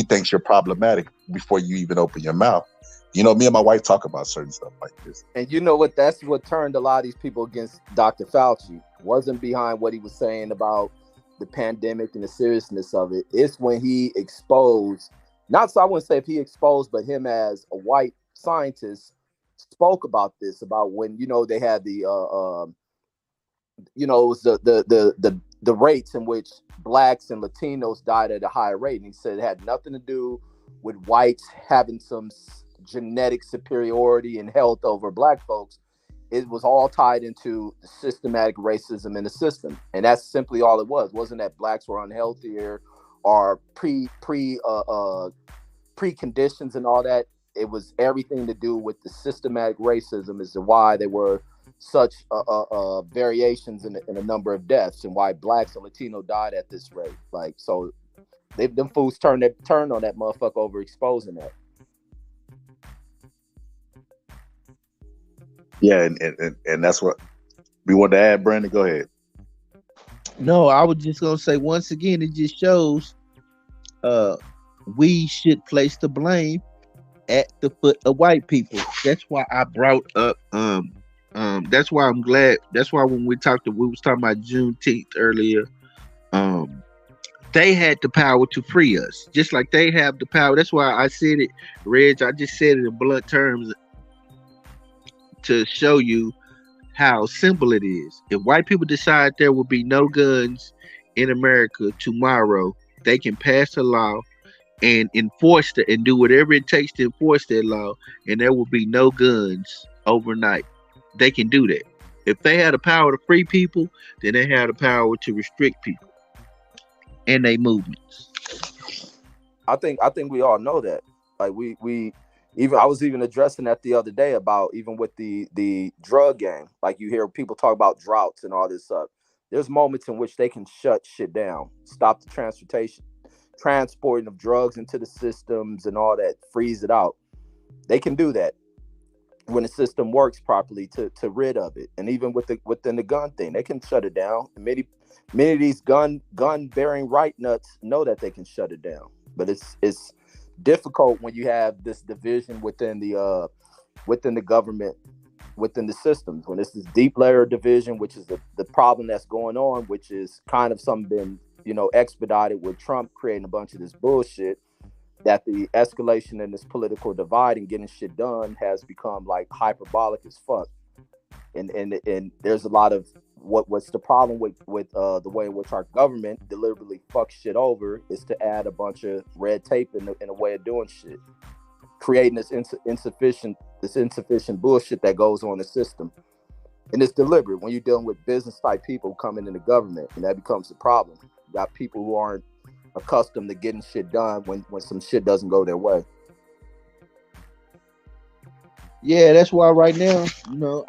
thinks you're problematic before you even open your mouth. Me and my wife talk about certain stuff like this. And you know what? That's what turned a lot of these people against Dr. Fauci. Wasn't behind what he was saying about the pandemic and the seriousness of it. It's when he exposed, not so I wouldn't say if he exposed, but him as a white scientist spoke about this, about when they had the it was the rates in which Blacks and Latinos died at a higher rate, and he said it had nothing to do with whites having some genetic superiority in health over Black folks. It was all tied into systematic racism in the system, and that's simply all it was. It wasn't that Blacks were unhealthier or preconditions and all that. It was everything to do with the systematic racism as to why there were such variations in a number of deaths, and why Blacks and Latino died at this rate. Like, so them fools turned on that motherfucker over exposing that. Yeah, and that's what we want to add. Brandon, go ahead. No, I was just gonna say, once again, it just shows we should place the blame at the foot of white people. That's why I brought up that's why I'm glad. That's why when we was talking about Juneteenth earlier, they had the power to free us, just like they have the power. That's why I said it, Reg. I just said it in blunt terms to show you how simple it is. If white people decide there will be no guns in America tomorrow, they can pass a law and enforce it and do whatever it takes to enforce that law, and there will be no guns overnight. They can do that. If they had the power to free people, then they have the power to restrict people and their movements. I think we all know that. Like we even, I was even addressing that the other day about even with the drug game. Like, you hear people talk about droughts and all this stuff. There's moments in which they can shut shit down, stop the transporting of drugs into the systems and all that, freeze it out. They can do that when the system works properly to rid of it. And even within the gun thing, they can shut it down. And many of these gun bearing right nuts know that they can shut it down. But it's difficult when you have this division within the government, within the systems, when it's this deep layer division, which is the problem that's going on, which is kind of something been expedited with Trump creating a bunch of this bullshit, that the escalation in this political divide and getting shit done has become like hyperbolic as fuck. And there's a lot of what's the problem with the way in which our government deliberately fucks shit over is to add a bunch of red tape in a way of doing shit, creating this insufficient bullshit that goes on in the system. And it's deliberate when you're dealing with business type people coming in the government, and that becomes the problem. You got people who aren't accustomed to getting shit done when some shit doesn't go their way. Yeah, that's why right now,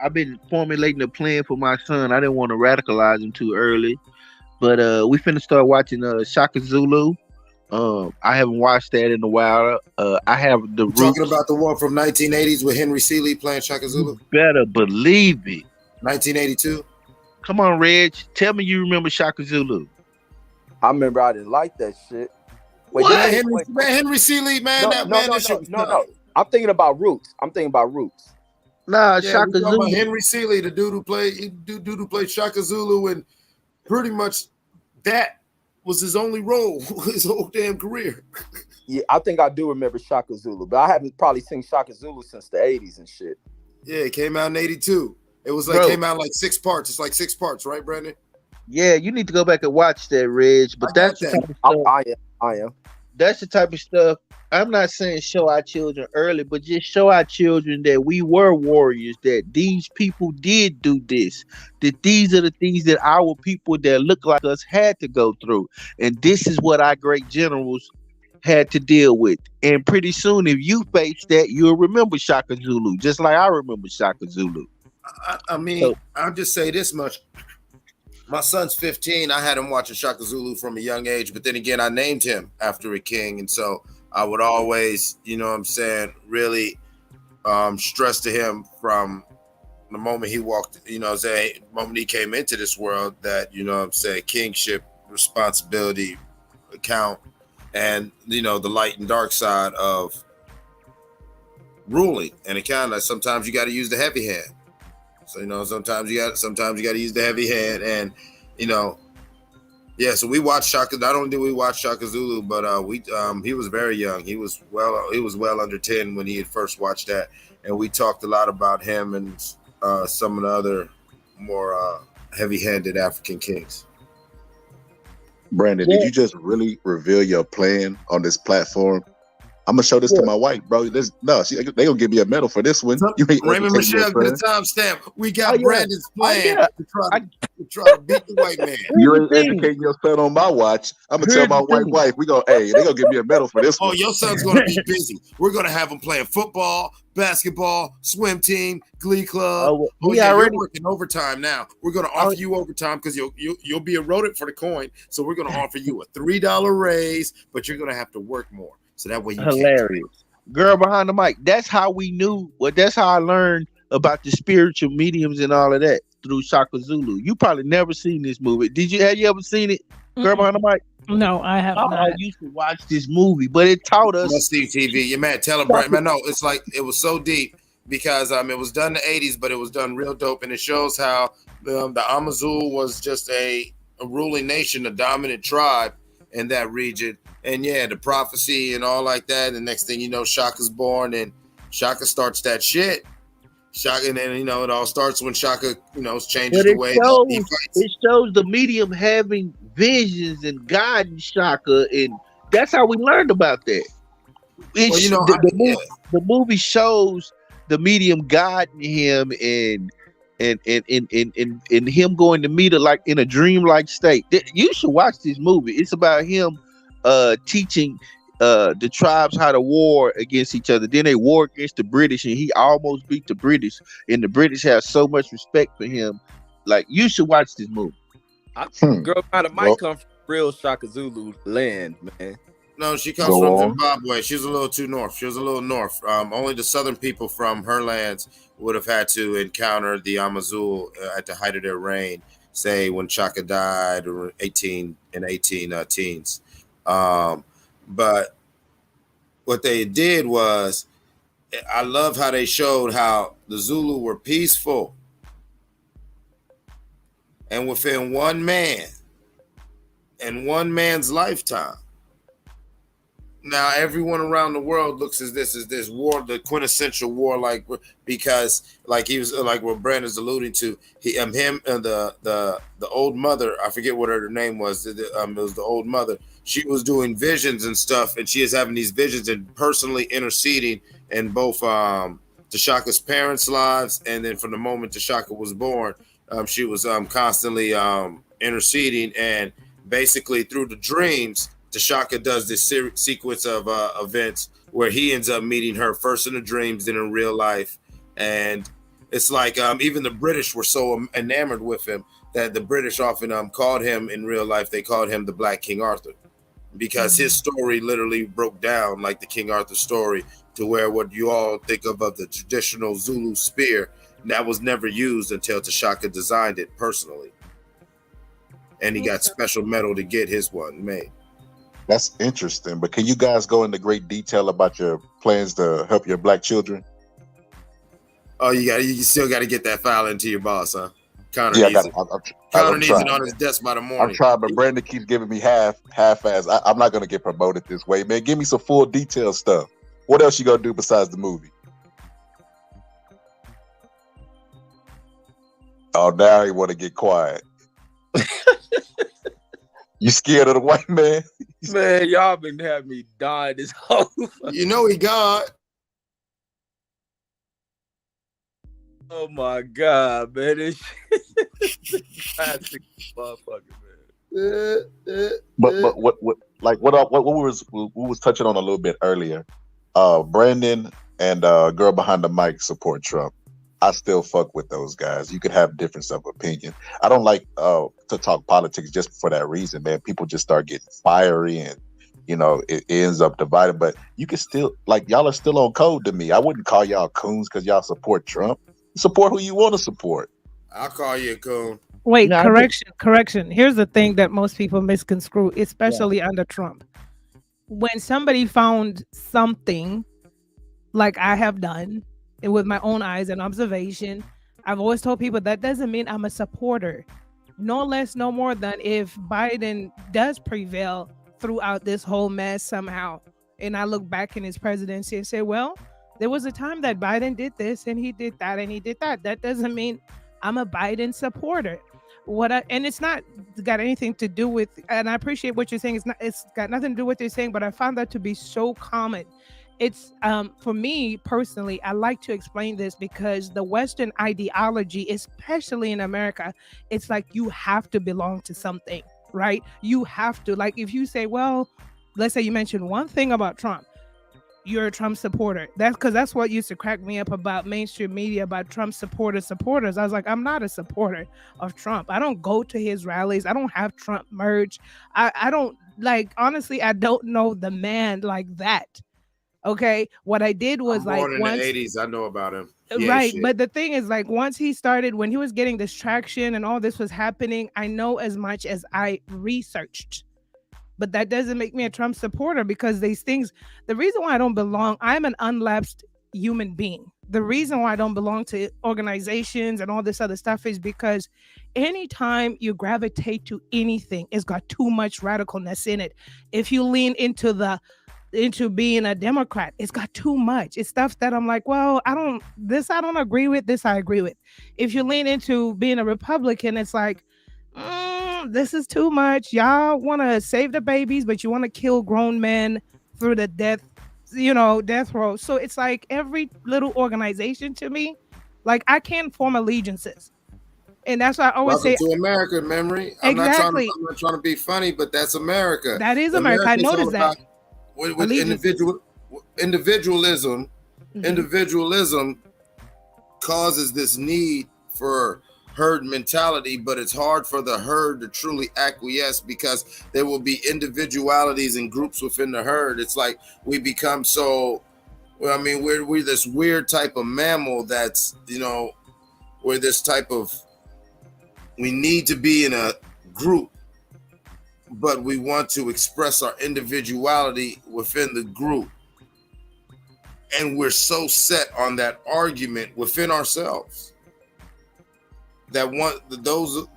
I've been formulating a plan for my son. I didn't want to radicalize him too early, but we finna start watching Shaka Zulu I haven't watched that in a while. I have the Roots. Talking about the one from 1980s with Henry Seeley playing Shaka Zulu. You better believe it. 1982. Come on, Reg. Tell me you remember Shaka Zulu. I remember I didn't like that shit. Wait, Henry Seeley, man, no. I'm thinking about Roots. Nah, yeah, Shaka Zulu. Henry Seeley, the dude who played Shaka Zulu, and pretty much that was his only role his whole damn career. Yeah, I think I do remember Shaka Zulu, but I haven't probably seen Shaka Zulu since the 80s and shit. Yeah, it came out in 82. It was like came out like 6 parts. It's like 6 parts, right, Brandon? Yeah, you need to go back and watch that, Reg. But that's the type of stuff. I am. That's the type of stuff. I'm not saying show our children early, but just show our children that we were warriors, that these people did do this, that these are the things that our people that look like us had to go through. And this is what our great generals had to deal with. And pretty soon, if you face that, you'll remember Shaka Zulu, just like I remember Shaka Zulu. I mean, I'll just say this much. My son's 15. I had him watching Shaka Zulu from a young age, but then again, I named him after a king. And so I would always, you know what I'm saying, really stress to him from the moment he walked, you know what I'm saying, the moment he came into this world that, you know what I'm saying, kingship, responsibility, account, and, you know, the light and dark side of ruling. And it kind of, sometimes you got to use the heavy hand. So, you know, sometimes you got to use the heavy hand, and, you know, yeah. So we watched Shaka. Not only did we watch Shaka Zulu, but he was very young. He was well under 10 when he had first watched that, and we talked a lot about him and some of the other more heavy-handed African kings. Brandon, did you just really reveal your plan on this platform? I'm gonna show this to my wife, bro. They gonna give me a medal for this one. Raymond Michelle, get a timestamp. We got Brandon's plan to try to beat the white man. You ain't educating your son on my watch. I'm gonna tell my white wife, they gonna give me a medal for this one. Oh, your son's gonna be busy. We're gonna have him playing football, basketball, swim team, glee club. You're working overtime now. We're gonna offer you overtime because you'll be eroded for the coin. So we're gonna offer you a $3 raise, but you're gonna have to work more. So that way you hilarious. Girl behind the mic. That's how we knew. Well, that's how I learned about the spiritual mediums and all of that through Shaka Zulu. You probably never seen this movie. Have you ever seen it? Girl behind the mic? No, I have not. I used to watch this movie, but it taught us. Must see TV. Your man, tell him, Brandon. Man, no, it's like it was so deep because it was done in the 80s, but it was done real dope, and it shows how the Amazulu was just a ruling nation, a dominant tribe in that region. And yeah, the prophecy and all like that. And the next thing you know, Shaka's born, and Shaka starts that shit. Shaka, and then, you know, it all starts when Shaka, you know, changes the way he fights. It shows the medium having visions and guiding Shaka, and that's how we learned about that. The movie shows the medium guiding him and him going to meet her like in a dreamlike state. You should watch this movie. It's about him teaching the tribes how to war against each other. Then they war against the British, and he almost beat the British, and the British have so much respect for him. Like, you should watch this movie. Girl kind of might come from real Shaka Zulu land, man. No, she comes from Zimbabwe. She was a little too north. She was a little north. Only the southern people from her lands would have had to encounter the Amazulu at the height of their reign, say when Shaka died, or 18 teens. But what they did was, I love how they showed how the Zulu were peaceful, and within one man and one man's lifetime. Now everyone around the world looks at this war, the quintessential war, like, because like he was like what Brandon's alluding to, him and the old mother, I forget what her name was. It was the old mother. She was doing visions and stuff, and she is having these visions and personally interceding in both Tashaka's parents' lives, and then from the moment Tashaka was born, she was constantly interceding, and basically through the dreams, Tashaka does this sequence of events where he ends up meeting her first in the dreams, then in real life, and it's like even the British were so enamored with him that the British often called him in real life. They called him the Black King Arthur, because his story literally broke down like the King Arthur story to where what you all think of the traditional Zulu spear, that was never used until T'Chaka designed it personally. And he got special metal to get his one made. That's interesting. But can you guys go into great detail about your plans to help your black children? Oh, you still got to get that file into your boss, huh? Connor Yeah, needs it. Connor needs trying. it on his desk by the morning. I'm trying, but Brandon keeps giving me half-ass. I'm not gonna get promoted this way, man. Give me some full detail stuff. What else you gonna do besides the movie? Oh, now he want to get quiet. You scared of the white man? Man, y'all been having me dying this whole. You know he God. Oh my God, man! This classic motherfucker, man. But what we was touching on a little bit earlier. Brandon and girl behind the mic support Trump. I still fuck with those guys. You could have difference of opinion. I don't like to talk politics just for that reason, man. People just start getting fiery and it ends up divided. But you can still, like, y'all are still on code to me. I wouldn't call y'all coons because y'all support Trump. Support who you want to support. I'll call you a coon. Wait, correction. Here's the thing that most people misconstrue, especially under Trump. When somebody found something like I have done, and with my own eyes and observation, I've always told people that doesn't mean I'm a supporter. No less, no more than if Biden does prevail throughout this whole mess somehow. And I look back in his presidency and say, well, there was a time that Biden did this and he did that and he did that. That doesn't mean I'm a Biden supporter. And it's not got anything to do with, and I appreciate what you're saying. It's got nothing to do with what you're saying, but I found that to be so common. It's for me personally, I like to explain this because the Western ideology, especially in America, it's like you have to belong to something, right? You have to, like, if you say, well, let's say you mentioned one thing about Trump, you're a Trump supporter. That's because that's what used to crack me up about mainstream media, about Trump supporters. I was like, I'm not a supporter of Trump. I don't go to his rallies. I don't have Trump merch. I don't, like, honestly, I don't know the man like that. Okay, what I did was born in the 80s. I know about him. Right, but the thing is, like, once he started, when he was getting this traction and all this was happening, I know as much as I researched. But that doesn't make me a Trump supporter because these things, the reason why I don't belong, I'm an unlapsed human being. The reason why I don't belong to organizations and all this other stuff is because anytime you gravitate to anything, it's got too much radicalness in it. If you lean into being a Democrat, it's got too much. It's stuff that I'm like, well, I don't agree with, this I agree with. If you lean into being a Republican, it's like, this is too much. Y'all want to save the babies, but you want to kill grown men through the death row. So it's like every little organization to me, like, I can't form allegiances. And that's why I always say to America, memory. Exactly. I'm not trying to be funny, but that's America. That is America. I noticed that. With individualism, individualism causes this need for herd mentality, but it's hard for the herd to truly acquiesce because there will be individualities and groups within the herd. It's like we become we're this weird type of mammal that's, we're this type of, we need to be in a group, but we want to express our individuality within the group. And we're so set on that argument within ourselves that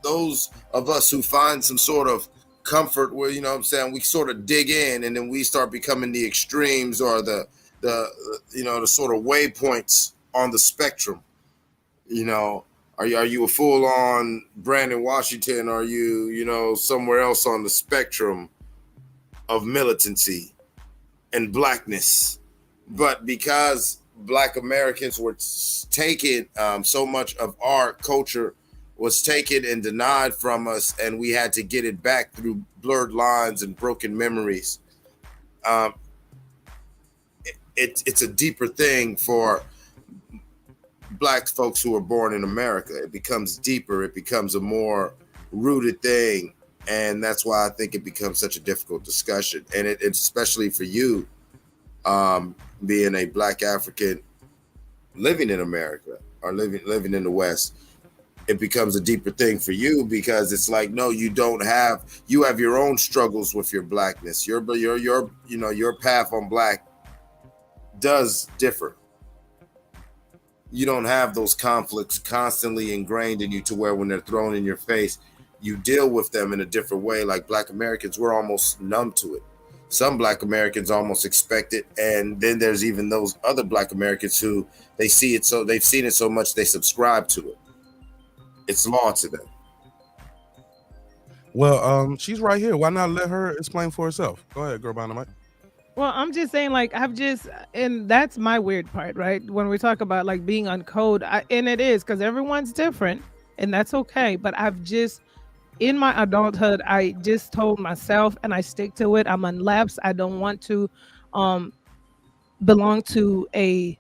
those of us who find some sort of comfort where, we sort of dig in and then we start becoming the extremes or the sort of waypoints on the spectrum. Are you a full-on Brandon Washington? Are you, somewhere else on the spectrum of militancy and blackness? But because Black Americans were taken, so much of our culture was taken and denied from us, and we had to get it back through blurred lines and broken memories. It's a deeper thing for Black folks who are born in America. It becomes deeper. It becomes a more rooted thing. And that's why I think it becomes such a difficult discussion. And it especially for you, being a Black African living in America or living in the West, it becomes a deeper thing for you because it's like, no, you have your own struggles with your Blackness. Your path on Black does differ. You don't have those conflicts constantly ingrained in you to where when they're thrown in your face, you deal with them in a different way. Like Black Americans, we're almost numb to it. Some Black Americans almost expect it. And then there's even those other Black Americans who they've seen it so much they subscribe to it. It's law to them. Well, she's right here. Why not let her explain for herself? Go ahead, girl behind the mic. Well, I'm just saying, like, and that's my weird part, right? When we talk about like being on code, and it is because everyone's different, and that's okay. But in my adulthood, I just told myself, and I stick to it. I'm on lapse. I don't want to belong to a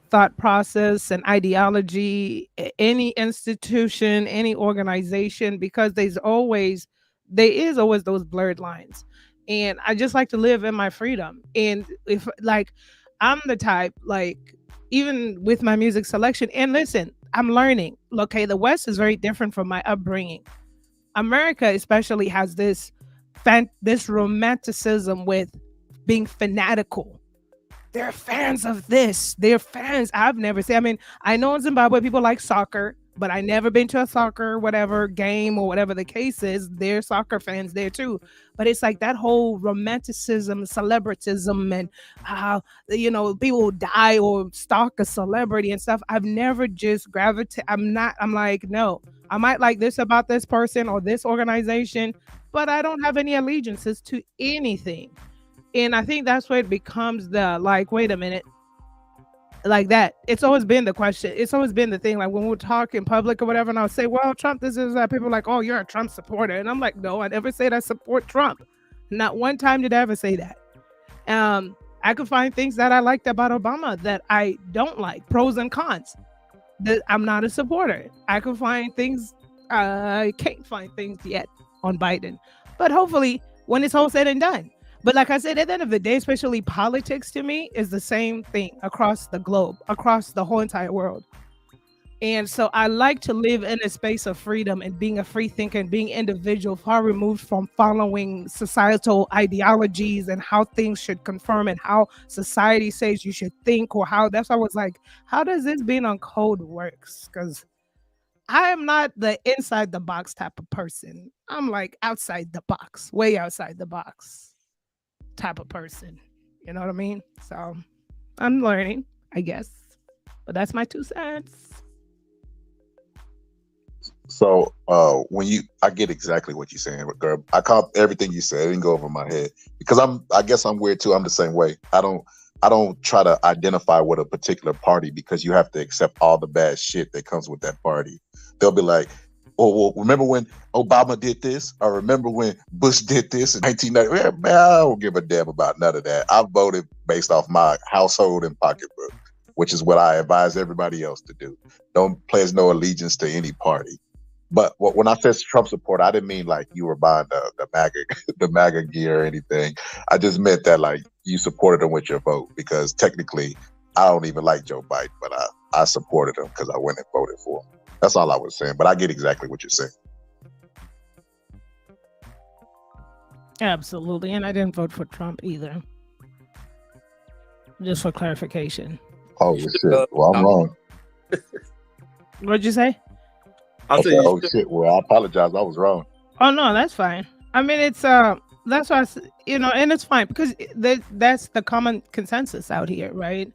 thought process and ideology, any institution, any organization, because there is always those blurred lines. And I just like to live in my freedom. And if like I'm the type, like even with my music selection, and listen, I'm learning. Okay, the West is very different from my upbringing. America especially has this romanticism with being fanatical. They're fans of this. They're fans. I've never seen. I mean, I know in Zimbabwe people like soccer, but I never been to a soccer whatever game or whatever the case is. They're soccer fans there too. But it's like that whole romanticism, celebritism, and how people die or stalk a celebrity and stuff. I've never just gravitated. I'm like, no. I might like this about this person or this organization, but I don't have any allegiances to anything. And I think that's where it becomes the like, wait a minute, like that. It's always been the question. It's always been the thing. Like when we talk in public or whatever, and I'll say, well, Trump, this is that. People are like, oh, you're a Trump supporter. And I'm like, no, I never said I support Trump. Not one time did I ever say that. I could find things that I liked about Obama that I don't like, pros and cons. That I'm not a supporter. I could find things. I can't find things yet on Biden. But hopefully when it's all said and done. But like I said, at the end of the day, especially politics to me is the same thing across the globe, across the whole entire world. And so I like to live in a space of freedom and being a free thinker and being individual, far removed from following societal ideologies and how things should conform and how society says you should think, or how. That's why I was like, how does this being on code works? Because I am not the inside the box type of person. I'm like outside the box, way outside the box type of person. You know what I mean? So I'm learning, I guess. But that's my 2 cents. So I get exactly what you're saying, girl. I caught everything you said. It didn't go over my head because I guess I'm weird too. I'm the same way. I don't try to identify with a particular party because you have to accept all the bad shit that comes with that party. They'll be like, oh, well, remember when Obama did this? Or remember when Bush did this in 1990? Man, I don't give a damn about none of that. I voted based off my household and pocketbook, which is what I advise everybody else to do. Don't pledge no allegiance to any party. But when I said Trump support, I didn't mean like you were buying the MAGA gear or anything. I just meant that like you supported him with your vote because technically I don't even like Joe Biden, but I supported him because I went and voted for him. That's all I was saying, but I get exactly what you're saying. Absolutely, and I didn't vote for Trump either. Just for clarification. Oh shit! Well, I'm wrong. What'd you say? Okay, oh shit! Well, I apologize. I was wrong. Oh no, that's fine. I mean, it's that's why and it's fine because that's the common consensus out here, right?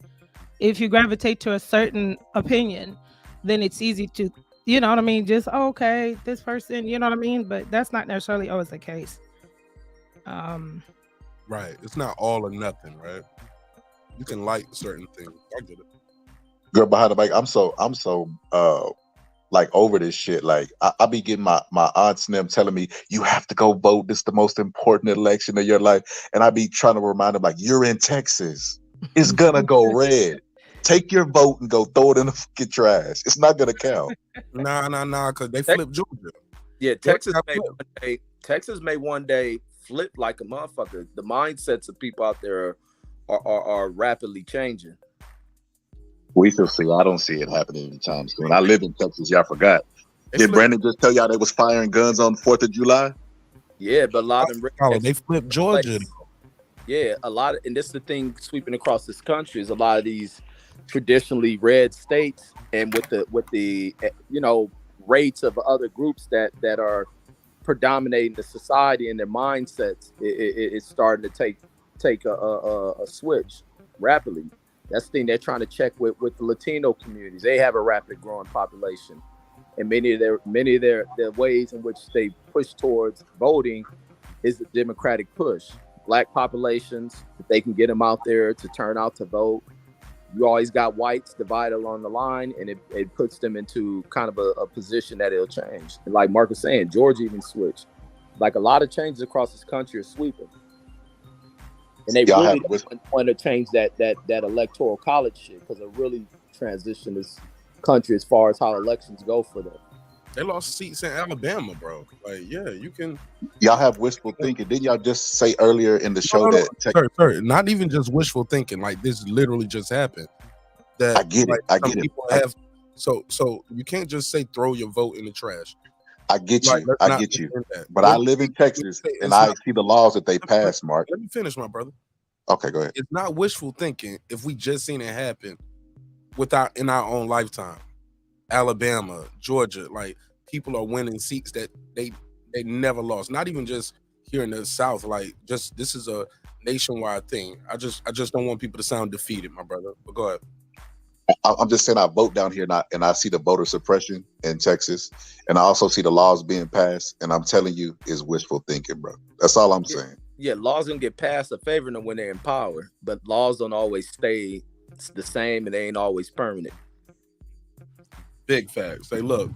If you gravitate to a certain opinion, then it's easy to, you know what I mean? Just, okay, this person, you know what I mean? But that's not necessarily always the case. Right. It's not all or nothing, right? You can like certain things. I get it. Girl behind the mic, I'm so like over this shit. Like I be getting my aunts and them telling me, you have to go vote. This is the most important election of your life. And I be trying to remind them, like, you're in Texas. It's gonna go red. Take your vote and go throw it in the fucking trash. It's not gonna count. Nah, because they flipped Georgia. Yeah, Texas made Texas may one day flip like a motherfucker. The mindsets of people out there are rapidly changing. We shall see. I don't see it happening anytime soon. I live in Texas. Y'all forgot. Did Brandon just tell y'all they was firing guns on 4th of July? Yeah, but a lot of them. They flipped Georgia. Yeah, a lot of, and this is the thing sweeping across this country is a lot of these traditionally red states, and with the rates of other groups that are predominating the society and their mindsets, it's starting to take a switch rapidly. That's the thing they're trying to check with the Latino communities. They have a rapid growing population, and many of their ways in which they push towards voting is the Democratic push. Black populations, if they can get them out there to turn out to vote, you always got whites divided along the line, and it puts them into kind of a position that it'll change. And like Mark was saying, Georgia even switched. Like a lot of changes across this country are sweeping. And they really want to change that electoral college shit, because it really transitioned this country as far as how elections go for them. They lost seats in Alabama, bro. Like, yeah, you can. Y'all have wishful thinking. Didn't y'all just say earlier in the show that sir, not even just wishful thinking. Like, this literally just happened. That I get it. I get it. So you can't just say throw your vote in the trash. I get you. I get you. But I live in Texas, and I see the laws that they pass, Mark. Let me finish, my brother. Okay, go ahead. It's not wishful thinking if we just seen it happen in our own lifetime. Alabama, Georgia, like, people are winning seats that they never lost. Not even just here in the South. Like, just this is a nationwide thing. I just don't want people to sound defeated, my brother. But go ahead. I'm just saying I vote down here, and I see the voter suppression in Texas, and I also see the laws being passed, and I'm telling you, it's wishful thinking, bro. That's all I'm saying. Yeah, laws can get passed a favor them when they're in power, but laws don't always stay the same, and they ain't always permanent. Big facts. Hey, look,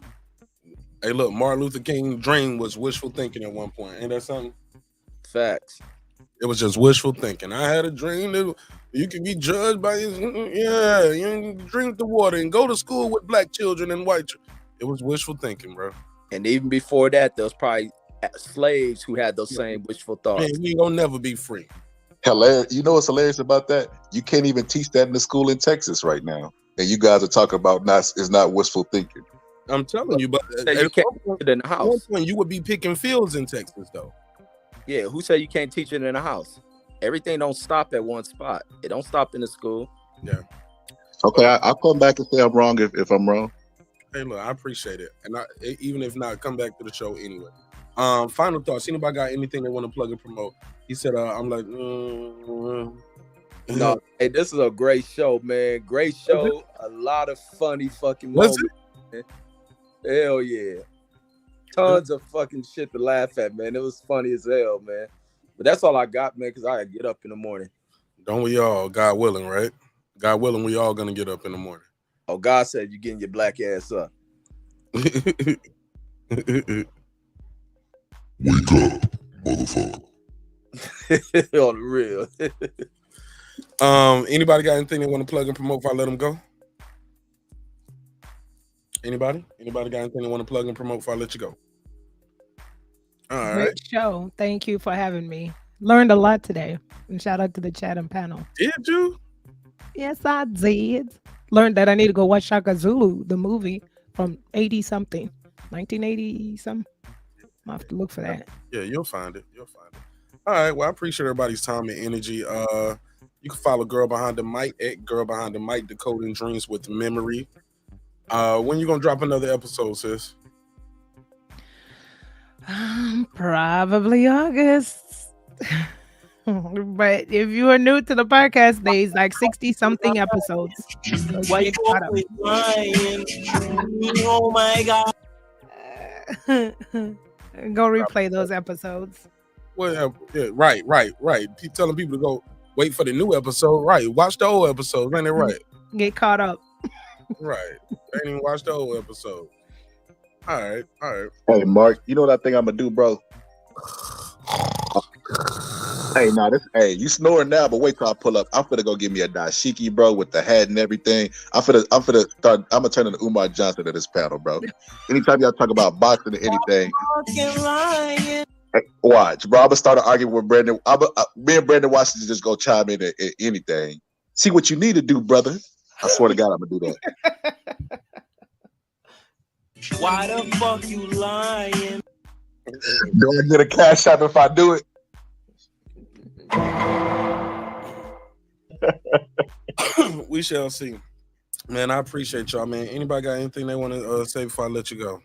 Martin Luther King's dream was wishful thinking at one point. Ain't that something? Facts. It was just wishful thinking. I had a dream that you could be judged by you drink the water and go to school with black children and white children. It was wishful thinking, bro. And even before that, there was probably slaves who had those same wishful thoughts. Man, we gonna never be free. Hilarious. You know what's hilarious about that? You can't even teach that in the school in Texas right now, and you guys are talking about it's not wishful thinking. I'm telling you, but you can't teach it in the house. You would be picking fields in Texas, though. Yeah, who said you can't teach it in the house? Everything don't stop at one spot. It don't stop in the school. Yeah. Okay, I'll come back and say I'm wrong if I'm wrong. Hey, look, I appreciate it, and even if not, come back to the show anyway. Final thoughts. Anybody got anything they want to plug and promote? He said, I'm like, no. Hey, this is a great show, man. Great show. A lot of funny fucking moments. Hell yeah. Tons of fucking shit to laugh at, man. It was funny as hell, man. But that's all I got, man, because I gotta get up in the morning. Don't we all, God willing, right? God willing, we all gonna get up in the morning. Oh, God said you're getting your black ass up. Wake up, motherfucker. On the real. Anybody got anything they want to plug and promote before I let them go? Anybody got anything they want to plug and promote before I let you go? All right. Great show. Thank you for having me. Learned a lot today. And shout out to the chat and panel. Did you? Yes, I did. Learned that I need to go watch Shaka Zulu, the movie from 80-something. 1980-something. I'll have to look for that. Yeah, you'll find it. All right. Well, I appreciate everybody's time and energy. You can follow Girl Behind the Mic at Girl Behind the Mic, Decoding Dreams with Memory. When you gonna drop another episode, sis? Probably August. But if you are new to the podcast, there's like 60-something episodes. Why you always lying? Oh my God. Go replay those episodes. Well, yeah, right. Keep telling people to go wait for the new episode. Right. Watch the old episode. Ain't it right? Get caught up. Right. Ain't even watched the old episode. All right. Hey, Mark, you know what I think I'm gonna do, bro? Hey, you snoring now, but wait till I pull up. I'm finna go get me a dashiki, bro, with the hat and everything. I'm gonna turn into Umar Johnson at this panel, bro. Anytime y'all talk about boxing or anything. Watch, bro. I'm gonna start an argument with Brandon. Me and Brandon Washington just go chime in at anything. See what you need to do, brother. I swear to God, I'm gonna do that. Why the fuck you lying? Do I get a cash app if I do it? We shall see. Man, I appreciate y'all, man. Anybody got anything they want to say before I let you go?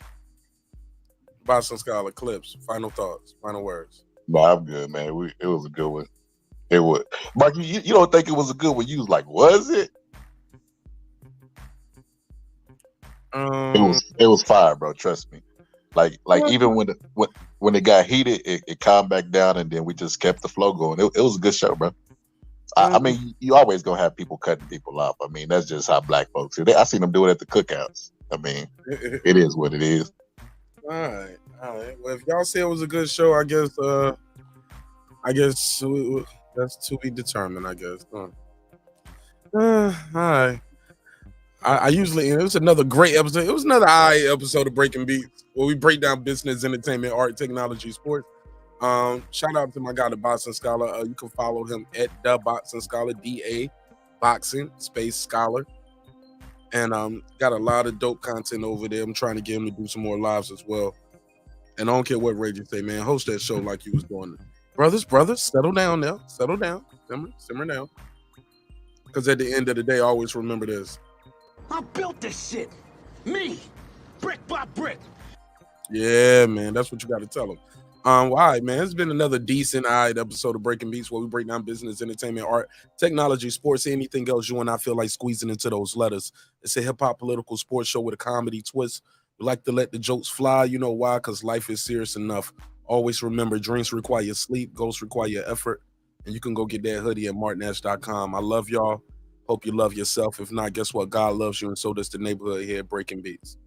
Boston Scholar, Clips, final thoughts, final words. No, I'm good, man. It was a good one. It was. Mark, you don't think it was a good one? You was like, was it? It was fire, bro. Trust me. Like even when it got heated, it calmed back down, and then we just kept the flow going. It was a good show, bro. I mean, you always gonna have people cutting people off. I mean, that's just how black folks are. I seen them do it at the cookouts. I mean, it is what it is. All right. Well, if y'all say it was a good show, I guess that's to be determined. I guess. All right. I usually, it was another great episode. It was another episode of Breaking Beats where we break down business, entertainment, art, technology, sports. Shout out to my guy, the Boxing Scholar. You can follow him at the Boxing Scholar, DA Boxing Space Scholar, and got a lot of dope content over there. I'm trying to get him to do some more lives as well. And I don't care what Reggie say, man. Host that show like you was doing. Brothers, settle down now. Settle down. Simmer down. Because at the end of the day, always remember this. I built this shit. Me. Brick by brick. Yeah, man. That's what you got to tell them. All right, man. It's been another decent episode of Breaking Beats where we break down business, entertainment, art, technology, sports, anything else you and I feel like squeezing into those letters. It's a hip-hop political sports show with a comedy twist. We like to let the jokes fly. You know why? Because life is serious enough. Always remember, dreams require sleep, goals require effort, and you can go get that hoodie at marqnash.com. I love y'all. Hope you love yourself. If not, guess what? God loves you, and so does the neighborhood here at Breaking Beats.